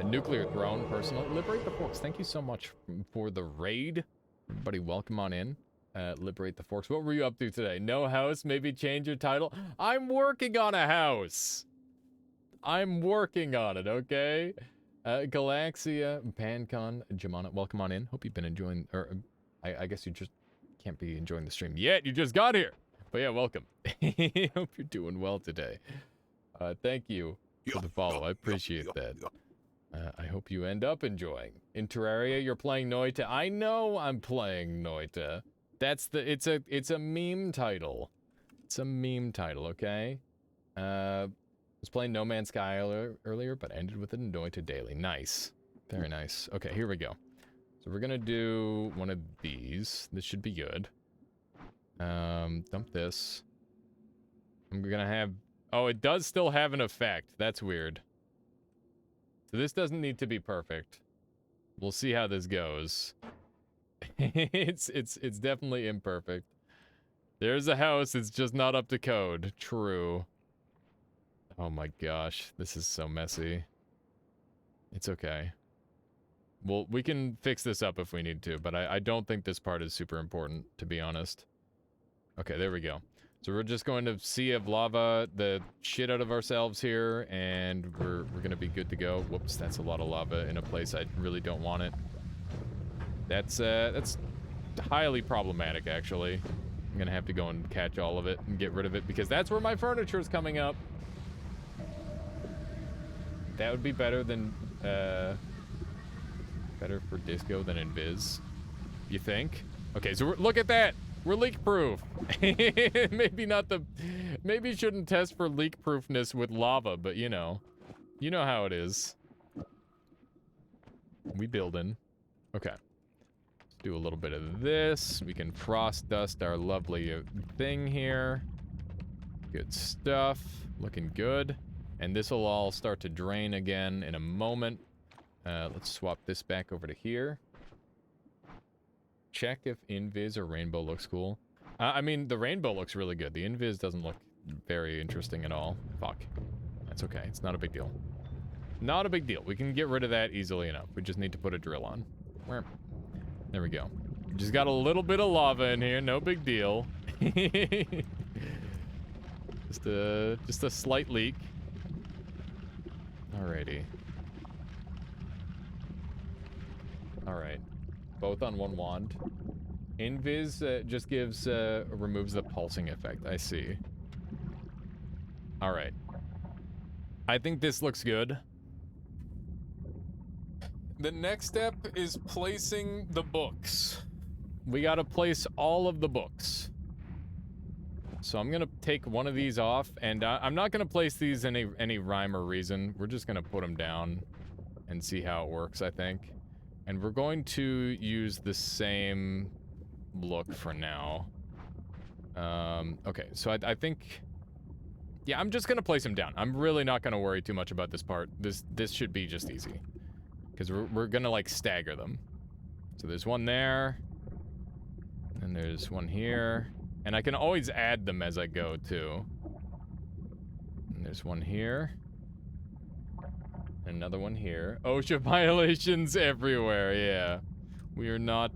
Nuclear Throne, personally. Liberate the Forks. Thank you so much for the raid. Everybody, welcome on in. Liberate the Forks. What were you up to today? No house? Maybe change your title? I'm working on a house! I'm working on it, okay? Galaxia, Pancon, Jamana, welcome on in. Hope you've been enjoying, or I guess you just can't be enjoying the stream yet. You just got here. But yeah, welcome. Hope you're doing well today. Thank you for the follow. I appreciate that. I hope you end up enjoying. In Terraria, you're playing Noita. I know I'm playing Noita. That's the, it's a meme title. It's a meme title, okay? Was playing No Man's Sky earlier, but ended with a Noita daily. Nice. Very nice. Okay, here we go. So we're gonna do one of these. This should be good. Dump this. I'm gonna have, oh, it does still have an effect. That's weird. So this doesn't need to be perfect. We'll see how this goes. It's definitely imperfect. There's a house, it's just not up to code. True. Oh my gosh, this is so messy. It's okay. Well, we can fix this up if we need to, but I don't think this part is super important, to be honest. Okay, there we go. So we're just going to Sea of Lava the shit out of ourselves here, and we're gonna be good to go. Whoops, that's a lot of lava in a place I really don't want it. That's highly problematic, actually. I'm gonna have to go and catch all of it and get rid of it, because that's where my furniture's coming up. That would be better than, better for Disco than Invis. You think? Okay, so look at that! We're leak-proof. Maybe not the... Maybe shouldn't test for leak-proofness with lava, but you know. You know how it is. We building. Okay. Let's do a little bit of this. We can frost dust our lovely thing here. Good stuff. Looking good. And this will all start to drain again in a moment. Let's swap this back over to here. Check if Invis or Rainbow looks cool. I mean, the Rainbow looks really good. The Invis doesn't look very interesting at all. Fuck. That's okay. It's not a big deal. Not a big deal. We can get rid of that easily enough. We just need to put a drill on. There we go. Just got a little bit of lava in here. No big deal. Just a slight leak. Alrighty. Alright. Both on one wand. Invis just removes the pulsing effect. I see. Alright. I think this looks good. The next step is placing the books. We gotta place all of the books. So I'm gonna take one of these off, and I'm not gonna place these in any rhyme or reason. We're just gonna put them down and see how it works, I think. And we're going to use the same look for now. Okay, so I think... Yeah, I'm just gonna place them down. I'm really not gonna worry too much about this part. This should be just easy. Because we're gonna, like, stagger them. So there's one there. And there's one here. And I can always add them as I go, too. And there's one here. Another one here. OSHA violations everywhere, yeah. We are not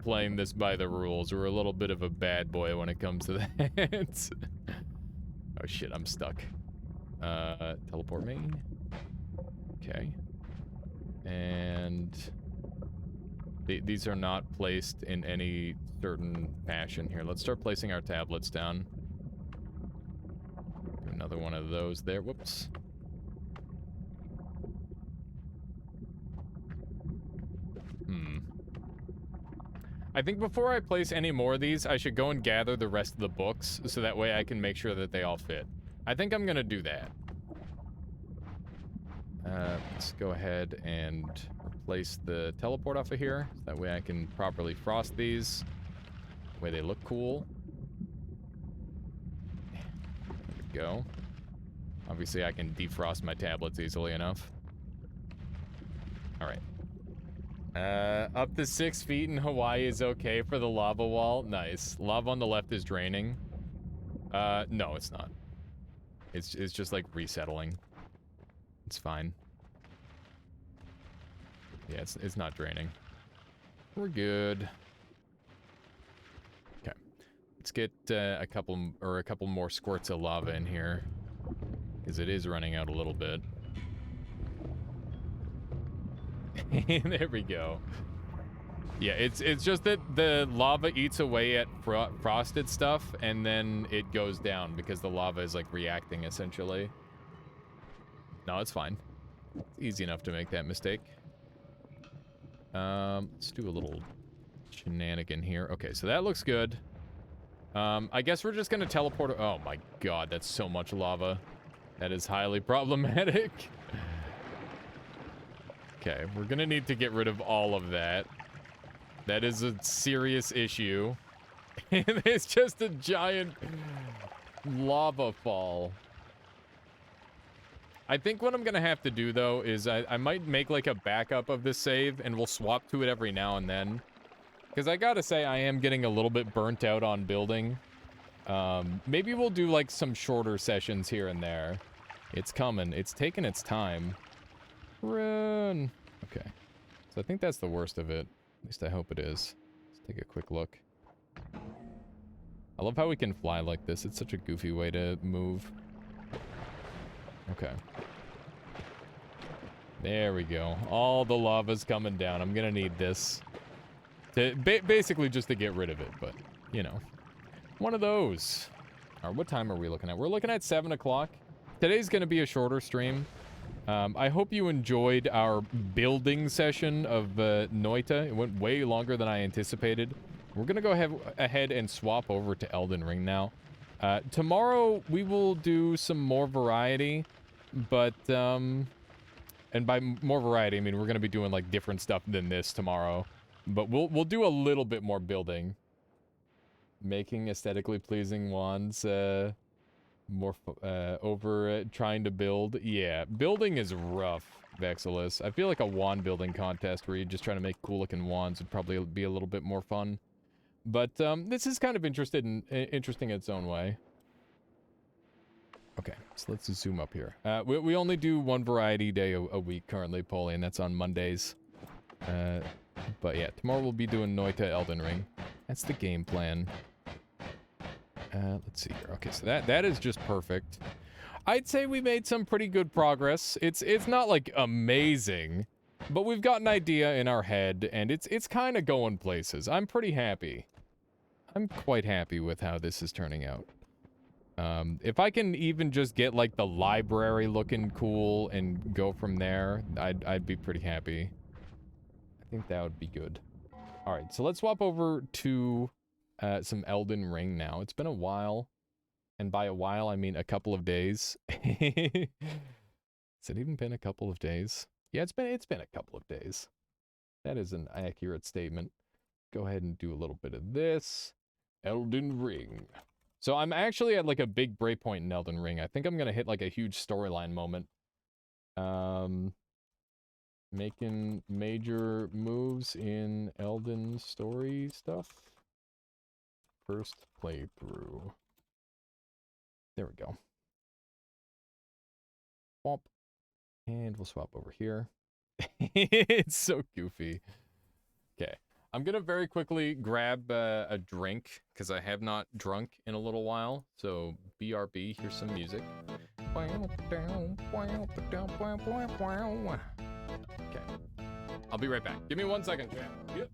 playing this by the rules. We're a little bit of a bad boy when it comes to that. Oh shit, I'm stuck. Teleport me. Okay. And these are not placed in any certain fashion here. Let's start placing our tablets down. Another one of those there. Whoops. I think before I place any more of these, I should go and gather the rest of the books, so that way I can make sure that they all fit. I think I'm gonna do that. Let's go ahead and replace the teleport off of here, so that way I can properly frost these. That way they look cool. There we go. Obviously I can defrost my tablets easily enough. Alright. Up to 6 feet in Hawaii is okay for the lava wall. Nice. Lava on the left is draining. No, it's not. It's just like resettling. It's fine. Yeah, it's not draining. We're good. Okay. Let's get a couple more squirts of lava in here, because it is running out a little bit. There we go. Yeah, it's just that the lava eats away at frosted stuff, and then it goes down because the lava is like reacting essentially. No, it's fine. It's easy enough to make that mistake. Let's do a little shenanigan here. Okay, so that looks good. I guess we're just gonna teleport. Oh my god, that's so much lava. That is highly problematic. Okay, we're gonna need to get rid of all of that. That is a serious issue. And it's just a giant lava fall. I think what I'm gonna have to do, though, is I might make, like, a backup of this save, and we'll swap to it every now and then. Because I gotta say, I am getting a little bit burnt out on building. Maybe we'll do, like, some shorter sessions here and there. It's coming. It's taking its time. Run! Okay. So I think that's the worst of it. At least I hope it is. Let's take a quick look. I love how we can fly like this. It's such a goofy way to move. Okay. There we go. All the lava's coming down. I'm gonna need this. To basically just to get rid of it, but, you know. One of those. Alright, what time are we looking at? We're looking at 7 o'clock. Today's gonna be a shorter stream. I hope you enjoyed our building session of Noita. It went way longer than I anticipated. We're gonna go ahead and swap over to Elden Ring now. Tomorrow we will do some more variety, but and by more variety I mean we're gonna be doing like different stuff than this tomorrow. But we'll do a little bit more building. Making aesthetically pleasing wands more over trying to build. Yeah, building is rough, Vexilus. I feel like a wand building contest where you're just trying to make cool looking wands would probably be a little bit more fun. But this is kind of interesting in its own way. Okay, so let's zoom up here. We only do one variety day a week currently, Polly, and that's on Mondays. But yeah, tomorrow we'll be doing Noita Elden Ring. That's the game plan. Let's see here. Okay, so that is just perfect. I'd say we made some pretty good progress. It's not like amazing, but we've got an idea in our head, and it's kind of going places. I'm pretty happy. I'm quite happy with how this is turning out. If I can even just get like the library looking cool and go from there, I'd be pretty happy. I think that would be good. All right, so let's swap over to some Elden Ring now. It's been a while, and by a while I mean a couple of days. Has it even been a couple of days? Yeah, it's been a couple of days. That is an accurate statement. Go ahead and do a little bit of this. Elden Ring. So I'm actually at like a big breakpoint in Elden Ring. I think I'm gonna hit like a huge storyline moment. making major moves in Elden story stuff. First playthrough. There we go. Swap. And we'll swap over here. It's so goofy. Okay. I'm gonna very quickly grab a drink, because I have not drunk in a little while. So, BRB, here's some music. Okay. I'll be right back. Give me 1 second, chat. Yep.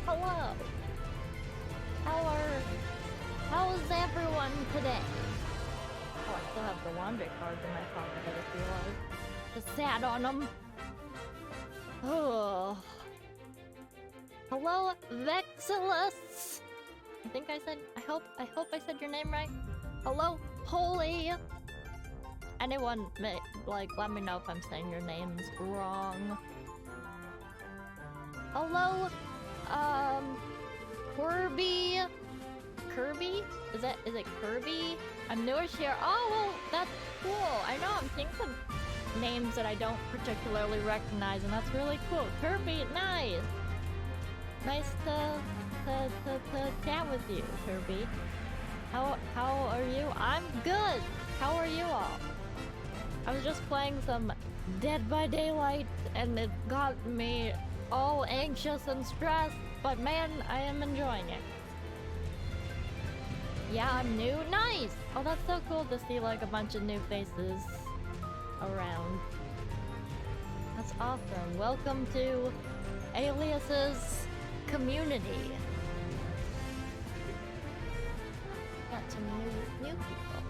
Hello. How's everyone today? Oh, I still have the laundry cards in my pocket, I just realized. Just sat on them. Oh. Hello, Vexilus. I hope I said your name right. Hello, Holy. Anyone, let me know if I'm saying your names wrong. Hello, Kirby? Is it Kirby? I'm newish here. Oh, well, that's cool. I know, I'm seeing some names that I don't particularly recognize, and that's really cool. Kirby, nice. Nice to chat with you, Kirby. How are you? I'm good. How are you all? I was just playing some Dead by Daylight, and it got me all anxious and stressed, but man, I am enjoying it. Yeah, I'm new. Nice! Oh, that's so cool to see like a bunch of new faces around. That's awesome. Welcome to Alias's community. Got some new people.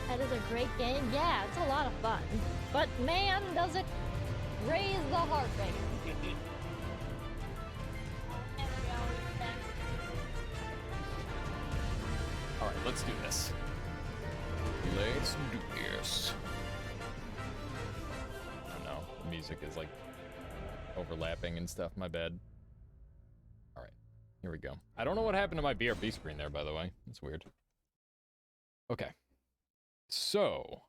That is a great game. Yeah, it's a lot of fun. But man, does it raise the heart rate. Alright, let's do this. Let's do this. Oh no, the music is like overlapping and stuff, my bad. Alright, here we go. I don't know what happened to my BRB screen there, by the way. It's weird. Okay. So,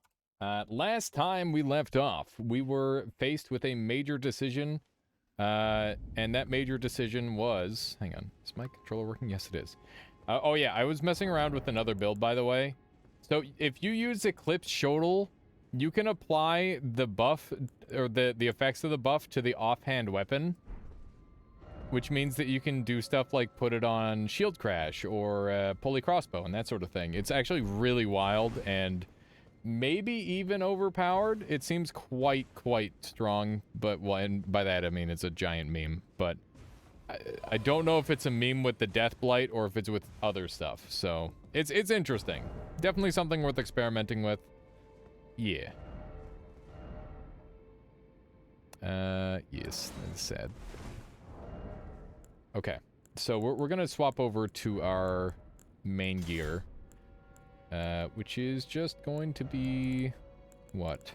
last time we left off, we were faced with a major decision, and that major decision was... Hang on, is my controller working? Yes, it is. Oh yeah, I was messing around with another build, by the way. So, if you use Eclipse Shodel, you can apply the buff, or the effects of the buff to the offhand weapon, which means that you can do stuff like put it on Shield Crash, or Pulley Crossbow, and that sort of thing. It's actually really wild, and maybe even overpowered. It seems quite strong, but well, and by that I mean it's a giant meme. But I don't know if it's a meme with the Death Blight or if it's with other stuff. So it's interesting. Definitely something worth experimenting with. Yeah. Yes, that's sad. Okay, so we're gonna swap over to our main gear. Which is just going to be... what?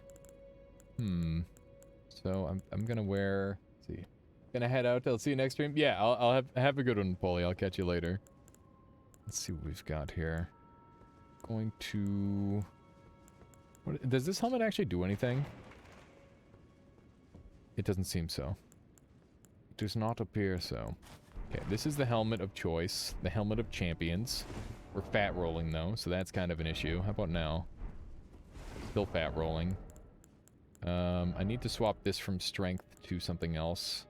So I'm gonna wear... let's see. Gonna head out. I'll see you next stream. Yeah, I'll have a good one, Polly. I'll catch you later. Let's see what we've got here. Going to... what, does this helmet actually do anything? It doesn't seem so. It does not appear so. Okay, this is the helmet of choice. The helmet of champions. We're fat rolling, though, so that's kind of an issue. How about now? Still fat rolling. I need to swap this from strength to something else.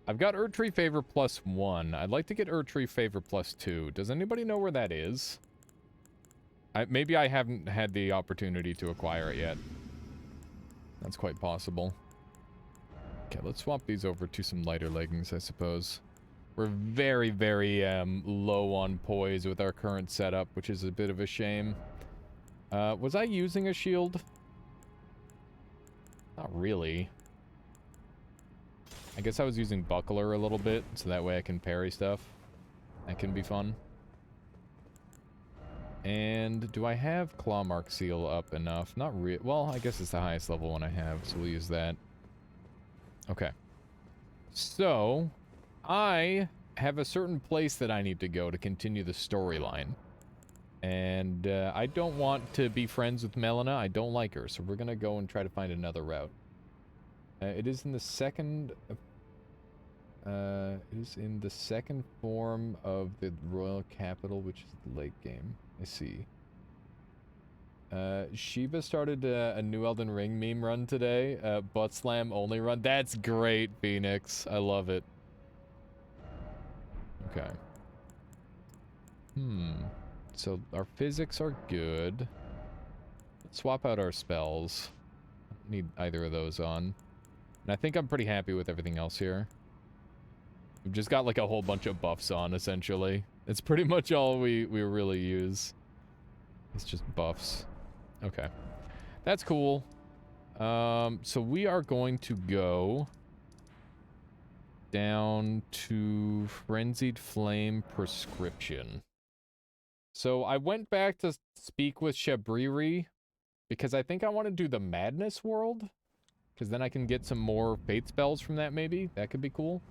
I've got Erdtree Favor +1. I'd like to get Erdtree Favor +2. Does anybody know where that is? Maybe I haven't had the opportunity to acquire it yet. That's quite possible. Okay, let's swap these over to some lighter leggings, I suppose. We're very, very low on poise with our current setup, which is a bit of a shame. Was I using a shield? Not really. I guess I was using Buckler a little bit, so that way I can parry stuff. That can be fun. And do I have Claw Mark Seal up enough? Not really. Well, I guess it's the highest level one I have, so we'll use that. Okay. So, I have a certain place that I need to go to continue the storyline. And I don't want to be friends with Melina. I don't like her, so we're going to go and try to find another route. It is in the second... it is in the second form of the Royal Capital, which is the late game. I see. Shiva started a new Elden Ring meme run today. Butt slam only run. That's great, Phoenix. I love it. Okay. So our physics are good. Let's swap out our spells. Don't need either of those on. And I think I'm pretty happy with everything else here. We've just got like a whole bunch of buffs on, essentially. It's pretty much all we really use. It's just buffs. Okay. That's cool. So we are going to go down to Frenzied Flame Prescription. So I went back to speak with Shabriri because I think I want to do the Madness World. Because then I can get some more fate spells from that, maybe. That could be cool.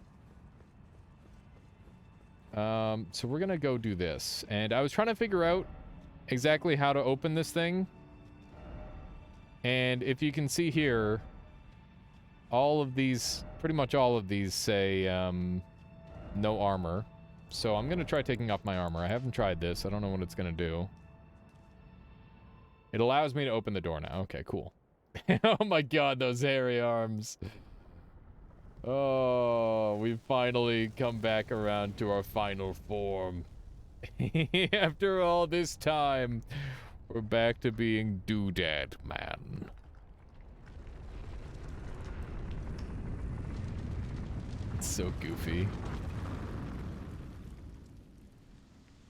So we're going to go do this. And I was trying to figure out exactly how to open this thing. And if you can see here, all of these, pretty much all of these say no armor. So I'm going to try taking off my armor. I haven't tried this. I don't know what it's going to do. It allows me to open the door now. Okay, cool. Oh my god, those hairy arms. Oh, we've finally come back around to our final form. After all this time, we're back to being Doodad Man. It's so goofy.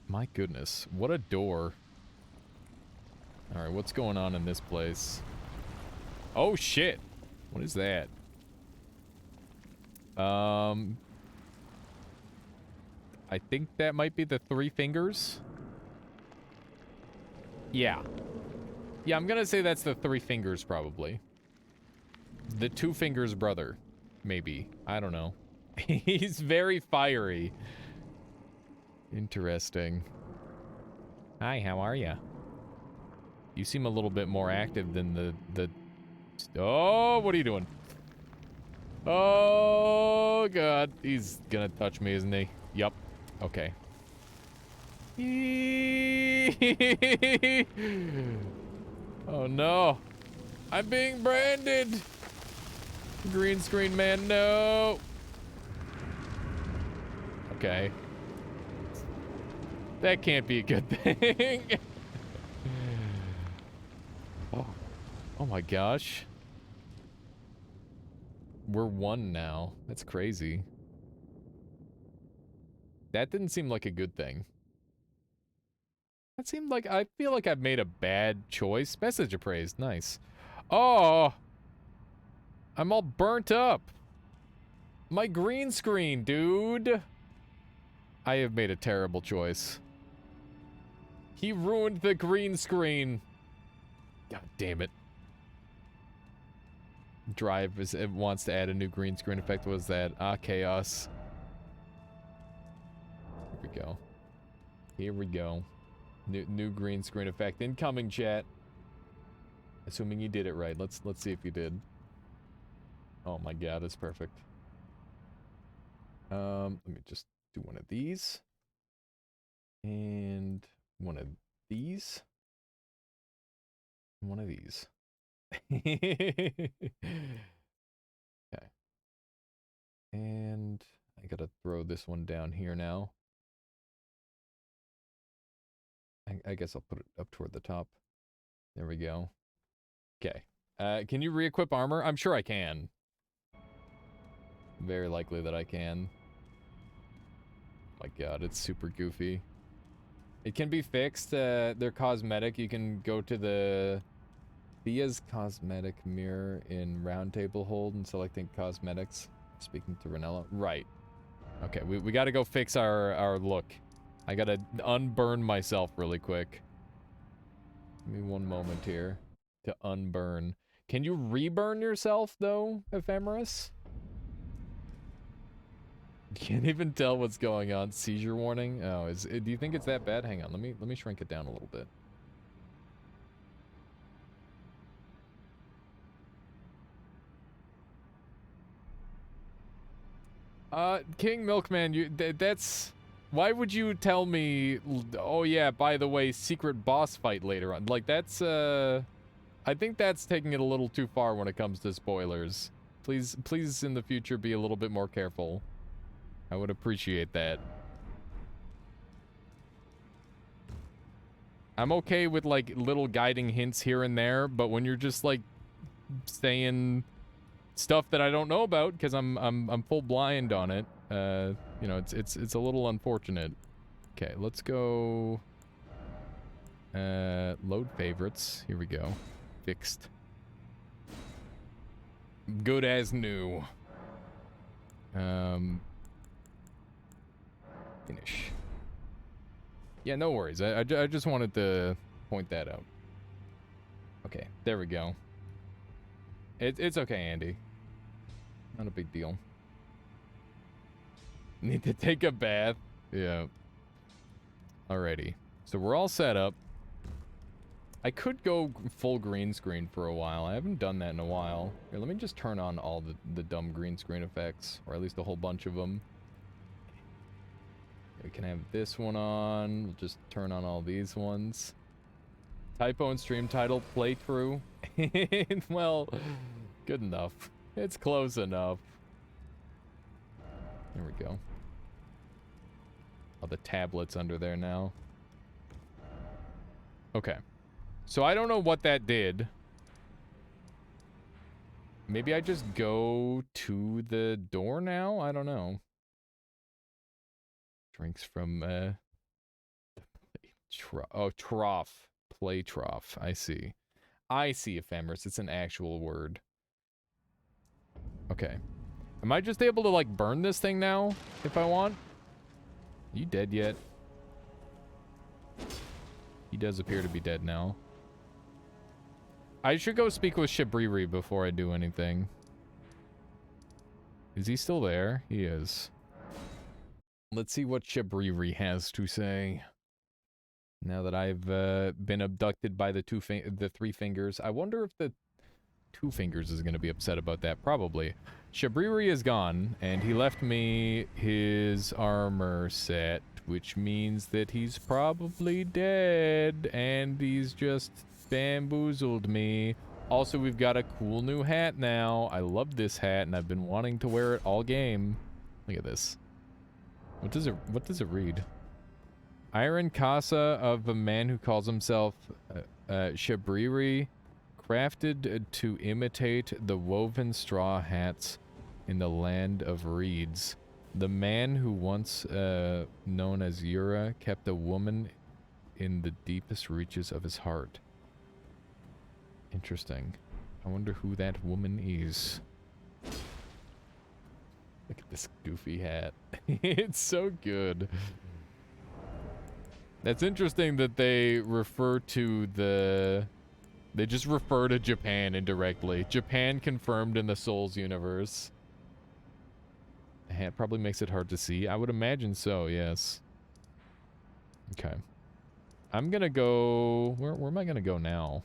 My goodness, what a door. Alright, what's going on in this place? Oh shit! What is that? I think that might be the Three Fingers. Yeah. Yeah, I'm gonna say that's the Three Fingers, probably. The Two Fingers brother. Maybe. I don't know. He's very fiery. Interesting. Hi, how are ya? You seem a little bit more active than the... Oh, what are you doing? Oh, God. He's gonna touch me, isn't he? Yup. Okay. Oh, no. I'm being branded. Green screen man, no. Okay. That can't be a good thing. Oh my gosh. We're one now. That's crazy. That didn't seem like a good thing. That seemed like... I feel like I've made a bad choice. Message appraised. Nice. Oh! I'm all burnt up. My green screen, dude. I have made a terrible choice. He ruined the green screen. God damn it. Drive it wants to add a new green screen effect. What was that? Ah, chaos. Here we go. Here we go. New green screen effect incoming, chat. Assuming you did it right. Let's see if you did. Oh my god, it's perfect. Let me just do one of these. And one of these. One of these. Okay. And I gotta throw this one down here now. I guess I'll put it up toward the top. There we go. Okay. Can you re-equip armor? I'm sure I can. Very likely that I can. My god, it's super goofy. It can be fixed. They're cosmetic. You can go to the Thea's cosmetic mirror in roundtable hold and selecting cosmetics. Speaking to Ranella. Right. Okay, we gotta go fix our look. I gotta unburn myself really quick. Give me one moment here to unburn. Can you reburn yourself, though, Ephemeris? Can't even tell what's going on. Seizure warning? Oh, do you think it's that bad? Hang on, let me shrink it down a little bit. King Milkman, that's... Why would you tell me, oh yeah, by the way, secret boss fight later on? Like, that's, I think that's taking it a little too far when it comes to spoilers. Please in the future be a little bit more careful. I would appreciate that. I'm okay with, like, little guiding hints here and there, but when you're just, like, saying stuff that I don't know about, because I'm full blind on it, you know, it's a little unfortunate. Okay, let's go... load favorites. Here we go. Fixed. Good as new. Finish. Yeah, no worries. I just wanted to point that out. Okay, there we go. It's okay, Andy. Not a big deal. Need to take a bath. Yeah. Alrighty. So we're all set up. I could go full green screen for a while. I haven't done that in a while. Here, let me just turn on all the dumb green screen effects. Or at least a whole bunch of them. We can have this one on. We'll just turn on all these ones. Typo and stream title, playthrough. Well, good enough. It's close enough. There we go. Oh, the tablet's under there now. Okay. So I don't know what that did. Maybe I just go to the door now? I don't know. Drinks from, trough. Play trough. I see. I see, Ephemeris. It's an actual word. Okay. Am I just able to, like, burn this thing now, if I want? Are you dead yet? He does appear to be dead now. I should go speak with Shabriri before I do anything. Is he still there? He is. Let's see what Shabriri has to say. Now that I've been abducted by the three fingers. I wonder if the two fingers is going to be upset about that. Probably. Shabriri is gone, and he left me his armor set, which means that he's probably dead, and he's just bamboozled me. Also, we've got a cool new hat now. I love this hat, and I've been wanting to wear it all game. Look at this. What does it read? Iron Casa of a man who calls himself Shabriri, crafted to imitate the woven straw hats in the land of reeds. The man who once known as Yura kept a woman in the deepest reaches of his heart. Interesting. I wonder who that woman is. Look at this goofy hat. It's so good. That's interesting that they refer to the... They just refer to Japan indirectly. Japan confirmed in the Souls universe. The hat probably makes it hard to see. I would imagine so, yes. Okay. I'm gonna go... Where am I gonna go now?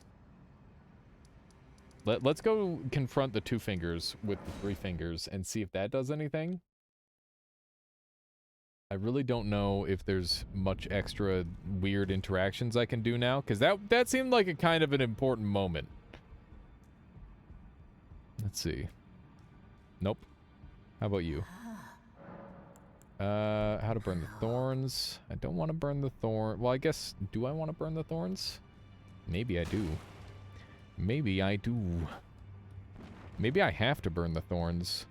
Let's go confront the two fingers with the three fingers and see if that does anything. I really don't know if there's much extra weird interactions I can do now, because that seemed like a kind of an important moment. Let's see. Nope. How about you? How to burn the thorns. I don't want to burn the thorn. Well, I guess, do I want to burn the thorns? Maybe I do. Maybe I do. Maybe I have to burn the thorns.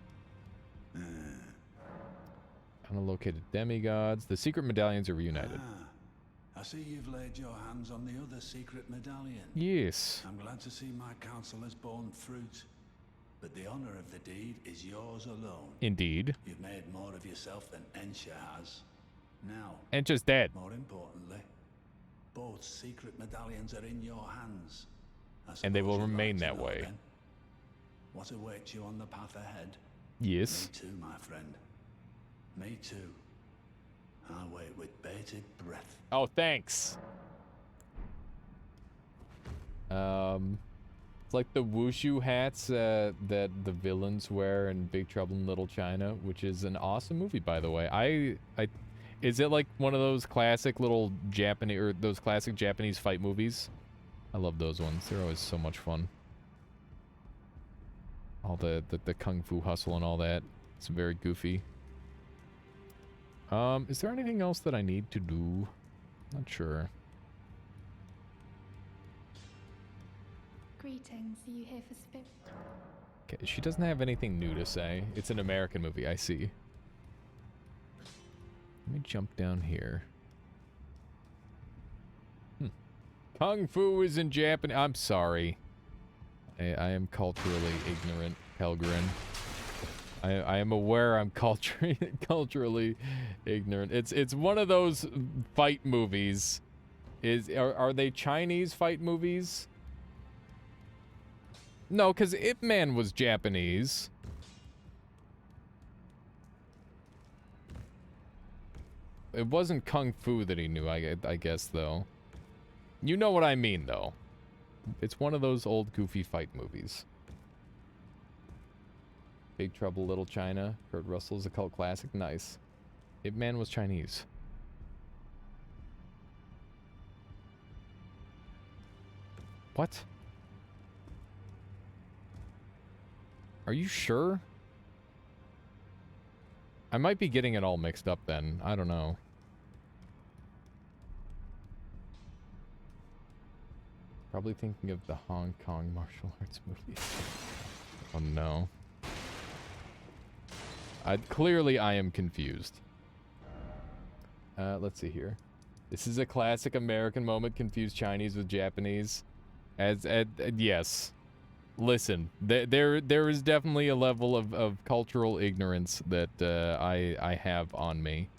Unallocated demigods. The secret medallions are reunited. I see you've laid your hands on the other secret medallion. Yes. I'm glad to see my counsel has borne fruit. But the honor of the deed is yours alone. Indeed. You've made more of yourself than Ensha has. Now, Ensha's dead. more importantly, both secret medallions are in your hands. And they will Suppose you'd remain like to that know way. then what awaits you on the path ahead? Yes. Me too, my friend. Me too. I wait with bated breath. Oh, thanks. It's like the wushu hats that the villains wear in Big Trouble in Little China, which is an awesome movie, by the way. Is it like one of those classic little Japanese, or those classic Japanese fight movies? I love those ones. They're always so much fun. All the kung fu hustle and all that. It's very goofy. Is there anything else that I need to do? Not sure. Greetings, are you here for spirit? Okay, she doesn't have anything new to say. It's an American movie, I see. Let me jump down here. Kung Fu is in Japan. I'm sorry. I am culturally ignorant, Pelgrin. I am aware I'm culturally ignorant. It's one of those fight movies. Are they Chinese fight movies? No, because Ip Man was Japanese. It wasn't Kung Fu that he knew, I guess, though. You know what I mean, though. It's one of those old goofy fight movies. Big Trouble, Little China. Kurt Russell's a cult classic. Nice. Ip Man was Chinese. What? Are you sure? I might be getting it all mixed up then. I don't know. Probably thinking of the Hong Kong martial arts movie. Oh no. Clearly I am confused. Let's see here. This is a classic American moment. Confuse Chinese with Japanese. Yes. Listen, there is definitely a level of cultural ignorance that I have on me,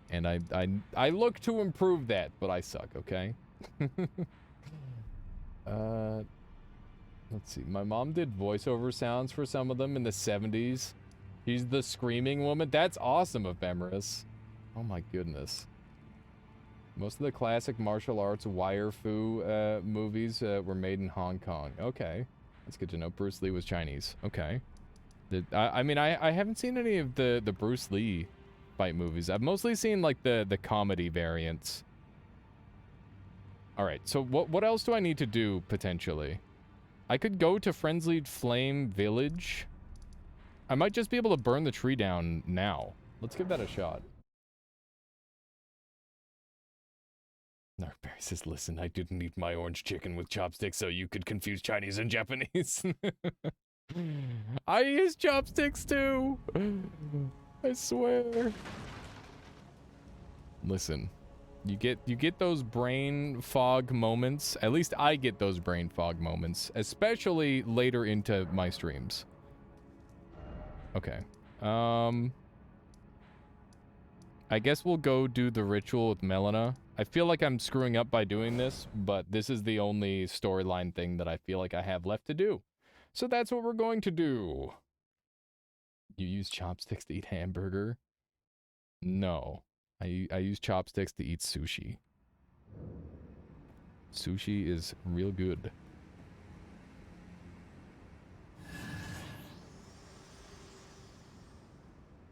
and I look to improve that, but I suck. Okay. Let's see. My mom did voiceover sounds for some of them in the 70s. She's the screaming woman. That's awesome, Ephemeris. Oh my goodness. Most of the classic martial arts wire fu movies were made in Hong Kong. Okay. That's good to know. Bruce Lee was Chinese. Okay. I mean, I haven't seen any of the Bruce Lee fight movies. I've mostly seen, like, the comedy variants. Alright, so what else do I need to do, potentially? I could go to Frenzied Flame Village. I might just be able to burn the tree down now. Let's give that a shot. Narberry says, listen, I didn't eat my orange chicken with chopsticks so you could confuse Chinese and Japanese. I use chopsticks too. I swear. Listen, you get those brain fog moments. At least I get those brain fog moments, especially later into my streams. Okay. I guess we'll go do the ritual with Melina. I feel like I'm screwing up by doing this, but this is the only storyline thing that I feel like I have left to do. So that's what we're going to do. You use chopsticks to eat hamburger? No. I use chopsticks to eat sushi. Sushi is real good.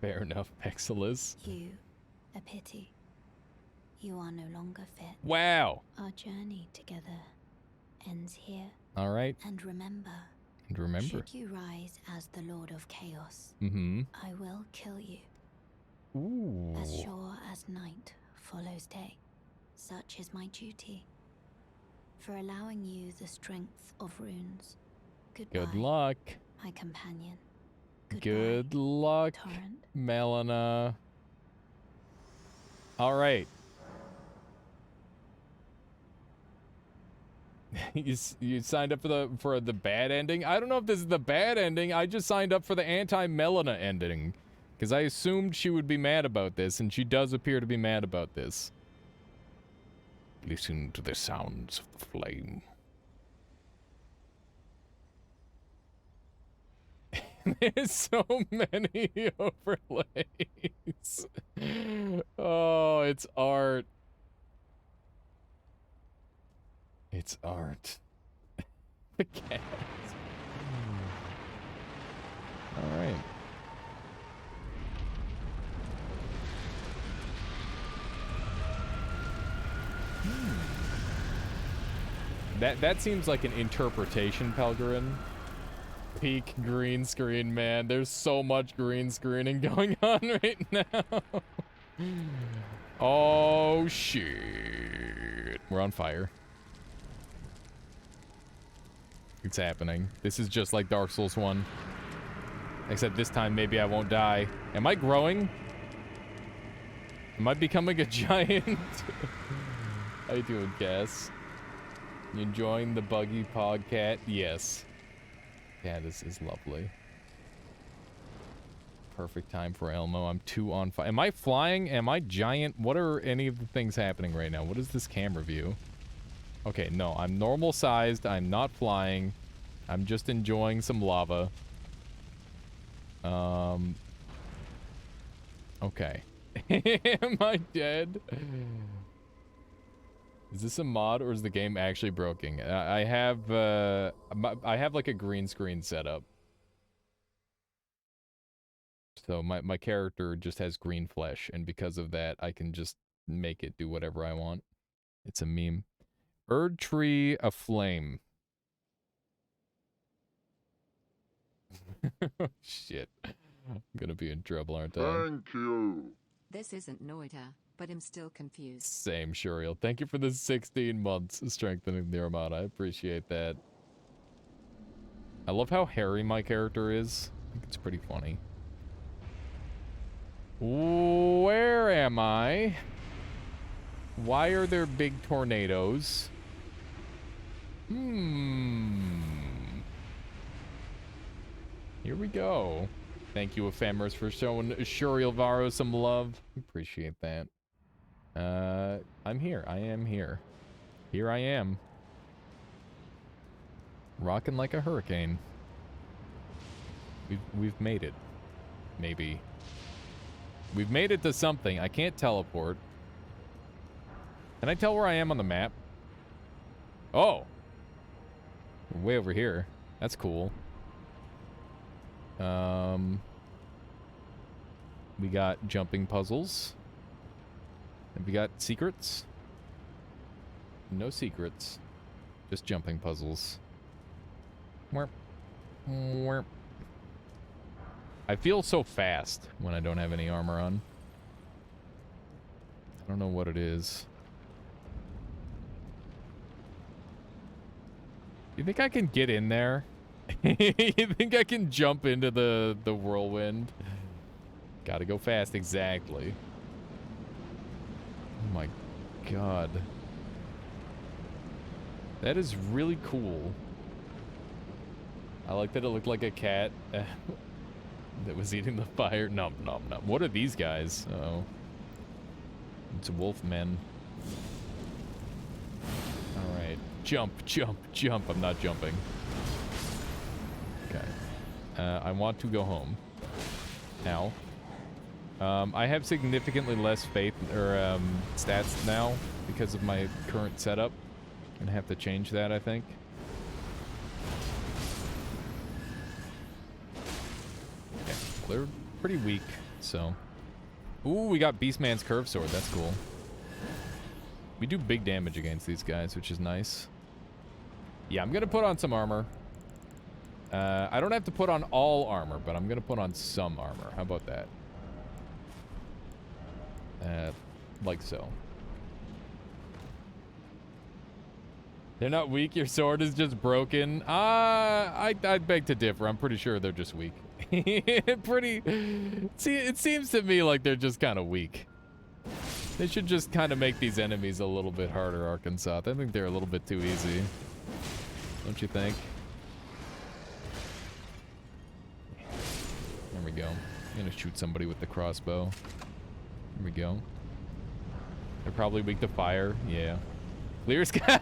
Fair enough, Pexilus. You A pity. You are no longer fit. Wow. Our journey together ends here. All right. And remember, Should should you rise as the Lord of Chaos, Mm-hmm. I will kill you. Ooh. As sure as night follows day, such is my duty. For allowing you the strength of runes. Goodbye, Good luck. my companion. Goodbye, Good luck, Torrent. Melina. All right. You signed up for the bad ending? I don't know if this is the bad ending. I just signed up for the anti-Melina ending. Because I assumed she would be mad about this, and she does appear to be mad about this. Listen to the sounds of the flame. There's so many overlays. Oh, it's art. It's art. The cat. All right. That seems like an interpretation, Pelgrin. Peak green screen, man. There's so much green screening going on right now. Oh, shit. We're on fire. It's happening. This is just like Dark Souls 1. Except this time, maybe I won't die. Am I growing? Am I becoming a giant? How you doing, Cass? You enjoying the buggy podcat? Yes. Yeah, this is lovely. Perfect time for Elmo. I'm 2 on 5. Am I flying? Am I giant? What are any of the things happening right now? What is this camera view? Okay, no. I'm normal sized. I'm not flying. I'm just enjoying some lava. Okay. Am I dead? Is this a mod or is the game actually broken? I have like a green screen setup. So my character just has green flesh, and because of that, I can just make it do whatever I want. It's a meme. Erd tree aflame. Shit. I'm gonna be in trouble, aren't I? Thank you. This isn't Noita, but I'm still confused. Same, Shuriel. Thank you for the 16 months strengthening the Armada. I appreciate that. I love how hairy my character is. I think it's pretty funny. Where am I? Why are there big tornadoes? Here we go. Thank you, Ephemeris, for showing Shuriel Varo some love. Appreciate that. I'm here. I am here. Here I am. Rocking like a hurricane. We've made it. Maybe. We've made it to something. I can't teleport. Can I tell where I am on the map? Oh! We're way over here. That's cool. We got jumping puzzles. And we got secrets. No secrets. Just jumping puzzles. Warp. Warp. I feel so fast when I don't have any armor on. I don't know what it is. You think I can get in there? You think I can jump into the whirlwind? Gotta go fast, exactly. Oh my god. That is really cool. I like that it looked like a cat that was eating the fire. Nom nom nom. What are these guys? Uh-oh. It's wolfmen. Alright. Jump, jump, jump. I'm not jumping. Okay. I want to go home. Ow. I have significantly less faith or stats now because of my current setup. I'm gonna have to change that, I think. Okay. They're pretty weak, so Ooh, we got Beastman's Curve Sword. That's cool. We do big damage against these guys, which is nice. Yeah, I'm gonna put on some armor. I don't have to put on all armor, but I'm gonna put on some armor. How about that? Like so. They're not weak. Your sword is just broken. I beg to differ. I'm pretty sure they're just weak. See, it seems to me like they're just kind of weak. They should just kind of make these enemies a little bit harder, Arkansas. I think they're a little bit too easy. Don't you think? There we go. I'm gonna shoot somebody with the crossbow. There we go. They're probably weak to fire. Yeah. Clear sky.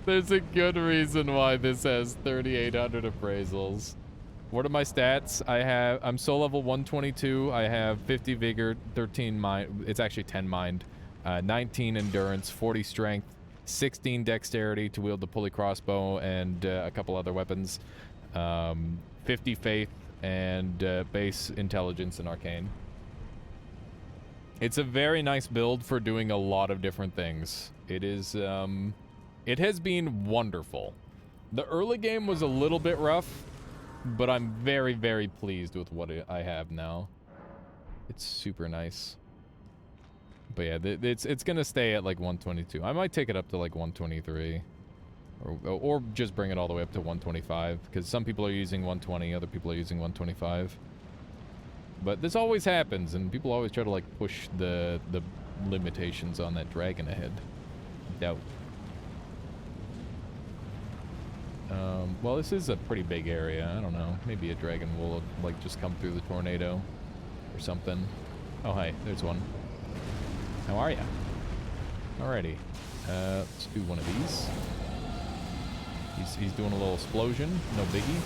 There's a good reason why this has 3,800 appraisals. What are my stats? I'm soul level 122. I have 50 vigor, 13 mind. It's actually 10 mind, 19 endurance, 40 strength, 16 dexterity to wield the pulley crossbow and a couple other weapons, 50 faith and base intelligence and arcane. It's a very nice build for doing a lot of different things. It is, it has been wonderful. The early game was a little bit rough, but I'm very, very pleased with what I have now. It's super nice. But yeah, it's gonna stay at like 122. I might take it up to like 123. Or just bring it all the way up to 125. Because some people are using 120, other people are using 125. But this always happens, and people always try to like push the limitations on that dragon ahead. Doubt. Well, this is a pretty big area. I don't know. Maybe a dragon will like just come through the tornado or something. Oh, hi. There's one. How are ya? Alrighty. Let's do one of these. He's doing a little explosion. No biggie.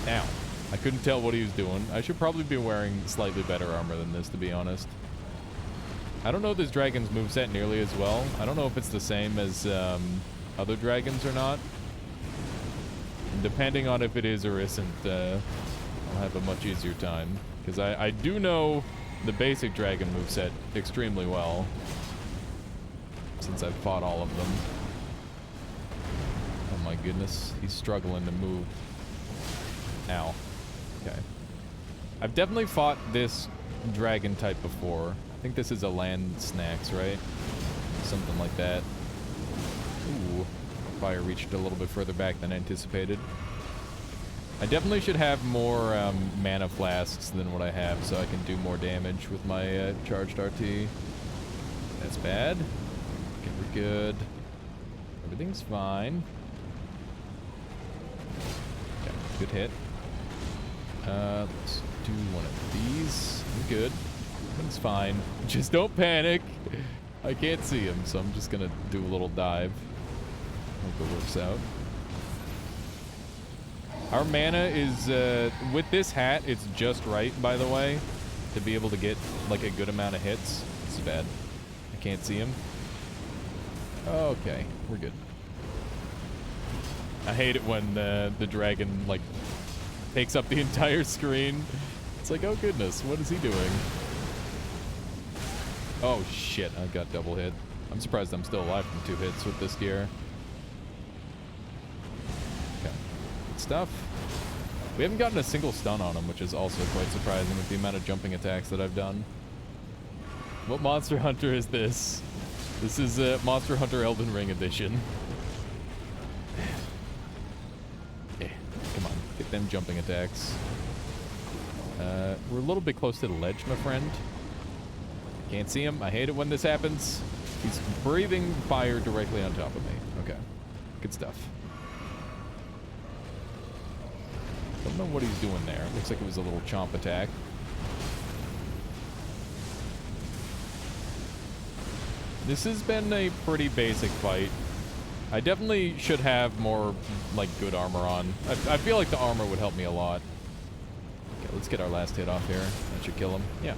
Ow. I couldn't tell what he was doing. I should probably be wearing slightly better armor than this, to be honest. I don't know this dragon's moveset nearly as well. I don't know if it's the same as other dragons or not. Depending on if it is or isn't, I'll have a much easier time. Because I do know the basic dragon moveset extremely well. Since I've fought all of them. Oh my goodness, he's struggling to move. Ow. Okay. I've definitely fought this dragon type before. I think this is a land snacks, right? Something like that. Ooh. Fire reached a little bit further back than anticipated. I definitely should have more mana flasks than what I have so I can do more damage with my charged RT. That's bad. Okay, we're good. Everything's fine. Okay, good hit. Let's do one of these. We're good. Everything's fine. Just don't panic. I can't see him, so I'm just gonna do a little dive. Hope it works out. Our mana is, with this hat, it's just right, by the way, to be able to get, like, a good amount of hits. This is bad. I can't see him. Okay, we're good. I hate it when the dragon, like, takes up the entire screen. It's like, oh goodness, what is he doing? Oh shit, I got double hit. I'm surprised I'm still alive from 2 hits with this gear. Okay, good stuff. We haven't gotten a single stun on him, which is also quite surprising with the amount of jumping attacks that I've done. What Monster Hunter is this? This is Monster Hunter Elden Ring edition. Yeah, come on, get them jumping attacks. We're a little bit close to the ledge, my friend. Can't see him. I hate it when this happens. He's breathing fire directly on top of me. Okay, good stuff. Don't know what he's doing there. Looks like it was a little chomp attack. This has been a pretty basic fight. I definitely should have more, like, good armor on. I feel like the armor would help me a lot. Okay, let's get our last hit off here. That should kill him. Yeah.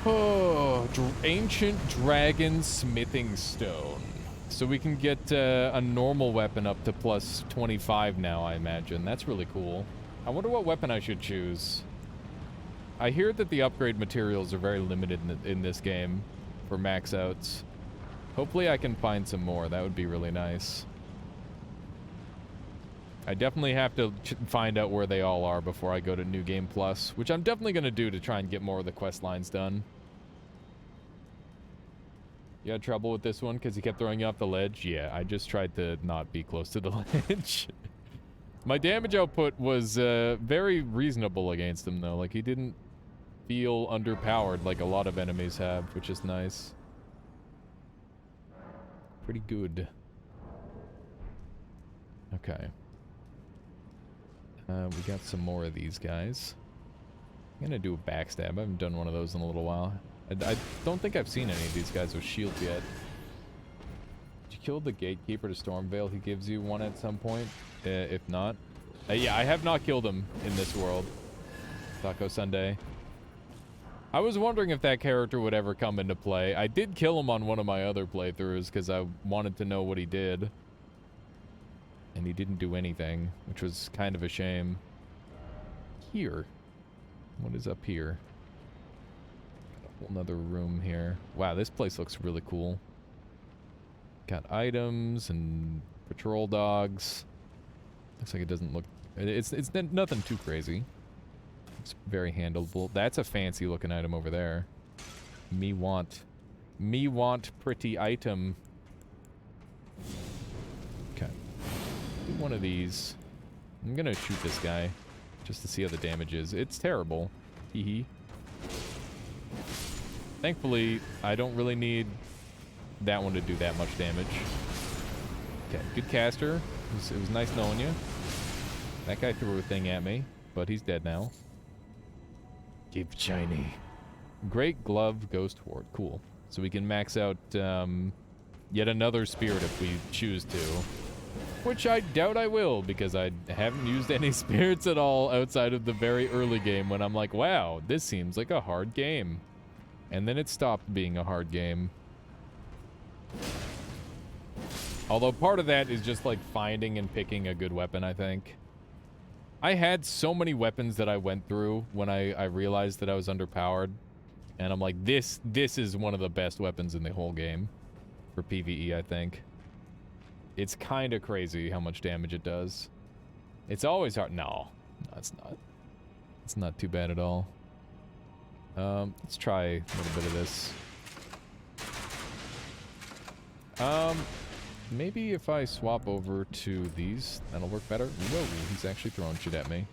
Oh, ancient dragon smithing stone. So we can get a normal weapon up to plus 25 now, I imagine. That's really cool. I wonder what weapon I should choose. I hear that the upgrade materials are very limited in this game for max outs. Hopefully I can find some more. That would be really nice. I definitely have to find out where they all are before I go to New Game Plus, which I'm definitely going to do to try and get more of the quest lines done. You had trouble with this one because he kept throwing you off the ledge? Yeah, I just tried to not be close to the ledge. My damage output was very reasonable against him, though. Like, he didn't feel underpowered like a lot of enemies have, which is nice. Pretty good. Okay. We got some more of these guys. I'm gonna do a backstab. I haven't done one of those in a little while. I don't think I've seen any of these guys with shields yet. Did you kill the gatekeeper to Stormvale? He gives you one at some point? If not. Yeah, I have not killed him in this world. Taco Sunday. I was wondering if that character would ever come into play. I did kill him on one of my other playthroughs because I wanted to know what he did. And he didn't do anything, which was kind of a shame. Here. What is up here? Got a whole nother room here. Wow, this place looks really cool. Got items and patrol dogs. Looks like it doesn't look... It's nothing too crazy. It's very handleable. That's a fancy looking item over there. Me want pretty item. Okay. Do one of these. I'm gonna shoot this guy just to see how the damage is. It's terrible. Hee hee. Thankfully, I don't really need that one to do that much damage. Okay, good caster. It was nice knowing you. That guy threw a thing at me, but he's dead now. Give shiny. Great glove goes toward. Cool. So we can max out yet another spirit if we choose to. Which I doubt I will, because I haven't used any spirits at all outside of the very early game when I'm like, wow, this seems like a hard game. And then it stopped being a hard game. Although part of that is just like finding and picking a good weapon, I think. I had so many weapons that I went through when I realized that I was underpowered. And I'm like, this is one of the best weapons in the whole game. For PvE, I think. It's kind of crazy how much damage it does. It's always hard. No, it's not. It's not too bad at all. Let's try a little bit of this. Maybe if I swap over to these, that'll work better. Whoa, he's actually throwing shit at me.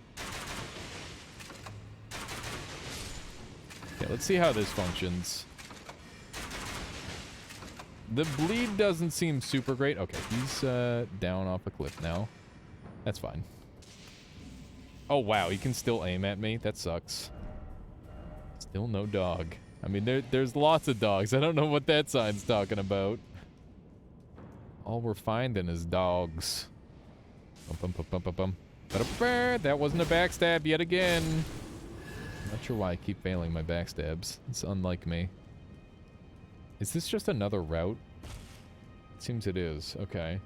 Okay, let's see how this functions. The bleed doesn't seem super great. Okay, he's down off a cliff now. That's fine. Oh, wow, he can still aim at me. That sucks. Still no dog. I mean, there's lots of dogs. I don't know what that sign's talking about. All we're finding is dogs. Bum, bum, bum, bum, bum, bum. That wasn't a backstab yet again. Not sure why I keep failing my backstabs. It's unlike me. Is this just another route? It seems it is. Okay.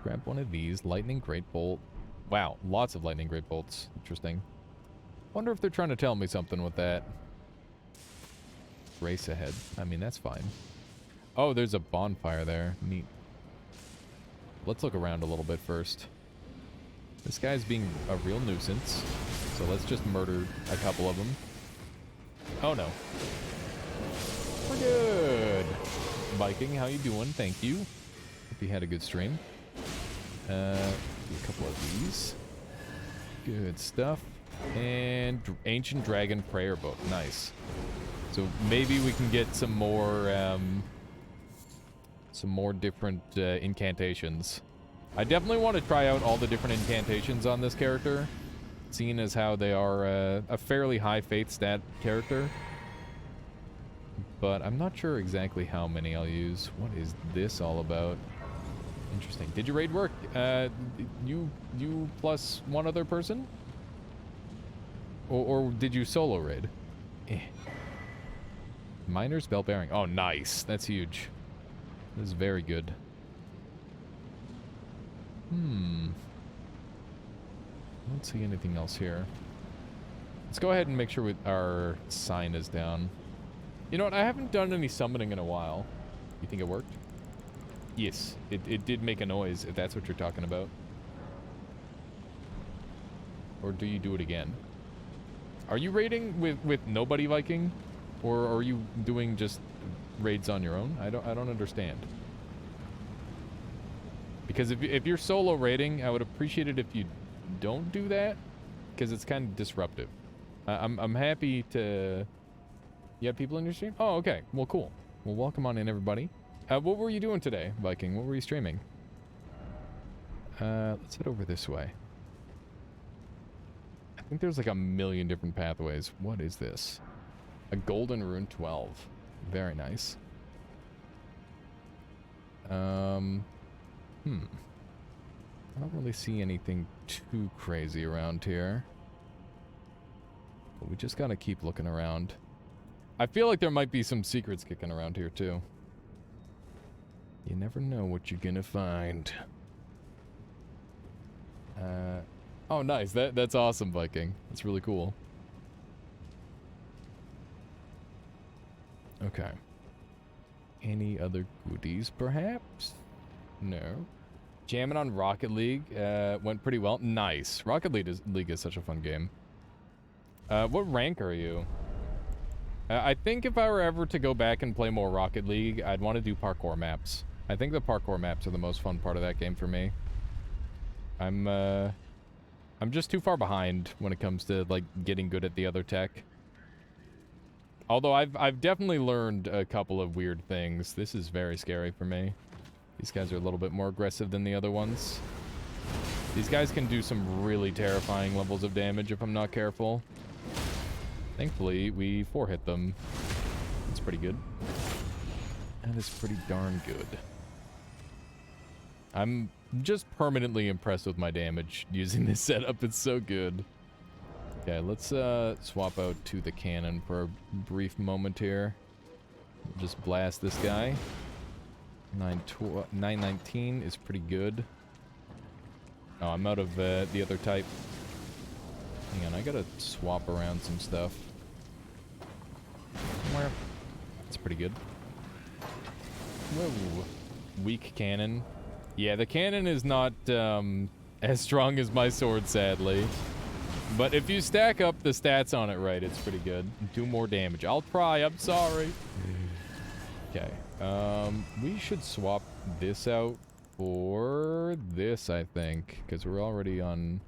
Grab one of these. Lightning Great Bolt. Wow, lots of Lightning Great Bolts. Interesting. Wonder if they're trying to tell me something with that. Race ahead. I mean, that's fine. Oh, there's a bonfire there. Neat. Let's look around a little bit first. This guy's being a real nuisance. So let's just murder a couple of them. Oh no. We're good. Viking, how you doing? Thank you. Hope you had a good stream. Do a couple of these. Good stuff. And Ancient Dragon Prayer Book. Nice. So maybe we can get some more different incantations. I definitely want to try out all the different incantations on this character, seeing as how they are a fairly high faith stat character. But I'm not sure exactly how many I'll use. What is this all about? Interesting. Did your raid work? You plus one other person? Or did you solo raid? Miner's Bell Bearing. Oh, nice. That's huge. This is very good. I don't see anything else here. Let's go ahead and make sure our sign is down. You know what? I haven't done any summoning in a while. You think it worked? Yes, it did make a noise, if that's what you're talking about. Or do you do it again? Are you raiding with nobody, Viking? Or are you doing just raids on your own? I don't understand. Because if you're solo raiding, I would appreciate it if you don't do that, because it's kind of disruptive. I'm happy to... You have people in your stream? Oh, okay. Well, cool. Well, welcome on in, everybody. What were you doing today, Viking? What were you streaming? Let's head over this way. I think there's like a million different pathways. What is this? A golden rune 12. Very nice. I don't really see anything too crazy around here. But we just gotta keep looking around. I feel like there might be some secrets kicking around here too. You never know what you're gonna find. Oh, nice. That's awesome, Viking. That's really cool. Okay. Any other goodies, perhaps? No. Jamming on Rocket League went pretty well. Nice. Rocket League is such a fun game. What rank are you? I think if I were ever to go back and play more Rocket League, I'd want to do parkour maps. I think the parkour maps are the most fun part of that game for me. I'm just too far behind when it comes to like getting good at the other tech. Although I've definitely learned a couple of weird things. This is very scary for me. These guys are a little bit more aggressive than the other ones. These guys can do some really terrifying levels of damage if I'm not careful. Thankfully, we 4-hit them. That's pretty good. That is pretty darn good. I'm just permanently impressed with my damage using this setup. It's so good. Okay, let's swap out to the cannon for a brief moment here. Just blast this guy. 919 is pretty good. Oh, I'm out of the other type. Hang on, I gotta swap around some stuff. That's pretty good. Whoa. Weak cannon. Yeah, the cannon is not as strong as my sword, sadly. But if you stack up the stats on it right, it's pretty good. Do more damage. I'll try, I'm sorry. Okay. We should swap this out for this, I think. Because we're already on...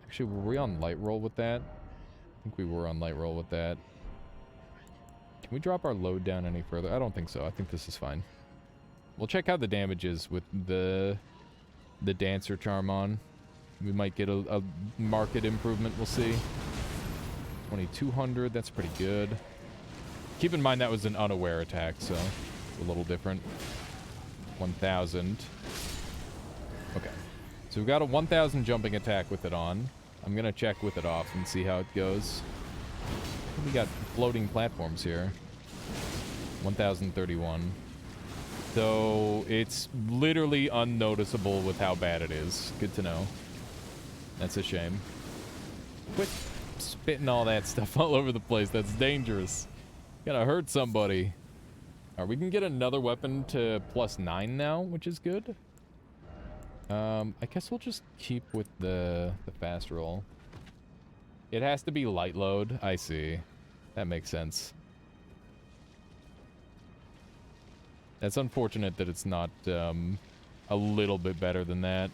Actually, were we on light roll with that? I think we were on light roll with that. Can we drop our load down any further? I don't think so. I think this is fine. We'll check how the damage is with the Dancer Charm on. We might get a marked improvement. We'll see. 2200. That's pretty good. Keep in mind that was an unaware attack, so a little different. 1000. Okay. So we've got a 1000 jumping attack with it on. I'm going to check with it off and see how it goes. We got floating platforms here. 1031. So it's literally unnoticeable with how bad it is. Good to know. That's a shame. Quit spitting all that stuff all over the place. That's dangerous. Gonna hurt somebody. Alright, we can get another weapon to +9 now, which is good. I guess we'll just keep with the fast roll. It has to be light load. I see. That makes sense. That's unfortunate that it's not a little bit better than that.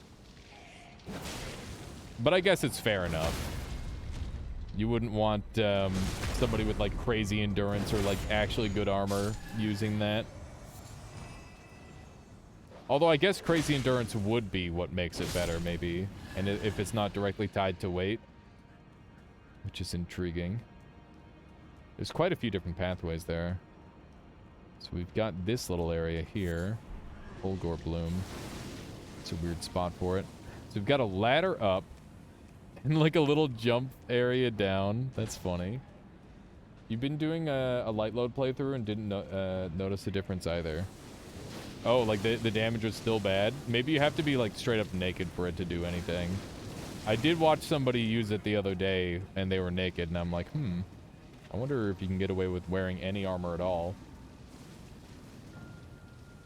But I guess it's fair enough. You wouldn't want somebody with like crazy endurance or like actually good armor using that. Although I guess crazy endurance would be what makes it better, maybe. And if it's not directly tied to weight. Which is intriguing. There's quite a few different pathways there. So we've got this little area here. Fulgor Bloom. It's a weird spot for it. So we've got a ladder up. And like a little jump area down. That's funny. You've been doing a light load playthrough and didn't notice a difference either. Oh, like the damage was still bad? Maybe you have to be like straight up naked for it to do anything. I did watch somebody use it the other day and they were naked and I'm like, I wonder if you can get away with wearing any armor at all.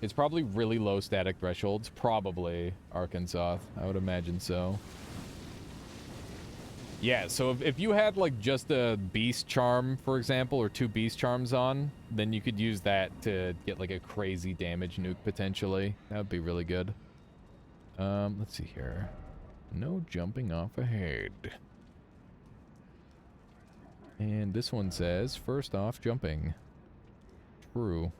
It's probably really low static thresholds. Probably, Arkansas. I would imagine so. Yeah, so if you had like just a beast charm, for example, or 2 beast charms on, then you could use that to get like a crazy damage nuke potentially. That would be really good. Let's see here. No jumping off ahead. And this one says, first off, jumping. True.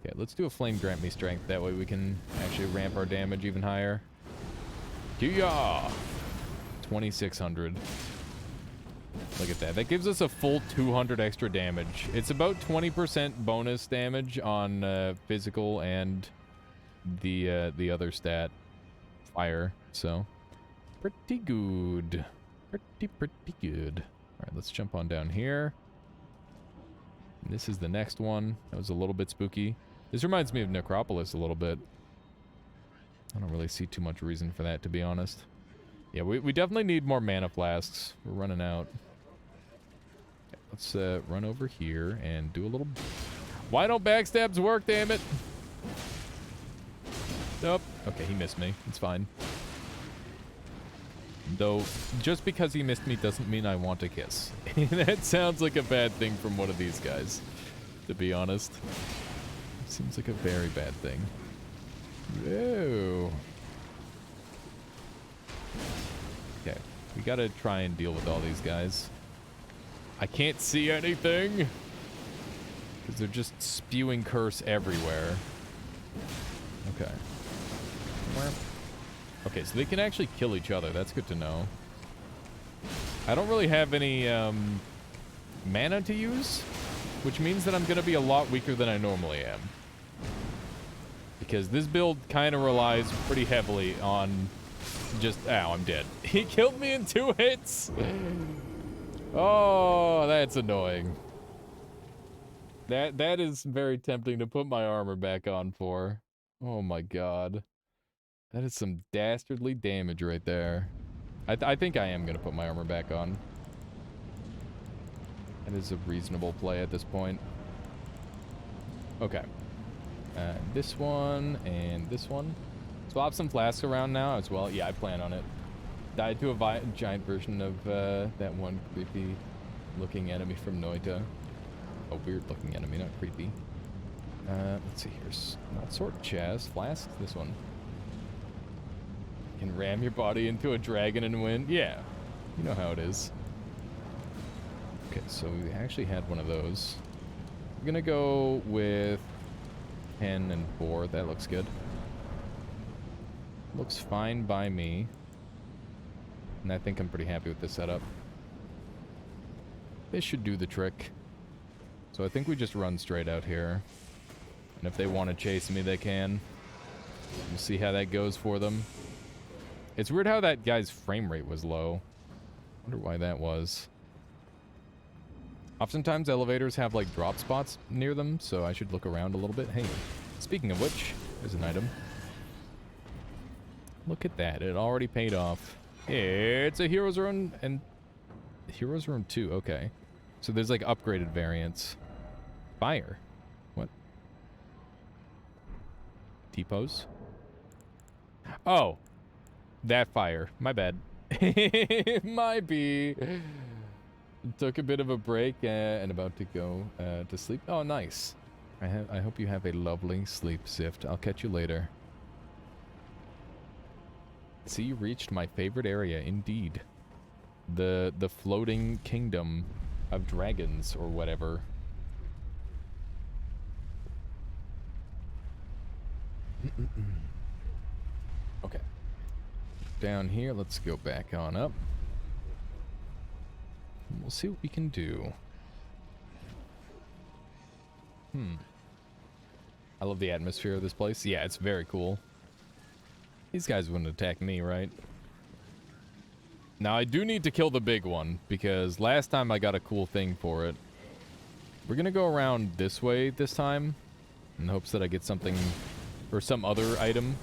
Okay, let's do a flame grant me strength. That way we can actually ramp our damage even higher. Kia! 2,600. Look at that. That gives us a full 200 extra damage. It's about 20% bonus damage on physical and the other stat, fire. So, pretty good. Pretty good. All right, let's jump on down here. And this is the next one. That was a little bit spooky. This reminds me of Necropolis a little bit. I don't really see too much reason for that, to be honest. Yeah, we definitely need more mana flasks. We're running out. Okay, let's run over here and do a little... Why don't backstabs work, damn it? Nope. Okay, he missed me. It's fine. Though, just because he missed me doesn't mean I want to kiss. That sounds like a bad thing from one of these guys, to be honest. Seems like a very bad thing. Whoa. Okay, we gotta try and deal with all these guys. I can't see anything because they're just spewing curse everywhere. Okay. Okay, so they can actually kill each other. That's good to know. I don't really have any mana to use, which means that I'm gonna be a lot weaker than I normally am. Because this build kind of relies pretty heavily on just... Ow, I'm dead. He killed me in 2 hits! Oh, that's annoying. That is very tempting to put my armor back on for. Oh my god. That is some dastardly damage right there. I think I am going to put my armor back on. That is a reasonable play at this point. Okay. This one and this one. Swap some flasks around now as well. Yeah, I plan on it. Died to a giant version of that one creepy looking enemy from Noita. A weird looking enemy, not creepy. Let's see here. What sort of chest? Flask? This one. You can ram your body into a dragon and win. Yeah, you know how it is. Okay, so we actually had one of those. We're gonna go with 10 and 4. That looks good. Looks fine by me. And I think I'm pretty happy with this setup. This should do the trick. So I think we just run straight out here. And if they want to chase me, they can. We'll see how that goes for them. It's weird how that guy's frame rate was low. Wonder why that was. Oftentimes elevators have like drop spots near them, so I should look around a little bit. Hey, speaking of which, there's an item. Look at that, it already paid off. It's a Hero's Rune and Hero's Rune 2, okay. So there's like upgraded variants. Fire. What? T-pose? Oh. That fire. My bad. My bee. Took a bit of a break and about to go to sleep. Oh, nice. I hope you have a lovely sleep, Sift. I'll catch you later. See, you reached my favorite area, indeed. The floating kingdom of dragons or whatever. Okay. Down here, let's go back on up. We'll see what we can do. I love the atmosphere of this place. Yeah, it's very cool. These guys wouldn't attack me, right? Now, I do need to kill the big one, because last time I got a cool thing for it. We're gonna go around this way this time, in hopes that I get something Or some other item.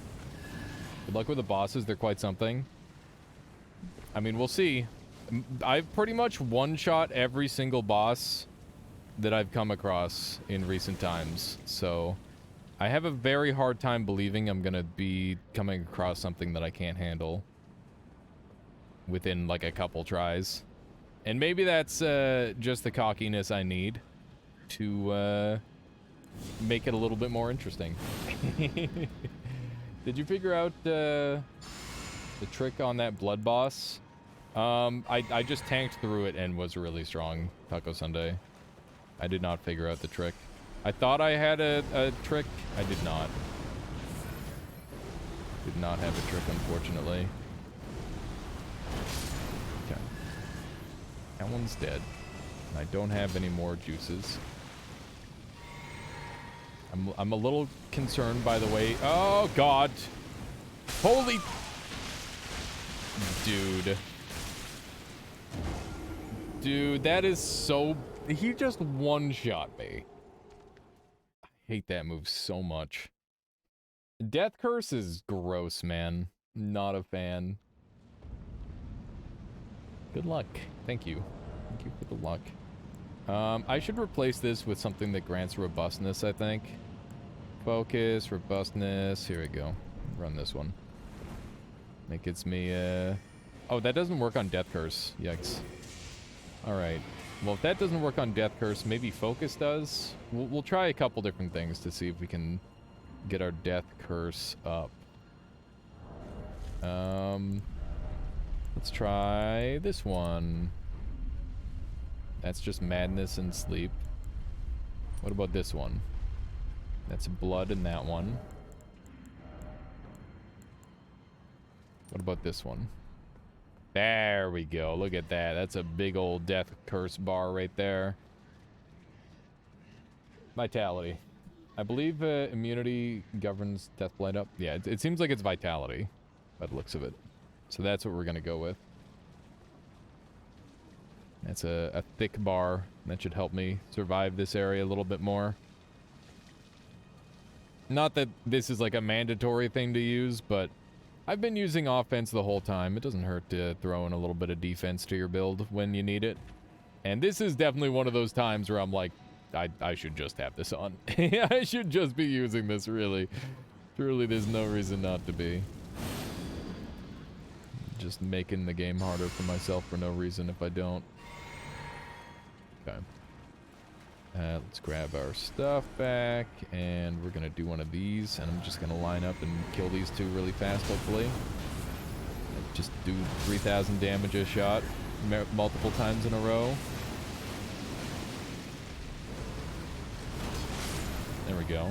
Good luck with the bosses, they're quite something. I mean, we'll see. I've pretty much one-shot every single boss that I've come across in recent times, so I have a very hard time believing I'm gonna be coming across something that I can't handle within, like, a couple tries. And maybe that's just the cockiness I need to make it a little bit more interesting. Did you figure out the trick on that blood boss? I just tanked through it and was really strong, Taco Sunday. I did not figure out the trick. I thought I had a trick. I did not. Did not have a trick, unfortunately. Okay. That one's dead. And I don't have any more juices. I'm a little concerned, by the way. Oh, God. Holy... Dude. Dude, that is so... He just one-shot me. I hate that move so much. Death Curse is gross, man. Not a fan. Good luck. Thank you. Thank you for the luck. I should replace this with something that grants robustness, I think. Focus, robustness. Here we go. Run this one. That gets me, Oh, that doesn't work on Death Curse. Yikes. Alright. Well, if that doesn't work on Death Curse, maybe Focus does? We'll try a couple different things to see if we can get our Death Curse up. Let's try this one. That's just Madness and Sleep. What about this one? That's Blood in that one. What about this one? There we go. Look at that. That's a big old Death Curse bar right there. Vitality. I believe immunity governs Death Blight up. Yeah, it seems like it's Vitality by the looks of it. So that's what we're going to go with. That's a thick bar. That should help me survive this area a little bit more. Not that this is like a mandatory thing to use, but I've been using offense the whole time. It doesn't hurt to throw in a little bit of defense to your build when you need it. And this is definitely one of those times where I'm like, I should just have this on. I should just be using this, really. Truly, there's no reason not to be. Just making the game harder for myself for no reason if I don't. Okay. Let's grab our stuff back, and we're gonna do one of these, and I'm just gonna line up and kill these two really fast, hopefully. Just do 3,000 damage a shot multiple times in a row. There we go.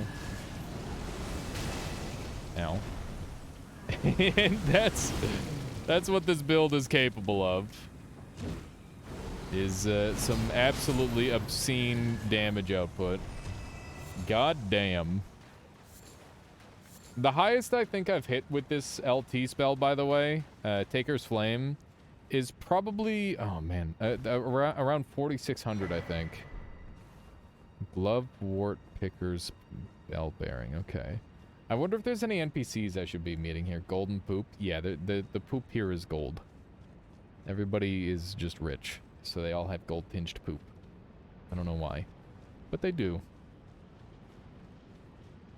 Ow. And that's what this build is capable of. Is some absolutely obscene damage output. God damn. The highest I think I've hit with this LT spell, by the way, Taker's Flame, is probably, oh man, around 4,600, I think. Glove, Wart, Pickers, Bell Bearing, okay. I wonder if there's any NPCs I should be meeting here. Golden Poop? Yeah, the poop here is gold. Everybody is just rich. So they all have gold-tinged poop. I don't know why. But they do.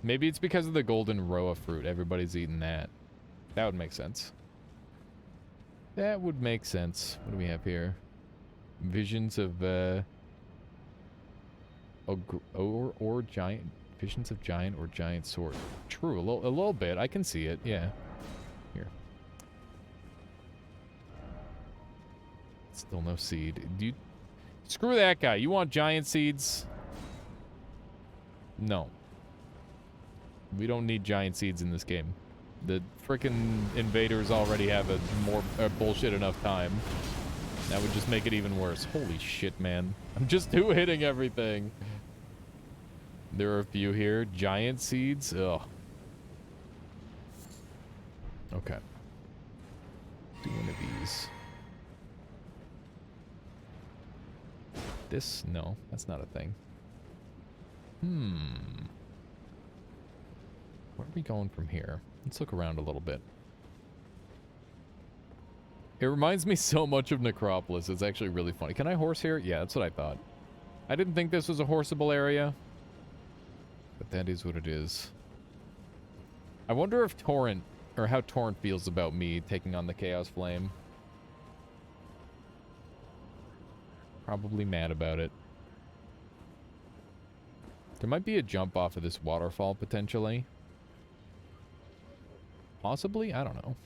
Maybe it's because of the golden Roa fruit. Everybody's eating that. That would make sense. That would make sense. What do we have here? Visions of, or giant... Visions of giant or giant sword. True, a little bit. I can see it, yeah. Here. Still no seed. Do you... Screw that guy. You want giant seeds? No. We don't need giant seeds in this game. The frickin' invaders already have a more bullshit enough time. That would just make it even worse. Holy shit, man. I'm just two-hitting everything. There are a few here. Giant seeds? Ugh. Okay. Do one of these. This? No, that's not a thing. Where are we going from here? Let's look around a little bit. It reminds me so much of Necropolis. It's actually really funny. Can I horse here? Yeah, that's what I thought. I didn't think this was a horseable area. But that is what it is. I wonder if Torrent, or how Torrent feels about me taking on the Chaos Flame. Probably mad about it. There might be a jump off of this waterfall, potentially. Possibly? I don't know.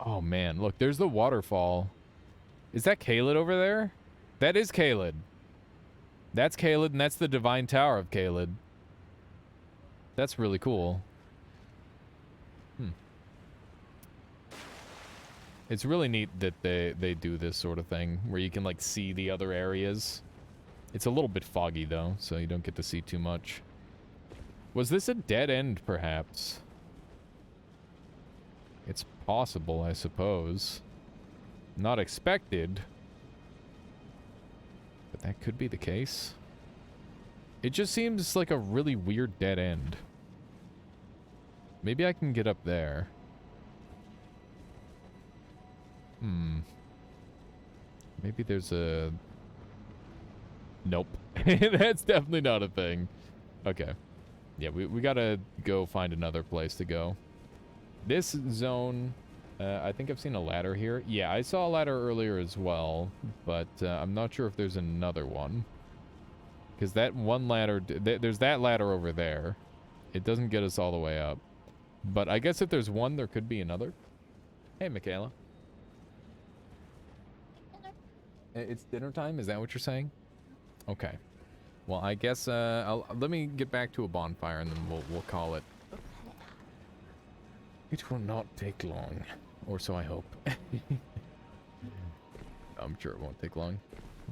Oh, man. Look, there's the waterfall. Is that Caelid over there? That is Caelid. That's Caelid, and that's the Divine Tower of Caelid. That's really cool. It's really neat that they do this sort of thing, where you can, like, see the other areas. It's a little bit foggy, though, so you don't get to see too much. Was this a dead end, perhaps? It's possible, I suppose. Not expected. But that could be the case. It just seems like a really weird dead end. Maybe I can get up there. Maybe there's a... Nope. That's definitely not a thing. Okay. Yeah, we gotta go find another place to go. This zone, I think I've seen a ladder here. Yeah, I saw a ladder earlier as well, but I'm not sure if there's another one. Because that one ladder, there's that ladder over there. It doesn't get us all the way up. But I guess if there's one, there could be another. Hey, Michaela. It's dinner time? Is that what you're saying? Okay. Well, I guess let me get back to a bonfire and then we'll call it. It will not take long, or so I hope. I'm sure it won't take long.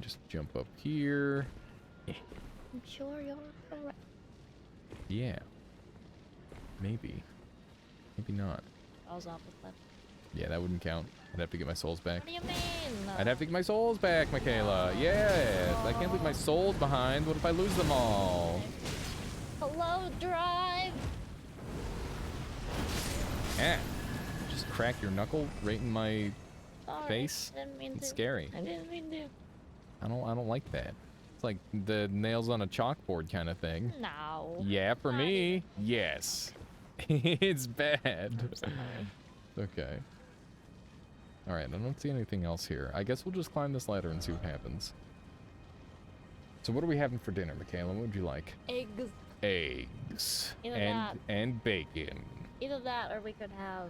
Just jump up here. I'm sure you're correct. Yeah. Maybe. Maybe not. I was off the cliff. Yeah, that wouldn't count. I'd have to get my souls back. What do you mean? I'd have to get my souls back, Michaela. Yes. I can't leave my souls behind. What if I lose them all? Hello, drive. Ah. Just crack your knuckle right in my Sorry, face. I didn't mean It's to. scary. I didn't mean to. I don't like that. It's like the nails on a chalkboard kind of thing. No. Yeah, for Not me, yes. It's bad. Okay. Alright, I don't see anything else here. I guess we'll just climb this ladder and see what happens. So what are we having for dinner, Michaela? What would you like? Eggs. Eggs. Either that. And bacon. Either that or we could have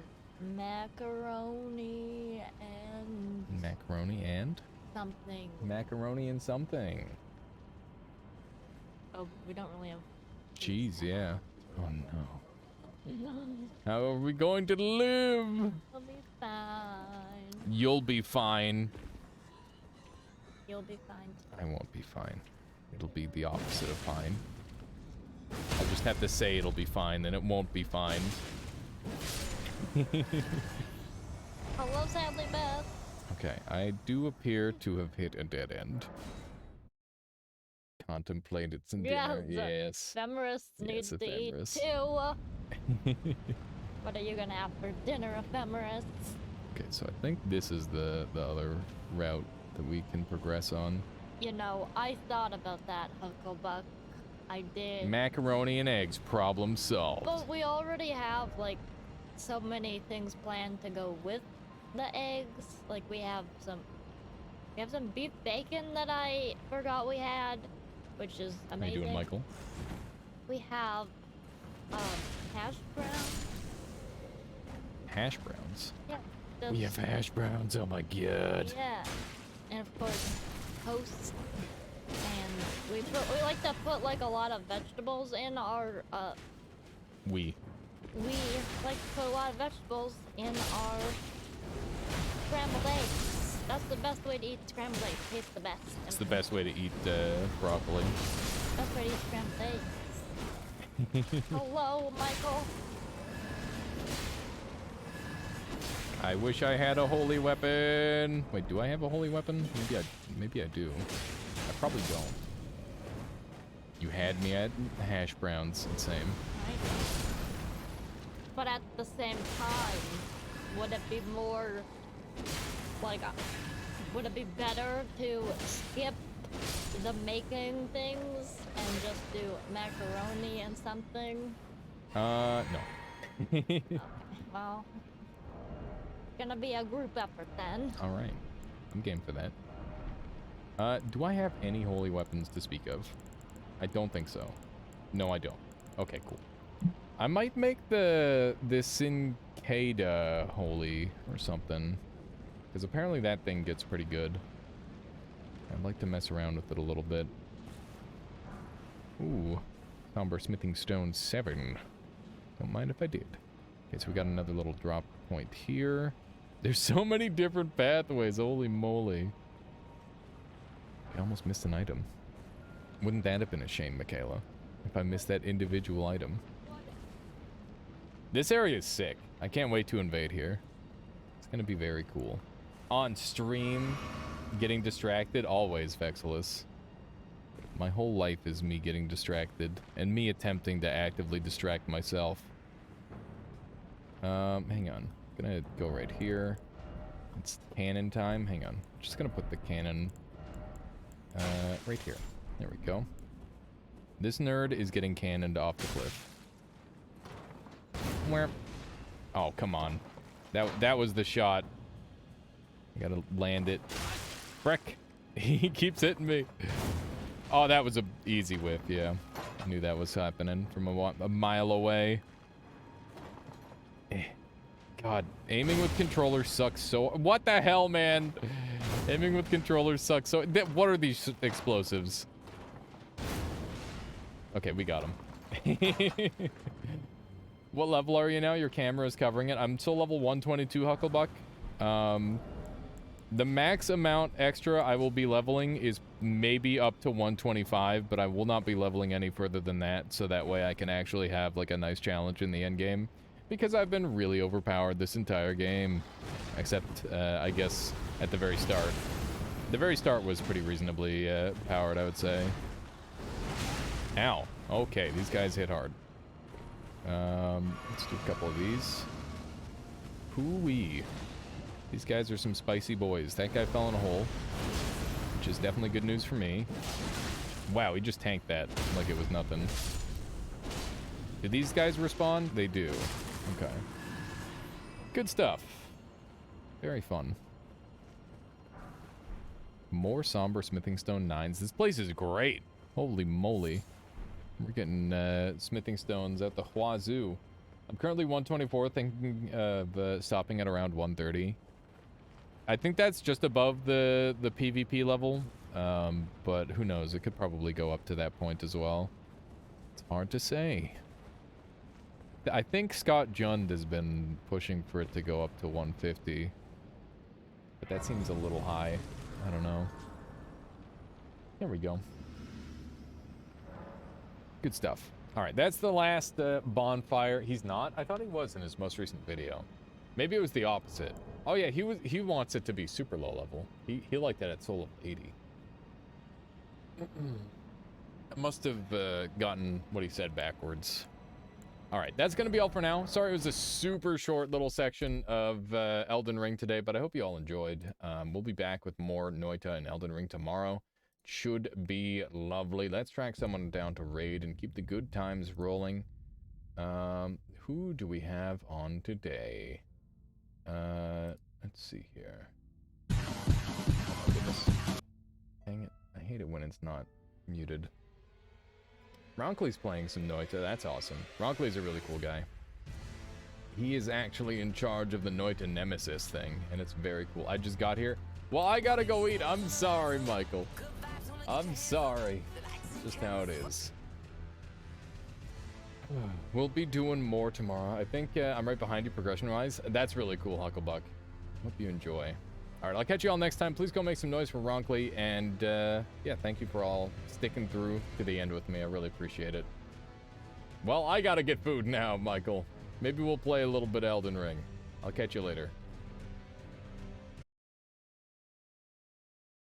macaroni and Macaroni and? something. Macaroni and something. Oh, we don't really have Cheese, yeah. Oh no. How are we going to live? We'll be fine. You'll be fine. You'll be fine. I won't be fine. It'll be the opposite of fine. I'll just have to say it'll be fine, then it won't be fine. Hello, Sadly Beth. Okay, I do appear to have hit a dead end. Contemplate its dinner. Yes. Ephemeris needs to eat Ephemeris. too. What are you gonna have for dinner, Ephemeris? Okay, so I think this is the other route that we can progress on. You know, I thought about that, Hucklebuck. I did. Macaroni and eggs, problem solved. But we already have, like, so many things planned to go with the eggs. Like, we have some beef bacon that I forgot we had, which is How amazing. you doing, Michael? We have, hash browns. Hash browns. Yeah. We have hash browns, oh my god. Yeah. And of course, toast. And we like to put, like, a lot of vegetables in our, We like to put a lot of vegetables in our scrambled eggs. That's the best way to eat scrambled eggs. Tastes the best. It's the best way to eat broccoli. Best way to eat scrambled eggs. Hello, Michael. I wish I had a holy weapon. Wait, do I have a holy weapon? Maybe I do. I probably don't. You had me at hash browns. Same. Right? But at the same time, would it be more like would it be better to skip the making things and just do macaroni and something? No. Okay, well, gonna be a group effort then. All right. I'm game for that. Do I have any holy weapons to speak of? I don't think so. No, I don't. Okay, cool. I might make the Cincada holy or something. Because apparently that thing gets pretty good. I'd like to mess around with it a little bit. Ooh. Somber Smithing Stone 7. Don't mind if I did. Okay, so we got another little drop point here. There's so many different pathways, holy moly. I almost missed an item. Wouldn't that have been a shame, Michaela? If I missed that individual item. This area is sick. I can't wait to invade here. It's gonna be very cool. On stream, getting distracted, always, Vexilus. My whole life is me getting distracted, and me attempting to actively distract myself. Hang on. Gonna go right here. It's cannon time. Hang on. Just gonna put the cannon right here. There we go. This nerd is getting cannoned off the cliff. Where? Oh, come on. That was the shot. I gotta land it. Frick. He keeps hitting me. Oh, that was a easy whiff, yeah. I knew that was happening from a mile away. God, aiming with controllers sucks so... What the hell, man? Aiming with controllers sucks so... What are these explosives? Okay, we got him. What level are you now? Your camera is covering it. I'm still level 122, Hucklebuck. The max amount extra I will be leveling is maybe up to 125, but I will not be leveling any further than that, so that way I can actually have like a nice challenge in the end game. Because I've been really overpowered this entire game. Except, I guess, at the very start. The very start was pretty reasonably powered, I would say. Ow. Okay, these guys hit hard. Let's do a couple of these. Hoo-wee. These guys are some spicy boys. That guy fell in a hole, which is definitely good news for me. Wow, he just tanked that like it was nothing. Do these guys respawn? They do. Okay. Good stuff. Very fun. More somber smithing stone 9s. This place is great. Holy moly. We're getting smithing stones at the wazoo. I'm currently 124, thinking of stopping at around 130. I think that's just above the PvP level, but who knows? It could probably go up to that point as well. It's hard to say. I think Scott Jund has been pushing for it to go up to 150, but that seems a little high. I don't know. There we go. Good stuff. All right, that's the last bonfire. He's not? I thought he was in his most recent video. Maybe it was the opposite. Oh yeah, he wants it to be super low level. He liked that at soul of 80. I must have gotten what he said backwards. All right, that's going to be all for now. Sorry it was a super short little section of Elden Ring today, but I hope you all enjoyed. We'll be back with more Noita and Elden Ring tomorrow. Should be lovely. Let's track someone down to raid and keep the good times rolling. Who do we have on today? Let's see here. Oh my goodness. Dang it. I hate it when it's not muted. Ronkley's playing some Noita. That's awesome. Ronkley's a really cool guy. He is actually in charge of the Noita Nemesis thing, and it's very cool. I just got here. Well, I gotta go eat. I'm sorry, Michael. I'm sorry. It's just how it is. We'll be doing more tomorrow. I think I'm right behind you progression-wise. That's really cool, Hucklebuck. Hope you enjoy. All right, I'll catch you all next time. Please go make some noise for Ronkley. And, yeah, thank you for all sticking through to the end with me. I really appreciate it. Well, I gotta get food now, Michael. Maybe we'll play a little bit Elden Ring. I'll catch you later.